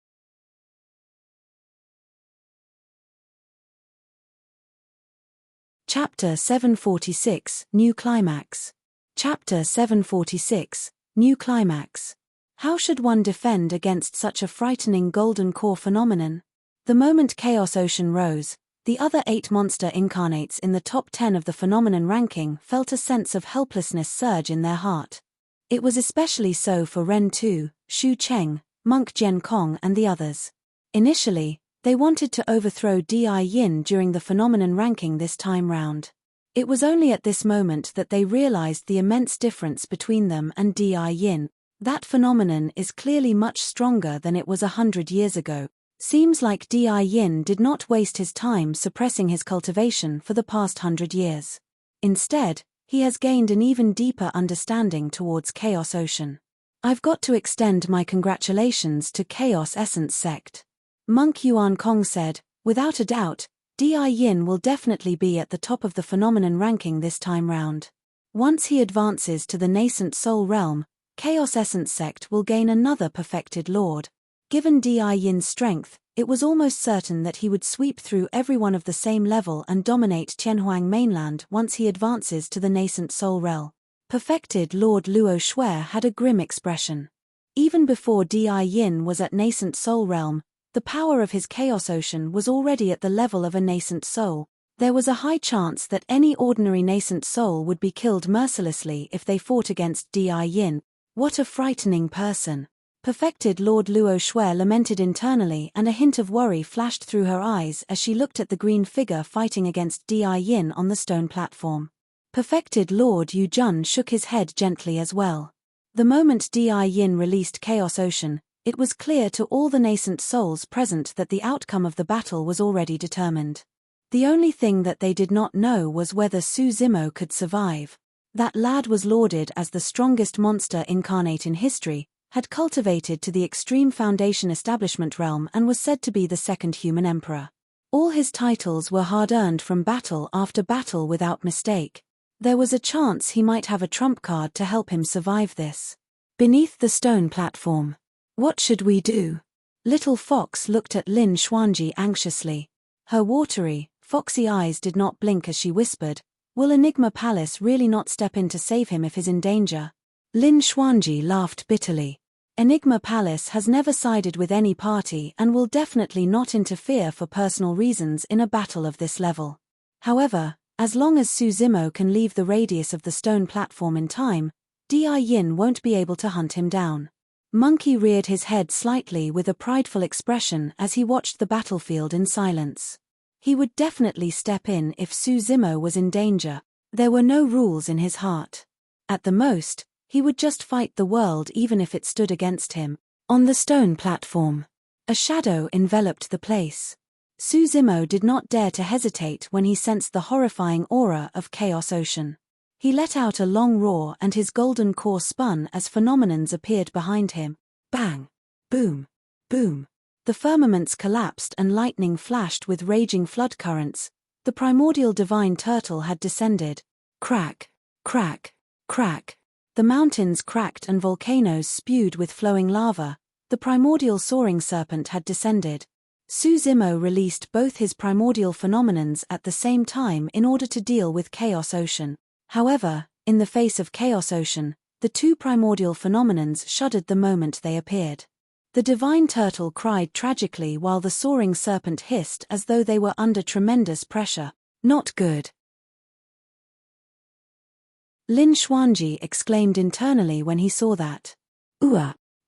Chapter 746, New Climax. Chapter 746, New Climax. How should one defend against such a frightening golden core phenomenon? The moment Chaos Ocean rose, the other 8 monster incarnates in the top 10 of the phenomenon ranking felt a sense of helplessness surge in their heart. It was especially so for Ren Tu, Shu Cheng, Monk Jian Kong and the others. Initially, they wanted to overthrow Di Yin during the phenomenon ranking this time round. It was only at this moment that they realized the immense difference between them and Di Yin. That phenomenon is clearly much stronger than it was 100 years ago. Seems like Di Yin did not waste his time suppressing his cultivation for the past 100 years. Instead, he has gained an even deeper understanding towards Chaos Ocean. I've got to extend my congratulations to Chaos Essence Sect. Monk Yuan Kong said, without a doubt, Di Yin will definitely be at the top of the phenomenon ranking this time round. Once he advances to the nascent soul realm, Chaos Essence Sect will gain another perfected lord. Given Di Yin's strength, it was almost certain that he would sweep through everyone of the same level and dominate Tianhuang mainland once he advances to the nascent soul realm. Perfected Lord Luo Shui had a grim expression. Even before Di Yin was at nascent soul realm, the power of his Chaos Ocean was already at the level of a nascent soul. There was a high chance that any ordinary nascent soul would be killed mercilessly if they fought against Di Yin. What a frightening person. Perfected Lord Luo Shui lamented internally, and a hint of worry flashed through her eyes as she looked at the green figure fighting against Di Yin on the stone platform. Perfected Lord Yu Jun shook his head gently as well. The moment Di Yin released Chaos Ocean, it was clear to all the nascent souls present that the outcome of the battle was already determined. The only thing that they did not know was whether Su Zimo could survive. That lad was lauded as the strongest monster incarnate in history, had cultivated to the extreme foundation establishment realm and was said to be the second human emperor. All his titles were hard-earned from battle after battle without mistake. There was a chance he might have a trump card to help him survive this. Beneath the stone platform. What should we do? Little Fox looked at Lin Xuanji anxiously. Her watery, foxy eyes did not blink as she whispered, will Enigma Palace really not step in to save him if he's in danger? Lin Xuanji laughed bitterly. Enigma Palace has never sided with any party and will definitely not interfere for personal reasons in a battle of this level. However, as long as Su Zimo can leave the radius of the stone platform in time, Di Yin won't be able to hunt him down. Monkey reared his head slightly with a prideful expression as he watched the battlefield in silence. He would definitely step in if Su Zimo was in danger. There were no rules in his heart. At the most, he would just fight the world even if it stood against him. On the stone platform, a shadow enveloped the place. Su Zimo did not dare to hesitate when he sensed the horrifying aura of Chaos Ocean. He let out a long roar and his golden core spun as phenomenons appeared behind him. Bang! Boom! Boom! The firmaments collapsed and lightning flashed with raging flood currents. The primordial divine turtle had descended. Crack! Crack! Crack! The mountains cracked and volcanoes spewed with flowing lava. The primordial soaring serpent had descended. Su Zimo released both his primordial phenomenons at the same time in order to deal with Chaos Ocean. However, in the face of Chaos Ocean, the two primordial phenomenons shuddered the moment they appeared. The divine turtle cried tragically while the soaring serpent hissed as though they were under tremendous pressure. Not good. Lin Xuanji exclaimed internally when he saw that.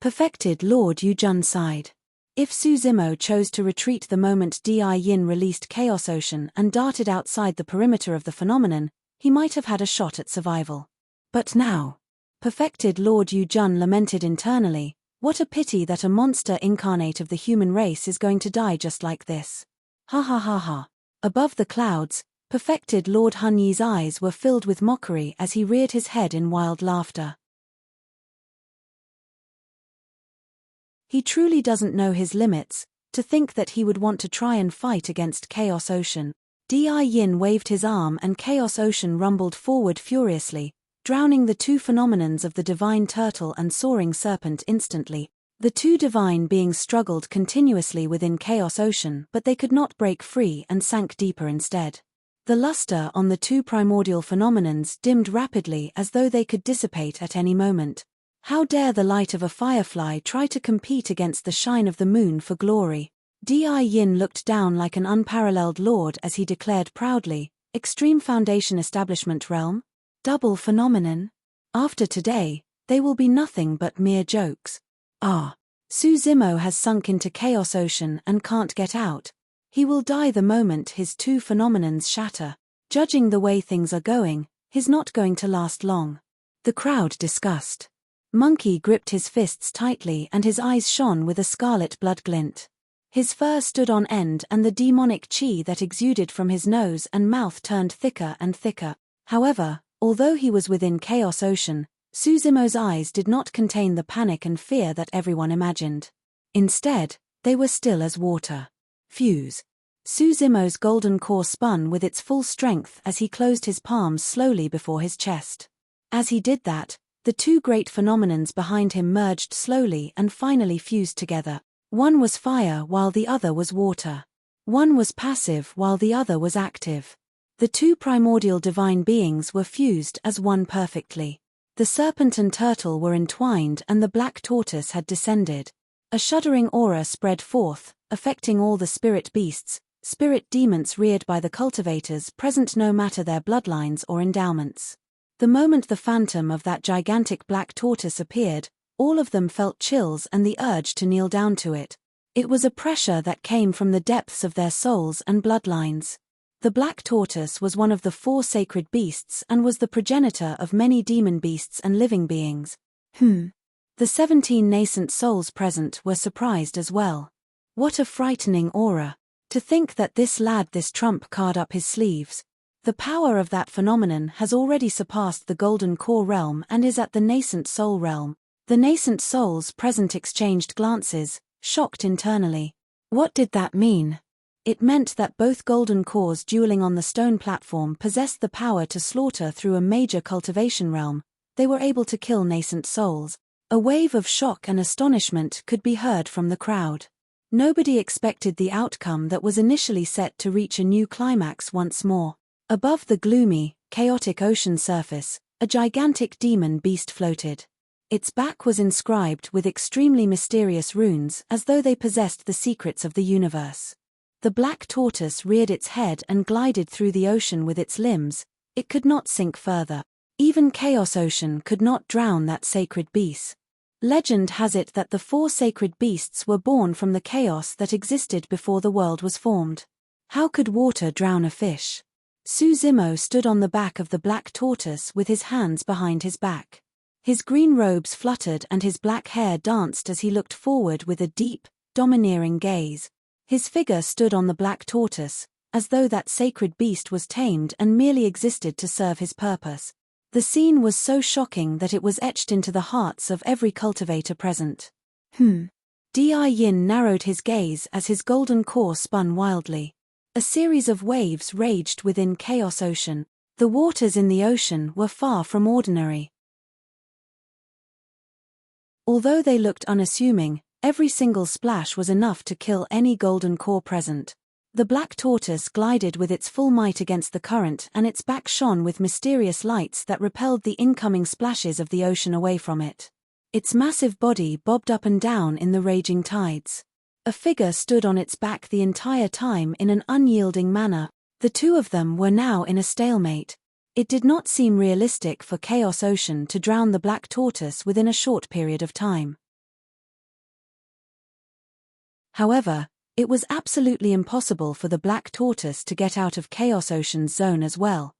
Perfected Lord Yu Jun sighed. If Su Zimo chose to retreat the moment Di Yin released Chaos Ocean and darted outside the perimeter of the phenomenon, he might have had a shot at survival. But now, Perfected Lord Yu Jun lamented internally, What a pity that a monster incarnate of the human race is going to die just like this. Ha ha ha ha. Above the clouds, perfected Lord Hunyi's eyes were filled with mockery as he reared his head in wild laughter. He truly doesn't know his limits. To think that he would want to try and fight against Chaos Ocean. Yin waved his arm and Chaos Ocean rumbled forward furiously, drowning the two phenomenons of the divine turtle and soaring serpent instantly. The two divine beings struggled continuously within Chaos Ocean, but they could not break free and sank deeper instead. The luster on the two primordial phenomenons dimmed rapidly as though they could dissipate at any moment. How dare the light of a firefly try to compete against the shine of the moon for glory? Yin looked down like an unparalleled lord as he declared proudly, Extreme Foundation Establishment Realm? Double phenomenon? After today, they will be nothing but mere jokes. Ah. Suzimo has sunk into Chaos Ocean and can't get out. He will die the moment his two phenomenons shatter. Judging the way things are going, he's not going to last long. The crowd discussed. Monkey gripped his fists tightly and his eyes shone with a scarlet blood glint. His fur stood on end and the demonic chi that exuded from his nose and mouth turned thicker and thicker. However, although he was within Chaos Ocean, Suzimo's eyes did not contain the panic and fear that everyone imagined. Instead, they were still as water. Fuse. Suzimo's golden core spun with its full strength as he closed his palms slowly before his chest. As he did that, the two great phenomenons behind him merged slowly and finally fused together. One was fire while the other was water. One was passive while the other was active. The two primordial divine beings were fused as one perfectly. The serpent and turtle were entwined and the black tortoise had descended. A shuddering aura spread forth, affecting all the spirit beasts, spirit demons reared by the cultivators present no matter their bloodlines or endowments. The moment the phantom of that gigantic black tortoise appeared, all of them felt chills and the urge to kneel down to it. It was a pressure that came from the depths of their souls and bloodlines. The black tortoise was one of the 4 sacred beasts and was the progenitor of many demon beasts and living beings. The 17 nascent souls present were surprised as well. What a frightening aura. To think that this lad this trump card up his sleeves. The power of that phenomenon has already surpassed the golden core realm and is at the nascent soul realm. The nascent souls present exchanged glances, shocked internally. What did that mean? It meant that both golden cores dueling on the stone platform possessed the power to slaughter through a major cultivation realm. They were able to kill nascent souls. A wave of shock and astonishment could be heard from the crowd. Nobody expected the outcome that was initially set to reach a new climax once more. Above the gloomy, chaotic ocean surface, a gigantic demon beast floated. Its back was inscribed with extremely mysterious runes as though they possessed the secrets of the universe. The black tortoise reared its head and glided through the ocean with its limbs. It could not sink further. Even Chaos Ocean could not drown that sacred beast. Legend has it that the 4 sacred beasts were born from the chaos that existed before the world was formed. How could water drown a fish? Suzimo stood on the back of the black tortoise with his hands behind his back. His green robes fluttered and his black hair danced as he looked forward with a deep, domineering gaze. His figure stood on the black tortoise, as though that sacred beast was tamed and merely existed to serve his purpose. The scene was so shocking that it was etched into the hearts of every cultivator present. Yin narrowed his gaze as his golden core spun wildly. A series of waves raged within Chaos Ocean. The waters in the ocean were far from ordinary. Although they looked unassuming, every single splash was enough to kill any golden core present. The black tortoise glided with its full might against the current and its back shone with mysterious lights that repelled the incoming splashes of the ocean away from it. Its massive body bobbed up and down in the raging tides. A figure stood on its back the entire time in an unyielding manner. The two of them were now in a stalemate. It did not seem realistic for Chaos Ocean to drown the black tortoise within a short period of time. However, it was absolutely impossible for the black tortoise to get out of Chaos Ocean's zone as well.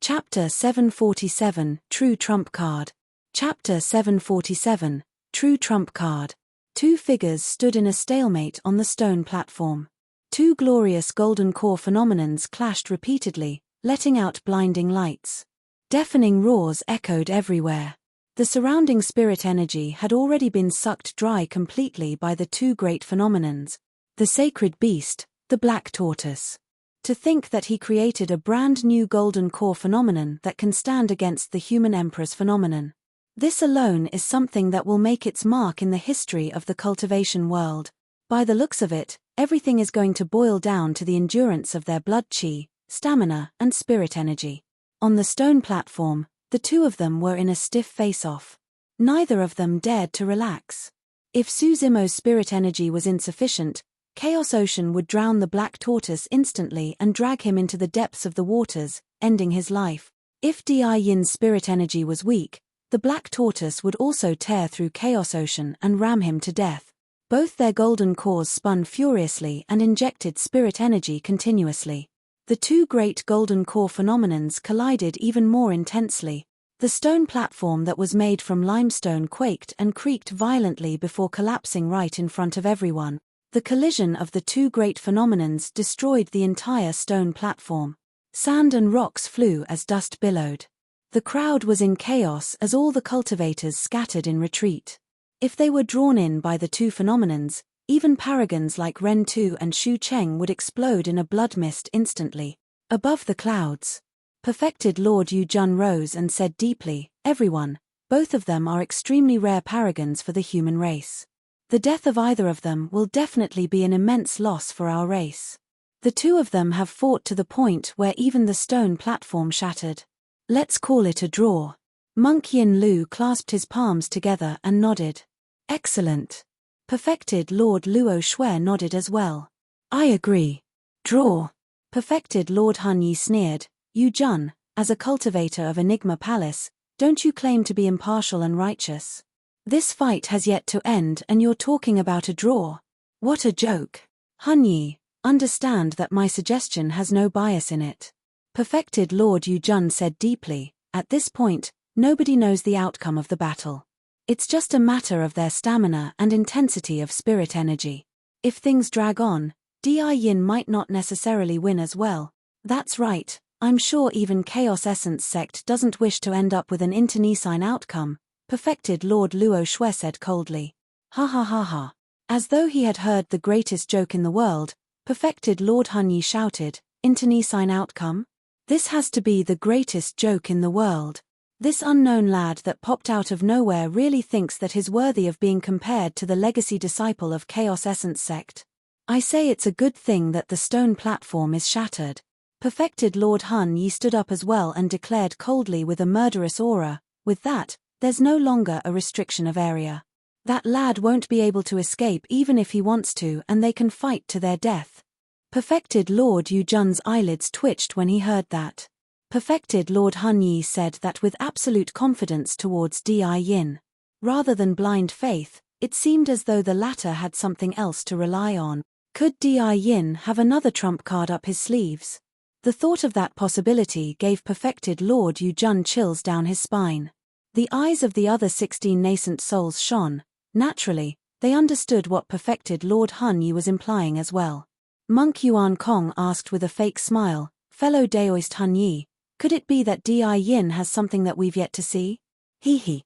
Chapter 747, True Trump Card. Chapter 747, True Trump Card. Two figures stood in a stalemate on the stone platform. Two glorious golden core phenomenons clashed repeatedly, letting out blinding lights. Deafening roars echoed everywhere. The surrounding spirit energy had already been sucked dry completely by the two great phenomenons. The sacred beast, the black tortoise. To think that he created a brand new golden core phenomenon that can stand against the human emperor's phenomenon. This alone is something that will make its mark in the history of the cultivation world. By the looks of it, everything is going to boil down to the endurance of their blood chi, stamina, and spirit energy. On the stone platform, the two of them were in a stiff face-off. Neither of them dared to relax. If Suzimo's spirit energy was insufficient, Chaos Ocean would drown the black tortoise instantly and drag him into the depths of the waters, ending his life. If Di Yin's spirit energy was weak, the black tortoise would also tear through Chaos Ocean and ram him to death. Both their golden cores spun furiously and injected spirit energy continuously. The two great golden core phenomenons collided even more intensely. The stone platform that was made from limestone quaked and creaked violently before collapsing right in front of everyone. The collision of the two great phenomenons destroyed the entire stone platform. Sand and rocks flew as dust billowed. The crowd was in chaos as all the cultivators scattered in retreat. If they were drawn in by the two phenomenons, even paragons like Ren Tu and Shu Cheng would explode in a blood mist instantly. Above the clouds, perfected Lord Yu Jun rose and said deeply, "Everyone, both of them are extremely rare paragons for the human race. The death of either of them will definitely be an immense loss for our race. The two of them have fought to the point where even the stone platform shattered. Let's call it a draw." Monk Yin Lu clasped his palms together and nodded. "Excellent." Perfected Lord Luo Shui nodded as well. "I agree. Draw." Perfected Lord Hun Yi sneered, "Yu Jun, as a cultivator of Enigma Palace, don't you claim to be impartial and righteous? This fight has yet to end and you're talking about a draw. What a joke." "Hun Yi, understand that my suggestion has no bias in it." Perfected Lord Yu Jun said deeply, "At this point, nobody knows the outcome of the battle. It's just a matter of their stamina and intensity of spirit energy. If things drag on, Di Yin might not necessarily win as well." "That's right, I'm sure even Chaos Essence Sect doesn't wish to end up with an internecine outcome," Perfected Lord Luo Shui said coldly. "Ha ha ha ha." As though he had heard the greatest joke in the world, Perfected Lord Hun Yi shouted, "Internecine outcome? This has to be the greatest joke in the world. This unknown lad that popped out of nowhere really thinks that he's worthy of being compared to the legacy disciple of Chaos Essence Sect. I say it's a good thing that the stone platform is shattered." Perfected Lord Hun Yi stood up as well and declared coldly with a murderous aura, "With that, there's no longer a restriction of area. That lad won't be able to escape even if he wants to, and they can fight to their death." Perfected Lord Yu Jun's eyelids twitched when he heard that. Perfected Lord Hun Yi said that with absolute confidence towards Di Yin. Rather than blind faith, it seemed as though the latter had something else to rely on. Could Di Yin have another trump card up his sleeves? The thought of that possibility gave Perfected Lord Yu Jun chills down his spine. The eyes of the other 16 nascent souls shone. Naturally, they understood what Perfected Lord Hun Yi was implying as well. Monk Yuan Kong asked with a fake smile, "Fellow Daoist Hun Yi, could it be that Di Yin has something that we've yet to see?" "Hee hee."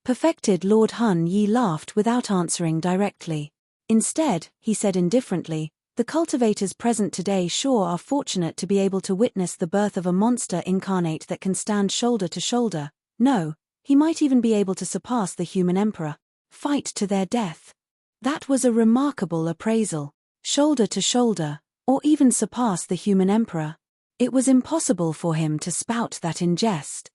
Perfected Lord Hun Yi laughed without answering directly. Instead, he said indifferently, "The cultivators present today sure are fortunate to be able to witness the birth of a monster incarnate that can stand shoulder to shoulder. No, he might even be able to surpass the human emperor. Fight to their death." That was a remarkable appraisal. Shoulder to shoulder, or even surpass the human emperor. It was impossible for him to spout that in jest.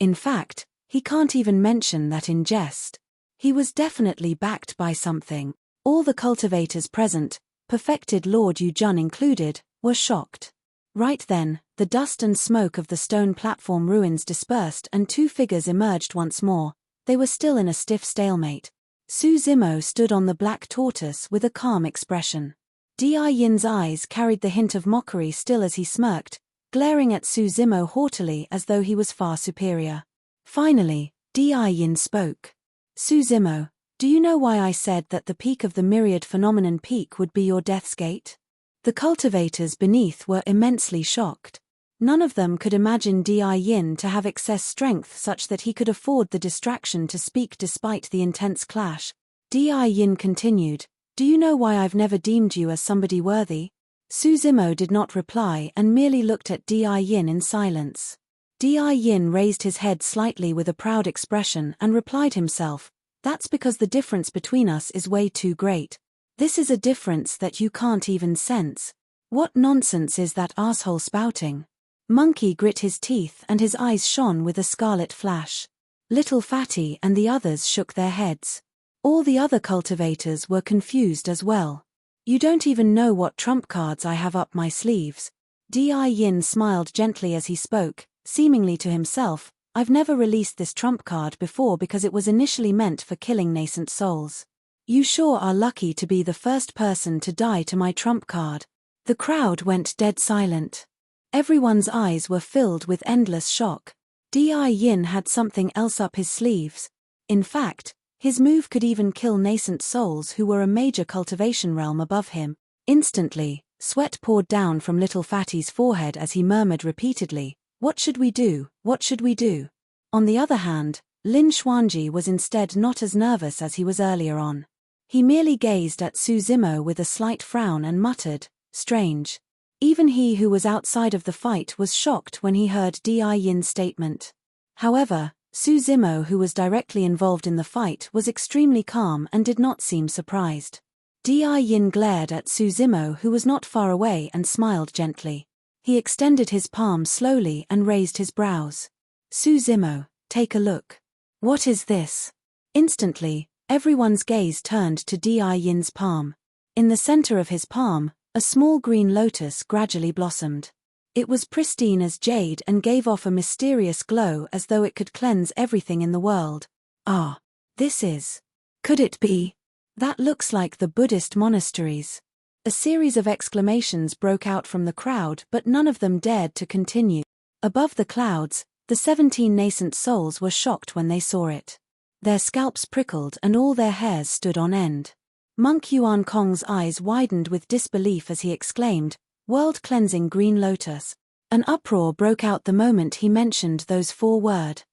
In fact, he can't even mention that in jest. He was definitely backed by something. All the cultivators present, Perfected Lord Yu Jun included, were shocked. Right then, the dust and smoke of the stone platform ruins dispersed and two figures emerged once more. They were still in a stiff stalemate. Suzimo stood on the black tortoise with a calm expression. Di Yin's eyes carried the hint of mockery still as he smirked, glaring at Su Zimo haughtily as though he was far superior. Finally, Di Yin spoke. Su Zimo, do you know why I said that the peak of the myriad phenomenon peak would be your death's gate? The cultivators beneath were immensely shocked. None of them could imagine Di Yin to have excess strength such that he could afford the distraction to speak despite the intense clash. Di Yin continued, do you know why I've never deemed you as somebody worthy? Su Zimo did not reply and merely looked at Di Yin in silence. Di Yin raised his head slightly with a proud expression and replied himself, that's because the difference between us is way too great. This is a difference that you can't even sense. What nonsense is that asshole spouting? Monkey grit his teeth and his eyes shone with a scarlet flash. Little Fatty and the others shook their heads. All the other cultivators were confused as well. You don't even know what trump cards I have up my sleeves. Di Yin smiled gently as he spoke, seemingly to himself, I've never released this trump card before because it was initially meant for killing nascent souls. You sure are lucky to be the first person to die to my trump card. The crowd went dead silent. Everyone's eyes were filled with endless shock. Di Yin had something else up his sleeves. In fact, his move could even kill nascent souls who were a major cultivation realm above him. Instantly, sweat poured down from Little Fatty's forehead as he murmured repeatedly, what should we do, what should we do? On the other hand, Lin Xuanji was instead not as nervous as he was earlier on. He merely gazed at Su Zimo with a slight frown and muttered, strange. Even he who was outside of the fight was shocked when he heard Di Yin's statement. However, Su Zimo, who was directly involved in the fight, was extremely calm and did not seem surprised. Di Yin glared at Su Zimo, who was not far away, and smiled gently. He extended his palm slowly and raised his brows. Su Zimo, take a look. What is this? Instantly, everyone's gaze turned to Di Yin's palm. In the center of his palm, a small green lotus gradually blossomed. It was pristine as jade and gave off a mysterious glow as though it could cleanse everything in the world. Ah, this is. Could it be? That looks like the Buddhist monasteries. A series of exclamations broke out from the crowd, but none of them dared to continue. Above the clouds, the 17 nascent souls were shocked when they saw it. Their scalps prickled and all their hairs stood on end. Monk Yuan Kong's eyes widened with disbelief as he exclaimed, world-cleansing green lotus. An uproar broke out the moment he mentioned those 4 words.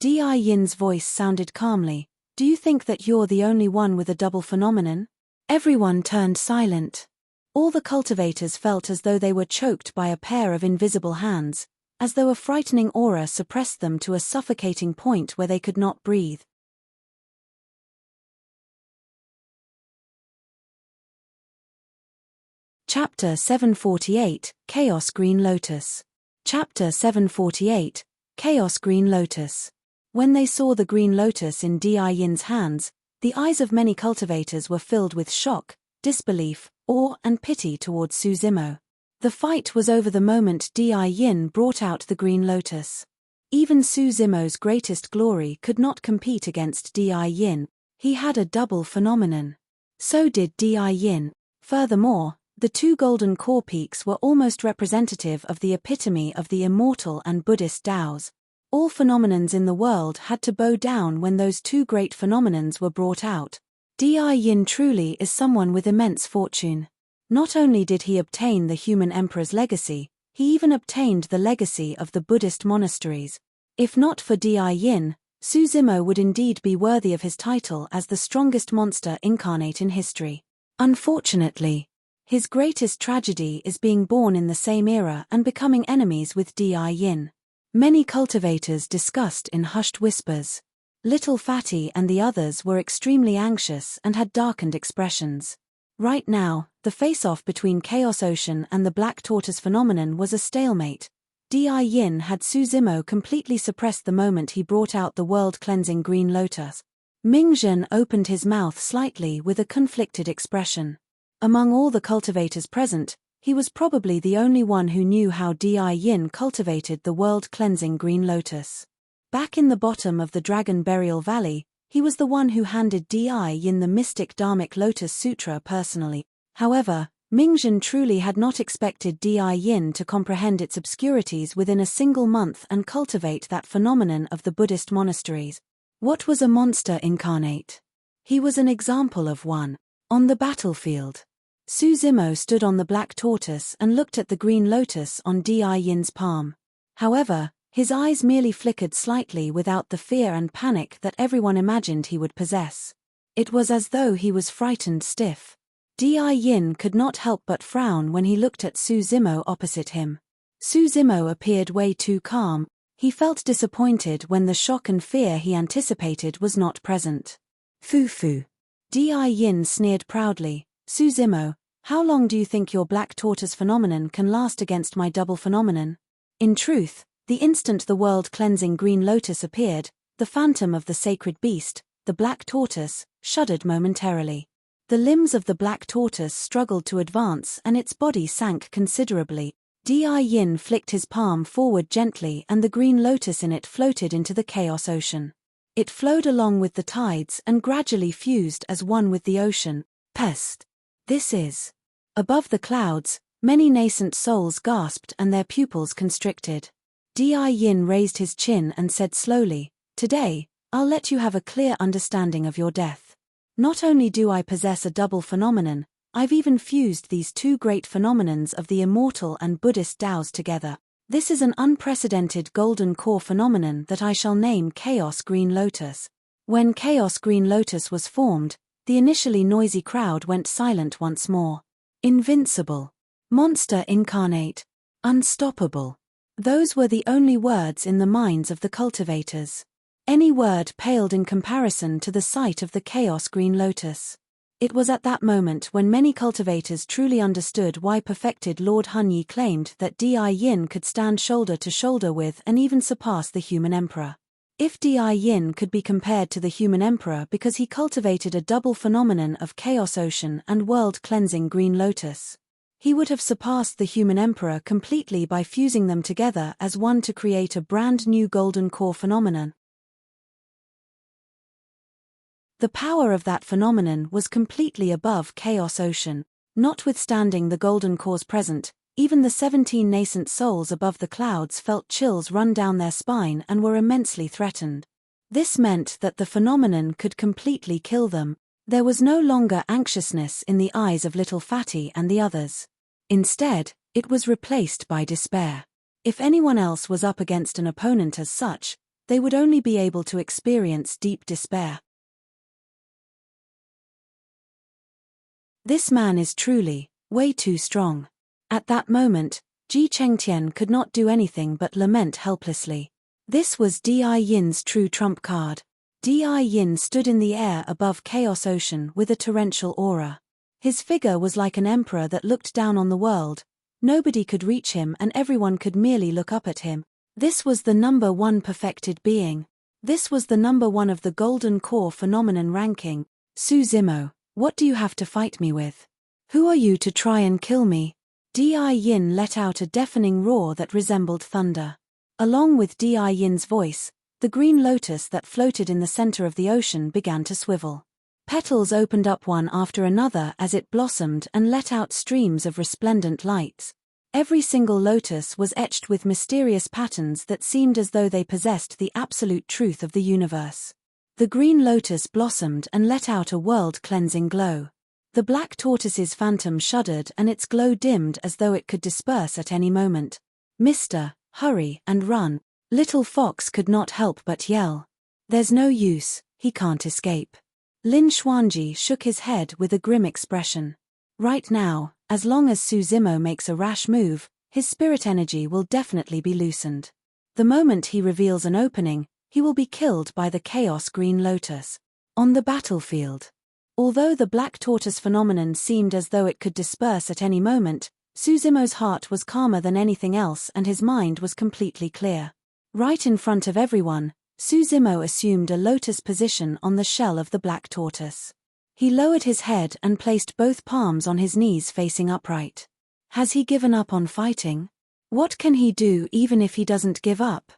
Di Yin's voice sounded calmly, do you think that you're the only one with a double phenomenon? Everyone turned silent. All the cultivators felt as though they were choked by a pair of invisible hands, as though a frightening aura suppressed them to a suffocating point where they could not breathe. Chapter 748, Chaos Green Lotus. Chapter 748, Chaos Green Lotus. When they saw the green lotus in Di Yin's hands, the eyes of many cultivators were filled with shock, disbelief, awe and pity towards Su Zimo. The fight was over the moment Di Yin brought out the green lotus. Even Su Zimo's greatest glory could not compete against Di Yin. He had a double phenomenon. So did Di Yin. Furthermore, the 2 golden core peaks were almost representative of the epitome of the immortal and Buddhist Taoes. All phenomenons in the world had to bow down when those 2 great phenomenons were brought out. Di Yin truly is someone with immense fortune. Not only did he obtain the human emperor's legacy, he even obtained the legacy of the Buddhist monasteries. If not for Di Yin, Su Zimo would indeed be worthy of his title as the strongest monster incarnate in history. Unfortunately, his greatest tragedy is being born in the same era and becoming enemies with Di Yin. Many cultivators discussed in hushed whispers. Little Fatty and the others were extremely anxious and had darkened expressions. Right now, the face-off between Chaos Ocean and the Black Tortoise phenomenon was a stalemate. Di Yin had Su Zimo completely suppressed the moment he brought out the world-cleansing green lotus. Ming Zhen opened his mouth slightly with a conflicted expression. Among all the cultivators present, he was probably the only one who knew how Di Yin cultivated the world-cleansing green lotus. Back in the bottom of the Dragon Burial Valley, he was the one who handed Di Yin the mystic Dharmic Lotus Sutra personally. However, Mingzhen truly had not expected Di Yin to comprehend its obscurities within a single month and cultivate that phenomenon of the Buddhist monasteries. What was a monster incarnate? He was an example of one. On the battlefield, Su Zimo stood on the black tortoise and looked at the green lotus on Di Yin's palm. However, his eyes merely flickered slightly without the fear and panic that everyone imagined he would possess. It was as though he was frightened stiff. Di Yin could not help but frown when he looked at Su Zimo opposite him. Su Zimo appeared way too calm. He felt disappointed when the shock and fear he anticipated was not present. Foo. Di Yin sneered proudly. Su Zimo, how long do you think your black tortoise phenomenon can last against my double phenomenon? In truth, the instant the world-cleansing green lotus appeared, the phantom of the sacred beast, the black tortoise, shuddered momentarily. The limbs of the black tortoise struggled to advance and its body sank considerably. Di Yin flicked his palm forward gently and the green lotus in it floated into the chaos ocean. It flowed along with the tides and gradually fused as one with the ocean. Pest! This is. Above the clouds, many nascent souls gasped and their pupils constricted. Di Yin raised his chin and said slowly, "Today, I'll let you have a clear understanding of your death. Not only do I possess a double phenomenon, I've even fused these two great phenomenons of the immortal and Buddhist Taoes together. This is an unprecedented golden core phenomenon that I shall name Chaos Green Lotus." When Chaos Green Lotus was formed, the initially noisy crowd went silent once more. Invincible. Monster incarnate. Unstoppable. Those were the only words in the minds of the cultivators. Any word paled in comparison to the sight of the Chaos Green Lotus. It was at that moment when many cultivators truly understood why perfected Lord Hunyi claimed that Di Yin could stand shoulder to shoulder with and even surpass the human emperor. If Di Yin could be compared to the human emperor because he cultivated a double phenomenon of chaos ocean and world-cleansing green lotus, he would have surpassed the human emperor completely by fusing them together as one to create a brand new golden core phenomenon. The power of that phenomenon was completely above chaos ocean. Notwithstanding the golden cores present, even the 17 nascent souls above the clouds felt chills run down their spine and were immensely threatened. This meant that the phenomenon could completely kill them. There was no longer anxiousness in the eyes of Little Fatty and the others. Instead, it was replaced by despair. If anyone else was up against an opponent as such, they would only be able to experience deep despair. This man is truly, way too strong. At that moment, Ji Chengtian could not do anything but lament helplessly. This was Di Yin's true trump card. Di Yin stood in the air above Chaos Ocean with a torrential aura. His figure was like an emperor that looked down on the world. Nobody could reach him and everyone could merely look up at him. This was the number one perfected being. This was the number one of the golden core phenomenon ranking. Su Zimo, what do you have to fight me with? Who are you to try and kill me? Di Yin let out a deafening roar that resembled thunder. Along with Di Yin's voice, the green lotus that floated in the center of the ocean began to swivel. Petals opened up one after another as it blossomed and let out streams of resplendent lights. Every single lotus was etched with mysterious patterns that seemed as though they possessed the absolute truth of the universe. The green lotus blossomed and let out a world-cleansing glow. The black tortoise's phantom shuddered and its glow dimmed as though it could disperse at any moment. "Mister, hurry and run." Little Fox could not help but yell. "There's no use, he can't escape." Lin Xuanji shook his head with a grim expression. Right now, as long as Su Zimo makes a rash move, his spirit energy will definitely be loosened. The moment he reveals an opening, he will be killed by the Chaos Green Lotus. On the battlefield. Although the black tortoise phenomenon seemed as though it could disperse at any moment, Su Zimo's heart was calmer than anything else and his mind was completely clear. Right in front of everyone, Su Zimo assumed a lotus position on the shell of the black tortoise. He lowered his head and placed both palms on his knees facing upright. Has he given up on fighting? What can he do even if he doesn't give up?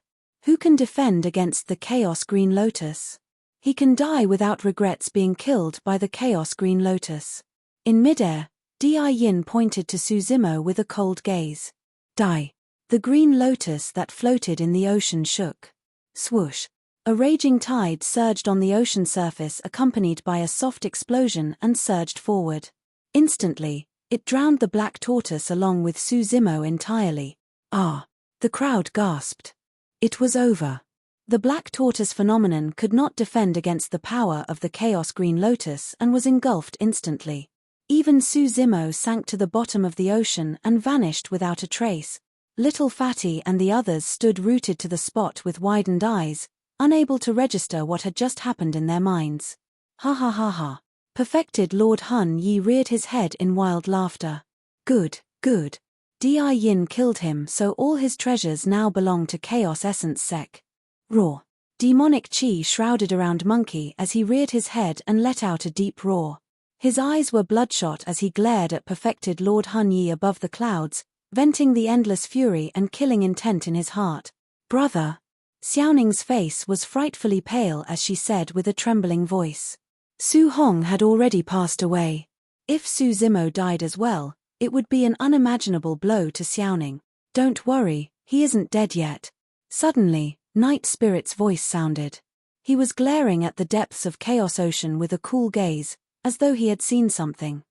Who can defend against the Chaos Green Lotus? He can die without regrets being killed by the Chaos Green Lotus. In midair, Di Yin pointed to Suzimo with a cold gaze. Die. The green lotus that floated in the ocean shook. Swoosh. A raging tide surged on the ocean surface, accompanied by a soft explosion, and surged forward. Instantly, it drowned the black tortoise along with Suzimo entirely. Ah! The crowd gasped. It was over. The black tortoise phenomenon could not defend against the power of the Chaos Green Lotus and was engulfed instantly. Even Suzimo sank to the bottom of the ocean and vanished without a trace. Little Fatty and the others stood rooted to the spot with widened eyes, unable to register what had just happened in their minds. Ha ha ha ha. Perfected Lord Hun Yi reared his head in wild laughter. Good, good. Di Yin killed him, so all his treasures now belong to Chaos Essence Sec. Roar. Demonic chi shrouded around Monkey as he reared his head and let out a deep roar. His eyes were bloodshot as he glared at perfected Lord Hun Yi above the clouds, venting the endless fury and killing intent in his heart. Brother. Xiaoning's face was frightfully pale as she said with a trembling voice. Su Hong had already passed away. If Suzimo died as well, it would be an unimaginable blow to Xiaoning. Don't worry, he isn't dead yet. Suddenly, Night Spirit's voice sounded. He was glaring at the depths of Chaos Ocean with a cool gaze, as though he had seen something.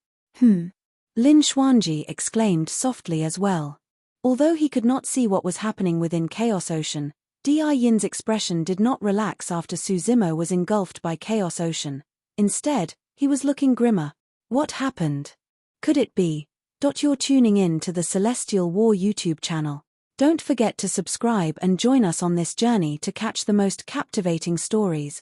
Lin Xuanji exclaimed softly as well. Although he could not see what was happening within Chaos Ocean, Di Yin's expression did not relax after Suzimo was engulfed by Chaos Ocean. Instead, he was looking grimmer. What happened? Could it be? You're tuning in to the Celestial War YouTube channel. Don't forget to subscribe and join us on this journey to catch the most captivating stories.